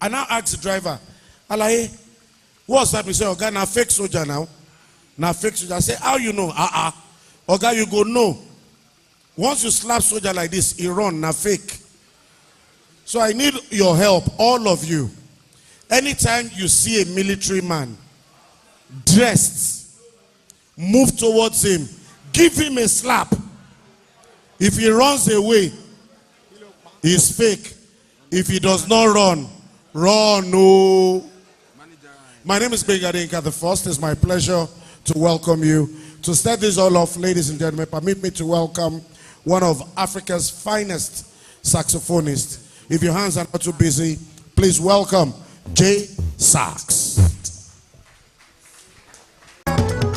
I now asked the driver, Alaye, what's happening? He said, Oga, now fake soldier now. Now fake soldier. I said, how you know? Oga, you go no. Once you slap soldier like this, he run, now fake. So I need your help, all of you. Anytime you see a military man dressed, move towards him, give him a slap. If he runs away, he's fake. If he does not run, no. My name is Bengadinka the First. It's my pleasure to welcome you. To start this all off, ladies and gentlemen, permit me to welcome one of Africa's finest saxophonists. If your hands are not too busy, please welcome J Sax.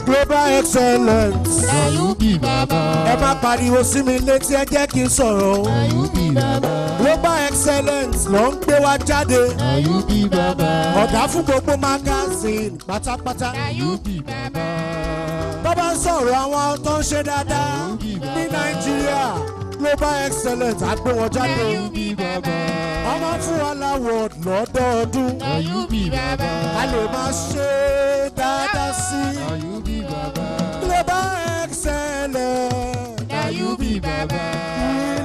Global excellence. Ẹ má pariwo sí mi létí, ẹ jẹ́ kí n sọ̀rọ̀. Global excellence ló ń gbé wa jáde. Ọ̀gá fún gbogbo magazine pátápátá. Bàbá ń sọ̀rọ̀ àwọn tó ń ṣe dáadáa ní Nàìjíríà. Global excellence á gbé wọn jáde. Ọmọ fún wa láwọ̀d lọ́dọọdún. A lè máa ṣe dáadáa sí. Global excellence. Now you be Baba.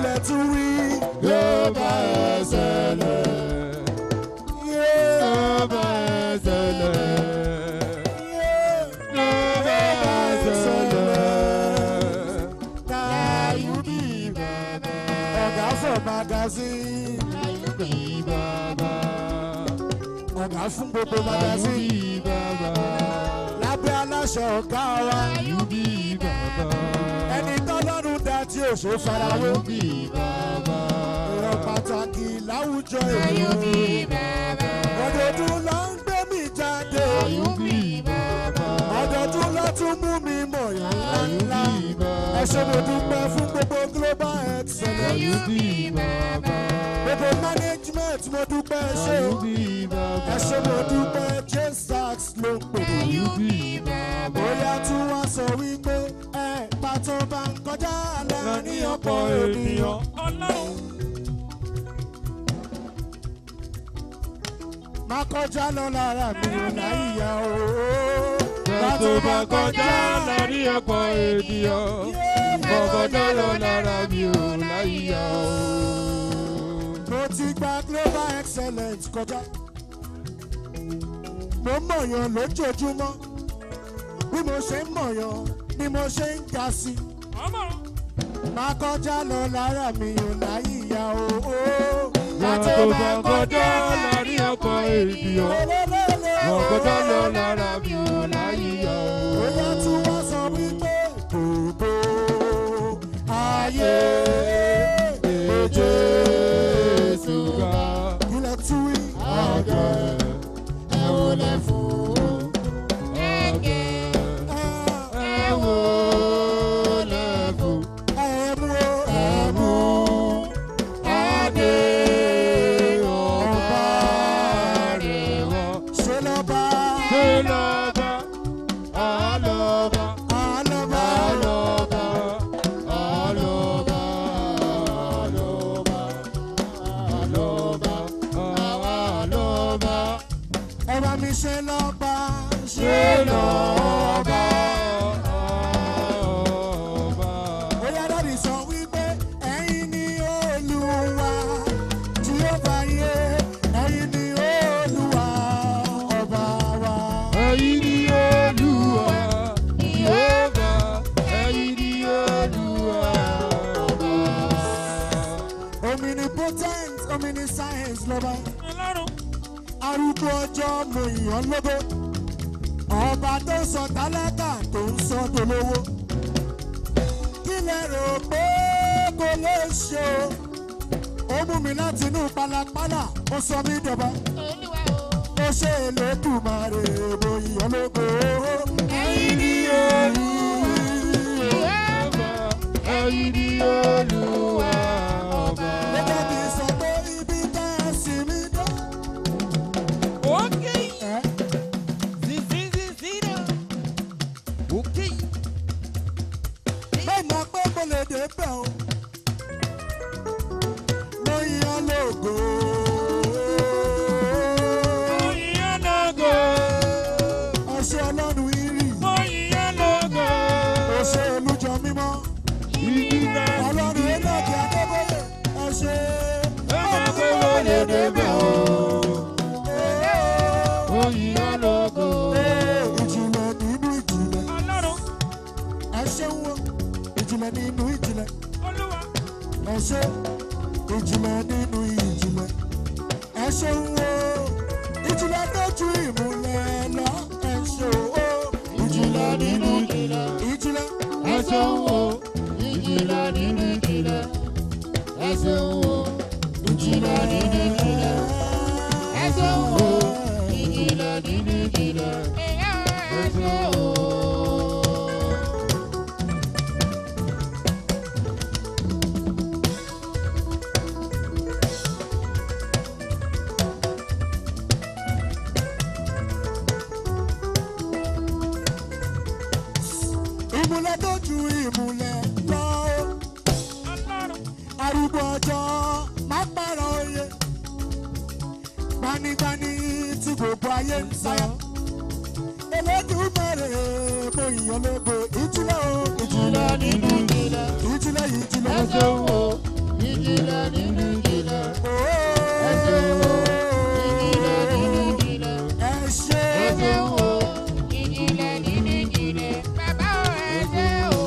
Let's read. Global excellence. Yeah. Global excellence. Yeah. Global excellence. Now you be Baba. Oga for magazine. Now you be Baba. Oga fún gbogbo magazine. Lábẹ́ aláṣẹ ọ̀gá wa. Ẹni tọ́lọ́run dá tí ò ṣe farawé. Ọ̀rọ̀ pàtàkì láwùjọ èèyàn. Ọdọọdún ló ń gbé mi jáde. Ọdọọdún ló tún mú mi mọ̀ yàn ńlá. Ẹ ṣé mo dúpẹ́ fún gbogbo global excellence. Gbogbo management mo dúpẹ́ ṣe. Ẹ ṣé mo dúpẹ́ J Sax ló ń pè é. Bóyá tún wá sọ wípé pàtó bá ń kọjá láàrin ọ̀pọ̀ ènìyàn. Má kọjá lọ lára mi ò láyà o. Pàtó bá kọjá láàrin ọ̀pọ̀ ènìyàn. Má kọjá lọ lára mi ò láyà o. Mo ti gba global excellence kọjá. Mo mọ̀yàn lójoojúmọ́. Bí mo ṣe ń mọ̀yàn ni mo ṣe ń ga sí. Má kọjá lọ lára mi ò láyìíyá o. Láti bá kọjá lárí ọkọ̀ ènìyàn. Má kọjá lọ lára mi ò láyìíyá o. Bóyá tí wọ́n sọ wípé gbogbo ayé Jésù ga. Ilẹ̀ tún wí. Ọ̀gẹ̀ ẹ̀ wò lẹ̀ fún. Ẹ̀yin ni omnipotent, omniscience lover. Arúgbó ọjọ́ mo yàn lógo. Ọba tó sọ tálákà tó ń sọ dolówó. Kí lẹ rò pé kò lè ṣe o? Ó mú mi láti inú pálapàla, ó sọ mí dọ̀bà. Ó ṣe Elédùmarè mo yàn lógo. Ẹ̀yin ni Olúwa ọba, ẹ̀yin ni Olúwa ọba. Gẹ́gẹ́ bí sọ pé ibi tá a sì mí dá. Okay. Zizizizino. Okay. Bẹ́ẹ̀ mọ̀ pé mo lè dé bẹ̀ o. Mo yan lógo. Mo yan lógo. Ọṣẹ Ọlọ́run ìrì. Mo yan lógo. Ọṣẹ olújọ mímọ́. Ọlọ́run Enoch Adébóyè. Ọṣẹ. Bẹ́ẹ̀ mọ̀ pé mo lè dé bẹ̀ o. Ìjìnlẹ̀ nínú ìjìnlẹ̀. Ọlọ́run. Ẹ ṣeun o. Ìjìnlẹ̀ nínú ìjìnlẹ̀. Olúwa. Ẹ ṣe. Ìjìnlẹ̀ nínú ìjìnlẹ̀. Ẹ ṣeun o. Ìjìnlẹ̀ lójú ìmúlẹ̀ lọ. Ẹ ṣe o. Ìjìnlẹ̀ nínú ìjìnlẹ̀. Ìjìnlẹ̀. Ẹ ṣeun o. Ìjìnlẹ̀ nínú ìjìnlẹ̀. Ẹ ṣeun o. Ìjìnlẹ̀ nínú ìjìnlẹ̀. Ẹ ṣeun o. Ìjìnlẹ̀ nínú ìjìnlẹ̀. Ẹ ṣeun o. Ìmùlẹ̀ tó ju ìmùlẹ̀ lọ. Arúgbó ọjọ́ má pààrọ̀ oyè. Gbanigbani tí gbogbo ayé ń sáyà. Elédùmarè mo yàn lógo. Ìjìnlẹ̀ o. Ìjìnlẹ̀ nínú ìjìnlẹ̀. Ìjìnlẹ̀ ìjìnlẹ̀. Ẹ ṣeun o. Ìjìnlẹ̀ nínú ìjìnlẹ̀. Ẹ ṣeun o. Ìjìnlẹ̀ nínú ìjìnlẹ̀. Ẹ ṣeun o. Ìjìnlẹ̀ nínú ìjìnlẹ̀. Bàbá o ẹ ṣe o.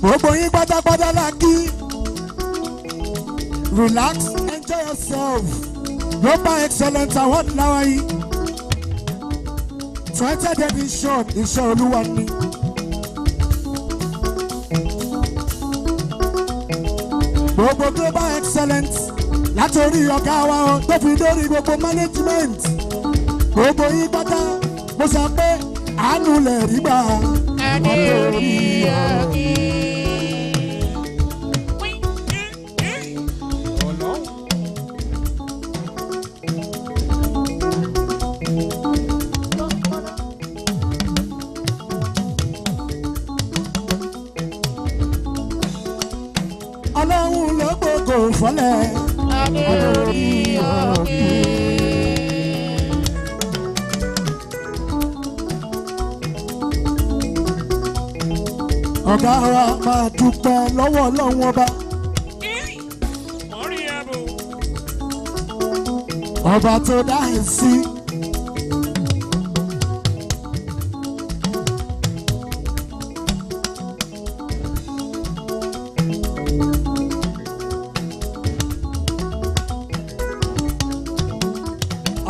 Gbogbo yín pátápátá la kí. Relax, enjoy yourself. Global Excellence Award láwa yìí. 20th edition iṣẹ́ olúwa ni. Gbogbo Global Excellence látòrí ọ̀gá wa tó fi dórí gbogbo management. Gbogbo yín pátá mo sọ pé àánú lè rí gbà. Ẹni orí ọ̀gí. Ọlọ́run ló gbogbo fọ́lẹ̀. Ẹni orí ọ̀gí. Ọ̀gá wa máa dúpẹ́ lọ́wọ́ Ọlọ́run ọba. Ọba tó dá ẹ̀ sí.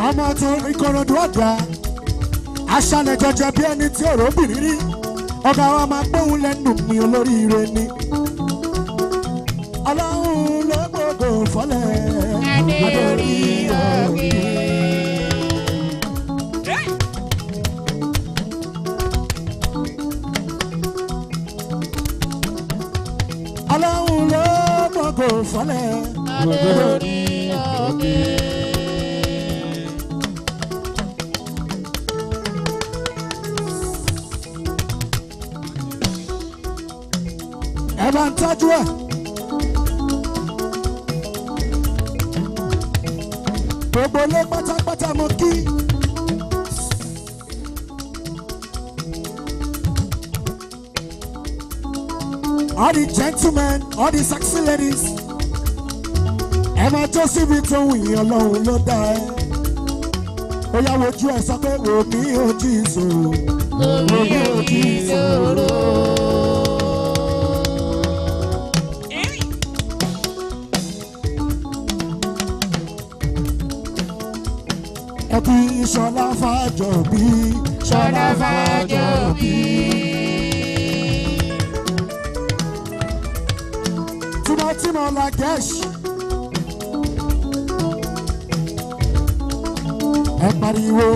Ọmọ tó Ìkòròdú ọ̀gá aṣálẹ̀ jọjọ bí ẹni tí òró bìrì rí. Ọ̀gá wa máa gbóhùn lẹ́nu mi olóríire ni. Ọlọ́run ló gbogbo fọ́lẹ̀. Ẹni orí ọ̀gí. Ọlọ́run ló gbogbo fọ́lẹ̀. Ẹni orí ọ̀gí. Ẹ bá ń tọ́jú ẹ̀. Gbogbo ilé pátápátá mo kí. All the gentlemen, all the sexy ladies. Ẹ máa tó síbi tó wù yín Ọlọ́run ló dá ẹ. Ó yá wojú ẹ sọ pé wò mí ojú ìṣòro. Wò mí ojú ìṣòro. Ẹbí Ṣọlá Fájọbí. Ṣọlá Fájọbí. Tímọ́tímọ́ la gẹ̀ẹ́sì. Ẹ pariwo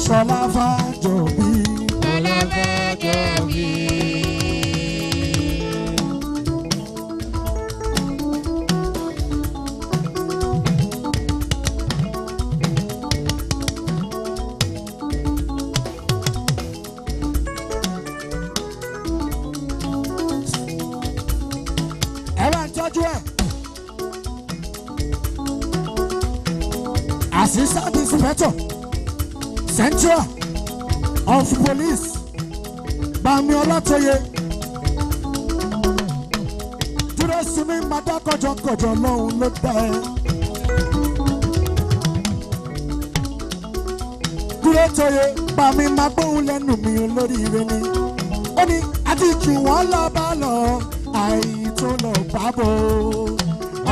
Ṣọlá Fájọbí. Ṣọlá Fájọbí. Assistant Inspector Central of Police Bami Olatoye dúró sí mi máa dá kọjọkọjọ lọ́hùn ló dá ẹ. Dúró tóye Bami máa gbóhùn lẹ́nu mi olóríire ni. Ó ní àti jù wọ́n lọ bá lọ àìtó lọ bá bò.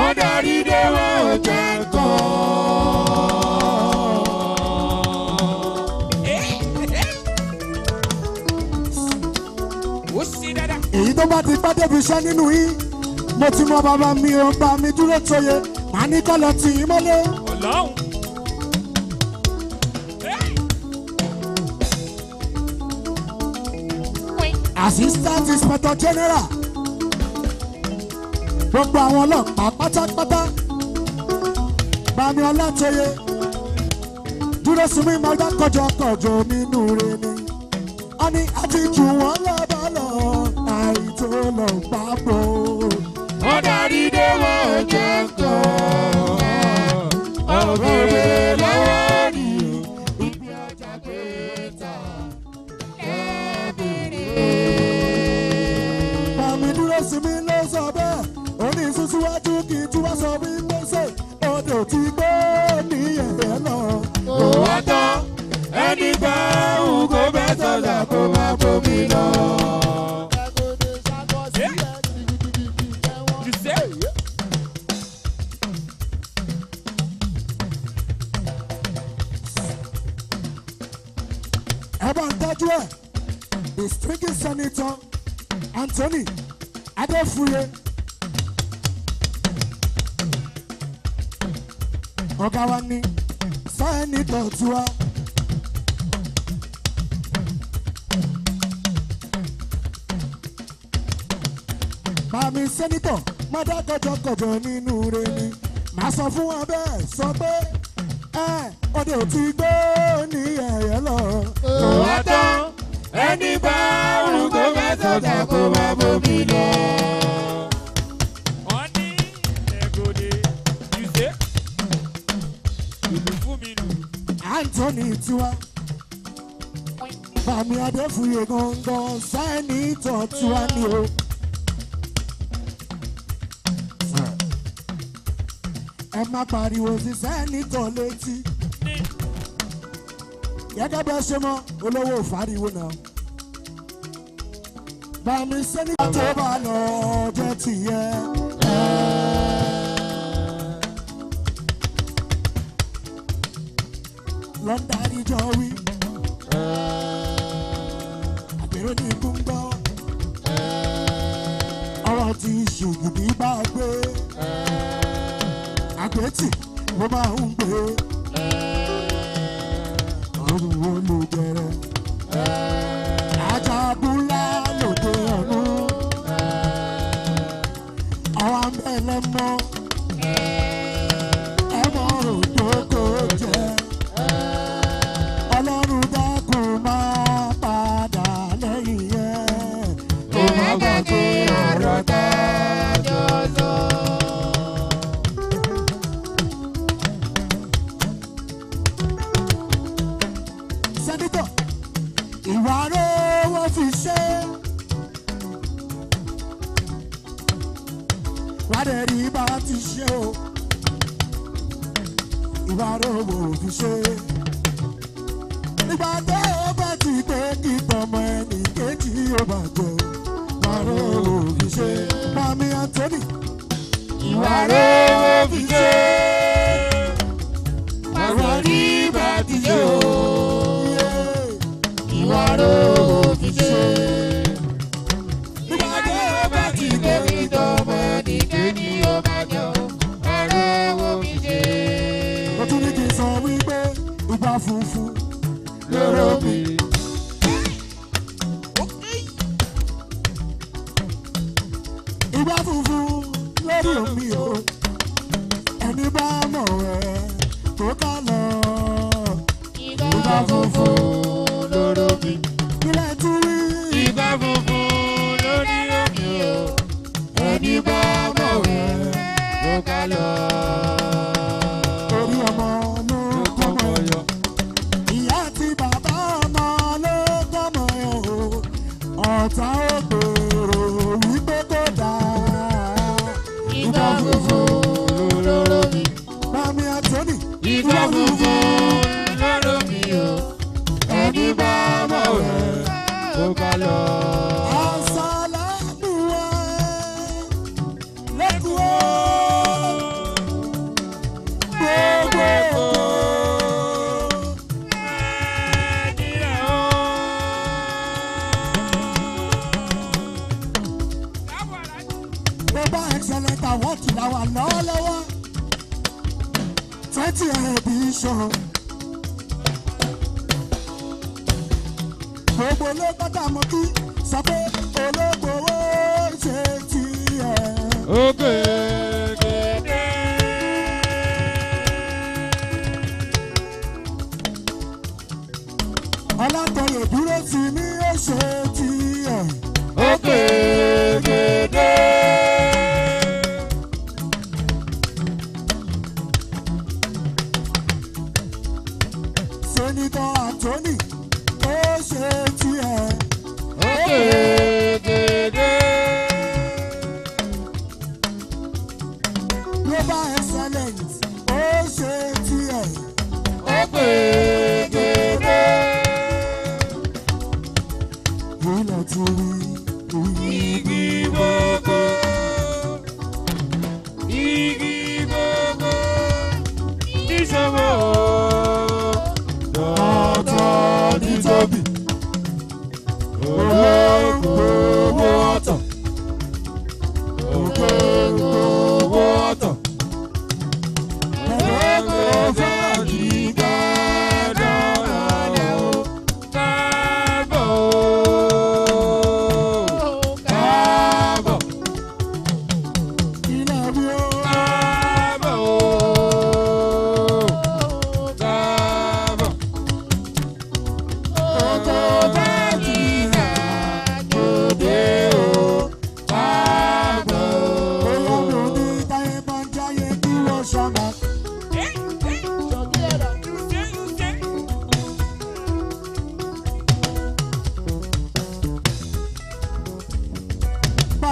Ó darí dé wọ́n ò jẹ́ kọ́. Èyí tó bá ti pẹ́ débi iṣẹ́ nínú yín mo ti mọ bàbá mi ò bá mi dúró tóye màá ní kọ́ lọ tì í mọ́lé. Ọlọ́run. Assistant Inspector General gbogbo àwọn ọlọ́pàá pátápátá Bami Ọlátóyè dúró sí mi máa dá kọjọkọjọ nínú rẹ ni. A ní àtijọ́ wọn lọ́bàá lọ àìtó lọ pápọ̀. Ó darí dé wọ́n ò jẹ́ kọ́. Ọ̀bẹ̀rẹ̀ lọ́wọ́ ni ibi ọjà gbé ta ẹ̀bẹ̀rẹ̀. Bami dúró sí mi ló sọ bẹ́ẹ̀. Ó ní sísúwájú kì í tún wá sọ wípé ṣe odò ti gbé nìyẹn lọ. Kò wá tán ẹni gbà ń kó bẹ́ẹ̀ sọ̀dà kó má bomi lọ. Senator Anthony Adefuye. Ọ̀gá wa ni Senator tiwa. Màmí Senator mọ́dá kọjọkọjọ nínú rẹ̀ ni. Màá sọ fún wọn bẹ́ẹ̀ sọ pé ọdẹ ò ti gbó ní ẹ̀yẹ lọ. Òwá tán ẹni bá rú kó bá sọ̀tà kó bá bómi lọ. Wọ́n ní ẹ̀gòdè ṣùṣe ìlú fún mi nù. Anthony tiwa Màmí Adéfúye gangan Sẹ́nitọ̀ tiwa ni o. Ẹ má pariwo sí Sẹ́nitọ̀ létí. Gẹ́gẹ́ bẹ́ẹ̀ ṣe mọ́ olówó fariwo náà. Màmí Sẹ́nitọ̀ tó bá lọ jẹ́ tìyẹ. Lọ́ndàrí jọ wí. Àgbèrò ní ikú ń gbọ́. Ọ̀rọ̀ ti ṣègùdì bá gbé. Àgbẹ̀tì ló máa ń gbé. Ọ̀rùn wo ló jẹrẹ? Ajagunlá lòdì ọ̀run. Àwọn abẹ́lẹ̀ mọ́. Ẹ̀mọ́ òdòdó jẹ. Ọlọ́run dákun máa padà lẹ́yìn yẹn. Ó má gbàgbé ọ̀rọ̀ tá a jọ sọ. Sẹ́nitọ̀ ìwà rẹ̀ wọ́n fi ṣe. Wádẹ̀ rí bá ti ṣe o. Ìwà rẹ̀ wọ́n fi ṣe. Nígbà tó o bá ti pé kí tọmọ ẹnì kejì ó bá jẹ. Ìwà rẹ̀ wọ́n fi ṣe. Màmí Anthony. Ìwà rẹ̀ wọ́n fi ṣe. Ọ̀rọ̀ rí bá ti ṣe o. Ìwà rẹ̀ wọ́n fi ṣe. Nígbà tó o bá ti pé kí tọmọ ẹnì kejì ó bá jẹ. Ọ̀rọ̀ wọ́n fi ṣe. Mo tún ní kí n sọ wípé ìgbà funfun lóró mi. Ìgbà funfun lórí omi o. Ẹni bá mọ̀ ẹ́ tó ká lọ. Ìgbà funfun lóró mi. Ilẹ̀ tún rí. Ìgbà funfun lórí omi o. Ẹni bá mọ̀ ẹ́ tó ká lọ. Orí ọmọ ló kọ́mọ yọ. Ìyá àti bàbá ọmọ ló kọ́mọ yọ o. Ọ̀tá ó gbèrò wípé kò dáa. Ìgbà funfun lóró mi. Màmí Anthony. Ìgbà funfun lóró mi o. Ẹni bá mọ̀ ẹ́ tó ká lọ. Àṣàlánú wa lẹ́kùn ó. Gbogbo Global Excellent Award la wà lọ́wọ́lọ́wọ́. 20 edition. Gbogbo ló gbọ́dọ̀ mọ̀ kí sọ pé olóògbòwò ṣe tiẹ̀. Ògèdè. Ọlátọyè dúró sí ní ó ṣe tiẹ̀. Ògèdè. Sẹ́nitọ̀ Anthony ó ṣe tiẹ̀. Ògèdè. Global Excellent ó ṣe tiẹ̀. Ògèdè. Ilẹ̀ ti rí. Igi gbogbo. Igi gbogbo. Ìṣòro. Ọ̀tọ̀ ní tóbi. Olóògùn.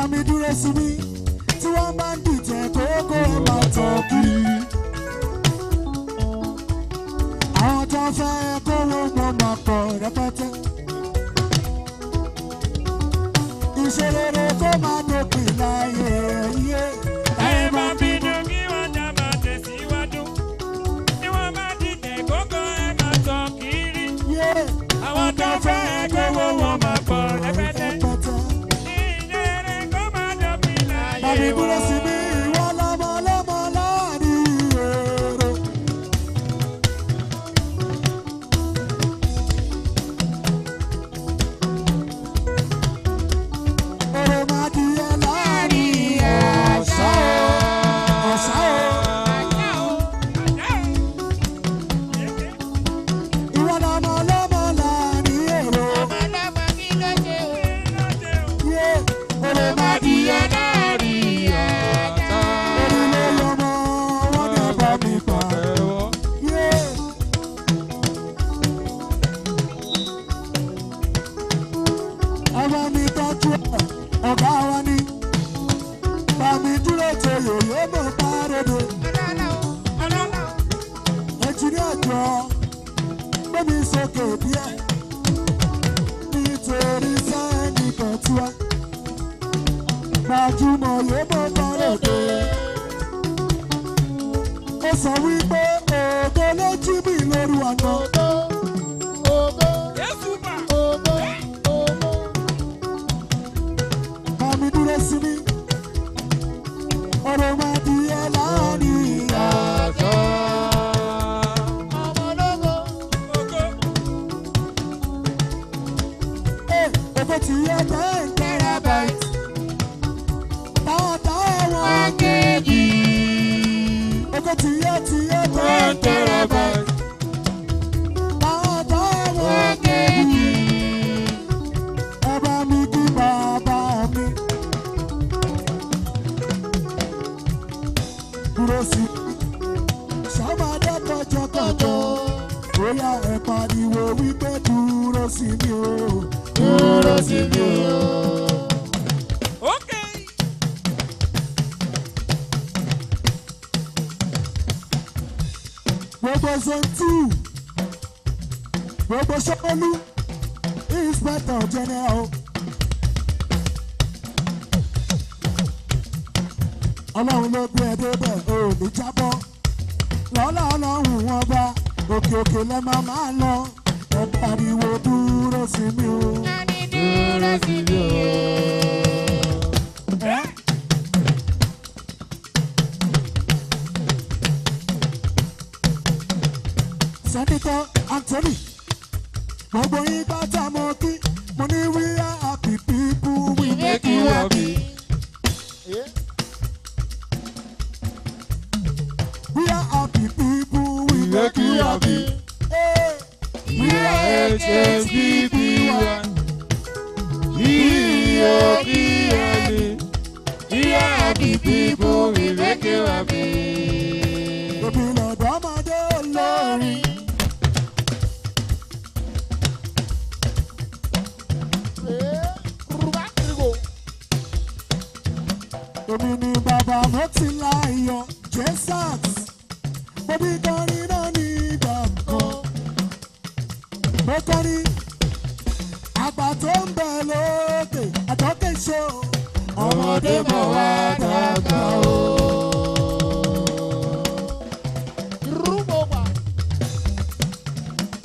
Mami dúró sí mi, tí wọ́n bá ń dìtẹ̀ kókó ẹ̀ máa tọ̀ kiri. Àwọn tó fẹ́ kówó wọn máa pọ̀ rẹpẹtẹ. Ìṣerere kó máa dópin láyé yé. Ẹ máa bínú kí wọ́n dá máa tẹ̀síwájú. Tí wọ́n bá dìtẹ̀ kókó ẹ̀ máa tọ̀ kiri. Àwọn tó fẹ́ kówó wọn máa pọ̀ rẹpẹtẹ. Ìṣerere kó máa dópin láyé Mami dúró sí wọn. mi, ìwọ lọ́mọ lọ́mọ láàrin èrò. Èrò máa di ẹ láàrin ọ̀ṣọ́ o, ọ̀ṣọ́ o. Ìwọ lọ́mọ lọ́mọ láàrin èrò. Èrò máa di ẹ láàrin ọ̀ṣọ́. Orílẹ̀ lọ́mọ wọn dẹ̀ bá mi pa. Ọmọ mi tọ́jú ẹ̀, ọ̀gá wa ni. Bàmí dúró tó yòyó mọ̀ párọ̀dé. Ẹ̀jìnì àjọ gbẹ́mi sókè díẹ̀. Nítorí sẹ́ni kan tí wá. Gbajúmọ̀ yóò mọ̀ párọ̀dé. Ó sọ wípé ògo lójú mi lóru àná. Bàmí dúró sí mi. Ọ̀rọ̀ máa di ẹ láàrin àjọ. Ògo tí yẹ 10 terabyte. Táwọ̀tá ẹ̀wọ̀n kejì. Ògo tí yẹ 10 terabyte. Táwọ̀tá ẹ̀wọ̀n kejì. Ẹ bá mi kí bàbá mi. Dúró sí sọ́mọdé kọjọkọjọ. Bóyá ẹ pariwo wípé dúró sí mi o. Dúró sí mi o. Gbogbo zone 2, gbogbo Ṣókólú, Inspector General. Ọlọ́run ló gbé ẹ débẹ̀ ò ní jábọ́. Lọ́lá Ọlọ́run wọn bá òkè òkè lẹ́ máa lọ. Ẹ pariwo dúró sí mi o. Dúró sí mi o. Sẹ́nitọ́ Anthony, gbogbo yín pátá mo kí, mo ní we are happy people, we make you happy. We are happy people, we make you happy. We are HSBP1. We are happy people, we make you happy. Òbí lọ́dọ̀ ọmọdé olórin. Èmi ni bàbá mo ti láyọ̀ Jesus. Mo bí kọrin náà ní ìgbà kan. Mo kọrin àgbà tó ń bẹ lókè àtọ́kẹ́ ṣó. Ọmọdé mọ̀ wá dàgbà o.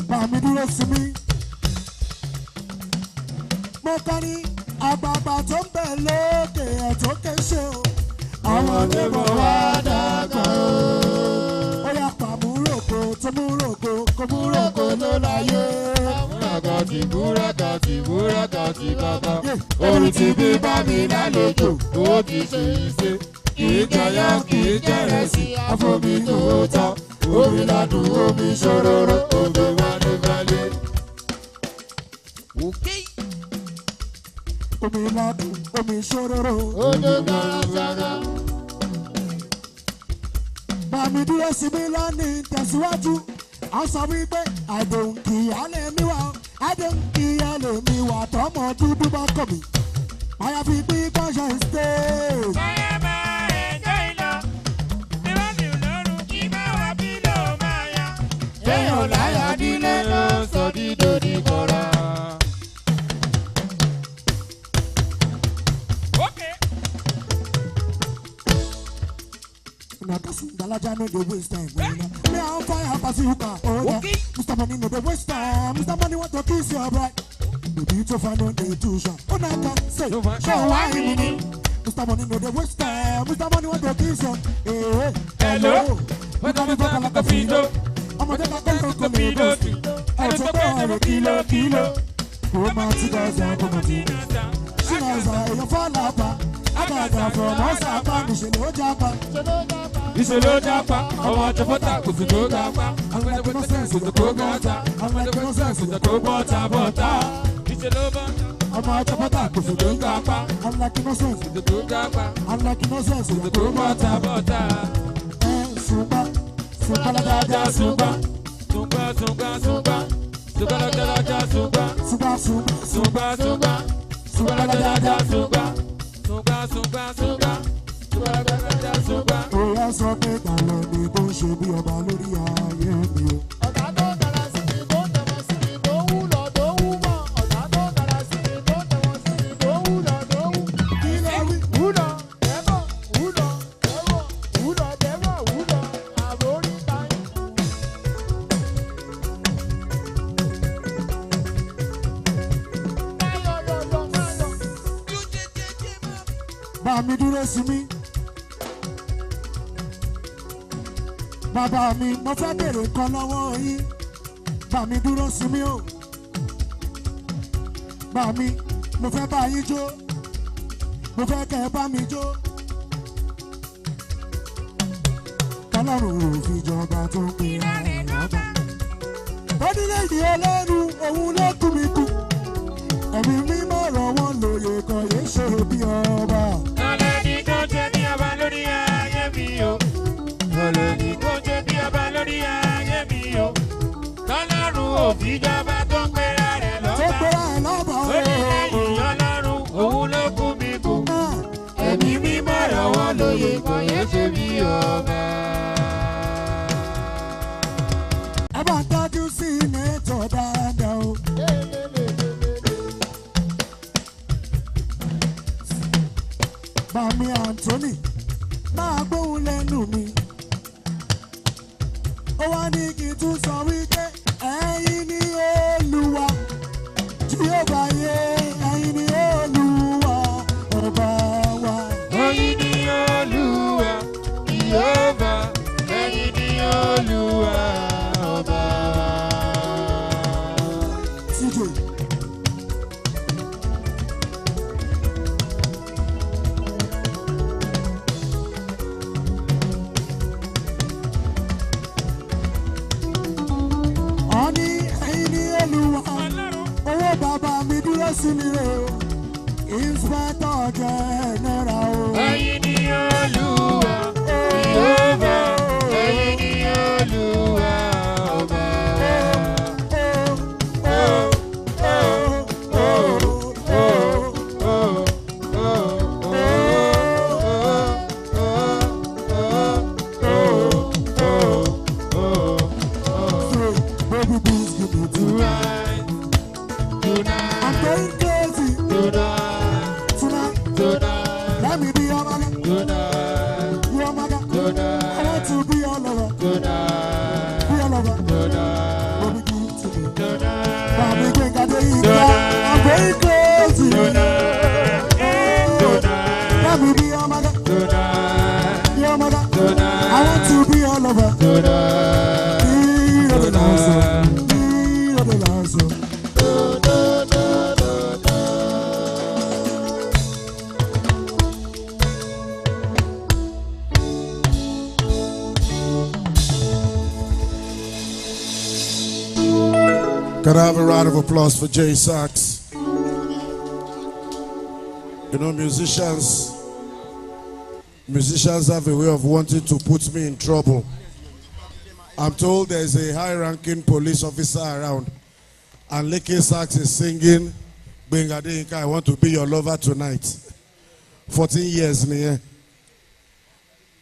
Bàmí dúró sí mi. Mo kọrin àgbààgbà tó ń bẹ lókè àtọ́kẹ́ ṣó. Ọmọdé mọ̀ wá dàgbà o. Ó yà pàmùròkò tó múròkò kò múròkò ló láyé. Búrákàtì bàbá. Orin tí bí bá mi lálejò ó ti ṣe ìṣe. Kìí jẹyọ kìí jẹrẹsì àfomi tòótọ́. Omi ládùn omi ṣòróró omi wá ní balẹ̀. Omi ládùn omi ṣòróró omi wá ní balẹ̀. Bàmí dúró sí mi lónìí tẹ̀síwájú. A sọ wípé àdéhùn kìí alẹ́ mi wá. Àdéhùn kìí alẹ́ mi wá tọmọ dúdú bá kọ̀ mí. I have been big conscious stage. Dalaja no dey waste time. Me on fire bazooka. Mr. Money no dey waste time. Mr. Money want to kiss your bride. The beautiful no dey too sharp. Oh na can say, show why me. Mr. Money no dey waste time. Mr. Money want to kiss your. Hey, hello. We gonna talk like a fido. I'ma take a go to fido. I just go a kilo. Romantic girls and romantic. She knows I you fall apart. I got her from Osaka. Me she no Japan. Ìṣèlú jápa, ọmọ àjọpọ̀tà kò sì tó gápá. Àwọn ẹgbẹ́ tó sẹ́ǹsì tó kó gàtà. Àwọn ẹgbẹ́ tó sẹ́ǹsì tó kó bọ́tà. Ìṣèlú bọ́tà. Ọmọ àjọpọ̀tà kò sì tó gápá. Àwọn ẹgbẹ́ tó sẹ́ǹsì tó kó gápá. Àwọn ẹgbẹ́ tó sẹ́ǹsì tó kó bọ́tà. Ṣùgbọ́n lọ́jà ṣùgbọ́n. Ṣùgbọ́n lọ́jà ṣùgbọ́n. Ṣùgbọ́n lọ́jà ṣùgbọ́n. Oya sọ pé kàlọ́ ni tó ń ṣe bí ọba lórí ayé mi o. Ọ̀gá tó dára sí mi tó tẹ̀wọ̀n sí mi tó wúlò tó wú mọ́. Ọ̀gá tó dára sí mi tó tẹ̀wọ̀n sí mi tó wúlò tó wú. Kí ló wí? Wúlò dẹ́bọ̀ àbò orí táyé. Bá mi dúró sí mi. Bàbá mi, mo fẹ́ bèrè kan lọ́wọ́ yín. Bá mi dúró sí mi o. Bá mi, mo fẹ́ bá yín jó. Mo fẹ́ kẹ́ ẹ bá mi jó. Ọlọ́run ò fi jọba tó ń pè é lọ́ba. Orílẹ̀-èdè Ọlọ́run òun ló kú mi kú. Ẹ̀mí mímọ́ ọ̀rọ̀ wọn lóye kan yé ṣe bí ọba. Ọlọ́ni tó jẹ́ bí ọba lórí ayé mi o. Ọlọ́ni tó jẹ́ bí ọba lórí ayé mi o. Ọlọ́run ò fi jọba tó ń pera rẹ̀ lọ́ba. Tó pera ẹ̀ lọ́ba o. Orílẹ̀-èdè Ọlọ́run òun ló kú mi kú. Ẹ̀mí mímọ́ ọ̀rọ̀ wọn lóye kan yé ṣe bí ọba. Ẹ bá ń tọ́jú sí nẹ́tọ̀ dáadáa o. Bàmí Anthony máa gbóhùn lẹ́nu mi. Ó wá ní kí n tún sọ wípé ẹ̀yin ni Olúwa. Jèhófà yé ẹ̀yin ni Olúwa ọba wa. Ẹ̀yin ni Olúwa, Jèhófà, ẹ̀yin ni Olúwa ọba. CJ. Ọ̀ní ẹ̀yin ni Olúwa. Owó bàbá mi dúró sí mi rè o. Inspector General o. Ẹ̀yin ni Olúwa, Jèhófà, ẹ̀yin ni Olúwa ọba. Baby, please give me Tonight, I'm going crazy. Tonight, let me be your mother. You are my God. I want to be your lover. Be your lover. Baby, give to me. Baby, think I do it. I'm going crazy. Let me be your mother. Your mother. I want to be your lover. Be your lover. Be your lover. Can I have a round of applause for Jay Sachs? You know, musicians have a way of wanting to put me in trouble. I'm told there's a high-ranking police officer around, and Lekki Sachs is singing Benga Deyinka, I want to be your lover tonight. 14 years, niye.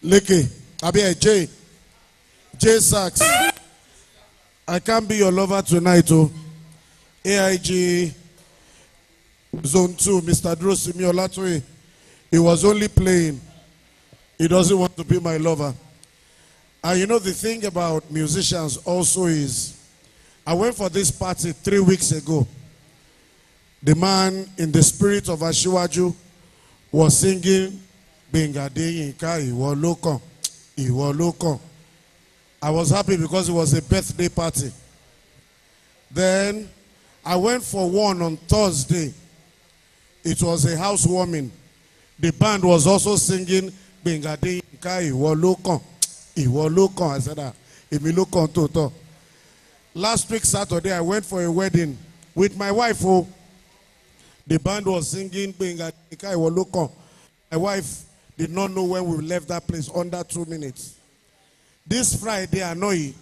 Leke, Abi J Sax. I can't be your lover tonight, oh. AIG Zone 2, Mr. Drosimi Olatwe. He was only playing. He doesn't want to be my lover. And you know the thing about musicians also is, I went for this party 3 weeks ago. The man in the spirit of Ashiwaju was singing Benga Deyinka, Iwo Lokan, Iwo Lokan. I was happy because it was a birthday party. Then I went for one on Thursday. It was a housewarming. The band was also singing Benga Deyinka, Iwo Lokan, Iwo Lokan. I said, Emi Lokan Toto. Last week Saturday, I went for a wedding with my wife. Oh, the band was singing Benga Deyinka, Iwo Lokan. My wife did not know when we left that place, under 2 minutes. This Friday, Hanoi,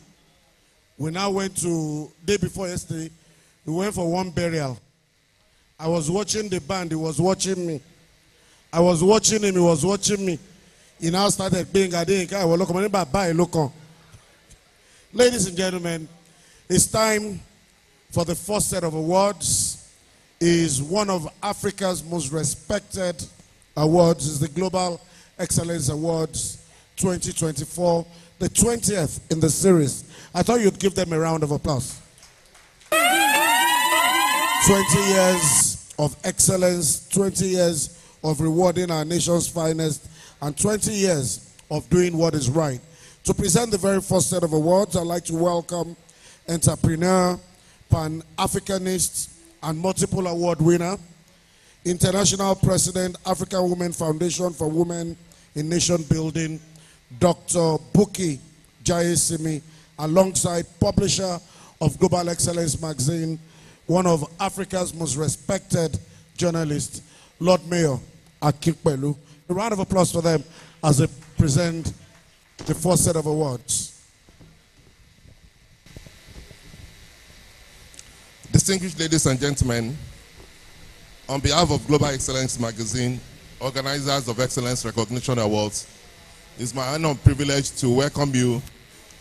we now went to, day before yesterday, we went for one burial. I was watching the band, he was watching me. I was watching him, he was watching me. He now started being a day. Ladies and gentlemen, it's time for the first set of awards. Is one of Africa's most respected awards, is the Global Excellence Awards 2024, the 20th in the series. I thought you'd give them a round of applause. 20 years of excellence, 20 years of rewarding our nation's finest, and 20 years of doing what is right. To present the very first set of awards, I'd like to welcome entrepreneur, Pan-Africanist, and multiple award winner, International President, African Women Foundation for Women in Nation Building, Dr. Buki Jayesimi, alongside publisher of Global Excellence magazine, one of Africa's most respected journalists, Lord Mayor Akikpelu. A round of applause for them as they present the first set of awards. Distinguished ladies and gentlemen, on behalf of Global Excellence magazine, organizers of Excellence Recognition Awards, it's my honor and privilege to welcome you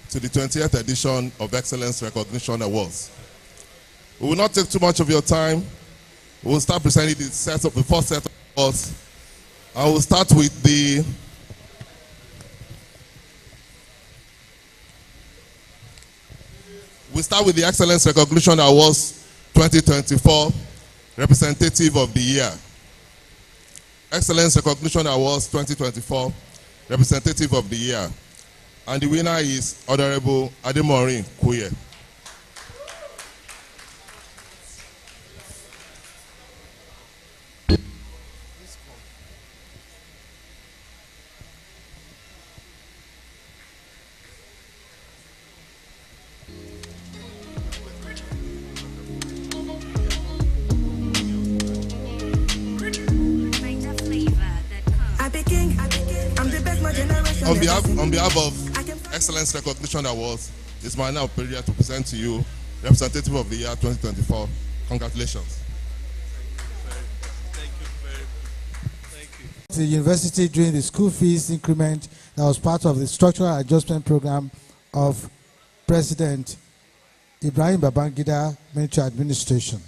to the 20th edition of Excellence Recognition Awards. We will not take too much of your time. We will start presenting the first set of awards. I will start with the Excellence Recognition Awards 2024 Representative of the Year. Excellence Recognition Awards 2024 Representative of the Year. And the winner is Honorable Ademorin Kuye. On behalf of Excellence Recognition Awards, it's my honor to present to you Representative of the Year 2024. Congratulations. Thank you very much. Thank you. The university during the school fees increment that was part of the structural adjustment program of President Ibrahim Babangida Military Administration.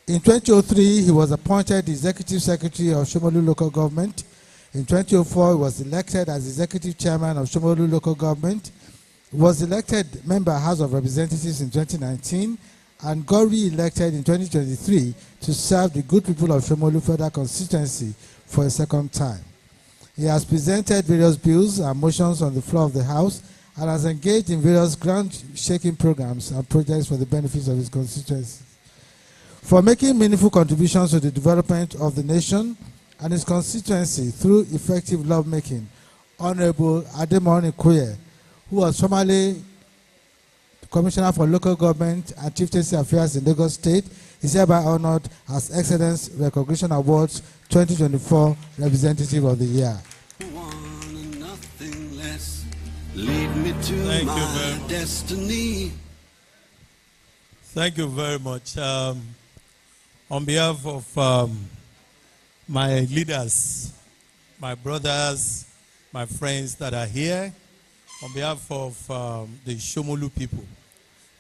In 2003, he was appointed Executive Secretary of Shomolu Local Government. In 2004, he was elected as Executive Chairman of Shomolu Local Government. He was elected Member House of Representatives in 2019 and got re-elected in 2023 to serve the good people of Shomolu Federal Constituency for a second time. He has presented various bills and motions on the floor of the House and has engaged in various ground-shaking programs and projects for the benefits of his constituency. For making meaningful contributions to the development of the nation and his constituency through effective lawmaking, Honorable Ademorin Kuye, who was formerly Commissioner for Local Government and Chieftaincy Affairs in Lagos State, is hereby honored as Excellence Recognition Awards 2024 Representative of the Year. Lead me to my destiny. Thank you very much. On behalf of my leaders, my brothers, my friends that are here, on behalf of the Shomolu people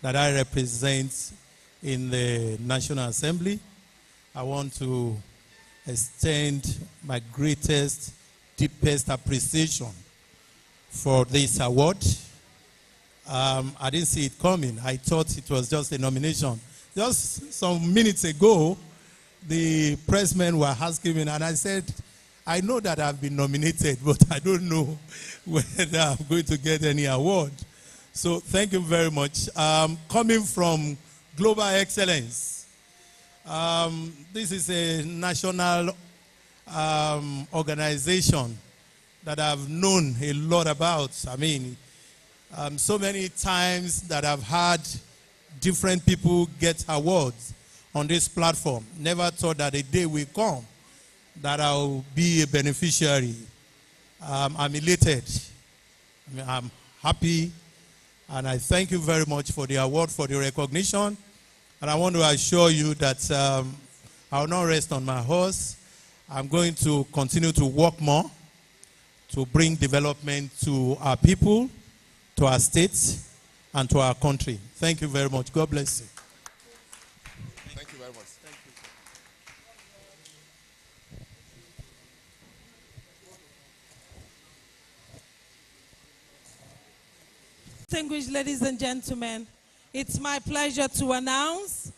that I represent in the National Assembly, I want to extend my greatest, deepest appreciation for this award. I didn't see it coming. I thought it was just a nomination. Just some minutes ago, the pressmen were asking me, and I said, I know that I've been nominated, but I don't know whether I'm going to get any award. So thank you very much. Coming from Global Excellence, this is a national organization that I've known a lot about. I mean, so many times that I've had different people get awards on this platform. Never thought that a day will come that I'll be a beneficiary. I'm elated. I'm happy. And I thank you very much for the award, for the recognition. And I want to assure you that I will not rest on my horse. I'm going to continue to work more to bring development to our people, to our states, and to our country. Thank you very much. God bless you. Thank you very much. Thank you. Distinguished ladies and gentlemen, it's my pleasure to announce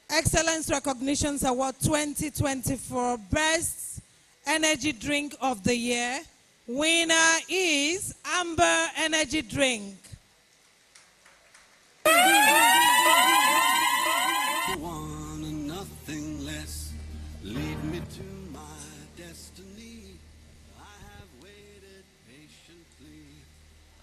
Excellence Recognitions Award 2024 Best Energy Drink of the Year. Winner is Amber Energy Drink. One and nothing less. Lead me to my destiny. I have waited patiently.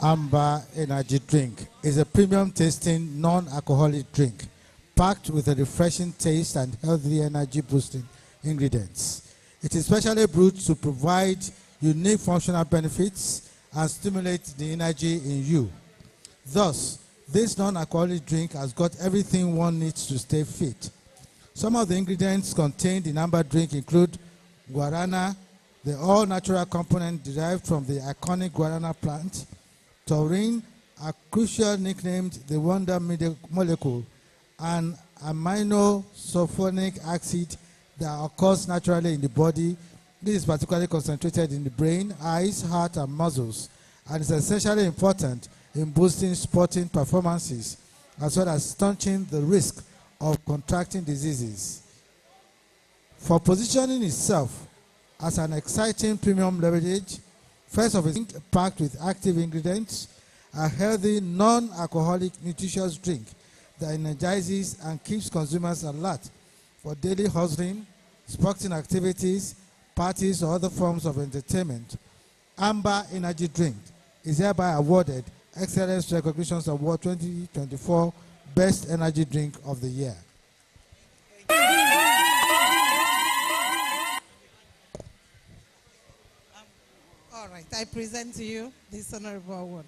Amber Energy Drink is a premium tasting non-alcoholic drink packed with a refreshing taste and healthy energy boosting ingredients. It is specially brewed to provide unique functional benefits and stimulate the energy in you. Thus, this non-alcoholic drink has got everything one needs to stay fit. Some of the ingredients contained in Amber Drink include guarana, the all-natural component derived from the iconic guarana plant, taurine, a crucial nicknamed the wonder molecule, and amino sulfonic acid that occurs naturally in the body. This is particularly concentrated in the brain, eyes, heart, and muscles, and is essentially important in boosting sporting performances, as well as staunching the risk of contracting diseases. For positioning itself as an exciting premium beverage, first of its packed with active ingredients, a healthy, non-alcoholic, nutritious drink that energizes and keeps consumers alert for daily hustling, sporting activities, parties, or other forms of entertainment. Amber Energy Drink is hereby awarded Excellence Recognitions Award 2024 Best Energy Drink of the Year. All right, I present to you this honorable award.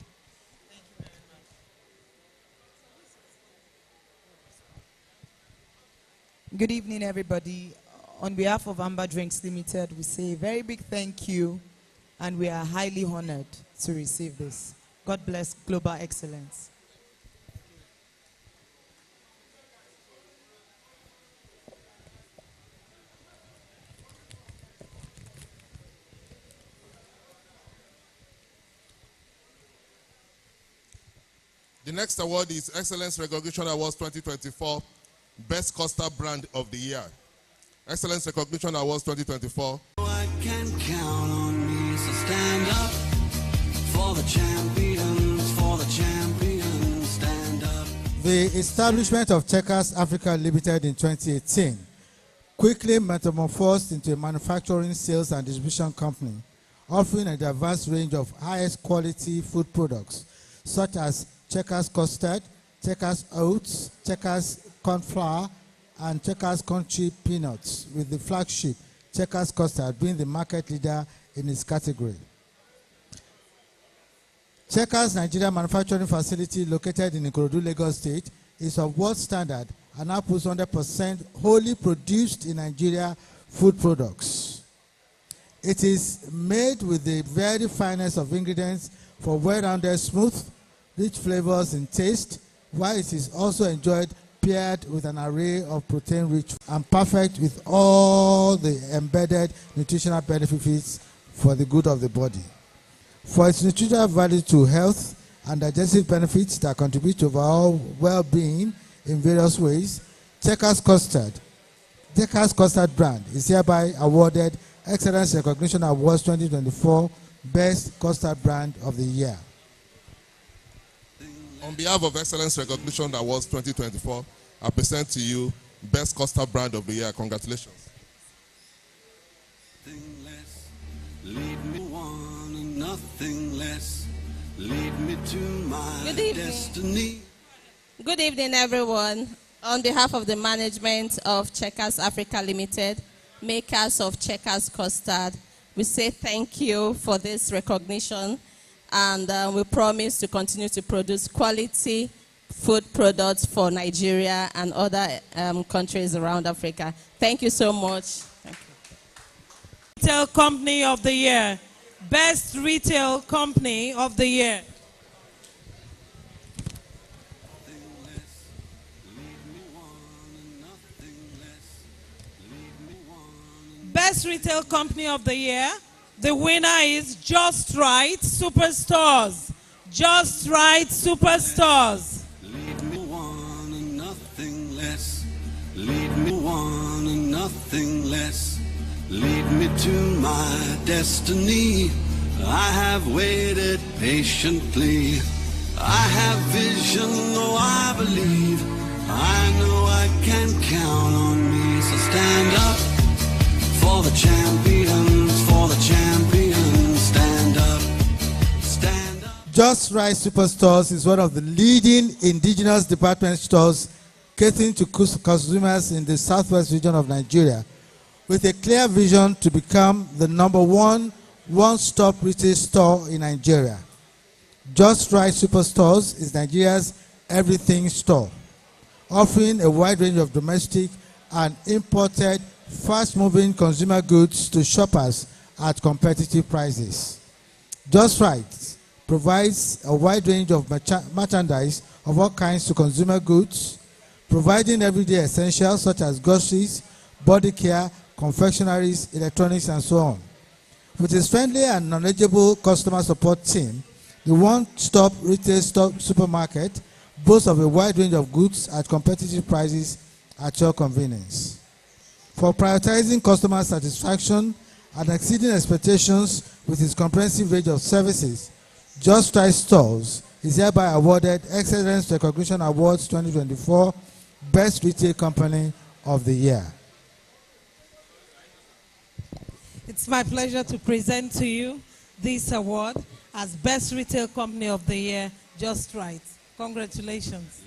Good evening, everybody. On behalf of Amber Drinks Limited, we say a very big thank you, and we are highly honored to receive this. God bless Global Excellence. The next award is Excellence Recognition Awards 2024, Best Costa Brand of the Year. Excellence Recognition Awards 2024. I can count on me, so stand up for the champions, stand up. The establishment of Checkers Africa Limited in 2018 quickly metamorphosed into a manufacturing, sales, and distribution company, offering a diverse range of highest quality food products, such as Checkers Custard, Checkers Oats, Checkers Corn Flour, and Checkers Country Peanuts, with the flagship Checkers Custard being the market leader in its category. Checkers Nigeria manufacturing facility located in Ikorodu, Lagos State is of world standard and Apple's 100% wholly produced in Nigeria food products. It is made with the very finest of ingredients for well-rounded, smooth, rich flavors in taste, while it is also enjoyed paired with an array of protein-rich and perfect with all the embedded nutritional benefits for the good of the body. For its nutritional value to health and digestive benefits that contribute to overall well-being in various ways, Checkers Custard brand is hereby awarded Excellence Recognition Awards 2024 Best Custard Brand of the Year. On behalf of Excellence Recognition Awards 2024, I present to you Best Custard Brand of the Year. Congratulations. Lead me one and nothing less. Lead me to my destiny. Good evening, everyone. On behalf of the management of Checkers Africa Limited, makers of Checkers Custard, we say thank you for this recognition, and we promise to continue to produce quality food products for Nigeria and other countries around Africa. Thank you so much. Thank you. Retail Company of the Year. Best Retail Company of the Year. Best Retail Company of the Year. The winner is Just Right Superstores. Just Right Superstores. Lead me one and nothing less. Lead me one and nothing less. Lead me to my destiny. I have waited patiently. I have vision, oh I believe. I know I can count on me. So stand up for the champions, for the champions. Stand up, stand up. Just Right Superstores is one of the leading indigenous department stores catering to consumers in the southwest region of Nigeria, with a clear vision to become the #1 one-stop retail store in Nigeria. Just Right Superstores is Nigeria's everything store, offering a wide range of domestic and imported fast-moving consumer goods to shoppers at competitive prices. Just Right provides a wide range of merchandise of all kinds to consumer goods, providing everyday essentials such as groceries, body care, confectionaries, electronics, and so on. With its friendly and knowledgeable customer support team, the one-stop retail supermarket boasts of a wide range of goods at competitive prices at your convenience. For prioritizing customer satisfaction and exceeding expectations with its comprehensive range of services, Just Right Stores is hereby awarded Excellence Recognition Awards 2024 Best Retail Company of the Year. It's my pleasure to present to you this award as Best Retail Company of the Year, Just Right. Congratulations.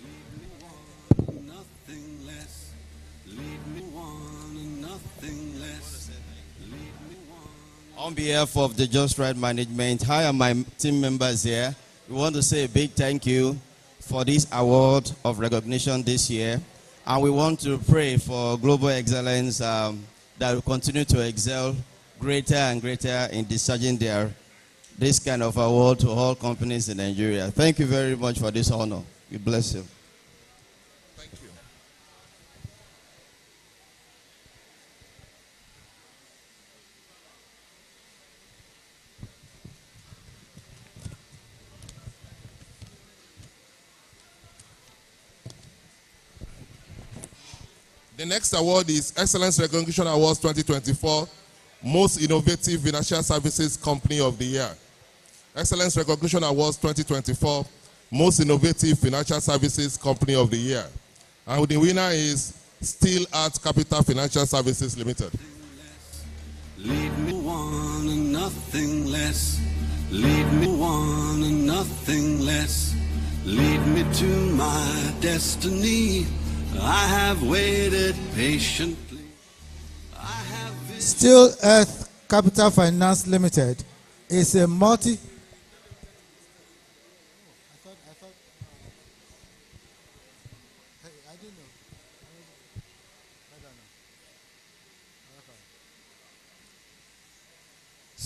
On behalf of the Just Right management, I and my team members here, we want to say a big thank you for this award of recognition this year. And we want to pray for global excellence that will continue to excel greater and greater in discharging this kind of award to all companies in Nigeria. Thank you very much for this honor. We bless you. Thank you. The next award is Excellence Recognition Awards 2024, Most Innovative Financial Services Company of the Year. Excellence Recognition Awards 2024, Most Innovative Financial Services Company of the Year. And the winner is Steel Art Capital Financial Services Limited. Lead me one and nothing less. Lead me one and nothing less. Lead me to my destiny. I have waited patiently. Steel Earth Capital Finance Limited is a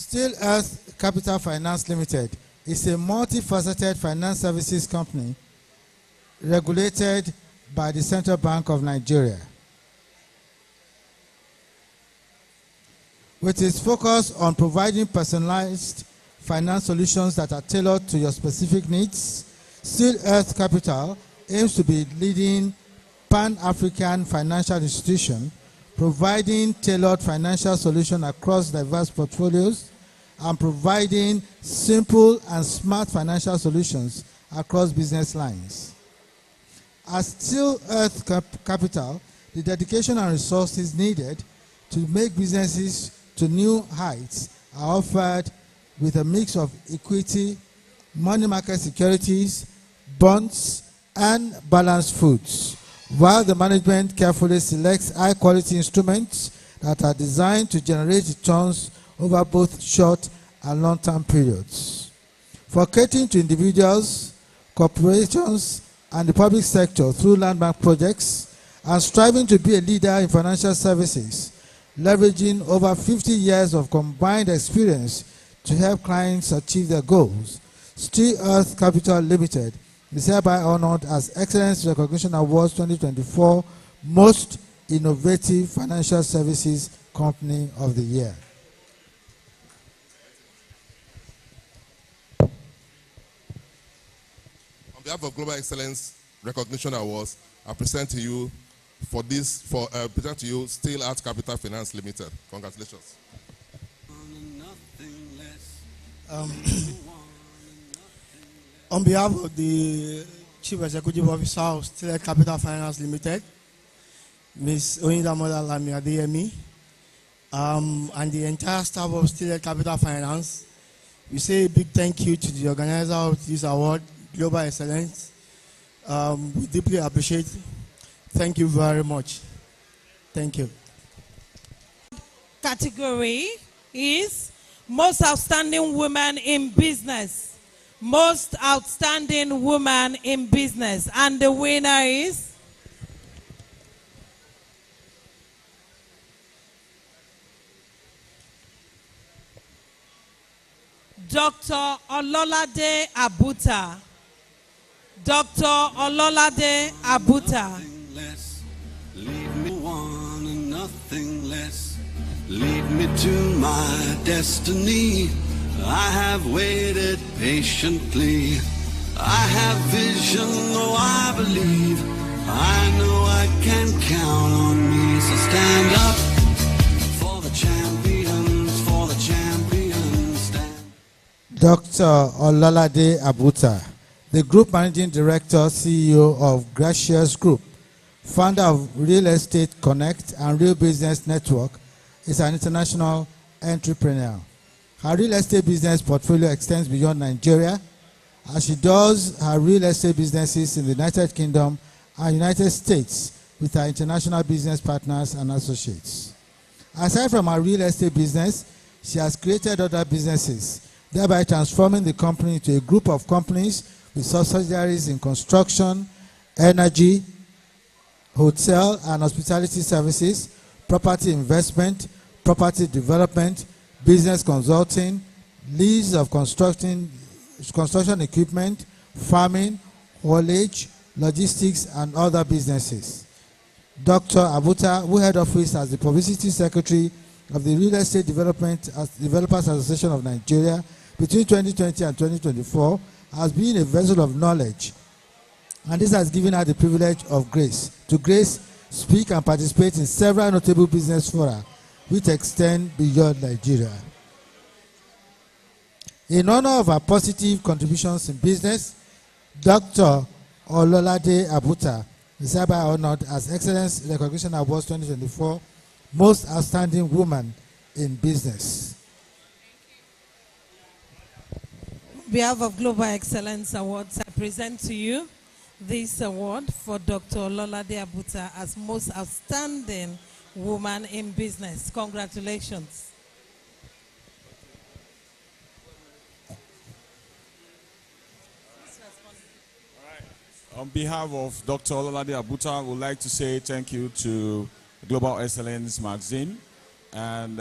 Steel Earth Capital Finance Limited is a multifaceted finance services company regulated by the Central Bank of Nigeria. With its focus on providing personalized finance solutions that are tailored to your specific needs, Steel Earth Capital aims to be leading pan-African financial institution, providing tailored financial solutions across diverse portfolios and providing simple and smart financial solutions across business lines. At Steel Earth Capital, the dedication and resources needed to make businesses to new heights are offered with a mix of equity, money market securities, bonds, and balanced foods, while the management carefully selects high-quality instruments that are designed to generate returns over both short and long-term periods. For catering to individuals, corporations, and the public sector through landmark projects, and striving to be a leader in financial services, leveraging over 50 years of combined experience to help clients achieve their goals, Steel Earth Capital Limited is hereby honored as Excellence Recognition Awards 2024 Most Innovative Financial Services Company of the Year. On behalf of Global Excellence Recognition Awards, I present to you Steel Earth Capital Finance Limited. Congratulations. On behalf of the Chief Executive Officer of Steel Earth Capital Finance Limited, Ms. Oyindamola Lami Adeyemi, and the entire staff of Steel Earth Capital Finance, we say a big thank you to the organizer of this award, Global Excellence. We deeply appreciate it. Thank you very much. Thank you. Category is Most Outstanding Woman in Business. Most Outstanding Woman in Business. And the winner is Dr. Ololade Abuta. Dr. Ololade Abuta. Leave me one and nothing less. Lead me to my destiny. I have waited patiently. I have vision, oh I believe. I know I can count on me. So stand up for the champions, for the champions. Stand. Dr. Ololade Abuta, the Group Managing Director, CEO of Gracious Group, founder of Real Estate Connect and Real Business Network, is an international entrepreneur. Her real estate business portfolio extends beyond Nigeria, as she does her real estate businesses in the United Kingdom and United States with her international business partners and associates. Aside from her real estate business, she has created other businesses, thereby transforming the company into a group of companies with subsidiaries in construction, energy, hotel and hospitality services, property investment, property development, business consulting, lease of construction equipment, farming, haulage, logistics, and other businesses. Dr. Abuta, who head office as the Publicity Secretary of the Real Estate Developers Association of Nigeria between 2020 and 2024, has been a vessel of knowledge, and this has given her the privilege of grace, speak and participate in several notable business fora which extend beyond Nigeria. In honor of her positive contributions in business, Dr. Ololade Abuta is hereby honored as Excellence Recognition Awards 2024 Most Outstanding Woman in Business. On behalf of Global Excellence Awards, I present to you this award for Dr. Ololade Abuta as Most Outstanding Woman in Business. Congratulations. On behalf of Dr. Ololade Abuta, I would like to say thank you to Global Excellence Magazine. And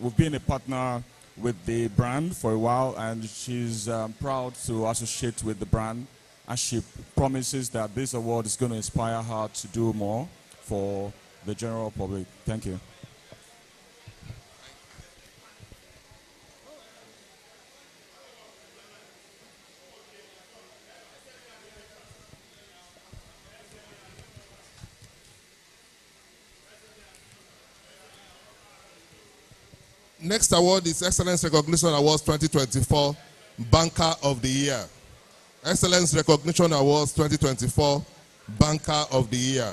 we've been a partner with the brand for a while, and she's proud to associate with the brand, and she promises that this award is going to inspire her to do more for the general public. Thank you. Next award is Excellence Recognition Awards 2024, Banker of the Year. Excellence Recognition Awards 2024, Banker of the Year.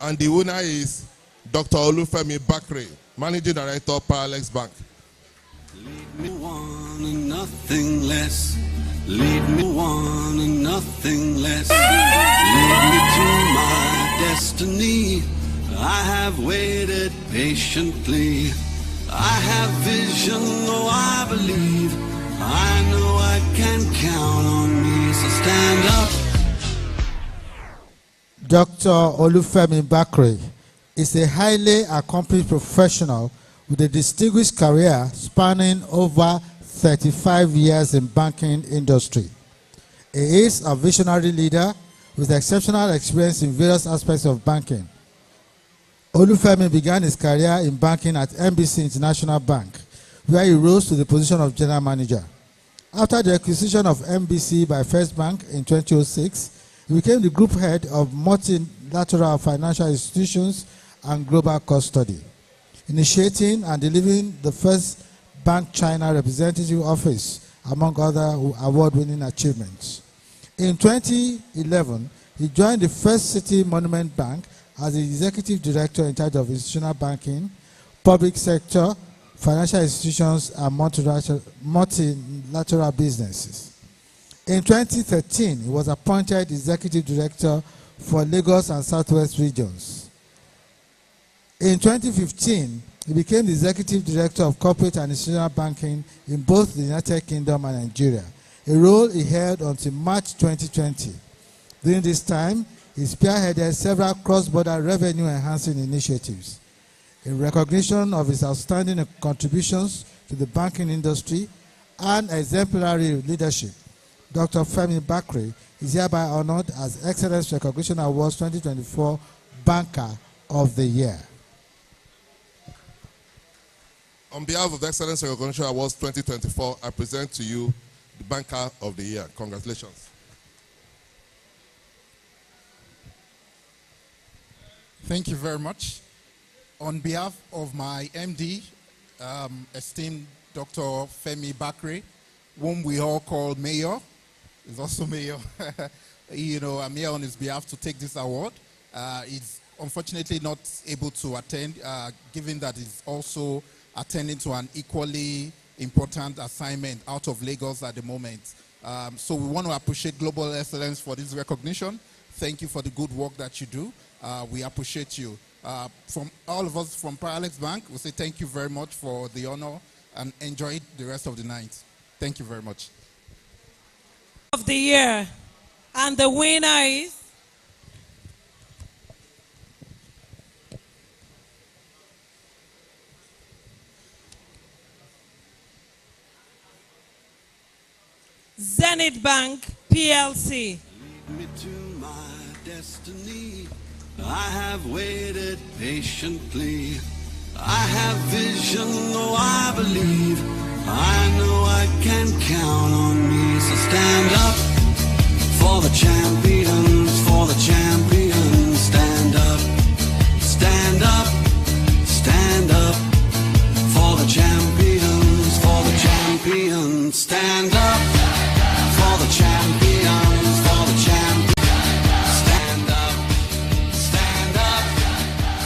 And the winner is Dr. Olufemi Bakre, Managing Director, Paralex Bank. Lead me one and nothing less. Lead me one and nothing less. Lead me to my destiny. I have waited patiently. I have vision, oh I believe. I know I can count on me, so stand up. Dr. Olufemi Bakre is a highly accomplished professional with a distinguished career spanning over 35 years in banking industry. He is a visionary leader with exceptional experience in various aspects of banking. Olufemi began his career in banking at NBC International Bank, where he rose to the position of general manager. After the acquisition of NBC by First Bank in 2006, he became the group head of multilateral financial institutions and global custody, initiating and delivering the first Bank China representative office, among other award-winning achievements. In 2011, he joined the First City Monument Bank as the executive director in charge of institutional banking, public sector, financial institutions, and multilateral businesses. In 2013, he was appointed executive director for Lagos and Southwest regions. In 2015, he became the executive director of corporate and institutional banking in both the United Kingdom and Nigeria, a role he held until March 2020. During this time, he spearheaded several cross-border revenue-enhancing initiatives. In recognition of his outstanding contributions to the banking industry and exemplary leadership, Dr. Femi Bakre is hereby honored as Excellence Recognition Awards 2024 Banker of the Year. On behalf of the Excellence Recognition Awards 2024, I present to you the Banker of the Year. Congratulations. Thank you very much. On behalf of my MD, esteemed Dr. Femi Bakre, whom we all call Mayor, is also Mayor. I'm here on his behalf to take this award. He's unfortunately not able to attend, given that he's also attending to an equally important assignment out of Lagos at the moment. So we want to appreciate Global Excellence for this recognition. Thank you for the good work that you do. We appreciate you. From all of us from Paralex Bank, we say thank you very much for the honor and enjoy the rest of the night. Thank you very much. Of the year, and the winner is Zenith Bank PLC. Lead me to my destiny. I have waited patiently. I have vision, oh I believe. I know I can count on me. So stand up for the champions, for the champions. Stand up, stand up, stand up for the champions, for the champions. Stand up for the champions, for the champions. Stand up, stand up, stand up,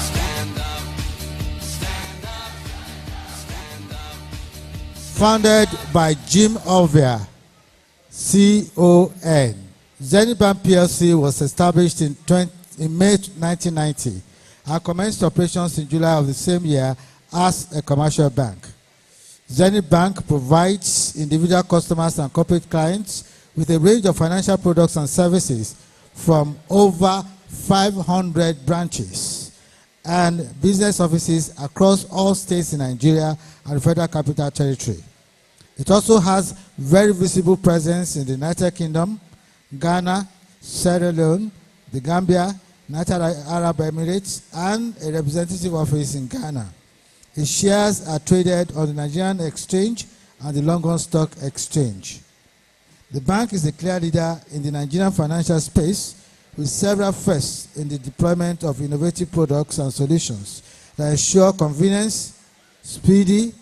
stand up, stand up. Founded by Jim Ovia, C.O.N. Zenith Bank PLC was established in May 1990 and commenced operations in July of the same year as a commercial bank. Zenith Bank provides individual customers and corporate clients with a range of financial products and services from over 500 branches and business offices across all states in Nigeria and the Federal Capital Territory. It also has very visible presence in the United Kingdom, Ghana, Sierra Leone, the Gambia, United Arab Emirates, and a representative office in Ghana. Its shares are traded on the Nigerian Exchange and the London Stock Exchange. The bank is a clear leader in the Nigerian financial space with several firsts in the deployment of innovative products and solutions that ensure convenience, speedy,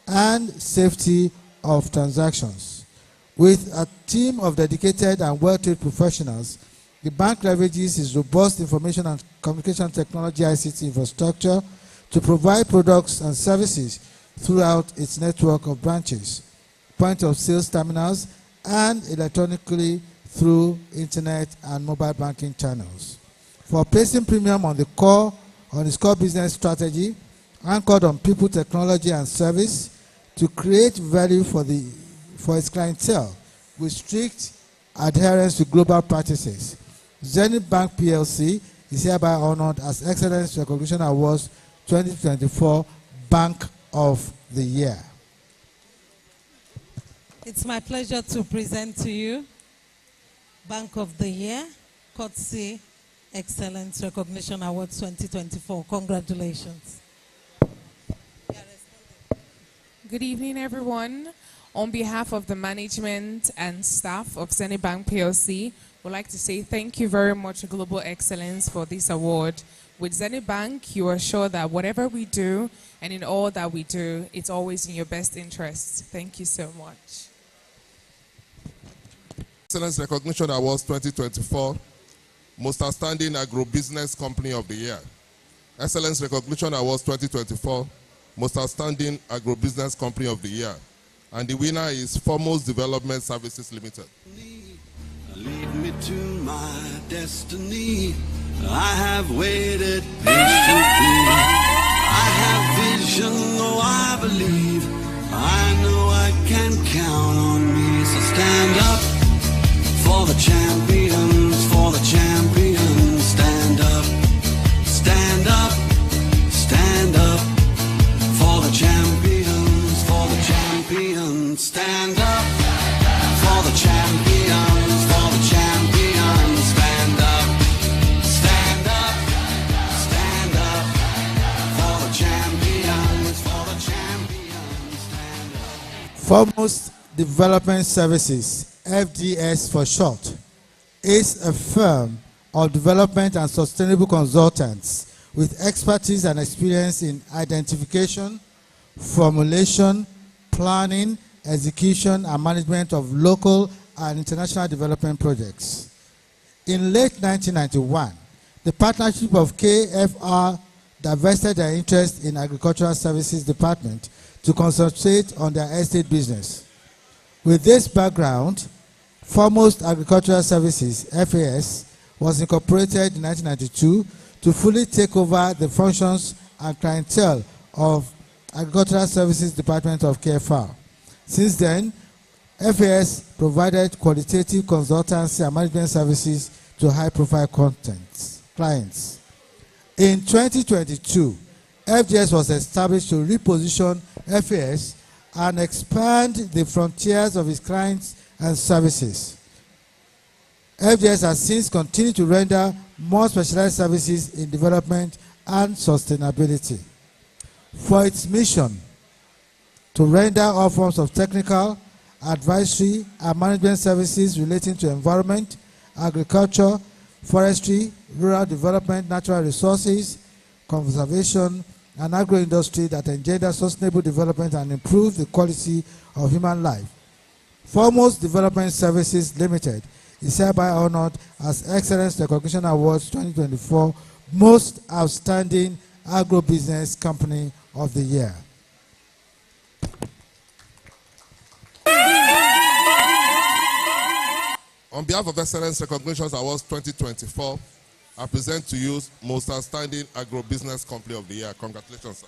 and safety of transactions. With a team of dedicated and well-trained professionals, the bank leverages its robust information and communication technology ICT infrastructure to provide products and services throughout its network of branches, point of sales terminals, and electronically through internet and mobile banking channels. For placing premium on its core business strategy, anchored on people, technology, and service, to create value for its clientele with strict adherence to global practices, Zenith Bank PLC is hereby honored as Excellence Recognition Awards 2024 Bank of the Year. It's my pleasure to present to you Bank of the Year, courtesy Excellence Recognition Award 2024. Congratulations. Good evening, everyone. On behalf of the management and staff of Zenith Bank PLC, we'd like to say thank you very much to Global Excellence for this award. With Zenith Bank, you are sure that whatever we do and in all that we do, it's always in your best interest. Thank you so much. Excellence Recognition Awards 2024, Most Outstanding Agribusiness Company of the Year. Excellence Recognition Awards 2024, Most Outstanding Agribusiness Company of the Year. And the winner is Foremost Development Services Limited. Lead me to my destiny. I have waited patiently. I have vision, though I believe. I know I can count on me. So stand up for the champions, for the champions. Stand up, stand up, stand up for the champions, for the champions. Stand up for the champions, for the champions. Stand up, stand up, stand up for the champions, for the champions. Stand up. Foremost Development Services, FDS for short, is a firm of development and sustainable consultants with expertise and experience in identification, formulation, planning, execution, and management of local and international development projects. In late 1991, the partnership of KFR divested their interest in Agricultural Services Department to concentrate on their estate business. With this background, Foremost Agricultural Services, FAS, was incorporated in 1992 to fully take over the functions and clientele of Agricultural Services Department of KFR. Since then, FAS provided qualitative consultancy and management services to high-profile clients. In 2022, FGS was established to reposition FAS and expand the frontiers of its clients and services. FGS has since continued to render more specialized services in development and sustainability. For its mission to render all forms of technical, advisory, and management services relating to environment, agriculture, forestry, rural development, natural resources, conservation, and agro-industry that engender sustainable development and improve the quality of human life. Foremost Development Services Limited is hereby honored as Excellence Recognition Awards 2024 Most Outstanding Agro-Business Company of the Year. On behalf of Excellence Recognition Awards 2024, I present to you Most Outstanding Agro-Business Company of the Year. Congratulations, sir.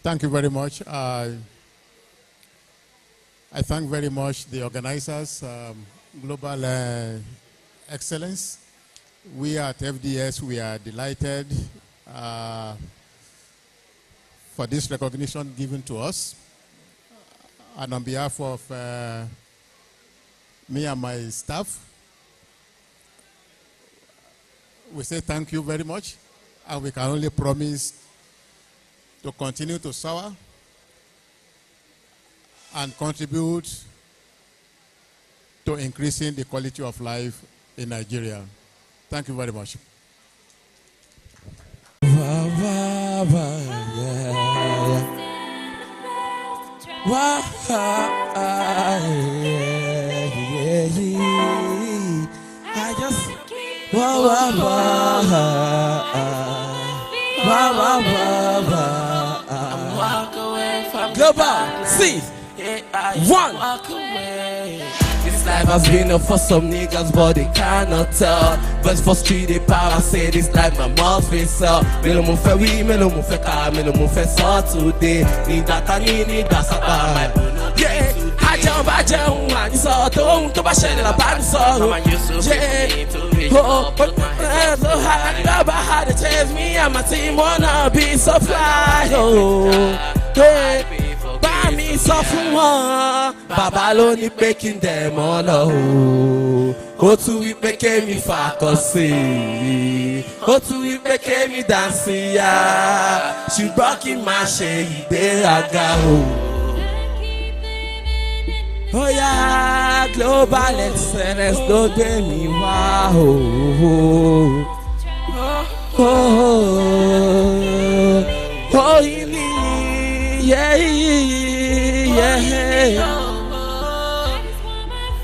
Thank you very much. I thank very much the organizers, Global Excellence. We at FDS, we are delighted for this recognition given to us. And on behalf of me and my staff, we say thank you very much. And we can only promise to continue to soar and contribute to increasing the quality of life in Nigeria. Thank you very much. I just walk away from global. See, one. This life has been up for some niggas, but they cannot tell. But for street, the power say this life my mouth is up. Me no mo fe we, me no mo fe car, me no mo fe so today. Need that and need that sapa. Yeah, I jump, and it's all done. To bash the band song. Yeah, oh, but so hard, never had to chase me and my team wanna be so fly. Oh, yeah. Buy me something more. Babylon making them all. Go to it, making me focusing. Go to it, making me dancing. Yeah, she rocking my shade. There I go. Oh yeah, global excellence, don't get me wow. Oh, yeah.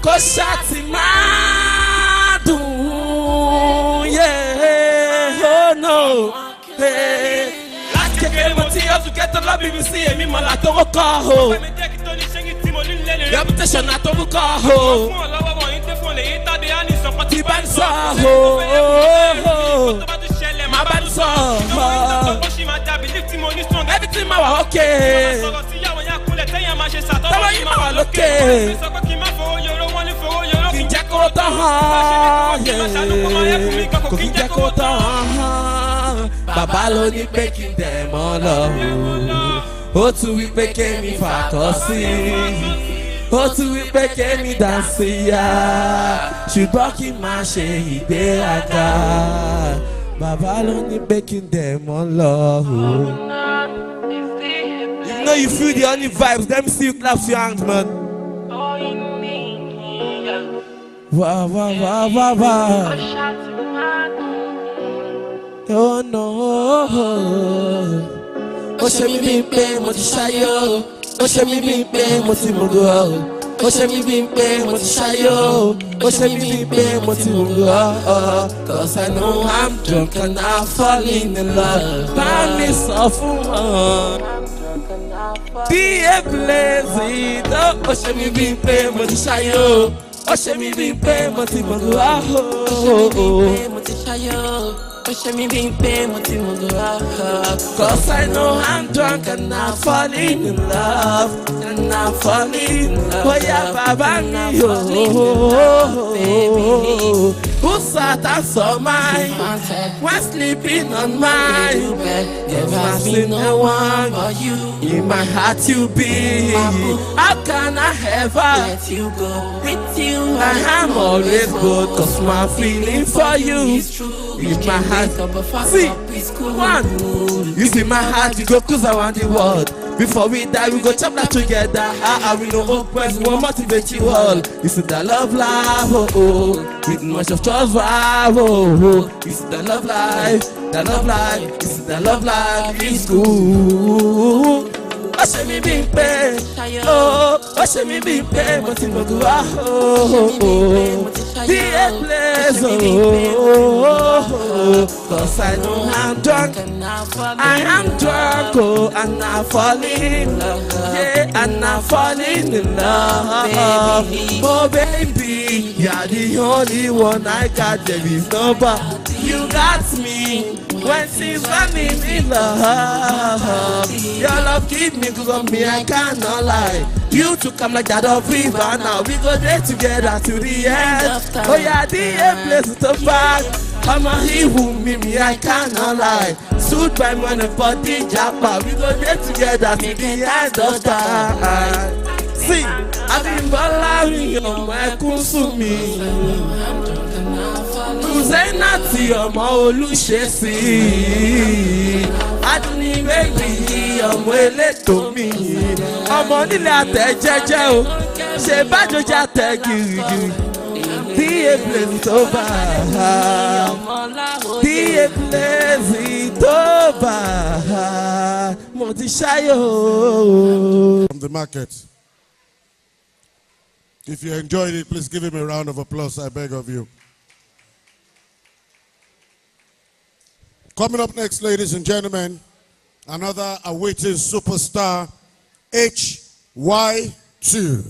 Koshati madu, yeah. Oh no, hey. Last game to get the lobby, we see me malato call. Reputation at Obukaho. Tibansa, Mabansa. Everything was okay. Okay. Babaloni making them all up. Oh, to we making me focusing. Oh, to we making me dancing. She rocking my shade. There I got Babaloni making them all up. You know you feel the only vibes. Let me see you clap your hands, man. Wow. Oh no. Oh, show me bimpe, mo ti shayo. Oh, show me bimpe, mo ti mugo. Oh, show me bimpe, mo ti shayo. Oh, show me bimpe, mo ti mugo. Cause I know I'm drunk and I'm falling in love. Buy me someone. Be a blazing. Oh, show me bimpe, mo ti shayo. Oh, show me bimpe, mo ti mugo. Oh, mo ti shayo. Cause I know I'm drunk and I'm falling in love. And I'm falling in love. Oh yeah, Baba me, oh. Who sat and saw mine? Was sleeping on mine. Never seen no one but you. In my heart you be. How can I ever let you go? With you I am always good. Cause my feeling for you is my heart. See, one. You see my heart, you go cause I want the world. Before we die, we go chop that together. I will know open, we will motivate you all. You see the love life, oh. With much of trust, oh. You see the love life, you see the love life, it's good. Oh, show me being paid. Oh, show me being paid. What you go oh, be a place. Oh, cause I know I'm drunk. I am drunk. Oh, and I'm falling in love. Yeah, and I'm falling in love. Oh, baby, you're the only one I got. There is nobody. You got me. When things running in love, your love keep me from me, I cannot lie. You to come like that of river now. We go there together to the end. Oh yeah, the place to back. I'm a he who me, I cannot lie. Suit by money body japa. We go there together to the end of time. See, I've been ballering on my consuming. Kuzena ti ọmọ Olúṣesí. Adúní méjì ọmọ elétò mi. Ọmọ nílé àtẹ̀jẹ́jẹ́ o. Ṣé bájọ́jà tẹ̀ gírígírí? Bí èpèsè tó bá a. Bí èpèsè tó bá a. Mo ti ṣáyò. From the market. If you enjoyed it, please give him a round of applause, I beg of you. Coming up next, ladies and gentlemen, another awaiting superstar, HY2.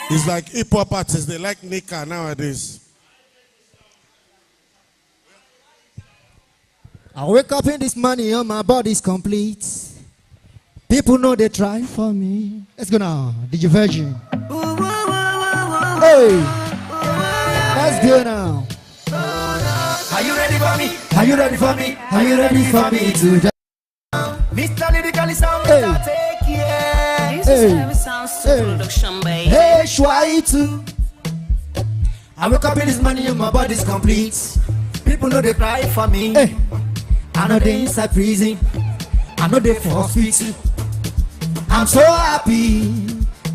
It's like hip-hop artists, they like Nika nowadays. I wake up in this morning, and my body's complete. People know they try for me. Let's go now, DJ Virgin. Hey, let's go now. Are you ready for me? Are you ready for me? Are you ready for me to Mr. Lyrically Sound, take care. This is Heavy Sounds production, baby. Hey, Shwai I wake up in this morning and my body's complete. People know they cry for me. Hey, I know they inside prison. I know they for hospital. I'm so happy.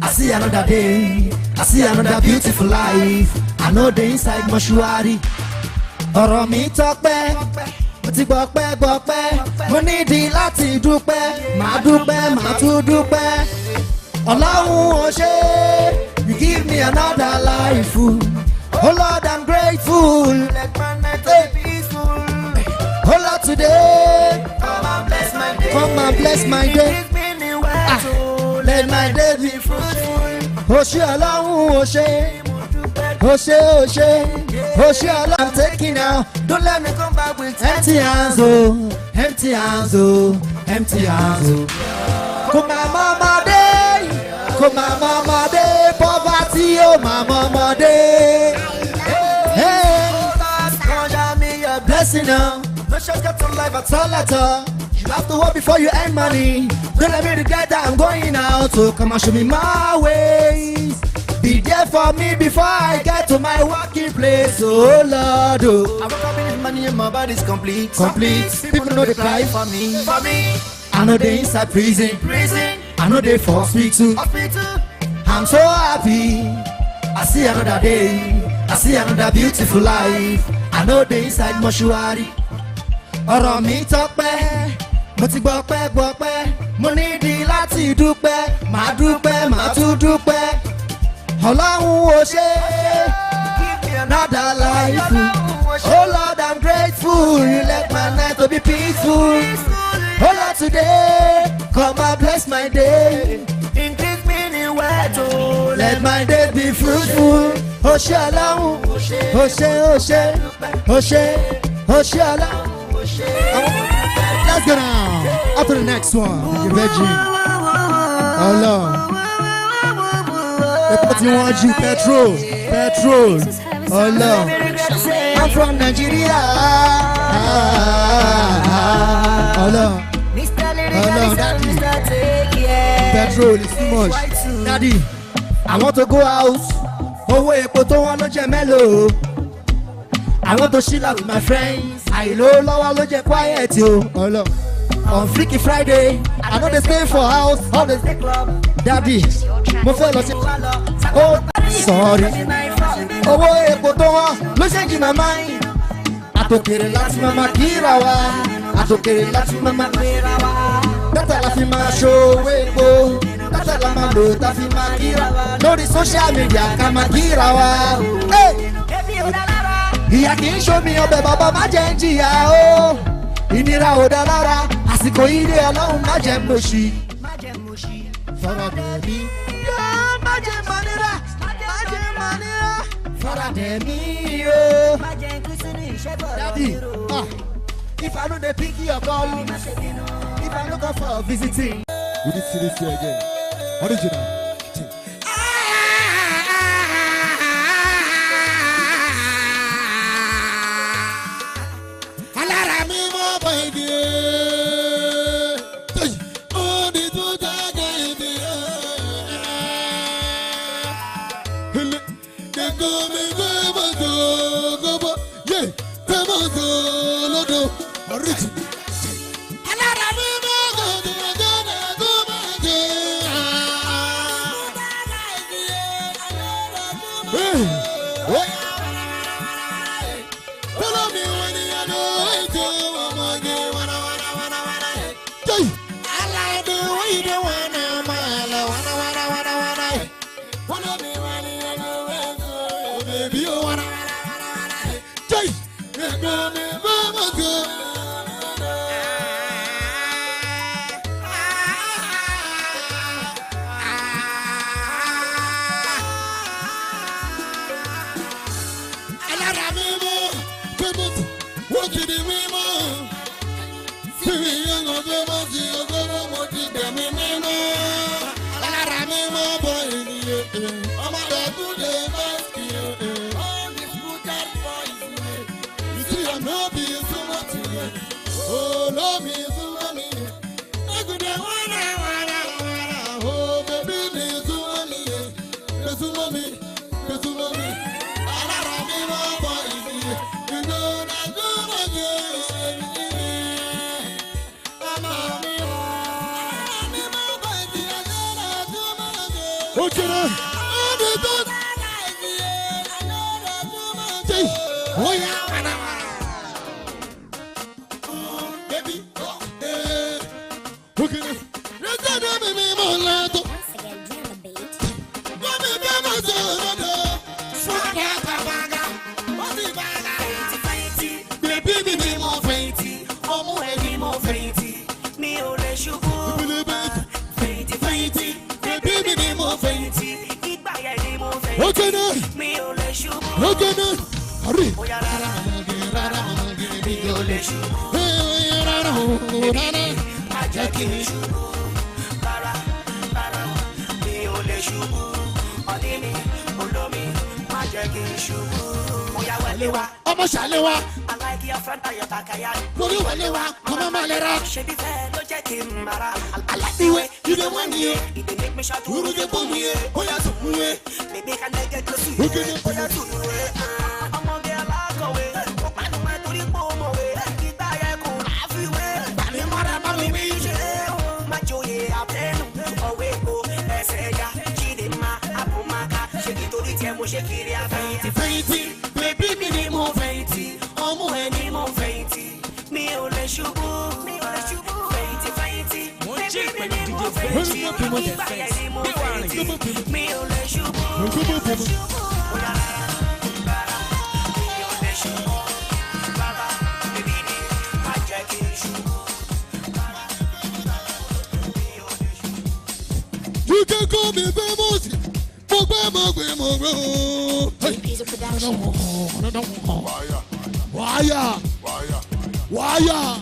I see another day. I see another beautiful life. I know they inside mortuary. Ọ̀rọ̀ mi tọ́pẹ́, mo ti gbọ́pẹ́, mo nídìí láti dúpẹ́, màá tún dúpẹ́. Ọlọ́run ò ṣe, you give me another life. Oh Lord, I'm grateful. Let my night be peaceful. Oh Lord, today, come and bless my day. Come and bless my day. Let my day be fruitful. Ó ṣé Ọlọ́run ò ṣe. Oh shit, I'm taking now. Don't let me come back with empty hands, oh, empty hands, oh, empty hands, oh. Come my mama day, poverty, oh my mama day. Hey, conjure me a blessing now. No shortcut to life at all. You have to work before you earn money. Don't let me regret that I'm going out. So come and show me my ways. Be there for me before I get to my working place. Oh Lord, oh. I woke up in this money and my body's complete. People know they cry for me. I know they inside prison. I know they for hospital. I'm so happy. I see another day. I see another beautiful life. I know they inside mortuary. Ọ̀rọ̀ mi tọ́pẹ́, mo ti gbọ́pẹ́, mo nídìí láti dúpẹ́, màá tún dúpẹ́. Ọlọ́run ò ṣe, give me another life. Oh Lord, I'm grateful. You let my night to be peaceful. Oh Lord, today, come and bless my day. Increase me in where to. Let my day be fruitful. Ó ṣé Ọlọ́run, ó ṣé Ọlọ́run. Let's go now. Up to the next one. The Virgin. Oh Lord. What you want, you petrol. Oh Lord. I'm from Nigeria. Oh Lord. Daddy. Petrol is too much. Daddy, I want to go out. Owó epo tó wọ́n ló jẹ mélòó. I want to chill out with my friends. Àìló lọ́wọ́ ló jẹ quiet o. Oh Lord. On Freaky Friday, I know they stay for house, all they stay club. Daddy, mo fẹ́ lọ sí. Oh, sorry. Owó epo tó wọ́n ló ṣe jí my mind. Àtòkèrè láti máa kíra wa. Dátà la fi máa ṣòwò epo. Dátà la máa lò tá fi máa kíra wa. Lórí social media ká máa kíra wa. Ìyá kì í ṣomi ọbẹ̀ bàbá má jẹ́ ń jìyà o. Ìnira ò dá lára, àsìkò ilé Ọlọ́run má jẹ́ mọ̀ṣí. Fọ́rọ̀ dẹ̀mí. Má jẹ́ mọ̀nira. Fọ́rọ̀ dẹ̀mí o. Daddy, if I know they pick your call, if I don't go for visiting. We need to see this here again. Original. You can call me famous. Wire.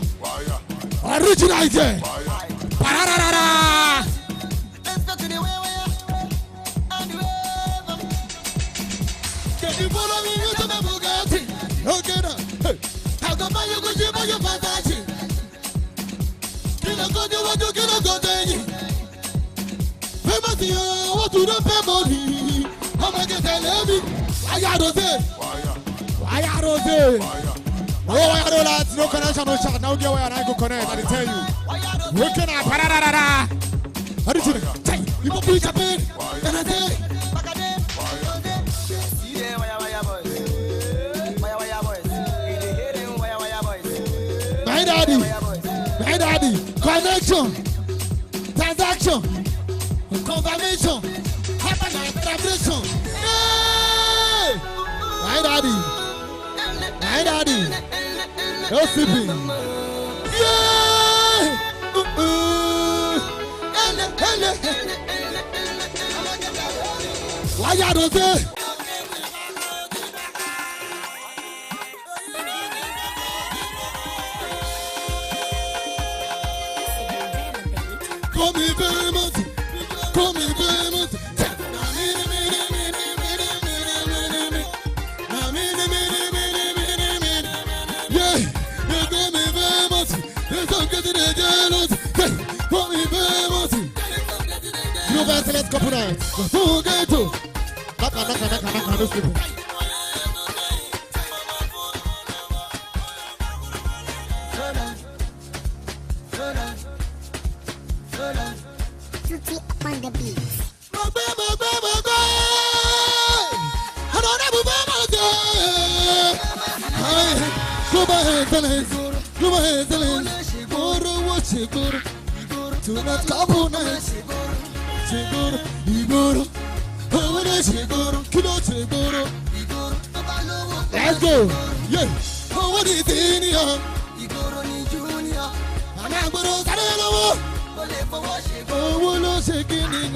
Original. Pararara. Can you follow me into the Bugatti? Okay, now. How come you go to your fantasy? Kill a god, you want to kill a god. Famous, what to the family? How much is the Why are those? No connection, no chat. Now get where I go connect. I tell you. Looking at pararara. How did you? You put me up in. And I say. My daddy, connection, transaction, confirmation, vibration. Hey! My daddy, no sleeping. Yeah! Why you don't say? Call me famous. Call me famous. Yeah, they call me famous. They don't get the jealous. Call me famous. You know better, let's go for that. So get to. Naka, those people. On the beat. Let's go. Yeah. Oh, what is in here? I'm not going to oh, no, shaking it.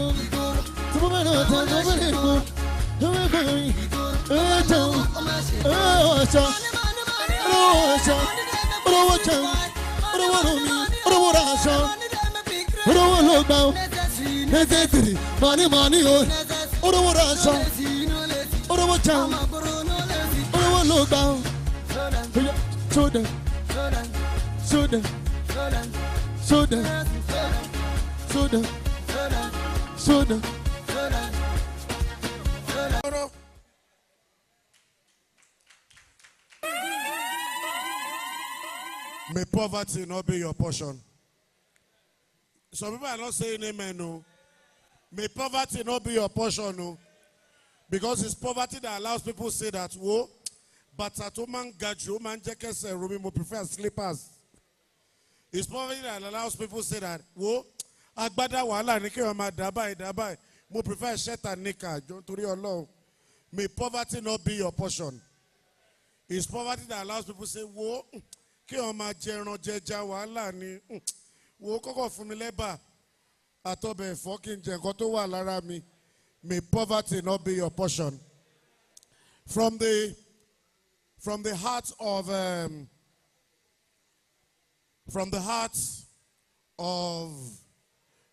Soda. May poverty not be your portion. Some people are not saying amen, no. May poverty not be your portion, no. Because it's poverty that allows people to say that, whoa, but at woman gaju, man jackets, Ruby, mo prefer slippers. It's poverty that allows people to say that, whoa, agbada wala nike ma dabai, mo prefer shirt and knicker, tori Ọlọ́run. May poverty not be your portion. It's poverty that allows people to say, whoa, ki o ma jẹran jẹja wala ni, wo kọ́kọ́ fún mi lẹ́bà, atobe fucking jẹ nǹkan tó wà lára mi. May poverty not be your portion. From the heart of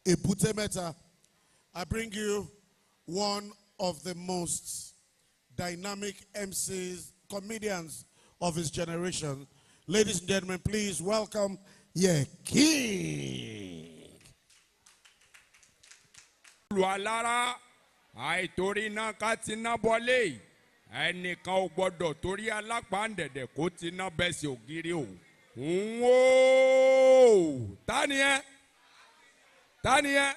Ebute Meta, I bring you one of the most dynamic MCs, comedians of his generation. Ladies and gentlemen, please welcome King. Lualara, àìtorí náà ká ti ná bọ́lé ẹnìkan ò gbọ́dọ̀ torí alápàǹdẹ̀dẹ̀ kó ti ná bẹ́ẹ̀ sí ògiri o. Tani ẹ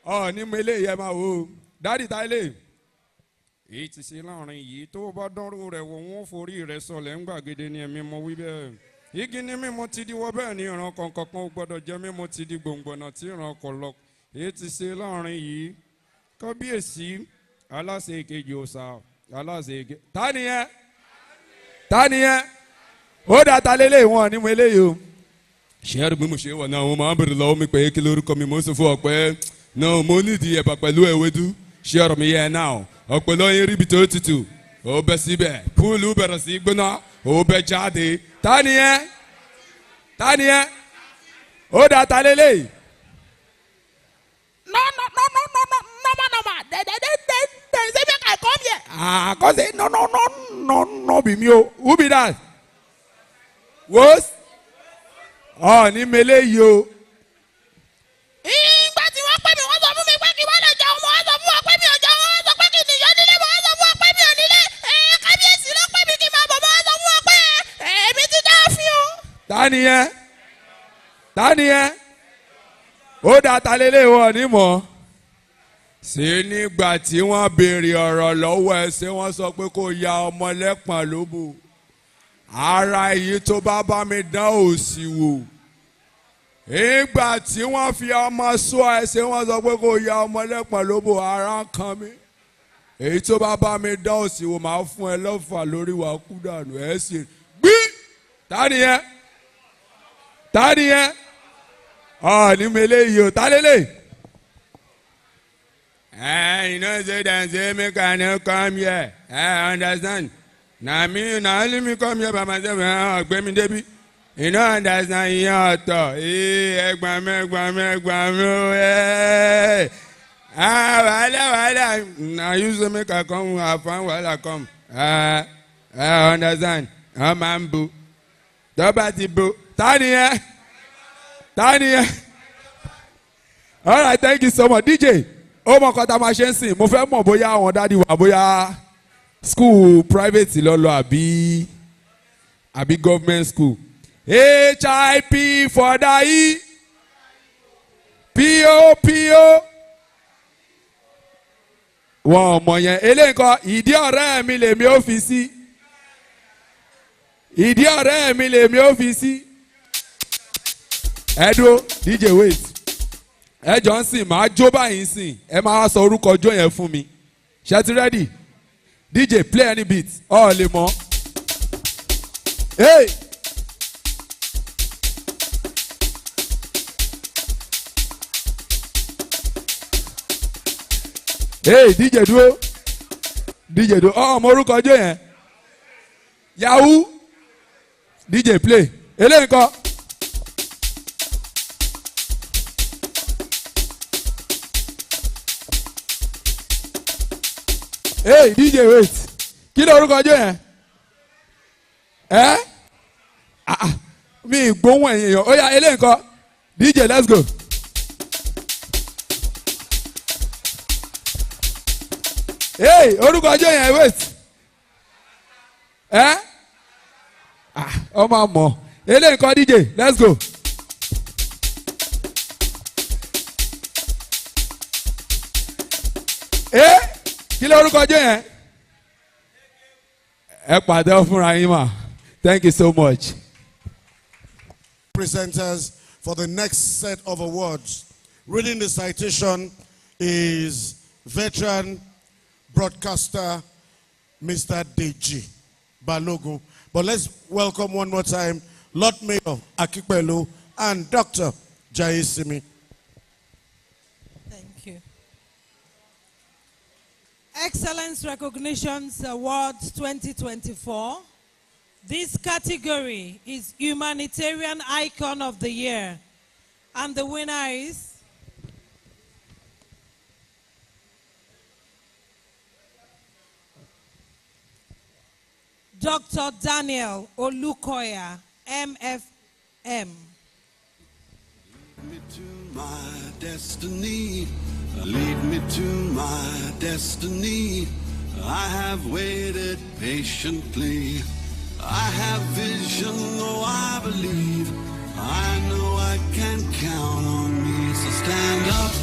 ọ ní mo eléyìí ẹ máa wò ó dáàdì ta ilé èyí ti ṣe láàrin yìí tó bá dánrò rẹ̀ wò wọ́n forí rẹ̀ sọlẹ̀ ń gbàgede ní ẹ̀mí mo wí bẹ́ẹ̀ igi ní mímu ti di wọ́ bẹ́ẹ̀ ní ìran kankan ò gbọ́dọ̀ jẹ́ mímu ti di gbòǹgbòǹnà tí ìran kọ̀ lọ èyí ti ṣe láàrin yìí kábíyèsí aláṣẹ ìkejì òòṣà aláṣẹ ìkejì tani ẹ ó dàtà lélẹ̀ wọn ní mo eléyìí o ṣé ẹrù bí mo ṣe wọ̀ náà wọn máa ń bèrè lọ́wọ́ mi pé kí lórúkọ mi mo sọ fún ọ̀pẹ náà mo nídìí ẹ̀bà pẹ̀lú ewédú ṣé ọ̀rọ̀ mi yẹ náà ọ̀pẹ lọ́yìn ríbi tó tutù ó bẹ síbẹ̀ púùlù bẹ̀rẹ̀ sí gbóná ó bẹ jáde tani ẹ ó dàtà lélẹ̀. No. They say make I come here. Cause no, be me. Who be that? What? Oh, ni mele yo. Ìgbà tí wọ́n pè mí wọ́n sọ fún mi pé kí wọ́n lọ jẹun mọ́ wọ́n sọ fún wọn pé mi ò jẹun wọ́n sọ pé kí nìyọ́ nílé mọ́ wọ́n sọ fún wọn pé mi ò nílé kábíyèsí ló pè mí kí n máa bọ̀ mọ́ wọ́n sọ fún wọn pé èmi ti dá fi o. Tani ẹ ó dàtà lélẹ̀ wọ̀ ní mọ́ ṣé nígbà tí wọ́n béèrè ọ̀rọ̀ lọ́wọ́ ẹ ṣé wọ́n sọ pé kó ya ọmọ lẹ́pọ̀n lóbò ara èyí tó bá mi dán òsì wò nígbà tí wọ́n fi ọmọ sọ ẹ ṣé wọ́n sọ pé kó ya ọmọ lẹ́pọ̀n lóbò ara ń kan mi èyí tó bá mi dán òsì wò máa fún ẹ lọ́fà lórí wa kú dànù ẹ sì gbí tani ẹ ní mi eléyìí o ta lélẹ̀. You know, say that say me can come here. I understand. Now me come here by myself. Gbé mi débi. You know, understand ìyẹn ọ̀tọ̀. Ẹgbàá mi. Wàhálà. I used to make a come, I found wàhálà come. I understand. I'm máa ń bu. Tọ́ba ti bu. Tani yẹn. All right, thank you so much. DJ, ó mọ nǹkan tá a máa ṣe ń sìn. Mo fẹ́ mọ̀ bóyá àwọn dádì wa bóyá school private lọ́lọ́ àbí government school. HIP for the PO. Wọ́n mọ̀ yẹn. Eléyìí kan ìdí ọ̀rẹ́ mi lèmi ó fi sí. Ẹ dúró, DJ wait. Ẹ jọ ń sìn, màá jó báyìí sìn. Ẹ máa sọ orúkọ ọjọ́ yẹn fún mi. Ṣé ti ready? DJ play any beat. Ọ̀ lè mọ̀. Hey! Hey, DJ dúró. Ọmọ orúkọ ọjọ́ yẹn. Yahoo. DJ play. Eléyìí kọ́. Hey, DJ wait. Kí ló orúkọ ọjọ́ yẹn? Mi gbóhùn ẹ̀yìn èèyàn. Ó yá eléyìí kọ́. DJ let's go. Hey, orúkọ ọjọ́ yẹn wait. Ọmọ àmọ́. Eléyìí kọ́ DJ let's go. Kí ló orúkọ ọjọ́ yẹn? Ẹ pàdé fúnra yín mà. Thank you so much. Presenters for the next set of awards. Reading the citation is veteran broadcaster Mr. Deji Balogun. But let's welcome one more time Lord Mayor Akipelu and Dr. Jaisimi. Thank you. Excellence Recognitions Awards 2024. This category is Humanitarian Icon of the Year. And the winner is Dr. Daniel Olukoya, MFM. Lead me to my destiny. Lead me to my destiny. I have waited patiently. I have vision, though I believe. I know I can count on me. So stand up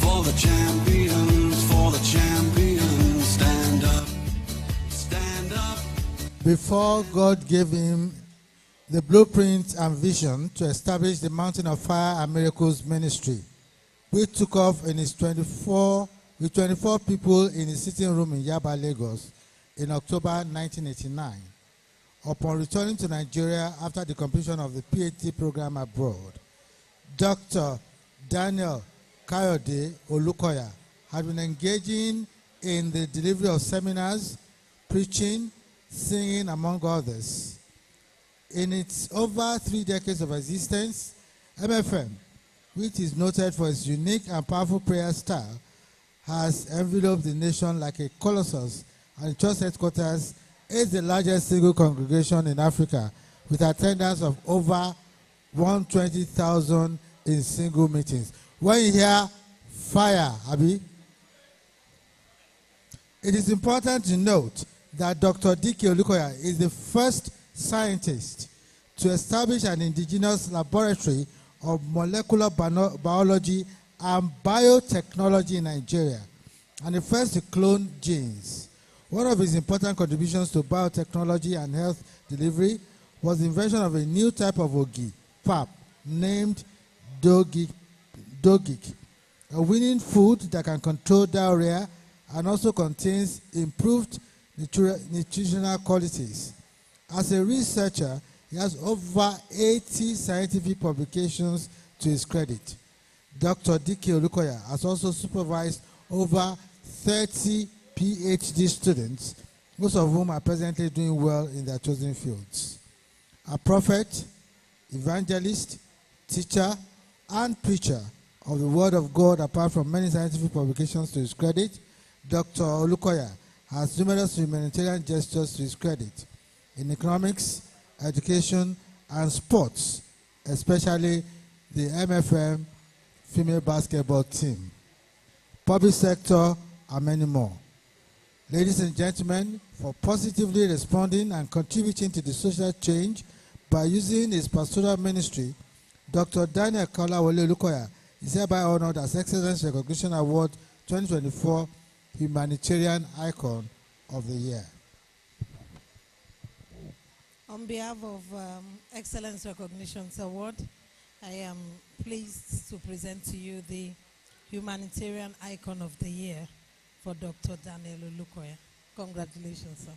for the champions, for the champions. Stand up, stand up. Before God gave him the blueprint and vision to establish the Mountain of Fire and Miracles ministry, which took off in his 24 people in his sitting room in Yaba, Lagos, in October 1989. Upon returning to Nigeria after the completion of the PhD program abroad, Dr. Daniel Kayode Olukoya had been engaging in the delivery of seminars, preaching, singing, among others. In its over 3 decades of existence, MFM, which is noted for its unique and powerful prayer style, has enveloped the nation like a colossus, and its church headquarters is the largest single congregation in Africa, with attendance of over 120,000 in single meetings. When you hear fire, Abi, it is important to note that Dr. D.K. Olukoya is the first scientist to establish an indigenous laboratory of molecular biology and biotechnology in Nigeria, and the first to clone genes. One of his important contributions to biotechnology and health delivery was the invention of a new type of ogi, pap, named Dogic, a winning food that can control diarrhea and also contains improved nutritional qualities. As a researcher, he has over 80 scientific publications to his credit. Dr. D.K. Olukoya has also supervised over 30 PhD students, most of whom are presently doing well in their chosen fields. a prophet, evangelist, teacher, and preacher of the Word of God. Apart from many scientific publications to his credit, Dr. Olukoya has numerous humanitarian gestures to his credit in economics, education, and sports, especially the MFM female basketball team, public sector, and many more. Ladies and gentlemen, for positively responding and contributing to the social change by using his pastoral ministry, Dr. Daniel Kolawole Olukoya is hereby honored as Excellence Recognition Award 2024 Humanitarian Icon of the Year. On behalf of Excellence Recognitions Award, I am pleased to present to you the Humanitarian Icon of the Year for Dr. Daniel Olukoya. Congratulations, sir.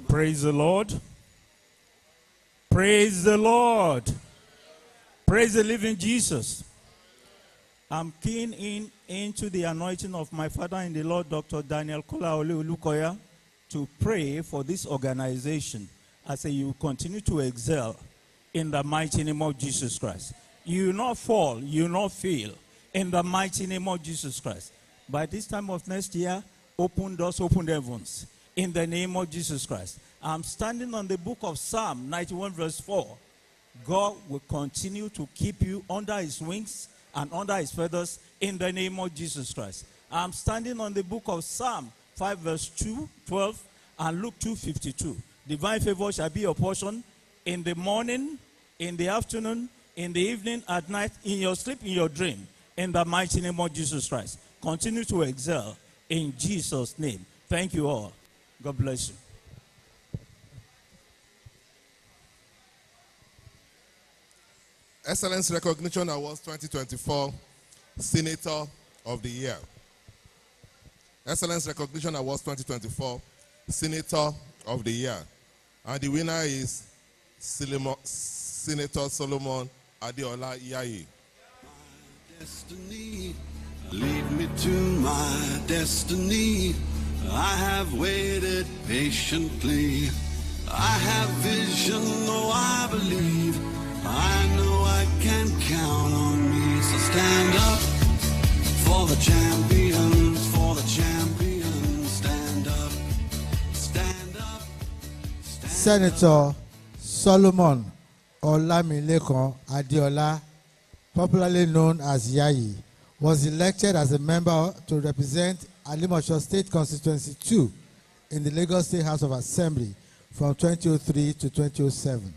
Praise the Lord. Praise the Lord. Praise the living Jesus. I'm keen into the anointing of my father in the Lord, Dr. Daniel Kolawole Olukoya, to pray for this organization as you continue to excel in the mighty name of Jesus Christ. You will not fall, you will not fail in the mighty name of Jesus Christ. By this time of next year, open doors, open heavens in the name of Jesus Christ. I'm standing on the book of Psalm 91 verse 4. God will continue to keep you under his wings and under his feathers in the name of Jesus Christ. I'm standing on the book of Psalm 5 verse 2, 12 and Luke 2:52. Divine favor shall be your portion in the morning, in the afternoon, in the evening, at night, in your sleep, in your dream, in the mighty name of Jesus Christ. Continue to excel in Jesus' name. Thank you all. God bless you. Excellence Recognition Awards 2024 Senator of the Year. Excellence Recognition Awards 2024 Senator of the Year. And the winner is Senator Solomon Adeola Yayi. Destiny, lead me to my destiny. I have waited patiently. I have vision, though I believe. I know I can count on me. So stand up for the champions, for the champions. Stand up, stand up. Senator Solomon Olamilekan Adeola, popularly known as Yayi, was elected as a member to represent Alimosho State Constituency 2 in the Lagos State House of Assembly from 2003 to 2007,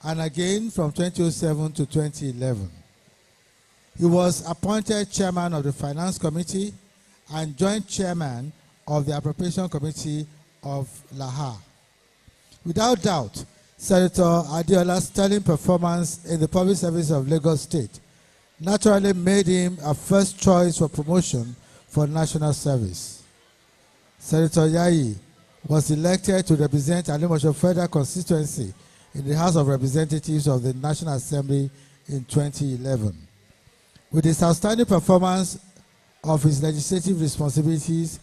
and again from 2007 to 2011. He was appointed chairman of the Finance Committee and joint chairman of the Appropriation Committee of Lahar. Without doubt, Senator Adeola's sterling performance in the public service of Lagos State naturally made him a first choice for promotion for national service. Senator Yayi was elected to represent Alimosho Federal Constituency in the House of Representatives of the National Assembly in 2011. With his outstanding performance of his legislative responsibilities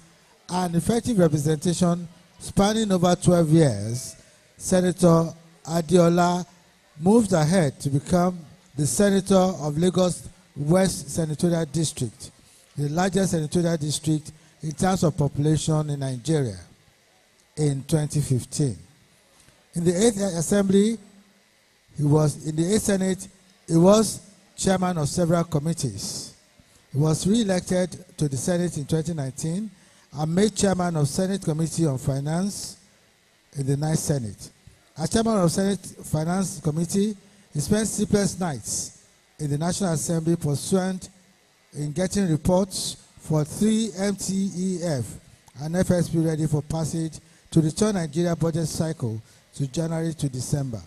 and effective representation spanning over 12 years, Senator Adeola moved ahead to become the Senator of Lagos West Senatorial District, the largest senatorial district in terms of population in Nigeria, in 2015. In the 8th Assembly, in the 8th Senate, he was chairman of several committees. He was re-elected to the Senate in 2019 and made chairman of Senate Committee on Finance in the 9th Senate. As chairman of Senate Finance Committee, he spent sleepless nights in the National Assembly pursuant in getting reports for 3 MTEF and FSP ready for passage to the turn Nigeria budget cycle to January to December.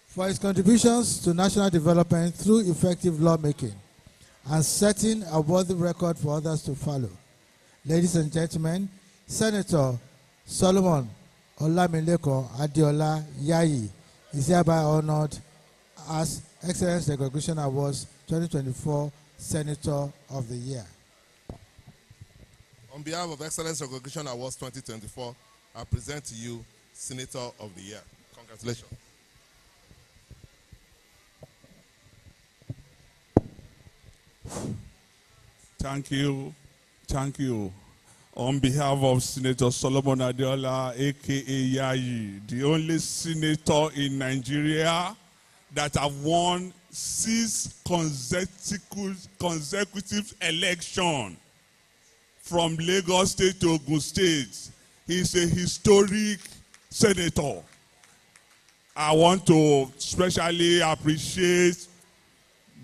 For his contributions to national development through effective lawmaking and setting a worthy record for others to follow. Ladies and gentlemen, Senator Solomon Olamilekan Adeola Yayi is hereby honored as Excellence Recognition Awards 2024 Senator of the Year. On behalf of Excellence Recognition Awards 2024, I present to you Senator of the Year. Congratulations. Thank you. Thank you. On behalf of Senator Solomon Adeola, a.k.a. Yayi, the only senator in Nigeria that have won 6 consecutive elections from Lagos State to Ogun State. He's a historic senator. I want to especially appreciate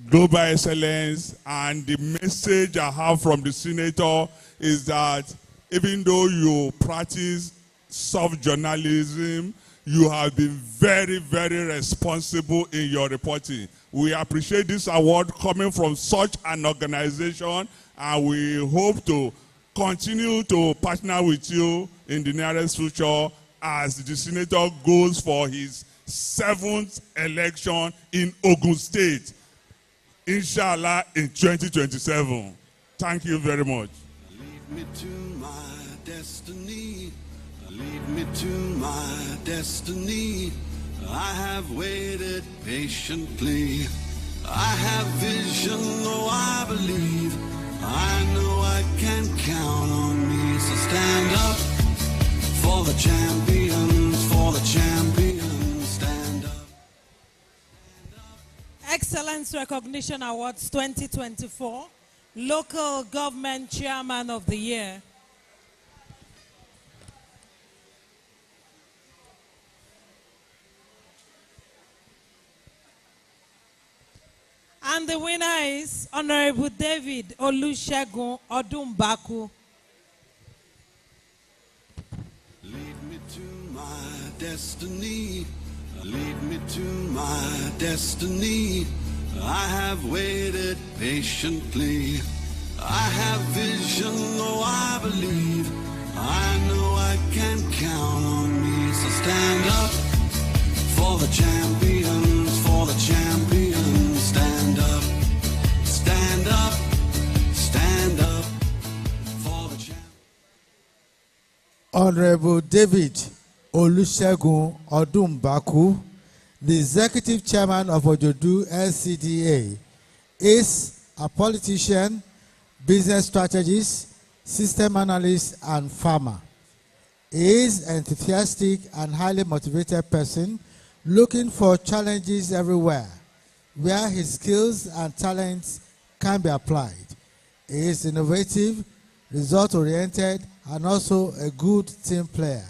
Global Excellence, and the message I have from the senator is that even though you practice soft journalism, you have been very, very responsible in your reporting. We appreciate this award coming from such an organization, and we hope to continue to partner with you in the nearest future as the senator goes for his 7th election in Ogun State. Inshallah, in 2027. Thank you very much. Lead me to my destiny. Lead me to my destiny. I have waited patiently. I have vision, though I believe. I know I can count on me. So stand up for the champions, for the champions. Stand up. Excellence Recognition Awards 2024, Local Government Chairman of the Year. And the winner is Honorable David Olusegun Odumbaku. Lead me to my destiny. Lead me to my destiny. I have waited patiently. I have vision, though I believe. I know I can count on me. So stand up for the champions, for the champions. Stand up, stand up, stand up for the champions. Honorable David Olusegun Odumbaku, the Executive Chairman of Ojodu LCDA, is a politician, business strategist, system analyst, and farmer. He is an enthusiastic and highly motivated person looking for challenges everywhere where his skills and talents can be applied. He is innovative, result-oriented, and also a good team player.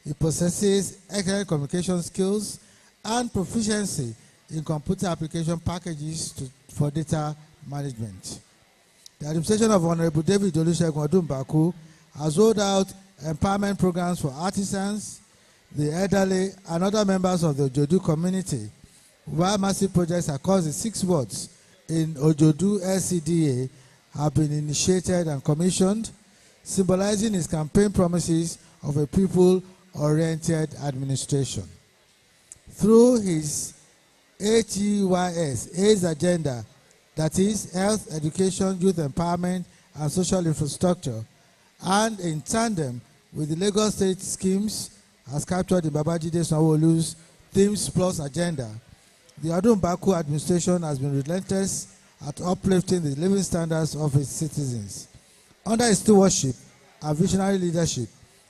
He possesses excellent communication skills and proficiency in computer application packages for data management. The administration of Honorable David Olusegun Odumbaku has rolled out empowerment programs for artisans, the elderly, and other members of the Ojodu community, while massive projects across the 6 wards in Ojodu LCDA have been initiated and commissioned, symbolizing his campaign promises of a people-oriented administration. Through his HEYS, AIDS agenda, that is health, education, youth empowerment, and social infrastructure, and in tandem with the Lagos State schemes as captured in Babajide Sanwo-Olu's Themes Plus agenda, the Odumbaku administration has been relentless at uplifting the living standards of its citizens. Under his stewardship and visionary leadership,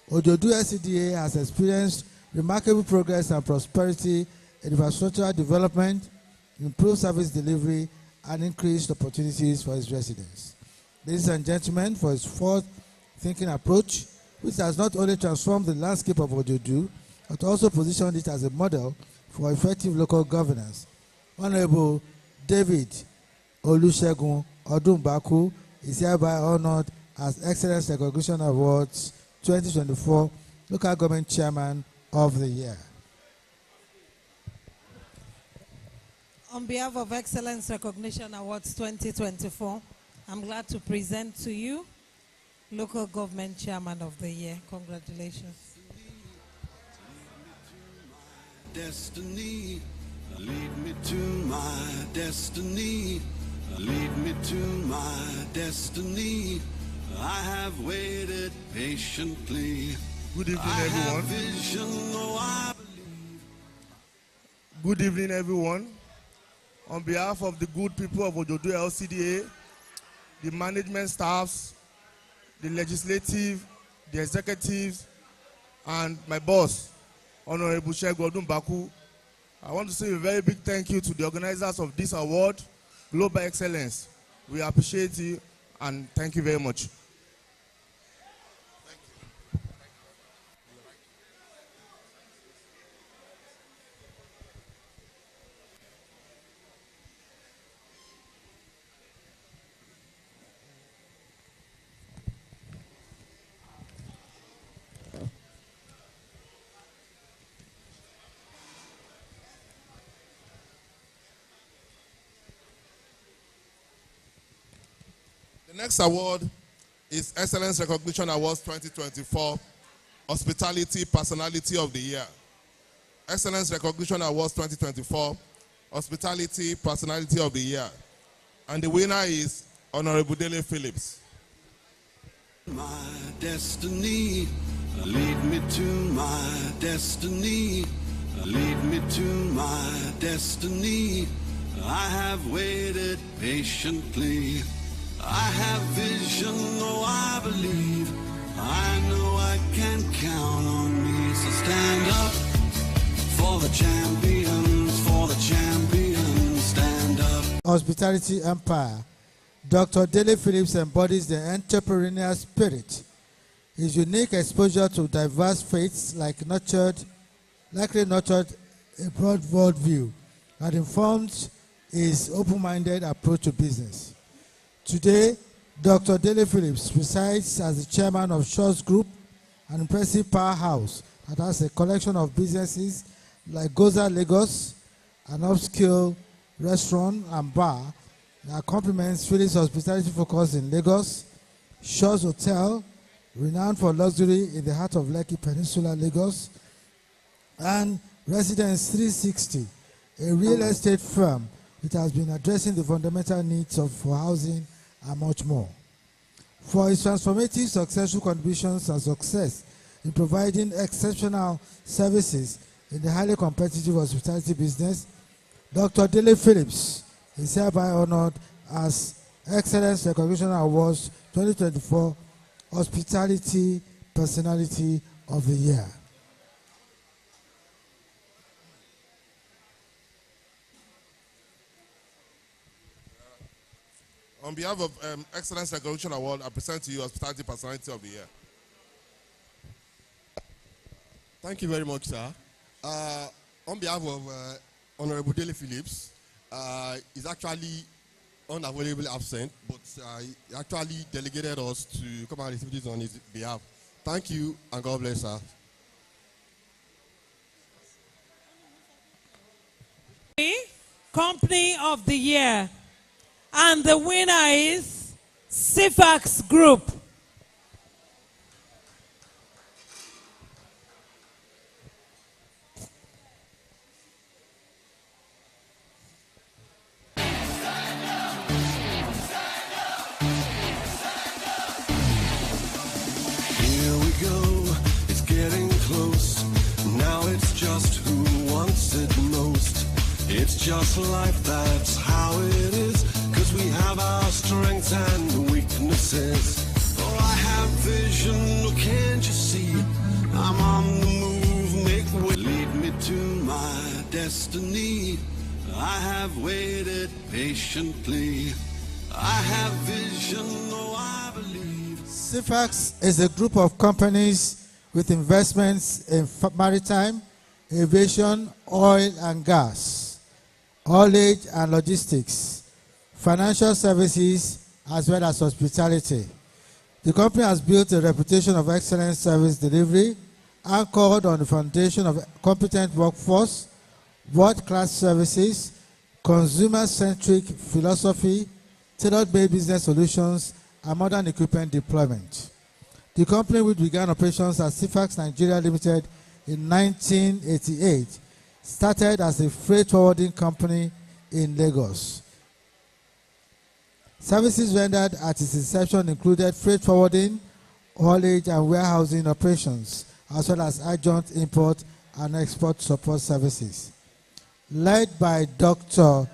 Ojodu LCDA has experienced remarkable progress and prosperity in infrastructural development, improved service delivery, and increased opportunities for its residents. Ladies and gentlemen, for his forward-thinking approach, which has not only transformed the landscape of Ojodu, but also positioned it as a model for effective local governance, Honorable David Olusegun Odumbaku is hereby honored as Excellence Recognition Awards 2024 Local Government Chairman of the Year. On behalf of Excellence Recognition Awards 2024, I'm glad to present to you Local Government Chairman of the Year. Congratulations. Destiny, lead me to my destiny. lead me to my destiny. I have waited patiently. Good evening, I everyone. have vision, oh, I believe. Good evening, everyone. On behalf of the good people of Ojodo LCDA, the management staffs, the legislative, the executives, and my boss, Honorable Segun Odunbaku, I want to say a very big thank you to the organizers of this award, Global Excellence. We appreciate you and thank you very much. The next award is Excellence Recognition Awards 2024, Hospitality Personality of the Year. Excellence Recognition Awards 2024, Hospitality Personality of the Year. And the winner is Honorable Dele Phillips. My destiny, lead me to my destiny, lead me to my destiny. I have waited patiently. I have vision, oh, I believe. I know I can count on me. So stand up for the champions, stand up. Hospitality Empire. Dr. Dele Phillips embodies the entrepreneurial spirit. His unique exposure to diverse faiths likely nurtured a broad worldview that informs his open-minded approach to business. Today, Dr. Dele Phillips resides as the chairman of Shaw's Group, an impressive powerhouse that has a collection of businesses like Goza Lagos, an upscale restaurant and bar that complements Phillips' hospitality focus in Lagos, Shaw's Hotel, renowned for luxury in the heart of Lekki Peninsula, Lagos, and Residence 360, a real estate firm that has been addressing the fundamental needs for housing and much more. For his transformative, successful contributions and success in providing exceptional services in the highly competitive hospitality business, Dr. Dele Phillips is hereby honored as Excellence Recognition Awards 2024 Hospitality Personality of the Year. On behalf of Excellence Recognition Award, I present to you Hospitality Personality of the Year. Thank you very much, sir. On behalf of Honorable Dele Phillips, he's actually unavoidably absent, but he actually delegated us to come and receive this on his behalf. Thank you, and God bless, sir. Company of the Year. And the winner is Sifax Group. Here we go, it's getting close. Now it's just who wants it most. It's just life, that's how it is. 'Cause we have our strengths and weaknesses. Oh, I have vision, can't you see? I'm on the move, make way. Lead me to my destiny. I have waited patiently. I have vision, oh, I believe. Sifax is a group of companies with investments in maritime, aviation, oil and gas, haulage and logistics, financial services, as well as hospitality. The company has built a reputation of excellent service delivery, anchored on the foundation of competent workforce, world-class services, consumer-centric philosophy, tailor-made business solutions, and modern equipment deployment. The company, which began operations as Sifax Nigeria Limited in 1988, started as a freight forwarding company in Lagos. Services rendered at its inception included freight forwarding, haulage and warehousing operations, as well as adjunct import and export support services. Led by Dr.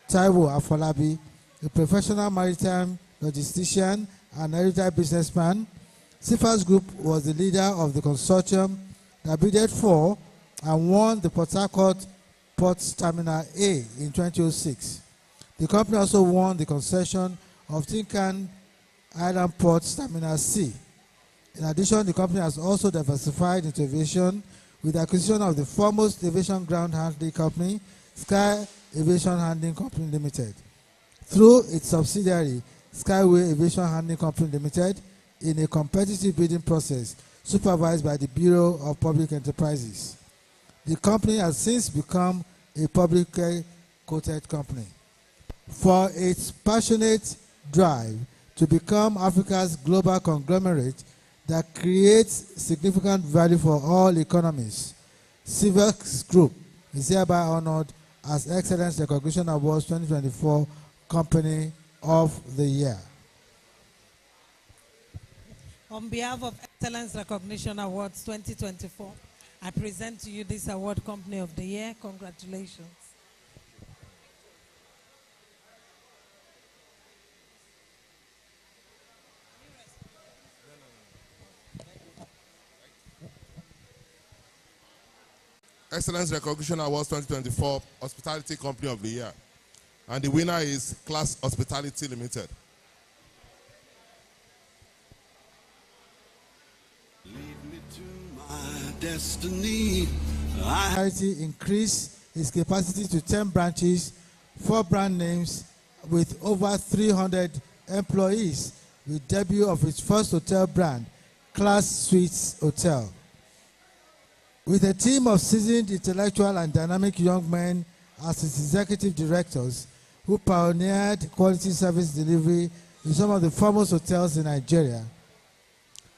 Taiwo Afolabi, a professional maritime logistician and heritage businessman, CIFAS Group was the leader of the consortium that bidded for and won the Port Harcourt Port Terminal A in 2006. The company also won the concession of Tinkan Island Port Terminal C. In addition, the company has also diversified into aviation with the acquisition of the foremost aviation ground handling company, Sky Aviation Handling Company Limited, through its subsidiary, Skyway Aviation Handling Company Limited, in a competitive bidding process supervised by the Bureau of Public Enterprises. The company has since become a publicly quoted company. For its passionate drive to become Africa's global conglomerate that creates significant value for all economies, CIFAS Group is hereby honored as Excellence Recognition Awards 2024 Company of the Year. On behalf of Excellence Recognition Awards 2024, I present to you this award, Company of the Year. Congratulations. Excellence Recognition Awards 2024 Hospitality Company of the Year. And the winner is Class Hospitality Limited. Lead me to my destiny. Hospitality increased its capacity to 10 branches, 4 brand names with over 300 employees, with debut of its first hotel brand, Class Suites Hotel. With a team of seasoned, intellectual, and dynamic young men as its executive directors, who pioneered quality service delivery in some of the foremost hotels in Nigeria,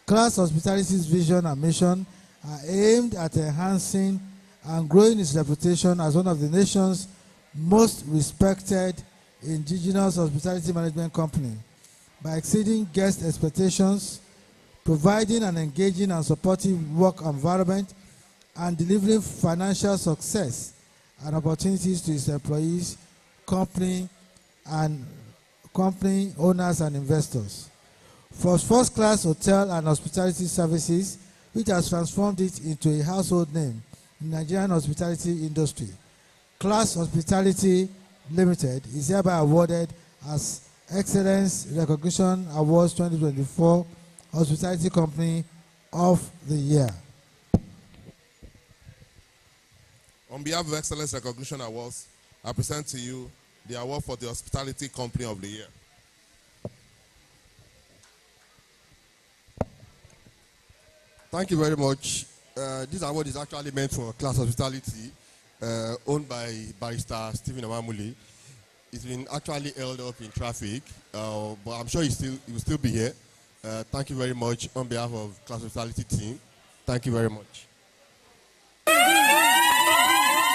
Class Hospitality's vision and mission are aimed at enhancing and growing its reputation as one of the nation's most respected indigenous hospitality management company by exceeding guest expectations, providing an engaging and supportive work environment, and delivering financial success and opportunities to its employees, company owners and investors. For first-class hotel and hospitality services, which has transformed it into a household name in the Nigerian hospitality industry, Class Hospitality Limited is hereby awarded as Excellence Recognition Awards 2024 Hospitality Company of the Year. On behalf of Excellence Recognition Awards, I present to you the award for the Hospitality Company of the Year. Thank you very much. This award is actually meant for Class Hospitality, owned by Barrister Stephen Amamuli. It's been actually held up in traffic, but I'm sure he will still be here. Thank you very much on behalf of Class Hospitality team. Thank you very much.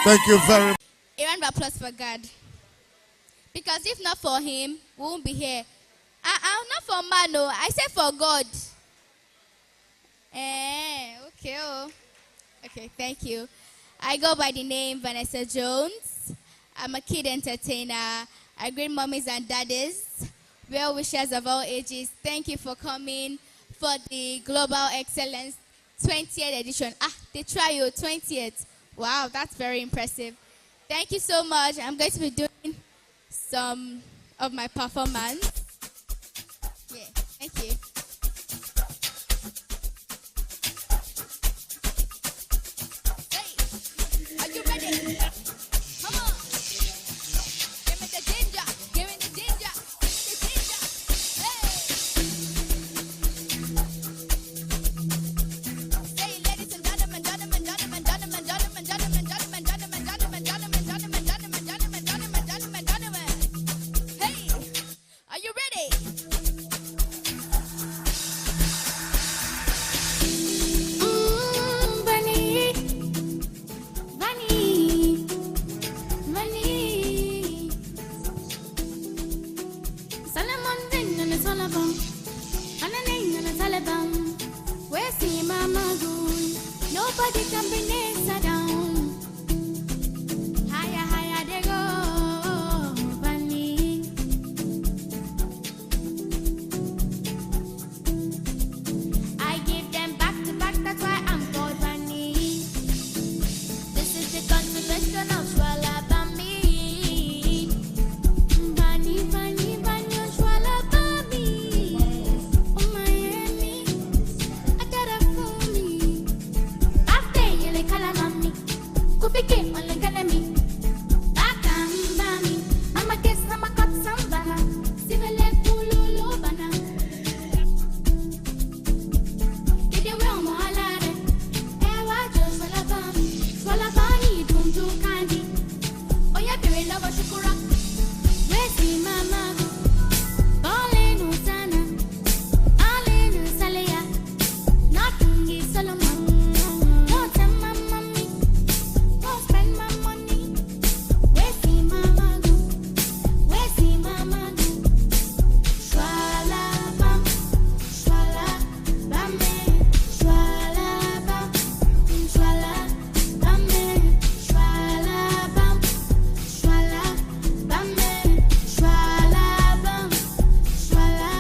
Thank you very much. A round of applause for God. Because if not for him, we won't be here. I'm not for man, no. I said for God. Okay. Okay, thank you. I go by the name Vanessa Jones. I'm a kid entertainer. I greet mommies and daddies, well wishers of all ages. Thank you for coming for the Global Excellence 20th edition. They try you 20th. Wow, that's very impressive. Thank you so much. I'm going to be doing some of my performance. Yeah, thank you. Hey, are you ready? Come on. Give me the ginger. Give me the ginger. The ginger. Hey. Say, ladies and gentlemen, gentlemen, gentlemen, gentlemen, gentlemen, gentlemen, gentlemen, gentlemen, gentlemen, gentlemen, gentlemen, gentlemen, gentlemen, gentlemen, gentlemen, gentlemen. Hey, are you ready? Taliban. And a name and a Taliban. Where's the mama going? Nobody can bring this down. Higher, higher they go. Bunny. I give them back to back, that's why I'm called Bunny. This is the conservation of Swalla Bambi. Bunny, bunny, bunny, Swalla Bambi. Oh, Miami, I got a for me. After you, they call a mommy. Kupike, only gonna me. Bakam, bami. I'ma kiss, I'ma cut some bana. Sivele, pululu, bana. Get your realm, Malare. Ewa, just Swalla Bambi. Swalla Bambi, don't do candy. Oh, yeah, very love, Shukura. Where's the mama? Ballin' Usana. Allin' Salaya. Nothing is Solomon. Don't tell my mommy. Don't spend my money. Where's the mama? Where's the mama? Swalla Bam. Swalla Bambi. Swalla Bam. Swalla Bambi. Swalla Bam. Swalla Bambi. Swalla Bam. Swalla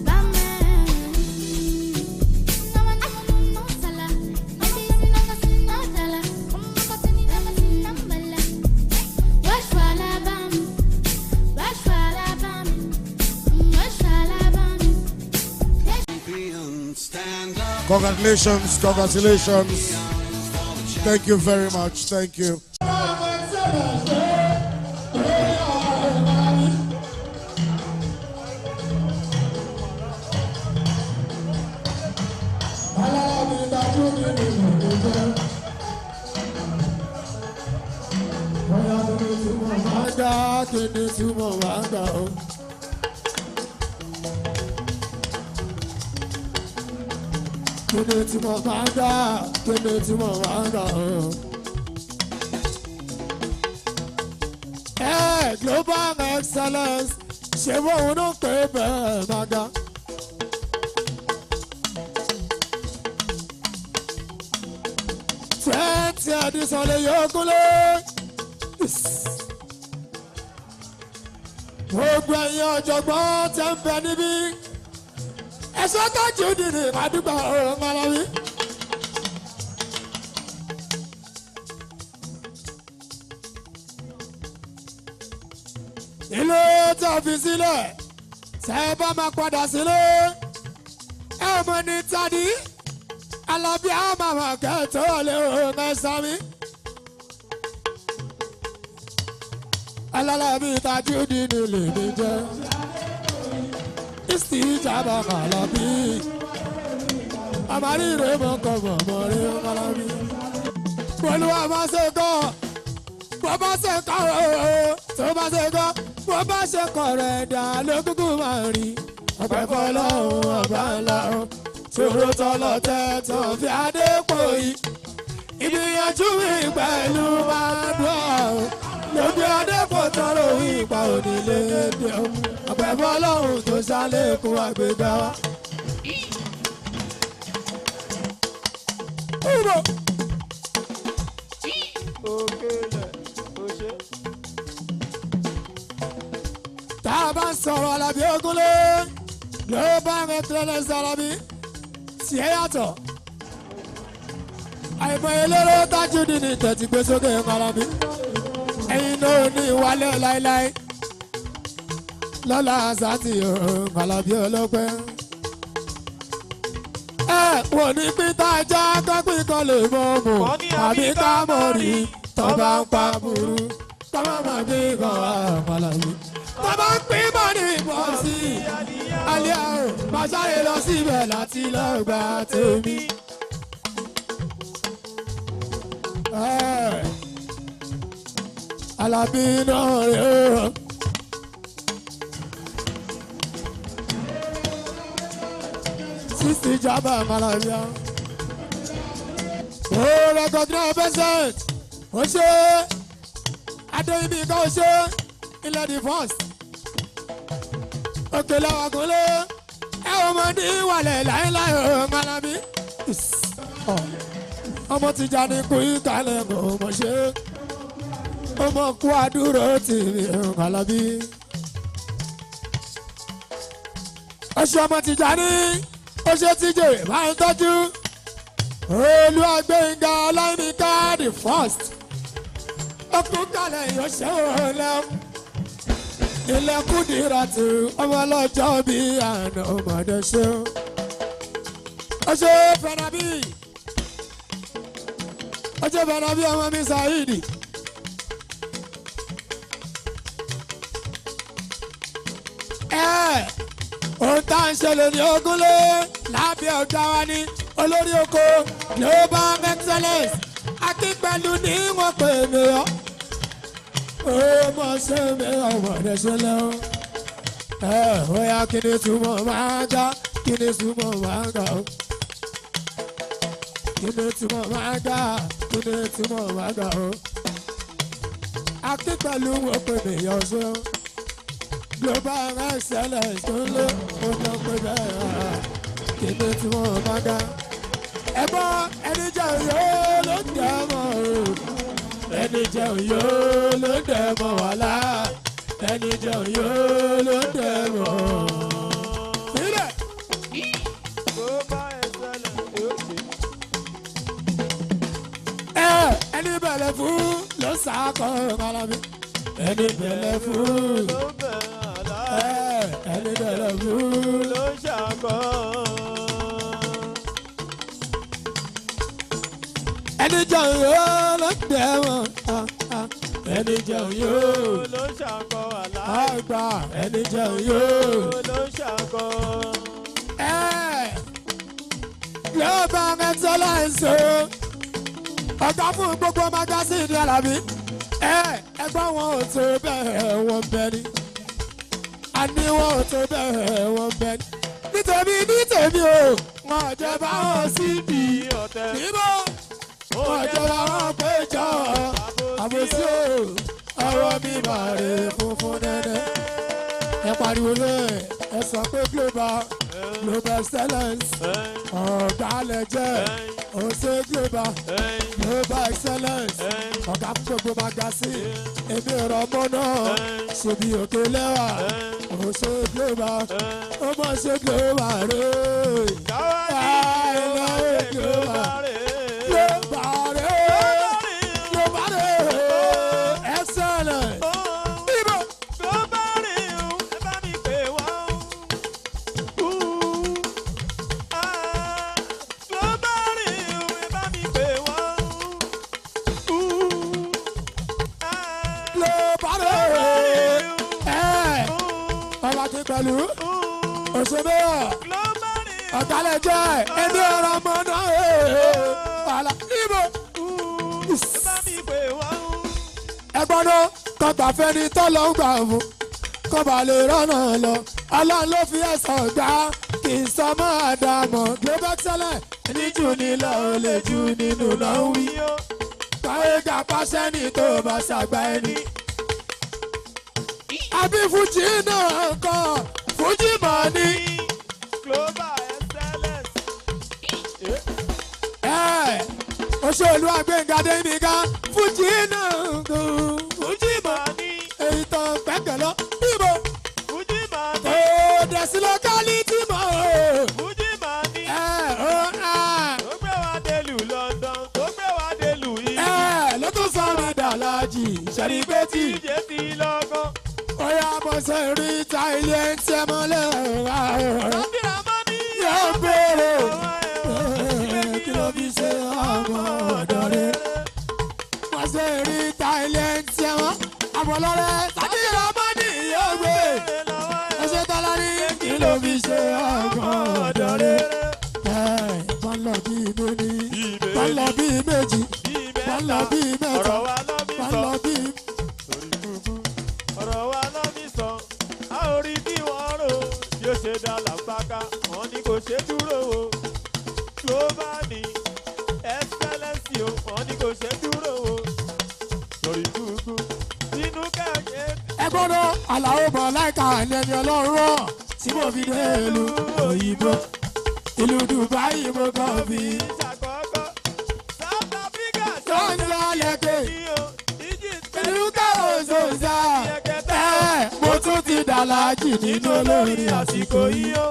Bambi. No, no, no, no, sala. Maybe I'm not a sinner, sala. I'm not a sinner, sala. Where's Swalla Bam? Where's Swalla Bam? Where's Swalla Bam? Stand up. Congratulations, congratulations. Thank you very much. Thank you. Global excellence, ṣé wọ́n ń pè bẹ́ẹ̀ máa ga. Twenty edition lè yọkúnlé. Gbogbo ẹ̀yin ọ̀jọ̀gbọ́n tẹ́ ń bẹ níbí. Ẹ̀ṣọ́ tọ́jú nínú àdúgbò ọ̀rọ̀ Malawi. Ilé tó fi sílẹ̀, tẹ́ ẹ bá máa padà sílé. Ẹ ò mọ̀ ní tani, Alábí àmàmà kẹ́tọ́ lé òun ẹ̀sán mi. Alálàbí tajú nínú lè mi jẹ́. Ìsì ìjàmbá Alábí. Àmàlí rẹ̀ mọ̀ kọ́ mọ̀ rí Alábí. Olúwa máa ṣe kọ́, bó bá ṣe kọ́ ooo, tó bá ṣe kọ́, bó bá ṣe kọ́ rẹ̀ dà lókùnkùn máa rí. Ọpẹ́ fọlọ́run ọba ńlá o, ṣòro tọ́lọ̀ tẹ́ tó fi adé pò yìí. Ìgbìyànjú mi pẹ̀lú máa dùn ọ́. Lóbi adé kò tọrọ ìpa onílé dé o. Ọpẹ́ fọlọ́run tó ṣàlékún àgbéga wa. Tá a bá ń sọ̀rọ̀ Alábí Ògúnlé, Global excellence Alábí, tí ẹ yàtọ̀. Àìmọ̀ eléré tájú nínú ìtẹ̀tí gbé sókè Alábí. Ẹ̀yin náà ní ìwálẹ̀ láíláí. Lọ́la àṣàtì Alábí ọlọ́pẹ́. Wọ́n ní pítà ajá kápín kan lè mọ̀ mọ̀. Àbí ká mọ̀ rí tọ́ba ń pa burú. Tọ́ba máa gbé kan Alábí. Tọ́ba ń pín mọ́ ní ìbọn sí i. Alẹ́ àrùn máa sáré lọ síbẹ̀ láti lọ gba tèmi. Alábí náà rè é. Sísì jábà Malaria. Ó recognize present. Ó ṣe Adéyìnbí kan ó ṣe ilẹ̀ the first. òkèlè ọ̀gùnlé ẹ ọmọdé wàlẹ̀ láéláé ọ̀gálábí. ọmọ Tijani kú ìkàlẹ̀ ọmọ ṣe ọmọ kú àdúró tìrì ọ̀gálábí. ọṣù ọmọ Tijani ó ṣe tíjè máa ń tọ́jú Olúwagbénga Ọláyínká the first ọkùnrin kalẹ̀ yóò ṣe òun lẹ́wọ̀n. ilẹ̀kùn dìrà tù ọmọ ọlọ́jọ́ bí àná ọmọdé ṣe ó ṣe fẹ́nàbí ọmọ mi Saidi. ohun tá à ń ṣẹlẹ̀ ní Ògúnlé lábẹ́ ọ̀gá wa ní olórí oko global excellence akínpẹ̀lú ní wọ́n pè mí ọ́. ó mọ̀ ṣe mi ọmọdé ṣe lẹ́wọ̀n. ó yá kí ni túmọ̀ máa ga kí ni túmọ̀ máa ga ó. kí ni túmọ̀ máa ga kí ni túmọ̀ máa ga ó. akínpẹ̀lú wọ́n pè mí ọ́ ṣe ó. global excellence tó lé ọjọ́ pé bẹ́ẹ̀ kí ni túmọ̀ máa ga. ẹ̀gbọ́n ẹni jẹ́ òyò ló ń jẹ́ mọ́ o. ẹni jẹ́ òyò ló ń jẹ́ mọ́ wàhálà. ẹni jẹ́ òyò ló ń jẹ́ mọ́. sílẹ̀. ẹni bẹ̀rẹ̀ fún ló sàkọ́ kálábí. ẹni bẹ̀rẹ̀ fún ló ẹni bẹ̀rẹ̀ fún ló sàkọ́. ẹni jẹ́ òyò ló ń jẹ́ mọ́. ẹni jẹ́ òyò ló ṣàkọ́ àgbà. ẹni jẹ́ òyò ló ṣàkọ́. global excellence ọ̀gá fún gbogbo magazine Alábí. ẹgbọ́n wọn ò tó bẹ́ẹ̀ wọ́n bẹ́ ni. àní wọn ò tó bẹ́ẹ̀ wọ́n bẹ́ ni. nítorí o wọn jẹ́ báwọn síbi ọ̀tẹ̀. níbo wọn jẹ́ báwọn péjọ àbòsí o ọwọ́ mi bàrè funfun nẹ́nẹ́. ẹ pariwo lẹ́ẹ̀ ẹ sọ pé global excellence ọ̀gá lẹ jẹ́ ọ̀sẹ̀ global excellence ọ̀gá fún gbogbo magazine èmi ìrọ̀mọ́ náà ṣèbí òkè lẹ́wà ọ̀sẹ̀ global ọmọ ṣe global rẹ̀ global excellence. pẹ̀lú òṣèlú ọ̀tálẹ̀ jẹ́ ẹni ọ̀rọ̀ ọmọ náà wàhálà ibo. ẹgbọ́n náà kọ́gbà fẹ́ni tọ́lọ́ ń gbà fún kọ́ba lè rọ́nà lọ ọlọ́run ló fi ẹ̀sán gbá kì í sọ mọ́ àdàmọ̀ global excellence ní jù nílò ó lè jù nínú náà wí. báyé gà pàṣẹ ní tó bá ṣàgbá ẹni. àbí fújì náà kọ fújì mọ̀ ní. global excellence. Òṣèlú Àgbéǹgadé nìkan fújì náà kọ fújì mọ̀ ní. èyí tó gbẹ́kẹ̀ lọ bíbó. fújì mọ̀ ní. kò dẹ̀ sí lọ́kálítì mọ́ o. fújì mọ̀ ní. tó gbé wa délùú London tó gbé wa délùú yìí. ló tún sọ mi dàlájì ṣẹ̀rí pé tí. ìjẹ́ ti lọ́gán. Oya mo ṣe rí ta ilé ń tẹ́ mọ́lẹ̀ wá. Rábìrà mọ́ ní yóò gbèrò. Kí ló fi ṣe ọmọ ọ̀dọ́ rẹ̀? Mo ṣe rí ta ilé ń tẹ́ mọ́. Àbọ̀lọ́rẹ́ rábìrà mọ́ ní yóò gbé. Mo ṣe tọ́lá ní kí ló fi ṣe ọmọ ọ̀dọ́ rẹ̀? Wọ́n lọ bí méjì, wọ́n lọ bí méjì, wọ́n lọ bí mẹ́ta, wọ́n lọ bí. Ṣe dá làbáká wọn ni kò ṣe dúró o global ní excellence o wọn ni kò ṣe dúró o lórí kúkú nínú kẹ́kẹ́. ẹ gbọ́dọ̀ Àlàó mọ̀ láìka ẹni ọlọ́run rọ̀ tí mo fi dé ìlú òyìnbó ìlú Dubai mo kàn fi. tó ń sọ lẹ́kẹ̀ ìlú káwọn ṣòṣà mo tún ti dàlájì nínú olórin àsìkò yìí.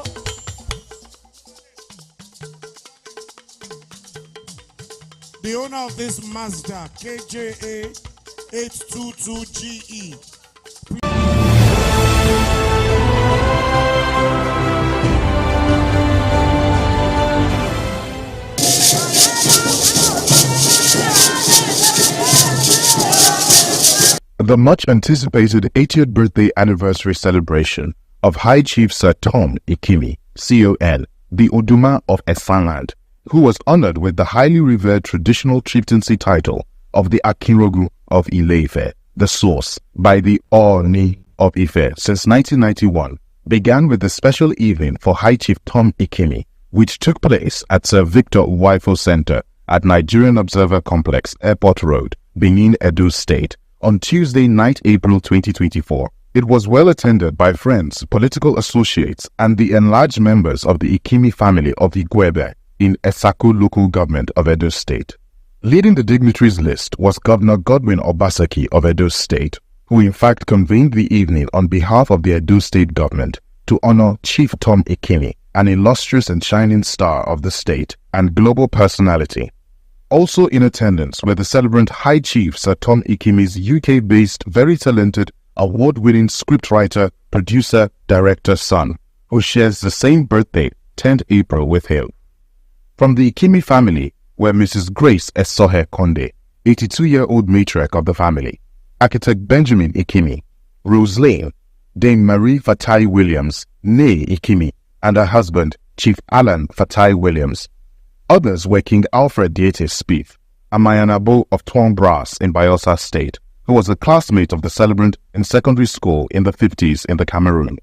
The owner of this Mazda KJA 822GE. The much anticipated 80th birthday anniversary celebration of High Chief Sir Tom Ikimi, CON, the Oduma of Esanland, who was honored with the highly revered traditional chieftaincy title of the Akinrogu of Ile-Ife, the source, by the Ooni of Ife since 1991, began with a special evening for High Chief Tom Ikimi, which took place at Sir Victor Uwaifo Center at Nigerian Observer Complex, Airport Road, Benin, Edo State, on Tuesday, 9th April 2024. It was well attended by friends, political associates, and the enlarged members of the Ikimi family of Igwebe in Esako local government of Edo State. Leading the dignitaries list was Governor Godwin Obaseki of Edo State, who in fact convened the evening on behalf of the Edo State government to honor Chief Tom Ikimi, an illustrious and shining star of the state and global personality. Also in attendance were the celebrant High Chief Sir Tom Ikimi's UK-based, very talented, award-winning scriptwriter, producer, director son, who shares the same birthday, 10th April, with him. From the Ikimi family were Mrs. Grace Esohe Konde, 82-year-old matriarch of the family, architect Benjamin Ikimi, Rose Lane, Dame Marie Fatai Williams, née Ikimi, and her husband, Chief Alan Fatai Williams. Others were King Alfred Diete Spieth, a Mayanabo of Tuan Brass in Bayelsa State, who was a classmate of the celebrant in secondary school in the 50s in the Cameroon.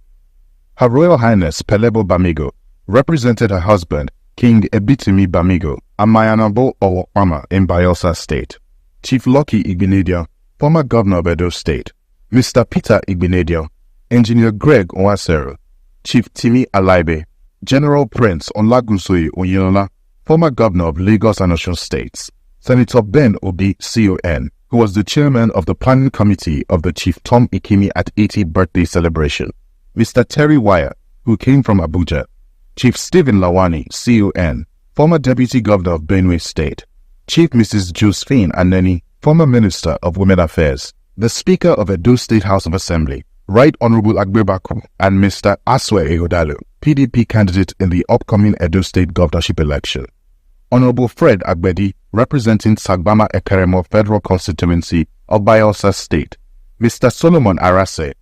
Her Royal Highness Pelebo Bamigo represented her husband, King Ebitimi Bamigo, a Mayanabo of Oma in Bayelsa State. Chief Lucky Igbenedion, former governor of Edo State, Mr. Peter Igbenedion, Engineer Greg Onwasero, Chief Timi Alaibe, General Prince Olagunsoye Oyinola, former governor of Lagos and Osun States, Senator Ben Obi CON, who was the chairman of the planning committee of the Chief Tom Ikimi at 80th birthday celebration, Mr. Terry Wire, who came from Abuja, Chief Stephen Lawani CON, former deputy governor of Benue State, Chief Mrs. Josephine Aneni, former minister of Women Affairs, the Speaker of Edo State House of Assembly, Right Honorable Agbebaku, and Mr. Aswe Eodalu, PDP candidate in the upcoming Edo State governorship election. Honorable Fred Agbedi, representing Sagbama Ekeremo Federal Constituency of Bayelsa State, Mr. Solomon Arase,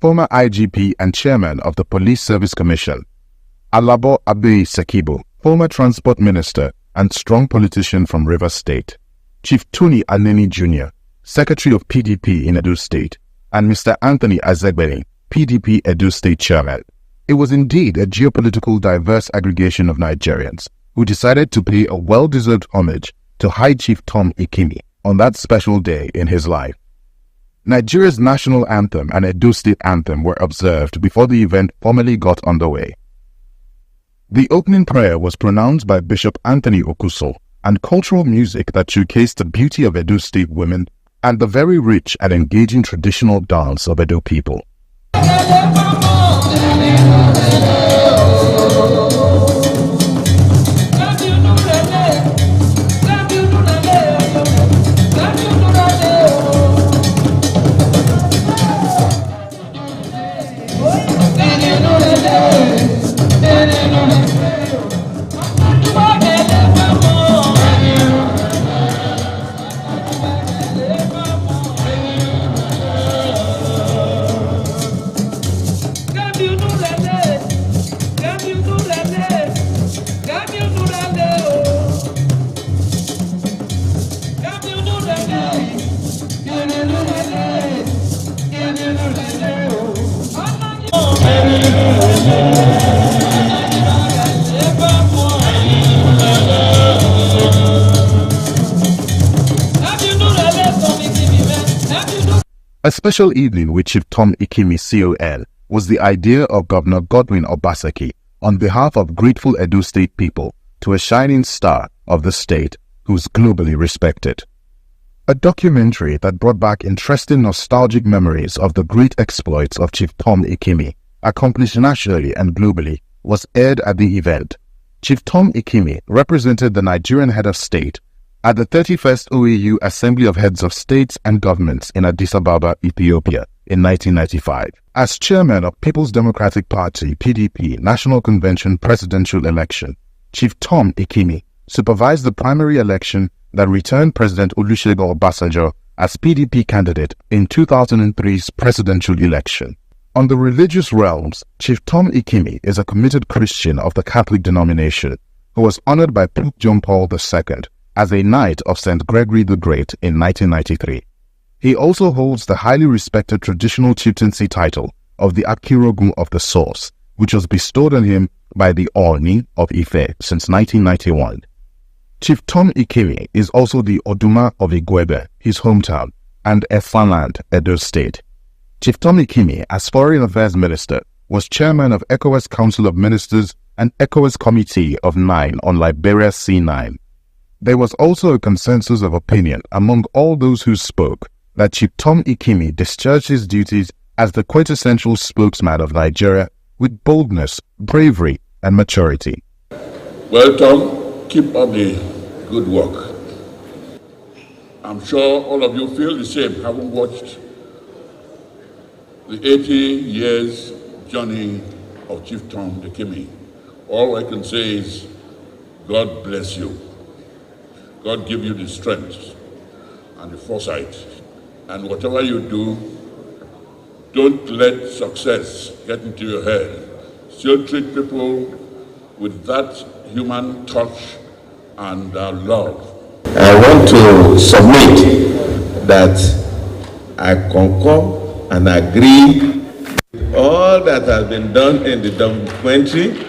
former IGP and chairman of the Police Service Commission, Alabo Abe Sekibo, former transport minister and strong politician from Rivers State, Chief Tuni Aneni Jr., secretary of PDP in Edo State, and Mr. Anthony Azegbeni, PDP Edo State chairman. It was indeed a geopolitical diverse aggregation of Nigerians who decided to pay a well-deserved homage to High Chief Tom Ikimi on that special day in his life. Nigeria's national anthem and Edo State anthem were observed before the event formally got underway. The opening prayer was pronounced by Bishop Anthony Okuso, and cultural music that showcased the beauty of Edo State women and the very rich and engaging traditional dance of Edo people. A special evening with Chief Tom Ikimi CON was the idea of Governor Godwin Obaseki on behalf of grateful Edo State people to a shining star of the state who's globally respected. A documentary that brought back interesting nostalgic memories of the great exploits of Chief Tom Ikimi, accomplished nationally and globally, was aired at the event. Chief Tom Ikimi represented the Nigerian head of state at the 31st OAU Assembly of Heads of States and Governments in Addis Ababa, Ethiopia in 1995. As chairman of People's Democratic Party (PDP) National Convention presidential election, Chief Tom Ikimi supervised the primary election that returned President Olusegun Obasanjo as PDP candidate in 2003's presidential election. On the religious realms, Chief Tom Ikimi is a committed Christian of the Catholic denomination who was honored by Pope John Paul II as a Knight of St. Gregory the Great in 1993. He also holds the highly respected traditional chieftaincy title of the Akirogun of the Source, which was bestowed on him by the Oni of Ife since 1991. Chief Tom Ikimi is also the Oduma of Igwebe, his hometown, and Efanland, Edo State. Chief Tom Ikimi, as Foreign Affairs Minister, was chairman of ECOWAS Council of Ministers and ECOWAS Committee of 9 on Liberia C9. There was also a consensus of opinion among all those who spoke that Chief Tom Ikimi discharged his duties as the quintessential spokesman of Nigeria with boldness, bravery, and maturity. Well, Tom, keep up the good work. I'm sure all of you feel the same, having watched the 80 years journey of Chief Tom Ikimi. All I can say is, God bless you. God give you the strength and the foresight. And whatever you do, don't let success get into your head. Still treat people with that human touch and love. I want to submit that I concur and agree with all that has been done in the documentary,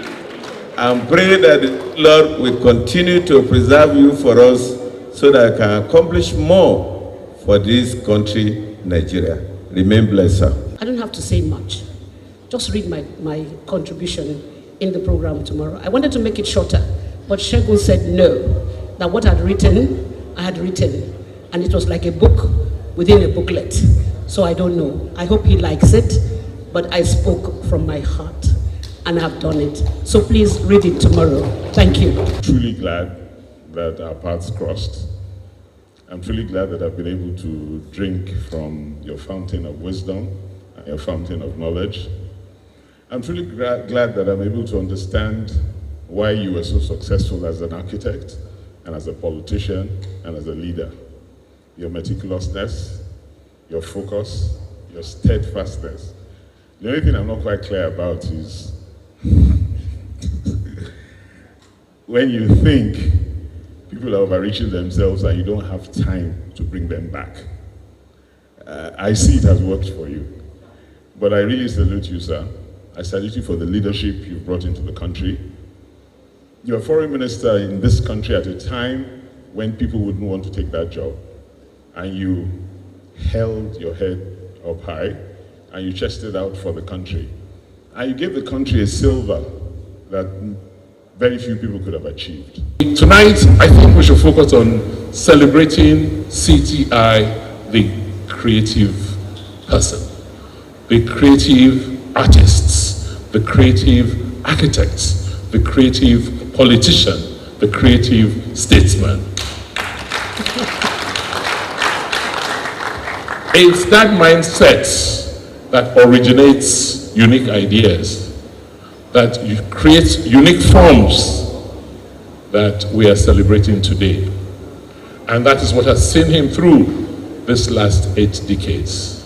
and pray that the Lord will continue to preserve you for us so that I can accomplish more for this country, Nigeria. Remain blessed, sir. I don't have to say much. Just read my contribution in the program tomorrow. I wanted to make it shorter, but Shegun said no, that what I had written, and it was like a book within a booklet. So I don't know. I hope he likes it, but I spoke from my heart and have done it. So please read it tomorrow. Thank you. Truly glad that our paths crossed. I'm truly glad that I've been able to drink from your fountain of wisdom and your fountain of knowledge. I'm truly glad that I'm able to understand why you were so successful as an architect and as a politician and as a leader. Your meticulousness, your focus, your steadfastness. The only thing I'm not quite clear about is when you think people are overreaching themselves and you don't have time to bring them back. I see it has worked for you. But I really salute you, sir. I salute you for the leadership you've brought into the country. You're a foreign minister in this country at a time when people wouldn't want to take that job. And you held your head up high and you chested out for the country. And you gave the country a silver that very few people could have achieved. Tonight, I think we should focus on celebrating CTI, the creative person, the creative artists, the creative architects, the creative politician, the creative statesman. It's that mindset that originates unique ideas, that creates unique forms that we are celebrating today. And that is what has seen him through this last 8 decades.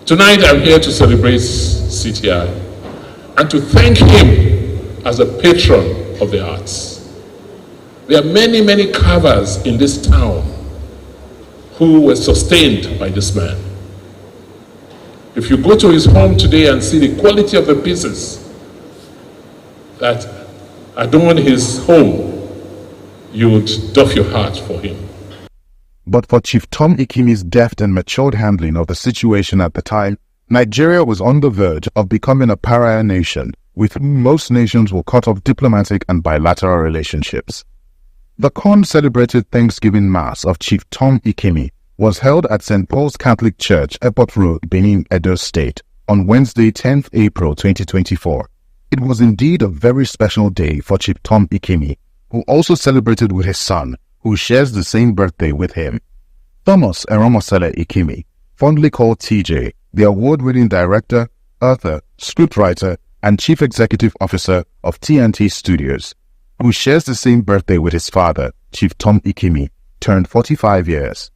Tonight I'm here to celebrate CTI and to thank him as a patron of the arts. There are many, many carvers in this town who were sustained by this man. If you go to his home today and see the quality of the pieces that adorn his home, you would doff your heart for him. But for Chief Tom Ikimi's deft and matured handling of the situation at the time, Nigeria was on the verge of becoming a pariah nation with whom most nations will cut off diplomatic and bilateral relationships. The con-celebrated Thanksgiving Mass of Chief Tom Ikemi was held at St. Paul's Catholic Church, Airport Road, Benin, Edo State, on Wednesday, 10th April 2024. It was indeed a very special day for Chief Tom Ikemi, who also celebrated with his son, who shares the same birthday with him. Thomas Eromosele Ikemi, fondly called TJ, the award-winning director, author, scriptwriter, and chief executive officer of TNT Studios, who shares the same birthday with his father, Chief Tom Ikemi, turned 45 years.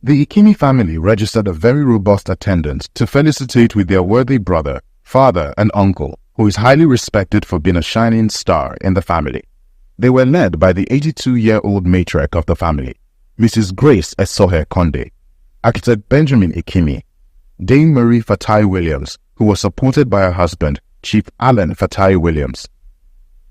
The Ikemi family registered a very robust attendance to felicitate with their worthy brother, father, and uncle, who is highly respected for being a shining star in the family. They were led by the 82-year-old matriarch of the family, Mrs. Grace Esohe Konde, architect Benjamin Ikemi, Dame Marie Fatai Williams, who was supported by her husband, Chief Allen Fatai Williams.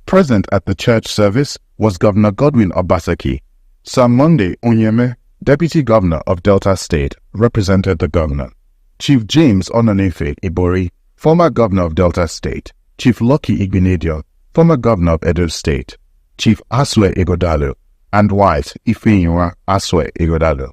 Present at the church service was Governor Godwin Obaseki. Sir Monday Onyeme, Deputy Governor of Delta State, represented the governor. Chief James Onanefe Ibori, former Governor of Delta State. Chief Lucky Igbenedion, former Governor of Edo State. Chief Aswe Igodalo, and wife Ifeyinwa Aswe Igodalo.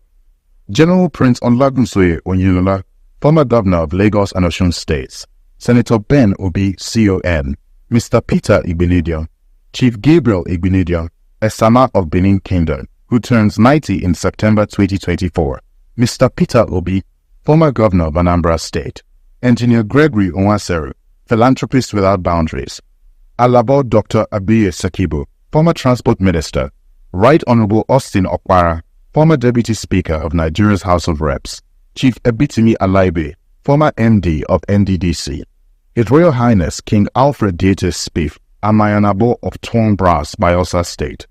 General Prince Olagunsoye Onyilola, former Governor of Lagos and Osun States. Senator Ben Obi CON, Mr. Peter Igbenedion, Chief Gabriel Igbenedion, a Sama of Benin Kingdom, who turns 90 in September 2024. Mr. Peter Obi, former Governor of Anambra State. Engineer Gregory Onwaseru, Philanthropist Without Boundaries. Alabo Dr. Abiye Sakibu, former Transport Minister. Right Honorable Austin Okwara, former Deputy Speaker of Nigeria's House of Reps. Chief Ebitimi Alaibe, former MD of NDDC. His Royal Highness King Alfred Dieter Spiff Amayanabo of Twon Brass, Bayelsa State.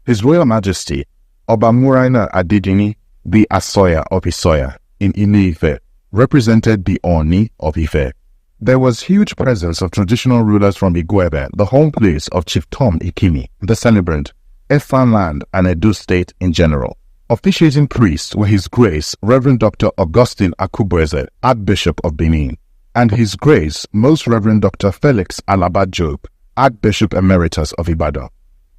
His Royal Majesty Obamuraina Adedini, the Asoya of Isoya in Ile-Ife, represented the Oni of Ife. There was huge presence of traditional rulers from Igwebe, the home place of Chief Tom Ikemi, the celebrant, Efan Land and Edo State in general. Officiating priests were His Grace Reverend Dr. Augustine Akubueze, Archbishop of Benin, and His Grace Most Reverend Dr. Felix Alaba Job, Archbishop Emeritus of Ibadan.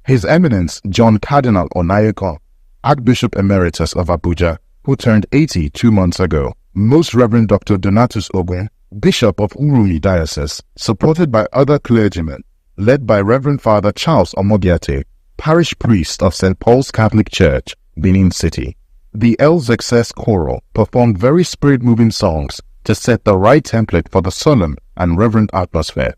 His Eminence John Cardinal Onayeko, Archbishop Emeritus of Abuja, who turned 80 2 months ago. Most Reverend Dr. Donatus Ogwen, Bishop of Urumi Diocese, supported by other clergymen, led by Reverend Father Charles Omogiate, Parish Priest of St. Paul's Catholic Church, Benin City. The LZXS Choral performed very spirit-moving songs to set the right template for the solemn and reverent atmosphere.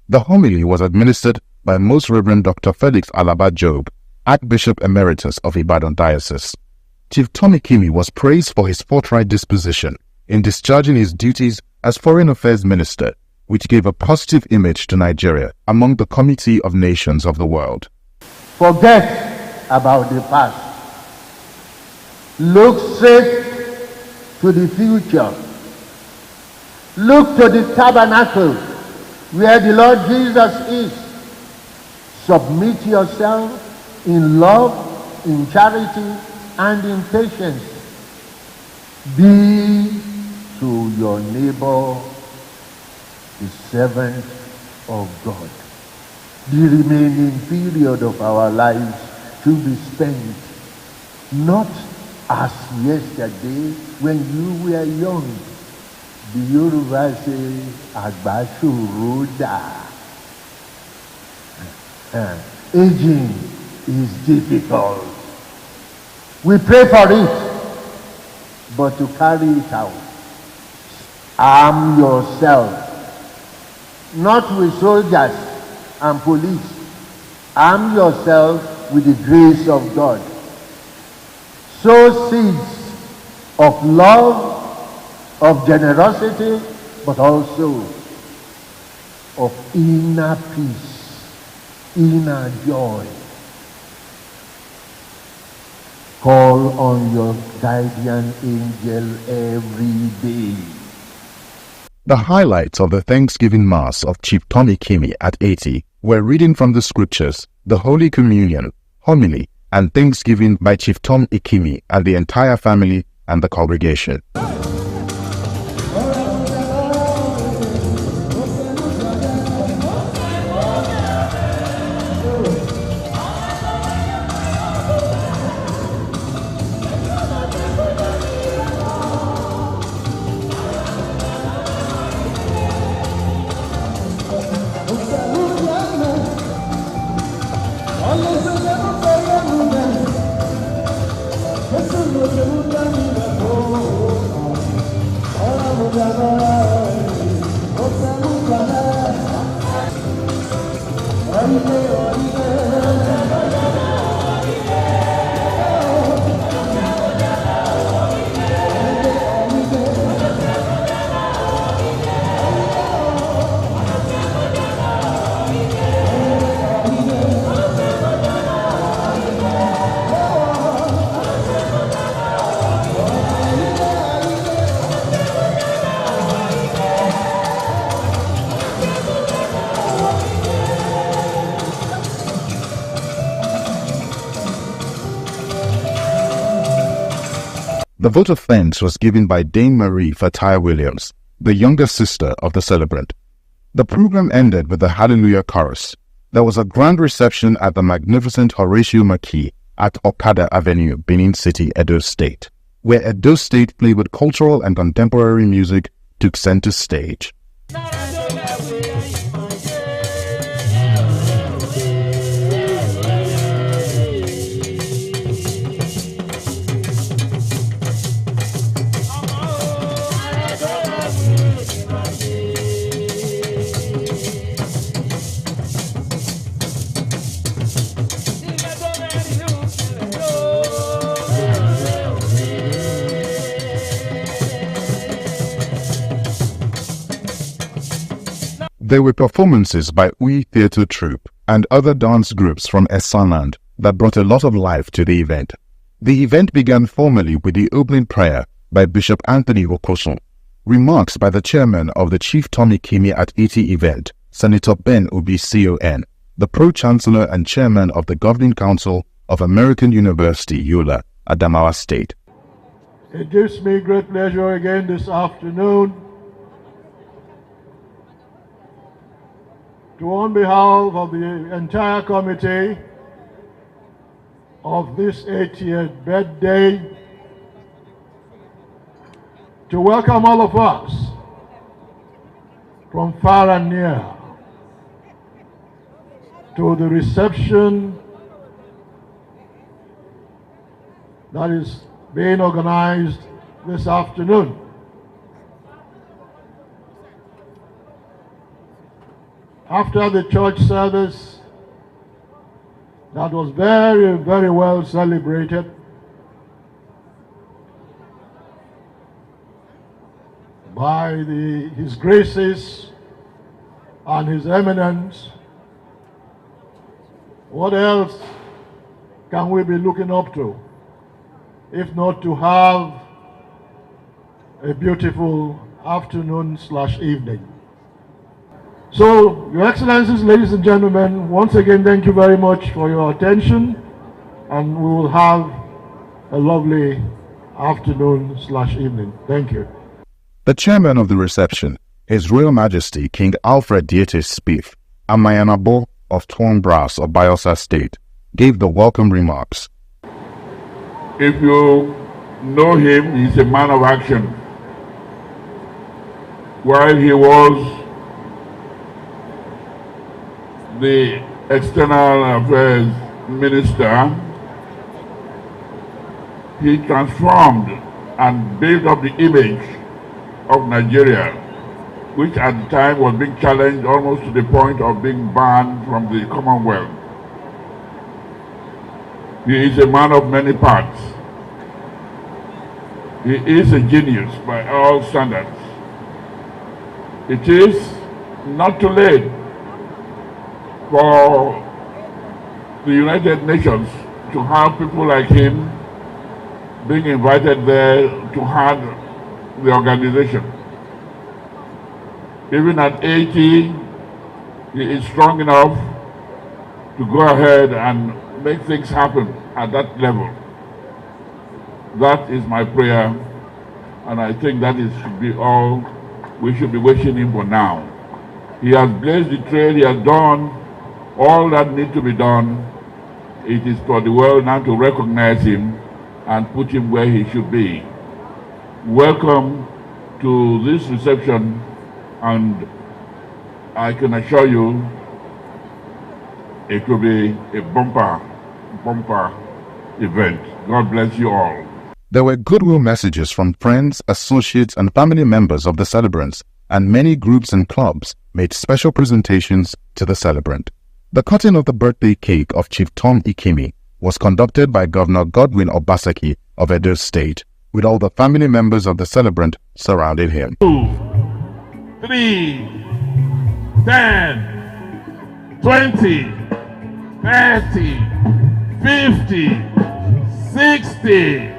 The homily was administered by Most Reverend Dr. Felix Alaba Job, Archbishop Emeritus of Ibadan Diocese. Chief Tom Ikemi was praised for his forthright disposition in discharging his duties as Foreign Affairs Minister, which gave a positive image to Nigeria among the Committee of Nations of the world. Forget about the past. Look straight to the future. Look to the tabernacle where the Lord Jesus is. Submit yourself in love, in charity, and in patience. Be to your neighbor the servant of God. The remaining period of our lives should be spent not as yesterday when you were young. The Yoruba say, Agbashuruda. Aging is difficult. We pray for it, but to carry it out, arm yourself. Not with soldiers and police. Arm yourself with the grace of God. Sow seeds of love, of generosity, but also of inner peace, inner joy. Call on your guardian angel every day. The highlights of the Thanksgiving Mass of Chief Tom Ikimi at 80 were reading from the scriptures, the Holy Communion, homily, and Thanksgiving by Chief Tom Ikimi and the entire family and the congregation. The vote of thanks was given by Dame Marie Fatai Williams, the younger sister of the celebrant. The program ended with the Hallelujah Chorus. There was a grand reception at the magnificent Horatio Marquis at Okada Avenue, Benin City, Edo State, where Edo State flavored cultural and contemporary music took center stage. There were performances by Ui Theatre Troupe and other dance groups from Essanland that brought a lot of life to the event. The event began formally with the opening prayer by Bishop Anthony Okosun, remarks by the chairman of the Chief Tom Ikimi at 80 event, Senator Ben Obi CON, the Pro-Chancellor and Chairman of the Governing Council of American University, Yola, Adamawa State. It gives me great pleasure again this afternoon to, on behalf of the entire committee of this 80th birthday, to welcome all of us from far and near to the reception that is being organized this afternoon. After the church service that was very, very well celebrated, by His Graces and His Eminence, what else can we be looking up to, if not to have a beautiful afternoon/evening? So, Your Excellencies, ladies and gentlemen, once again, thank you very much for your attention, and we will have a lovely afternoon/evening. Thank you. The chairman of the reception, His Royal Majesty King Alfred Dietes Spieth Amayanabo of Twornbrass of Bayelsa State, gave the welcome remarks. If you know him, he's a man of action. While he was the External Affairs Minister, he transformed and built up the image of Nigeria, which at the time was being challenged almost to the point of being banned from the Commonwealth. He is a man of many parts. He is a genius by all standards. It is not too late for the United Nations to have people like him being invited there to head the organization. Even at 80, he is strong enough to go ahead and make things happen at that level. That is my prayer, and I think that should be all we should be wishing him for now. He has blazed the trail, he has done all that needs to be done. It is for the world now to recognize him and put him where he should be. Welcome to this reception, and I can assure you it will be a bumper event. God bless you all. There were goodwill messages from friends, associates, and family members of the celebrants, and many groups and clubs made special presentations to the celebrant. The cutting of the birthday cake of Chief Tom Ikimi was conducted by Governor Godwin Obaseki of Edo State, with all the family members of the celebrant surrounding him. 2, 3, 10, 20, 30, 50, 60,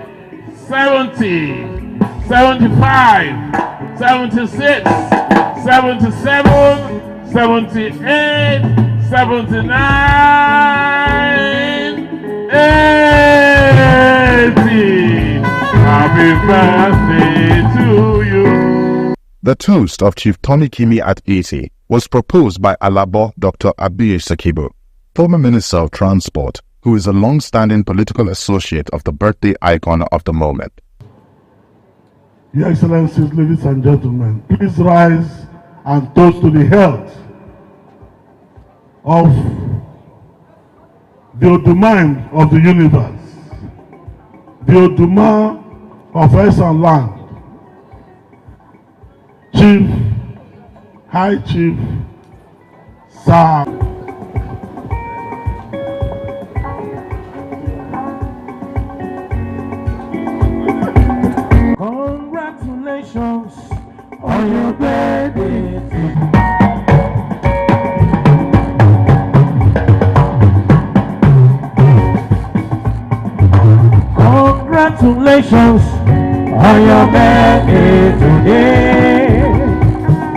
70, 75, 76, 77, 78, 79, 80. Happy birthday to you. The toast of Chief Tommy Kimi at 80 was proposed by Alabo Dr. Abiy Sakibo, former Minister of Transport, who is a long-standing political associate of the birthday icon of the moment. Your Excellencies, ladies and gentlemen, please rise and toast to the health of the Oduma of the universe, the Oduma of Earth and Land, Chief, High Chief, Sir. Congratulations on your birthday. Congratulations on your birthday today.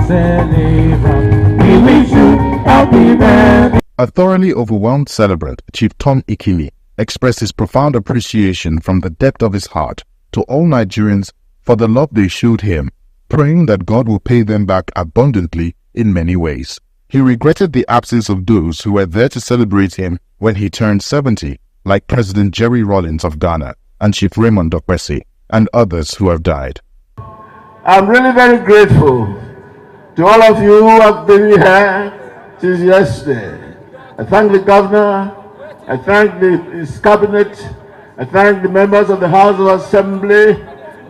Celebrate. We wish you happy birthday. A thoroughly overwhelmed celebrant, Chief Tom Ikimi, expressed his profound appreciation from the depth of his heart to all Nigerians for the love they showed him, praying that God will pay them back abundantly in many ways. He regretted the absence of those who were there to celebrate him when he turned 70, like President Jerry Rawlings of Ghana and Chief Raymond Dokpesi, and others who have died. I'm really very grateful to all of you who have been here since yesterday. I thank the governor, I thank his cabinet, I thank the members of the House of Assembly,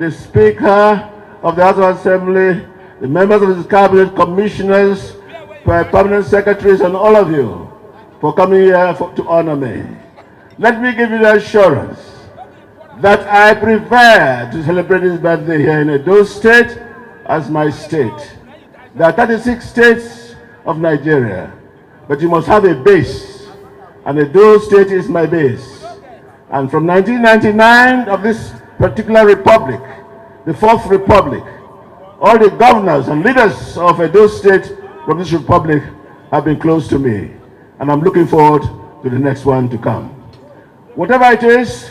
the Speaker of the House of Assembly, the members of his cabinet, commissioners, permanent secretaries, and all of you for coming here to honor me. Let me give you the assurance that I prefer to celebrate his birthday here in Edo State as my state. There are 36 states of Nigeria, but you must have a base, and Edo State is my base. And from 1999 of this particular republic, the Fourth Republic, all the governors and leaders of Edo State from this republic have been close to me, and I'm looking forward to the next one to come. Whatever it is,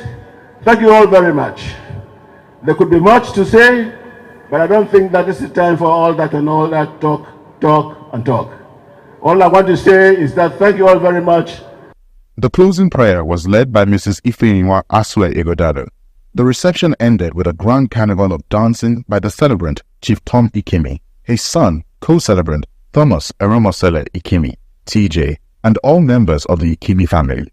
thank you all very much. There could be much to say, but I don't think that this is time for all that and all that talk, and talk. All I want to say is that thank you all very much. The closing prayer was led by Mrs. Ifeyinwa Asue Igodado. The reception ended with a grand carnival of dancing by the celebrant, Chief Tom Ikimi, his son, co-celebrant Thomas Eromosele Ikimi, TJ, and all members of the Ikimi family.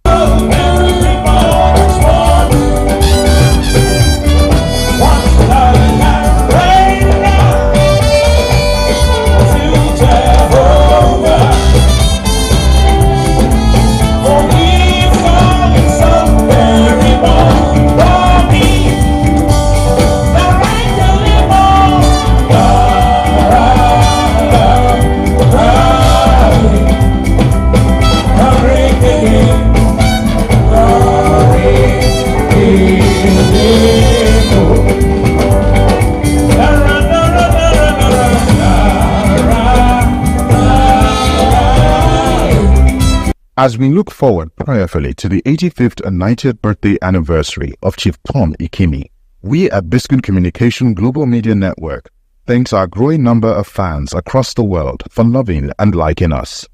As we look forward prayerfully to the 85th and 90th birthday anniversary of Chief Tom Ikimi, we at Biscon Communication Global Media Network thanks our growing number of fans across the world for loving and liking us.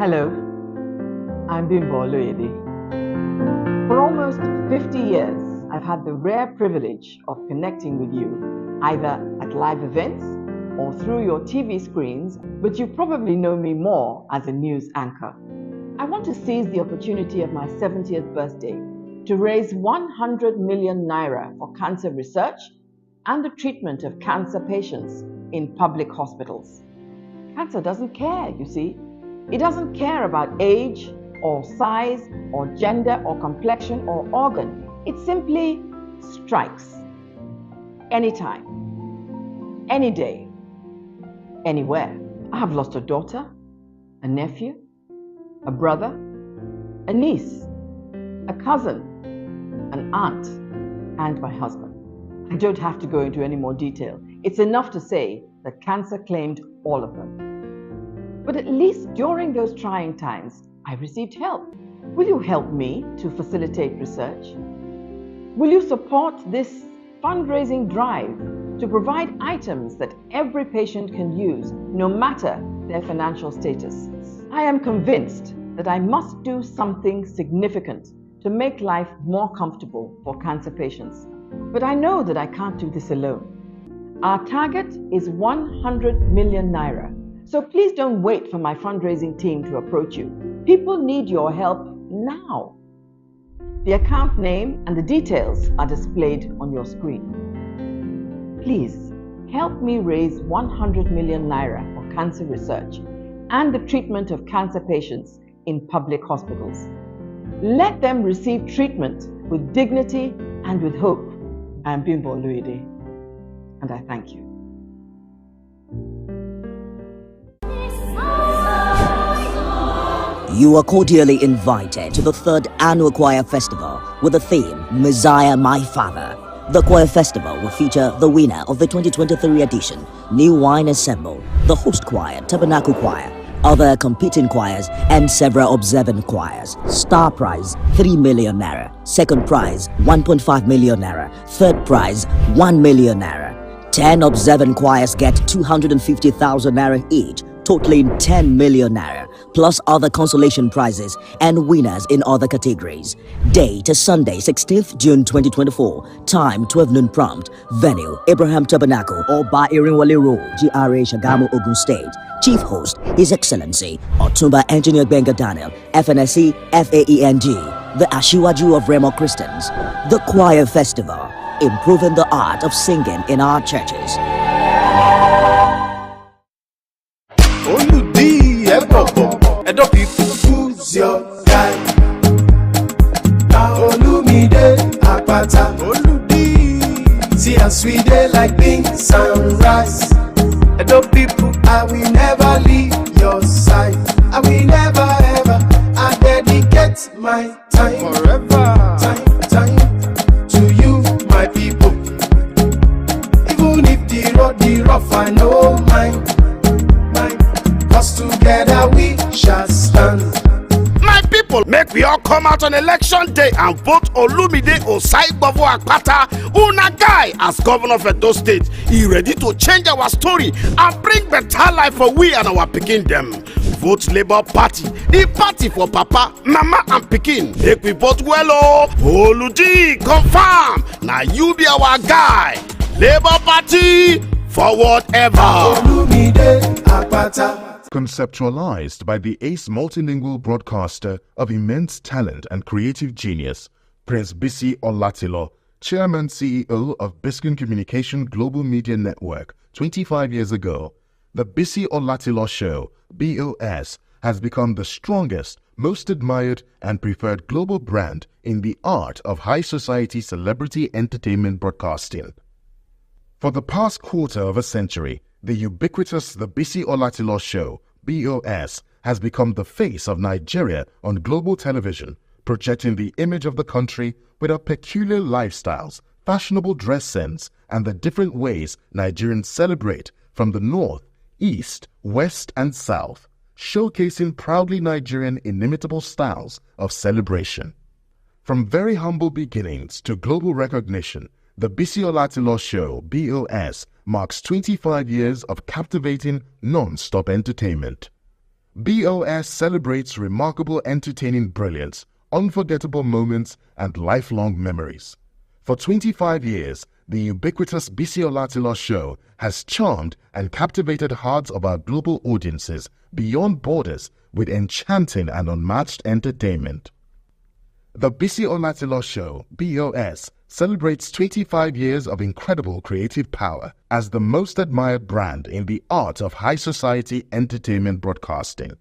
Hello, I'm Bimbo Oloyede. For almost 50 years, I've had the rare privilege of connecting with you, either at live events or through your TV screens, but you probably know me more as a news anchor. I want to seize the opportunity of my 70th birthday to raise 100 million naira for cancer research and the treatment of cancer patients in public hospitals. Cancer doesn't care, you see. It doesn't care about age or size or gender or complexion or organ. It simply strikes. Anytime, any day, anywhere. I have lost a daughter, a nephew, a brother, a niece, a cousin, an aunt, and my husband. I don't have to go into any more detail. It's enough to say that cancer claimed all of them. But at least during those trying times, I received help. Will you help me to facilitate research? Will you support this fundraising drive to provide items that every patient can use, no matter their financial status? I am convinced that I must do something significant to make life more comfortable for cancer patients. But I know that I can't do this alone. Our target is 100 million naira. So please don't wait for my fundraising team to approach you. People need your help now. The account name and the details are displayed on your screen. Please help me raise 100 million naira for cancer research and the treatment of cancer patients in public hospitals. Let them receive treatment with dignity and with hope. I am Bimbo Oloyede, and I thank you. You are cordially invited to the 3rd Annual Choir Festival with the theme, Messiah My Father. The Choir Festival will feature the winner of the 2023 edition, New Wine Ensemble, the host choir, Tabernacle Choir, other competing choirs, and several observant choirs. Star prize, 3 million naira. Second prize, 1.5 million naira. Third prize, 1 million naira. 10 observant choirs get 250,000 naira each, totaling 10 million naira, plus other consolation prizes and winners in other categories. Date is Sunday, 16th June 2024. Time 12 noon prompt. Venue, Abraham Tabernacle, Oba Irinwale Road, GRA Shagamu, Ogun State. Chief host, His Excellency Otumba Engineer Benga Daniel, FNSC, FAENG, the Ashiwaju of Remo Christians. The Choir Festival, improving the art of singing in our churches. Edo people, who's your guy? Olumide Apata, Oludi. See us we dey like beans and rice. Edo people, I will never leave your side. I will never ever. I dedicate my time forever. Time to you, my people. Even if the road the rough, I know mine. Cause together we shall stand. Make we all come out on election day and vote Olumide Osaigbavo Akpata, una guy as governor of Edo State. He ready to change our story and bring better life for we and our pikin them. Vote Labour Party, the party for Papa, Mama and Pikin. Make we vote well, oh. Oluji, confirm. Now you be our guy. Labour Party, forward ever. Conceptualized by the ace multilingual broadcaster of immense talent and creative genius, Prince Bisi Olatilo, Chairman CEO of Biscon Communication Global Media Network 25 years ago, the Bisi Olatilo Show, BOS, has become the strongest, most admired and preferred global brand in the art of high society celebrity entertainment broadcasting. For the past quarter of a century, the ubiquitous The Bisi Olatilo Show, BOS, has become the face of Nigeria on global television, projecting the image of the country with our peculiar lifestyles, fashionable dress sense, and the different ways Nigerians celebrate from the north, east, west, and south, showcasing proudly Nigerian inimitable styles of celebration. From very humble beginnings to global recognition, the Bisi Olatilo Show, BOS, marks 25 years of captivating, non-stop entertainment. BOS celebrates remarkable entertaining brilliance, unforgettable moments, and lifelong memories. For 25 years, the ubiquitous Bisi Olatilo Show has charmed and captivated hearts of our global audiences beyond borders with enchanting and unmatched entertainment. The Bisi Olatilo Show, BOS, celebrates 25 years of incredible creative power as the most admired brand in the art of high society entertainment broadcasting.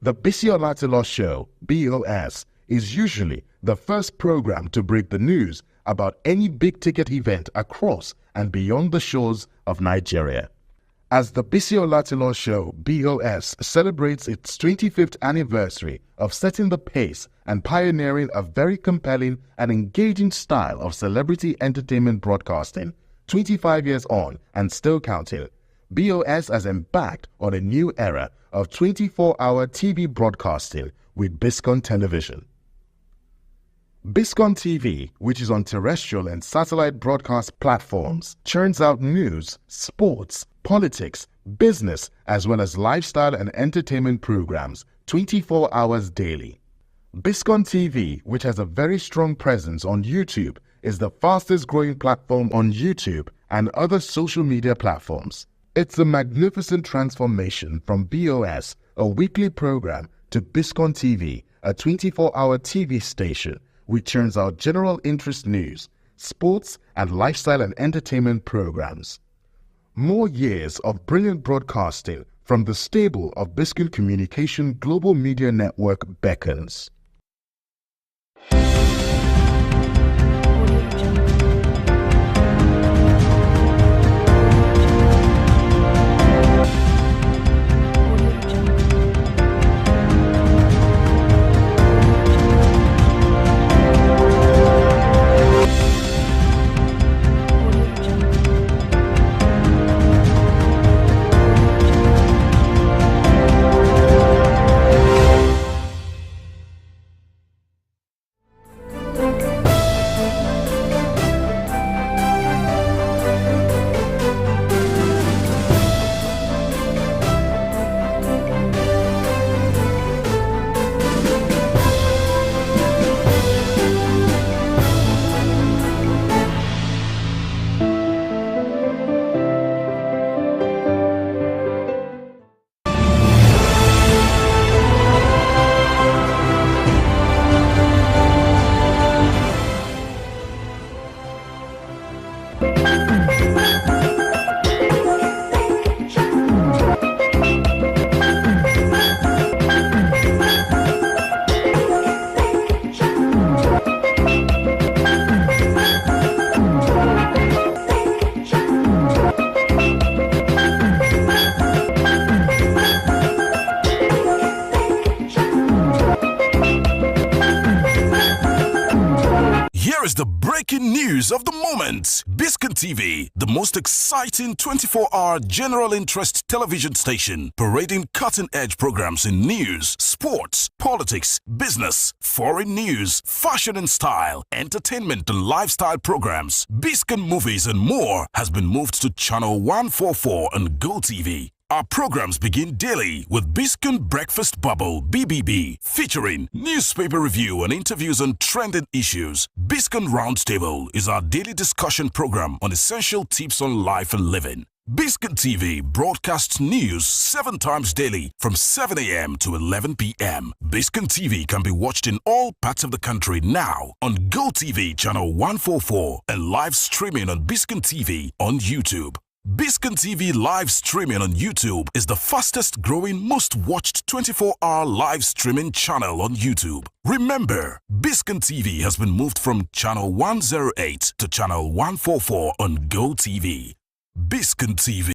The Bisi Olatilo Show, BOS, is usually the first program to break the news about any big-ticket event across and beyond the shores of Nigeria. As the Bisi Olatilo Show, BOS, celebrates its 25th anniversary of setting the pace and pioneering a very compelling and engaging style of celebrity entertainment broadcasting, 25 years on and still counting, BOS has embarked on a new era of 24-hour TV broadcasting with Biscon Television. Biscon TV, which is on terrestrial and satellite broadcast platforms, churns out news, sports, politics, business, as well as lifestyle and entertainment programs 24 hours daily. Biscon TV, which has a very strong presence on YouTube, is the fastest growing platform on YouTube and other social media platforms. It's a magnificent transformation from BOS, a weekly program, to Biscon TV, a 24-hour TV station which churns out general interest news, sports, and lifestyle and entertainment programs. More years of brilliant broadcasting from the stable of Biscon Communication Global Media Network beckons. news of the moment. Biscon TV, the most exciting 24-hour general interest television station, parading cutting-edge programs in news, sports, politics, business, foreign news, fashion and style, entertainment and lifestyle programs, Biscon movies and more has been moved to channel 144 on GoTV. Our programs begin daily with Biscon Breakfast Bubble BBB, featuring newspaper review and interviews on trending issues. Biscon Roundtable is our daily discussion program on essential tips on life and living. Biscon TV broadcasts news 7 times daily from 7 a.m. to 11 p.m. Biscon TV can be watched in all parts of the country now on GoTV channel 144 and live streaming on Biscon TV on YouTube. Biscon TV live streaming on YouTube is the fastest growing, most watched 24-hour live streaming channel on YouTube. Remember, Biscon TV has been moved from channel 108 to channel 144 on GoTV. Biscon TV.